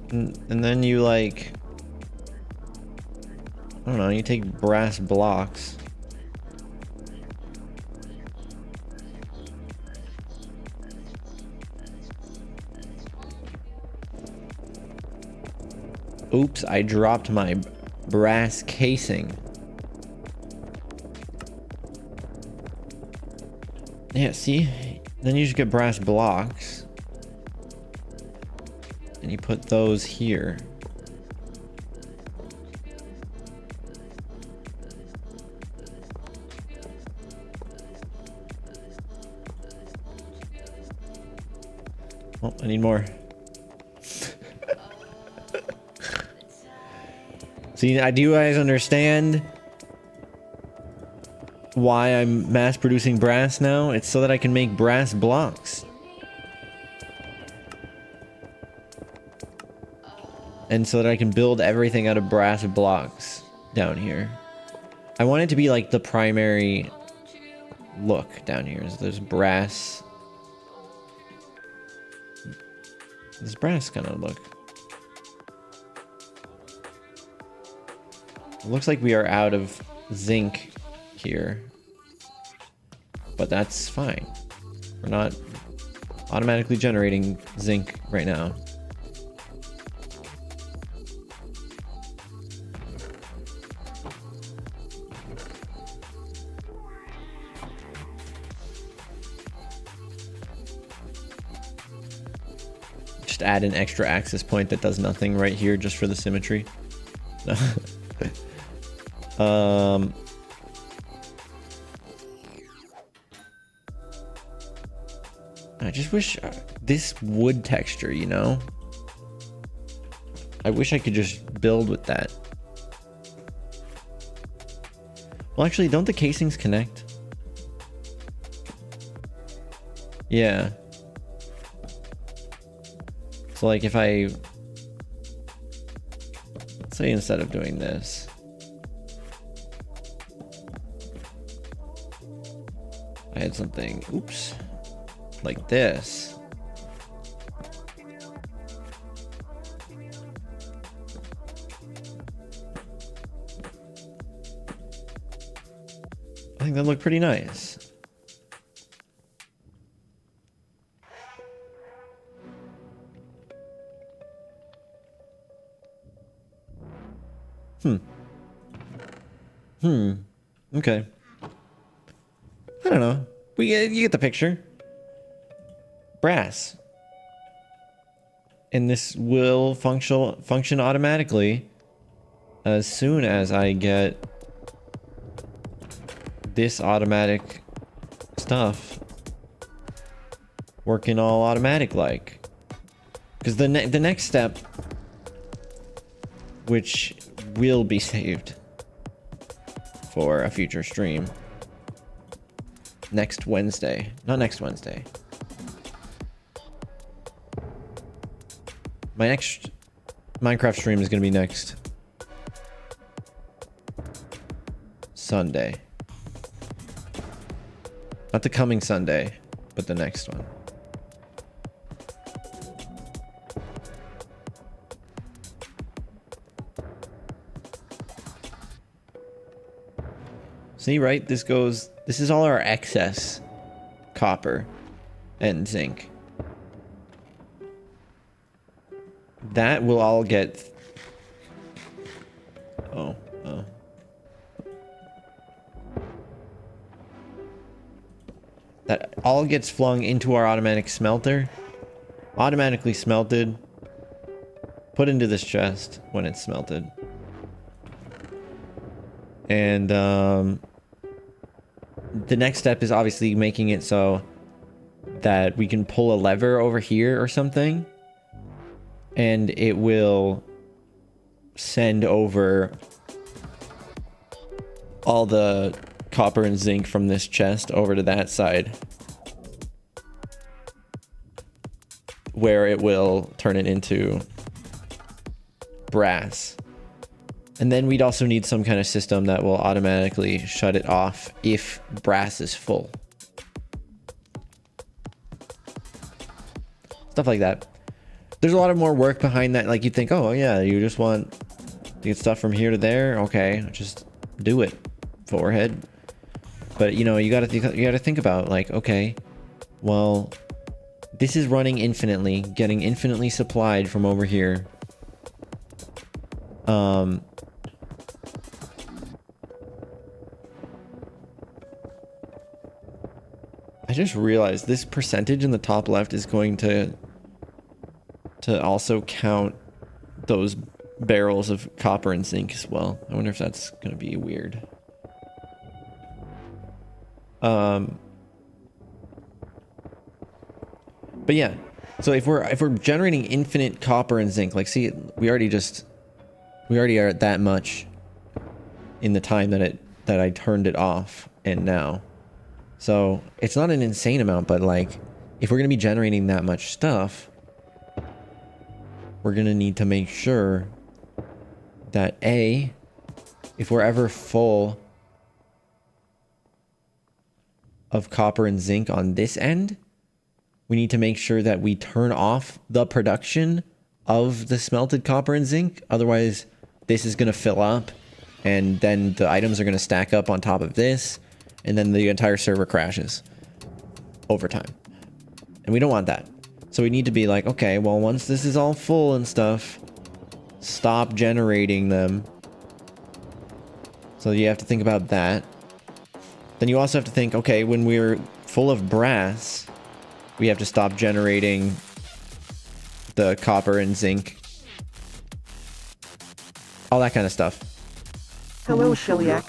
A: And then you like... I don't know, you take brass blocks. Oops, I dropped my brass casing. Yeah, see? Then you just get brass blocks. And you put those here. Oh, I need more. See, do you guys understand why I'm mass producing brass now? It's so that I can make brass blocks. And so that I can build everything out of brass blocks down here. I want it to be like the primary look down here. So there's brass. This brass kind of look. It looks like we are out of zinc here. But that's fine. We're not automatically generating zinc right now. Just add an extra access point that does nothing right here just for the symmetry. No. I just wish this wood texture, you know? I wish I could just build with that. Well, actually, don't the casings connect? Yeah. So, like, if I... Let's say instead of doing this... I had something... Oops. Like this. I think that looked pretty nice. Okay. I don't know. You get the picture. Brass. And this will function automatically as soon as I get this automatic stuff working all automatic like. Because the next step, which will be saved for a future stream next Wednesday. Not next Wednesday. My next Minecraft stream is going to be next Sunday. Not the coming Sunday, but the next one. See, right? This is all our excess copper and zinc. That will all get... Oh. That all gets flung into our automatic smelter. Automatically smelted. Put into this chest when it's smelted. And the next step is obviously making it so that we can pull a lever over here or something. And it will send over all the copper and zinc from this chest over to that side, where it will turn it into brass. And then we'd also need some kind of system that will automatically shut it off if brass is full. Stuff like that. There's a lot of more work behind that. Like, you'd think, oh yeah, you just want to get stuff from here to there. Okay, just do it. Forehead. But you know, you gotta think about, like, okay, well, this is running infinitely, getting infinitely supplied from over here. I just realized this percentage in the top left is going to also count those barrels of copper and zinc as well. I wonder if that's going to be weird. But yeah, so if we're generating infinite copper and zinc, like, see, we already are at that much in the time that I turned it off and now. So it's not an insane amount, but like, if we're going to be generating that much stuff, we're going to need to make sure that if we're ever full of copper and zinc on this end, we need to make sure that we turn off the production of the smelted copper and zinc. Otherwise, this is going to fill up, and then the items are going to stack up on top of this, and then the entire server crashes over time. And we don't want that. So we need to be like, okay, well, once this is all full and stuff, stop generating them. So you have to think about that. Then you also have to think, okay, when we're full of brass, we have to stop generating the copper and zinc. All that kind of stuff.
B: Hello, Shellyak.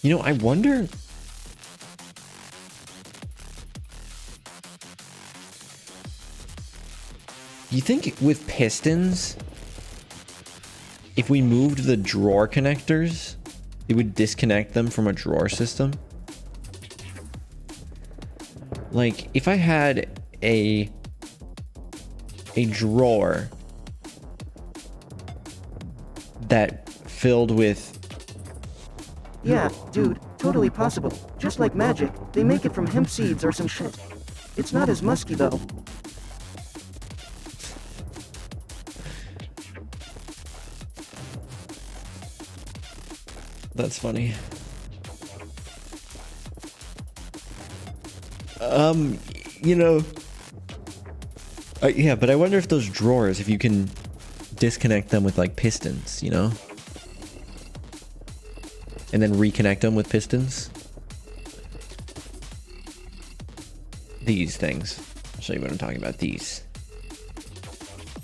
A: You know, I wonder... You think with pistons, if we moved the drawer connectors, it would disconnect them from a drawer system? Like, if I had a drawer that filled with...
B: Yeah, dude, totally possible. Just like magic, they make it from hemp seeds or some shit. It's not as musky though.
A: That's funny. You know... yeah, but I wonder if those drawers, if you can disconnect them with, like, pistons, you know? And then reconnect them with pistons. These things. I'll show you what I'm talking about. These.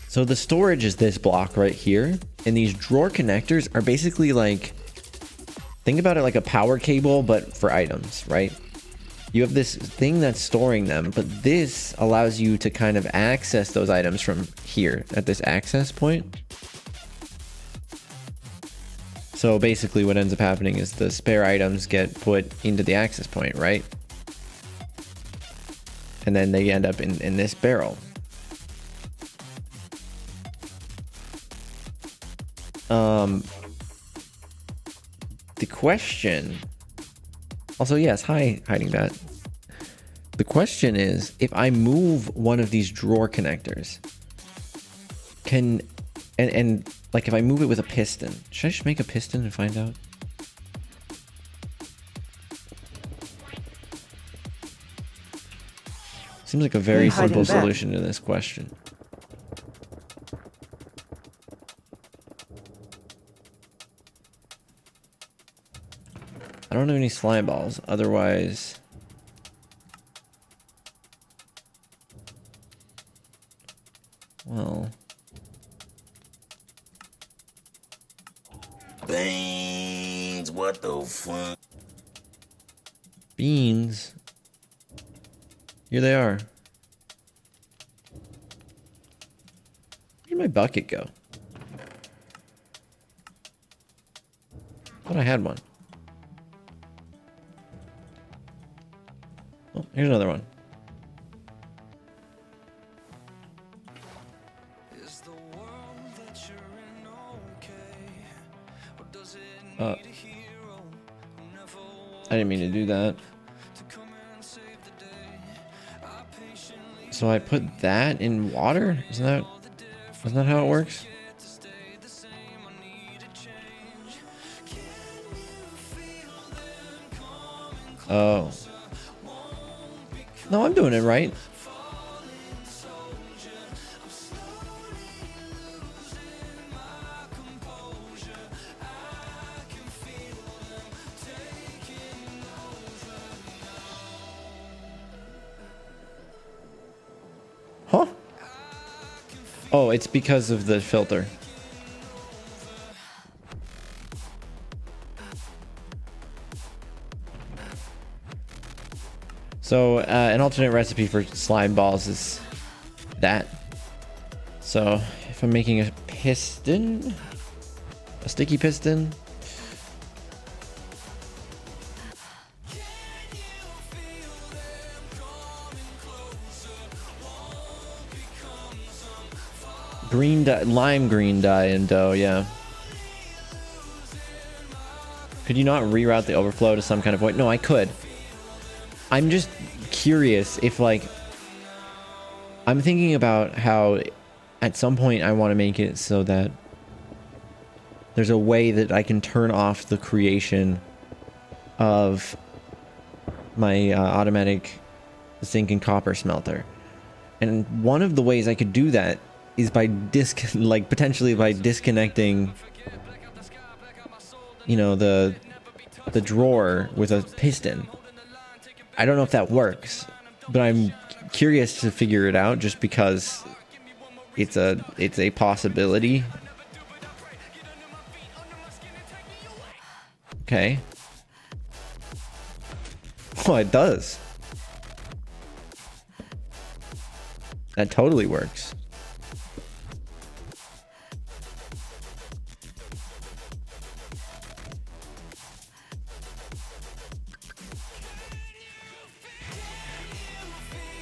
A: So the storage is this block right here. And these drawer connectors are basically like... Think about it like a power cable, but for items, right? You have this thing that's storing them, but this allows you to kind of access those items from here at this access point. So basically what ends up happening is the spare items get put into the access point, right? And then they end up in this barrel. The question... Also, yes, hi, hiding bat. The question is, if I move one of these drawer connectors, can... And like, if I move it with a piston, should I just make a piston and find out? Seems like a very simple solution to this question. I don't have any slime balls, otherwise... Well...
E: Beans, what the fuck?
A: Beans? Here they are. Where'd my bucket go? I thought I had one. Oh, here's another one. I didn't mean to do that. So I put that in water? Isn't that how it works? Oh. No, I'm doing it right. Huh? Oh, it's because of the filter. So, an alternate recipe for slime balls is that. So, if I'm making a piston, a sticky piston, green dye, lime green dye and dough, yeah. Could you not reroute the overflow to some kind of point? No, I could. I'm just curious if, like, I'm thinking about how at some point I want to make it so that there's a way that I can turn off the creation of my automatic zinc and copper smelter. And one of the ways I could do that is by potentially by disconnecting, you know, the drawer with a piston. I don't know if that works, but I'm curious to figure it out just because it's a possibility. Okay. Oh, it does. That totally works.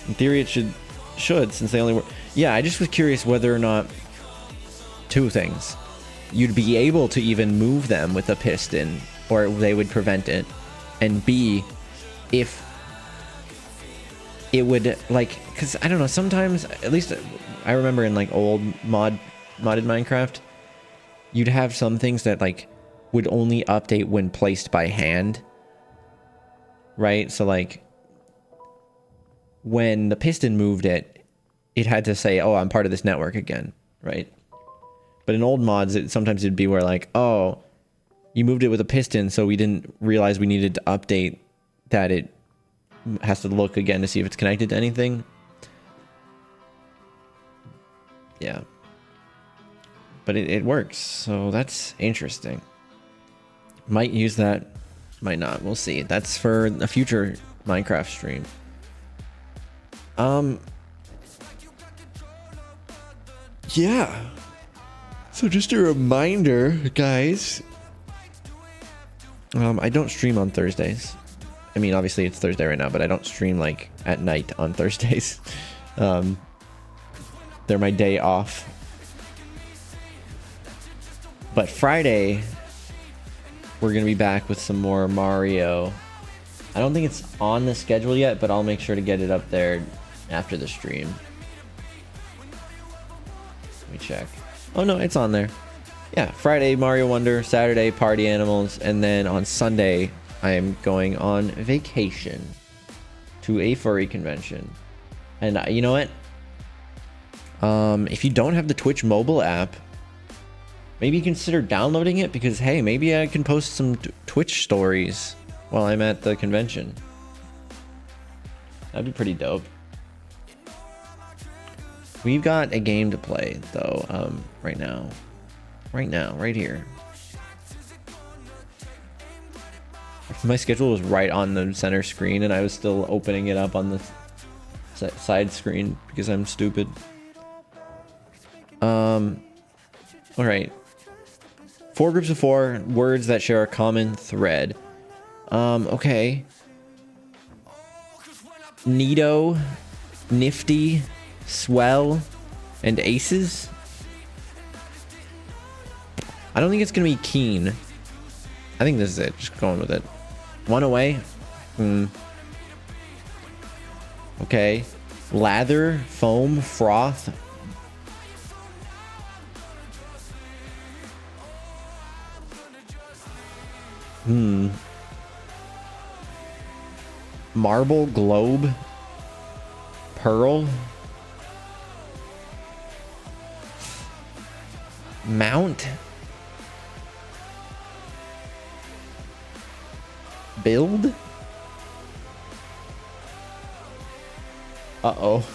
A: In theory, it should since they only work. Yeah, I just was curious whether or not two things. You'd be able to even move them with a piston, or they would prevent it. And B, if it would, like, because I don't know, sometimes, at least I remember in like old modded Minecraft, you'd have some things that like would only update when placed by hand. Right? So like, when the piston moved it, it had to say, oh, I'm part of this network again, right? But in old mods, sometimes it'd be where like, oh, you moved it with a piston, so we didn't realize we needed to update that it has to look again to see if it's connected to anything. Yeah. But it works, so that's interesting. Might use that, might not, we'll see. That's for a future Minecraft stream. Yeah. So just a reminder, guys. I don't stream on Thursdays. I mean, obviously it's Thursday right now, but I don't stream like at night on Thursdays. They're my day off. But Friday, we're going to be back with some more Mario. I don't think it's on the schedule yet, but I'll make sure to get it up there after the stream. Let me check. Oh no, it's on there. Yeah, Friday, Mario Wonder, Saturday, Party Animals, and then on Sunday, I am going on vacation to a furry convention. And you know what? If you don't have the Twitch mobile app, maybe consider downloading it, because hey, maybe I can post some Twitch stories while I'm at the convention. That'd be pretty dope. We've got a game to play though, right now, right here. My schedule was right on the center screen and I was still opening it up on the side screen because I'm stupid. All right. 4 groups of 4 words that share a common thread. Okay. Neato, nifty, swell, and aces. I don't think it's gonna be keen. I think this is it. Just going with it. One away. Okay. Lather, foam, froth. Marble, globe, pearl, mount, build. Uh-oh.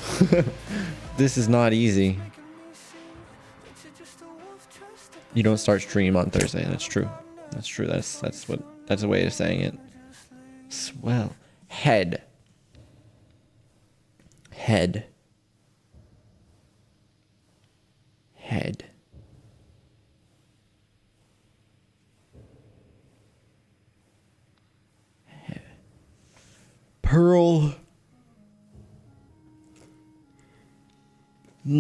A: This is not easy. You don't start stream on Thursday. That's true. That's true. That's a way of saying it. Swell. Head. Head. Head. Head. Pearl. I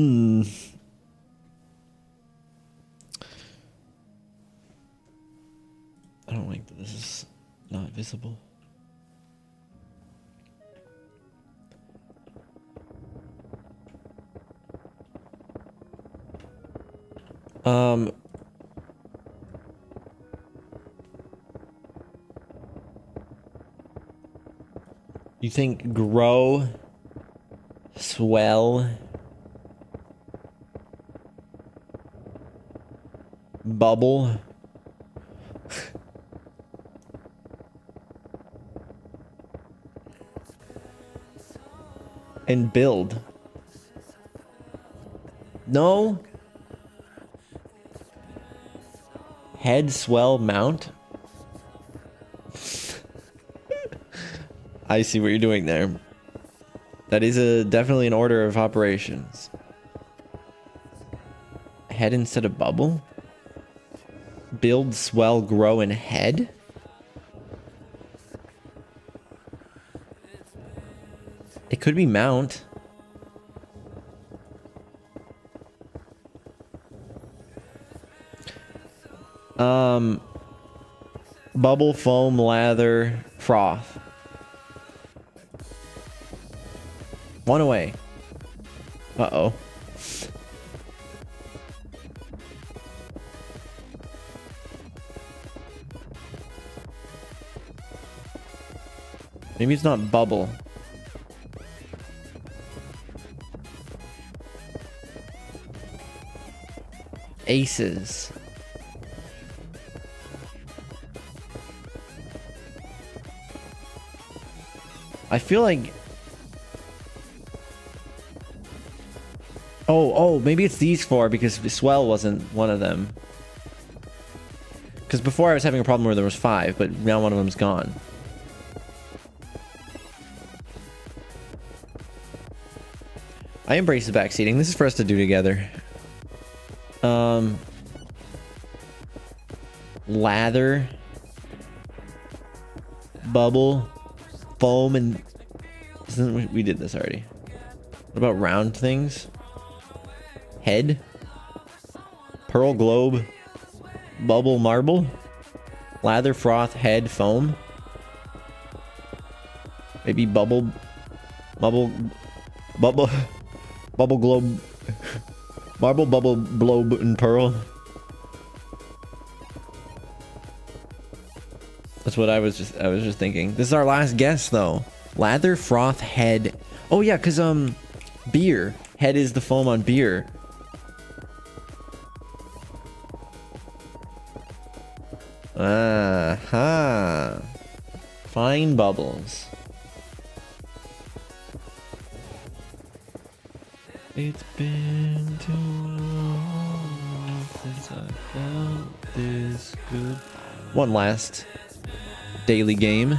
A: don't like that this is not visible. You think grow, swell, bubble, and build? No. Head, swell, mount. I see what you're doing there. That is definitely an order of operations. Head instead of bubble. Build, swell, grow, and head. It could be mount. Bubble, foam, lather, froth. One away. Uh-oh. Maybe it's not bubble. Aces. I feel like... Oh, maybe it's these 4 because swell wasn't one of them. Because before I was having a problem where there was 5, but now one of them's gone. I embrace the backseating. This is for us to do together. Lather. Bubble. Foam and... We did this already. What about round things? Head. Pearl, globe. Bubble marble. Lather, froth, head, foam. Maybe bubble globe. Marble, bubble, globe, and pearl. That's what I was just thinking. This is our last guess though. Lather, froth, head. Oh yeah, cause beer. Head is the foam on beer. Aha. Fine bubbles. It's been too long since I felt this good. One last daily game.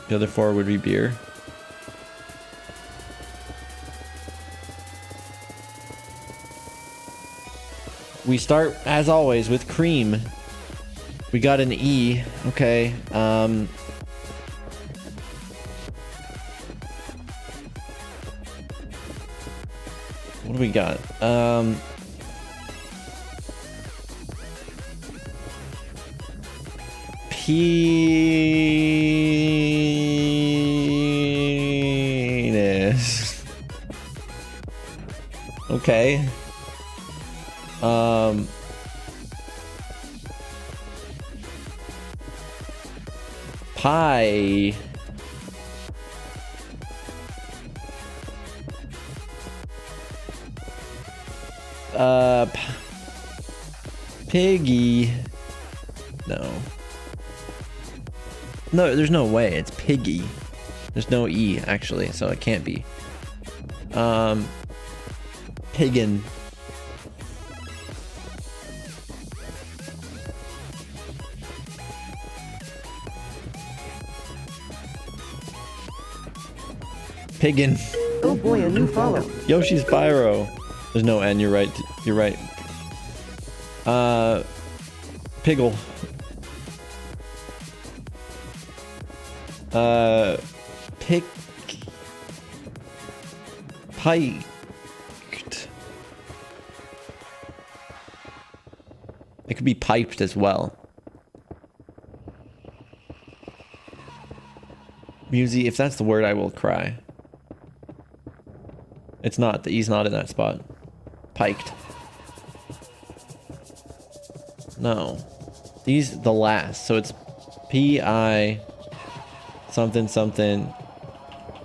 A: The other four would be beer. We start, as always, with cream. We got an E. Okay. What do we got? Penis. Okay. Pie. Piggy. No. No, there's no way. It's piggy. There's no E, actually, so it can't be. Piggin. Piggin.
B: Oh boy, a new follow.
A: Yoshi's Pyro. There's no N, you're right. You're right. Piggle. Pick. Piked. It could be piped as well. Musi, if that's the word, I will cry. It's not. The E's not in that spot. Piked. No. These the last. So it's P-I something something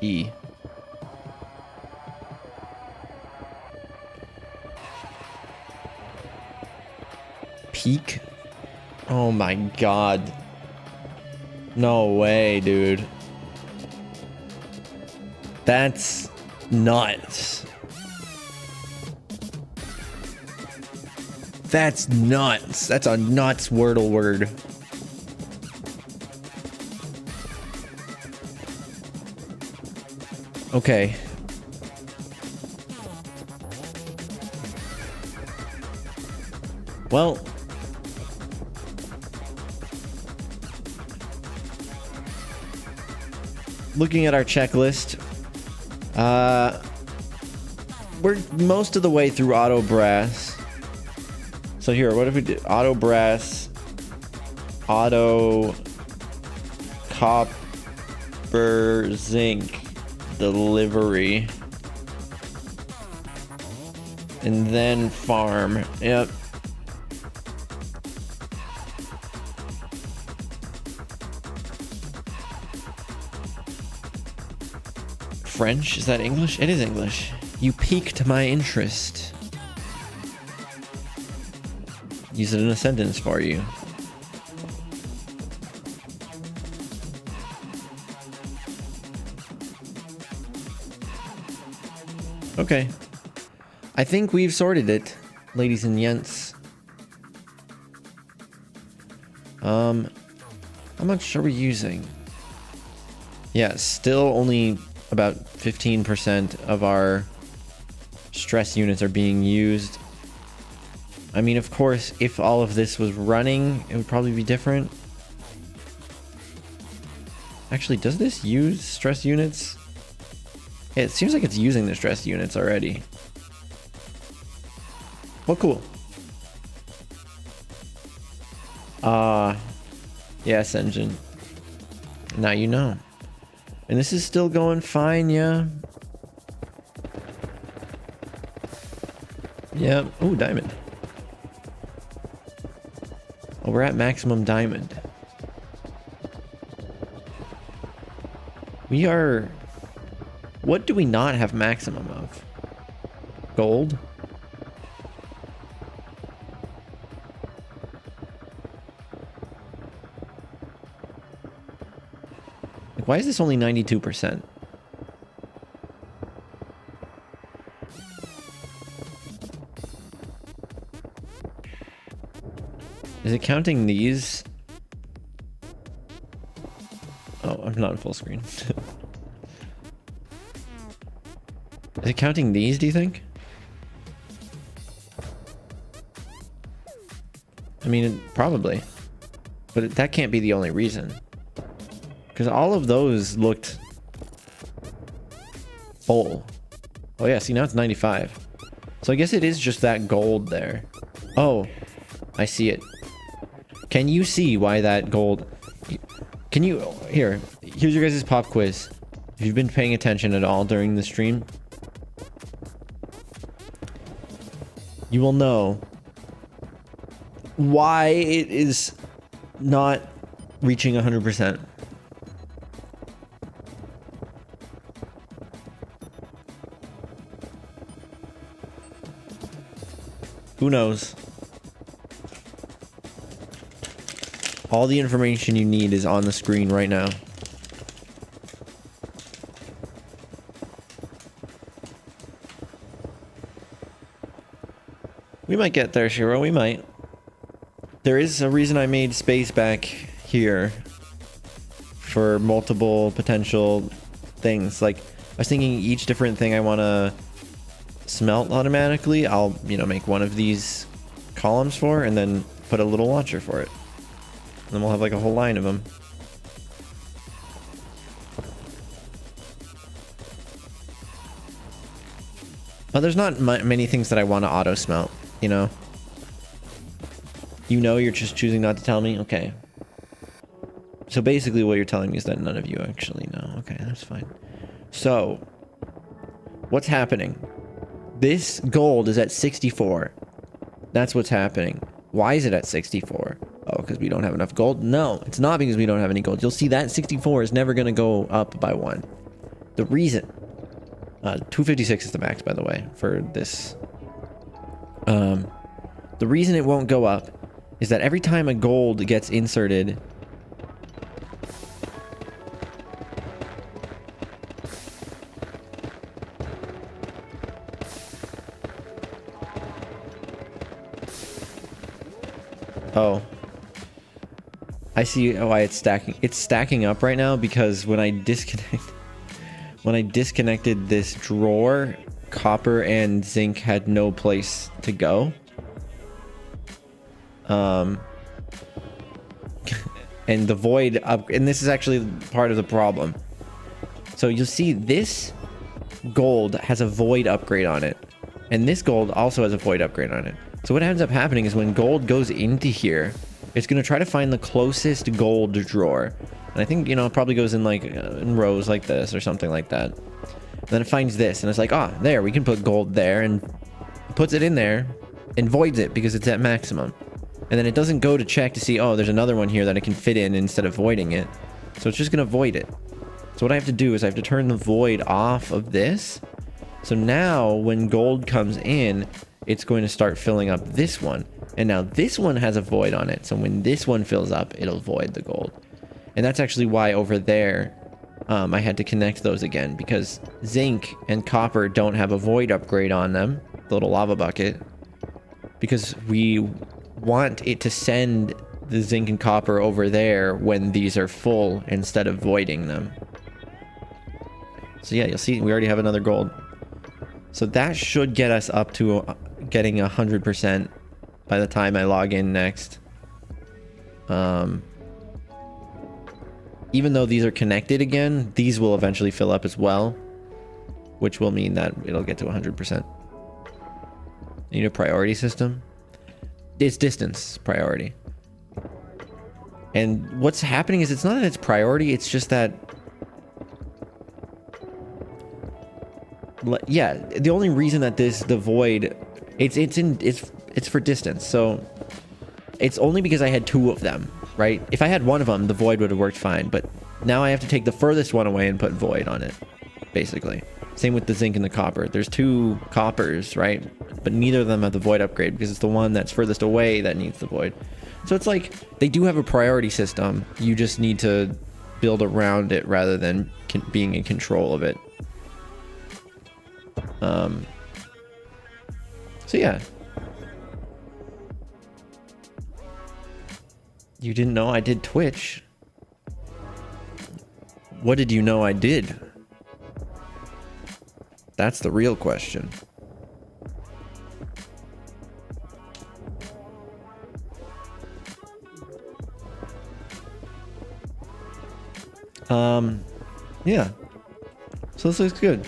A: E. Peak? Oh my god. No way, dude. That's nuts. That's nuts. That's a nuts Wordle word. Okay. Well, looking at our checklist, we're most of the way through auto brass. So here, what if we did auto brass, auto copper zinc delivery, and then farm. Yep. French? Is that English? It is English. You piqued my interest. Use it in a sentence for you. Okay. I think we've sorted it, ladies and gents. How much are we using? Yeah, still only about 15% of our stress units are being used. I mean, of course, if all of this was running, it would probably be different. Actually, does this use stress units? Yeah, it seems like it's using the stress units already. Well, cool. Yes, engine. Now you know. And this is still going fine, yeah. Yep. Ooh, diamond. Oh, we're at maximum diamond. We are... What do we not have maximum of? Gold? Like, why is this only 92%? Is it counting these? Oh, I'm not in full screen. Is it counting these, do you think? I mean, probably. But that can't be the only reason. Because all of those looked full. Oh yeah, see now it's 95. So I guess it is just that gold there. Oh, I see it. Can you see why that gold... Can you... Here's your guys' pop quiz. If you've been paying attention at all during the stream, you will know why it is not reaching 100%. Who knows? All the information you need is on the screen right now. We might get there, Shiro. We might. There is a reason I made space back here for multiple potential things. Like, I was thinking each different thing I want to smelt automatically, I'll, you know, make one of these columns for, and then put a little launcher for it. And then we'll have like a whole line of them. But there's not many things that I want to auto smelt, you know? You know, you're just choosing not to tell me? Okay. So basically what you're telling me is that none of you actually know. Okay, that's fine. So, what's happening? This gold is at 64. That's what's happening. Why is it at 64? Oh, because we don't have enough gold? No, it's not because we don't have any gold. You'll see that 64 is never going to go up by 1. The reason... 256 is the max, by the way, for this. The reason it won't go up is that every time a gold gets inserted... Oh. I see why it's stacking. It's stacking up right now because when I disconnected this drawer, copper and zinc had no place to go. And the void up, and this is actually part of the problem. So you'll see this gold has a void upgrade on it, and this gold also has a void upgrade on it. So what ends up happening is when gold goes into here, it's going to try to find the closest gold drawer. And I think, you know, it probably goes in like in rows like this or something like that. And then it finds this and it's like, ah, there, we can put gold there, and puts it in there and voids it because it's at maximum. And then it doesn't go to check to see, oh, there's another one here that I can fit in instead of voiding it. So it's just going to void it. So what I have to do is I have to turn the void off of this. So now when gold comes in, it's going to start filling up this one. And now this one has a void on it. So when this one fills up, it'll void the gold. And that's actually why over there, I had to connect those again, because zinc and copper don't have a void upgrade on them, the little lava bucket, because we want it to send the zinc and copper over there when these are full instead of voiding them. So yeah, you'll see we already have another gold. So that should get us up to getting 100% by the time I log in next. Even though these are connected again, these will eventually fill up as well, which will mean that it'll get to 100%. I need a priority system. It's distance priority. And what's happening is it's not that it's priority, it's just that... Yeah, the only reason that the void... It's for distance, so... It's only because I had 2 of them, right? If I had 1 of them, the void would have worked fine, but now I have to take the furthest one away and put void on it, basically. Same with the zinc and the copper. There's 2 coppers, right? But neither of them have the void upgrade because it's the one that's furthest away that needs the void. So it's like, they do have a priority system. You just need to build around it rather than being in control of it. So yeah. You didn't know I did Twitch? What did you know I did? That's the real question. Yeah. So this looks good.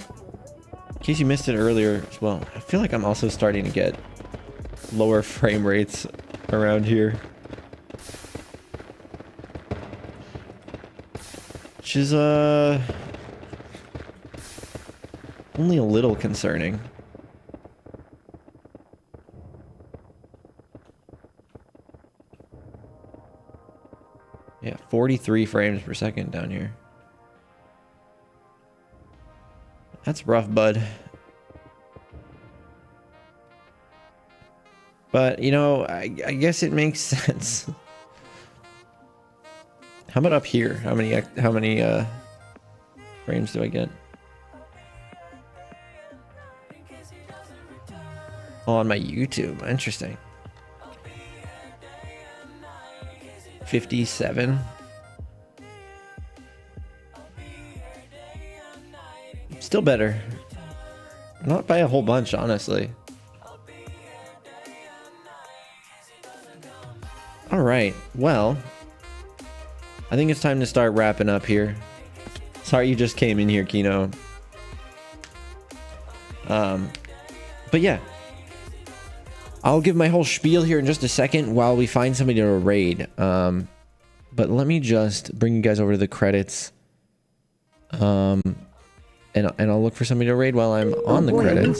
A: In case you missed it earlier as well, I feel like I'm also starting to get lower frame rates around here. Which is, only a little concerning. Yeah, 43 frames per second down here. That's rough, bud. But, you know, I guess it makes sense. How about up here? How many frames do I get? Oh, on my YouTube. Interesting. 57. Still better. Not by a whole bunch, honestly. All right. Well, I think it's time to start wrapping up here. Sorry you just came in here, Kino. But yeah. I'll give my whole spiel here in just a second while we find somebody to raid. But let me just bring you guys over to the credits. And I'll look for somebody to raid while I'm on the credits.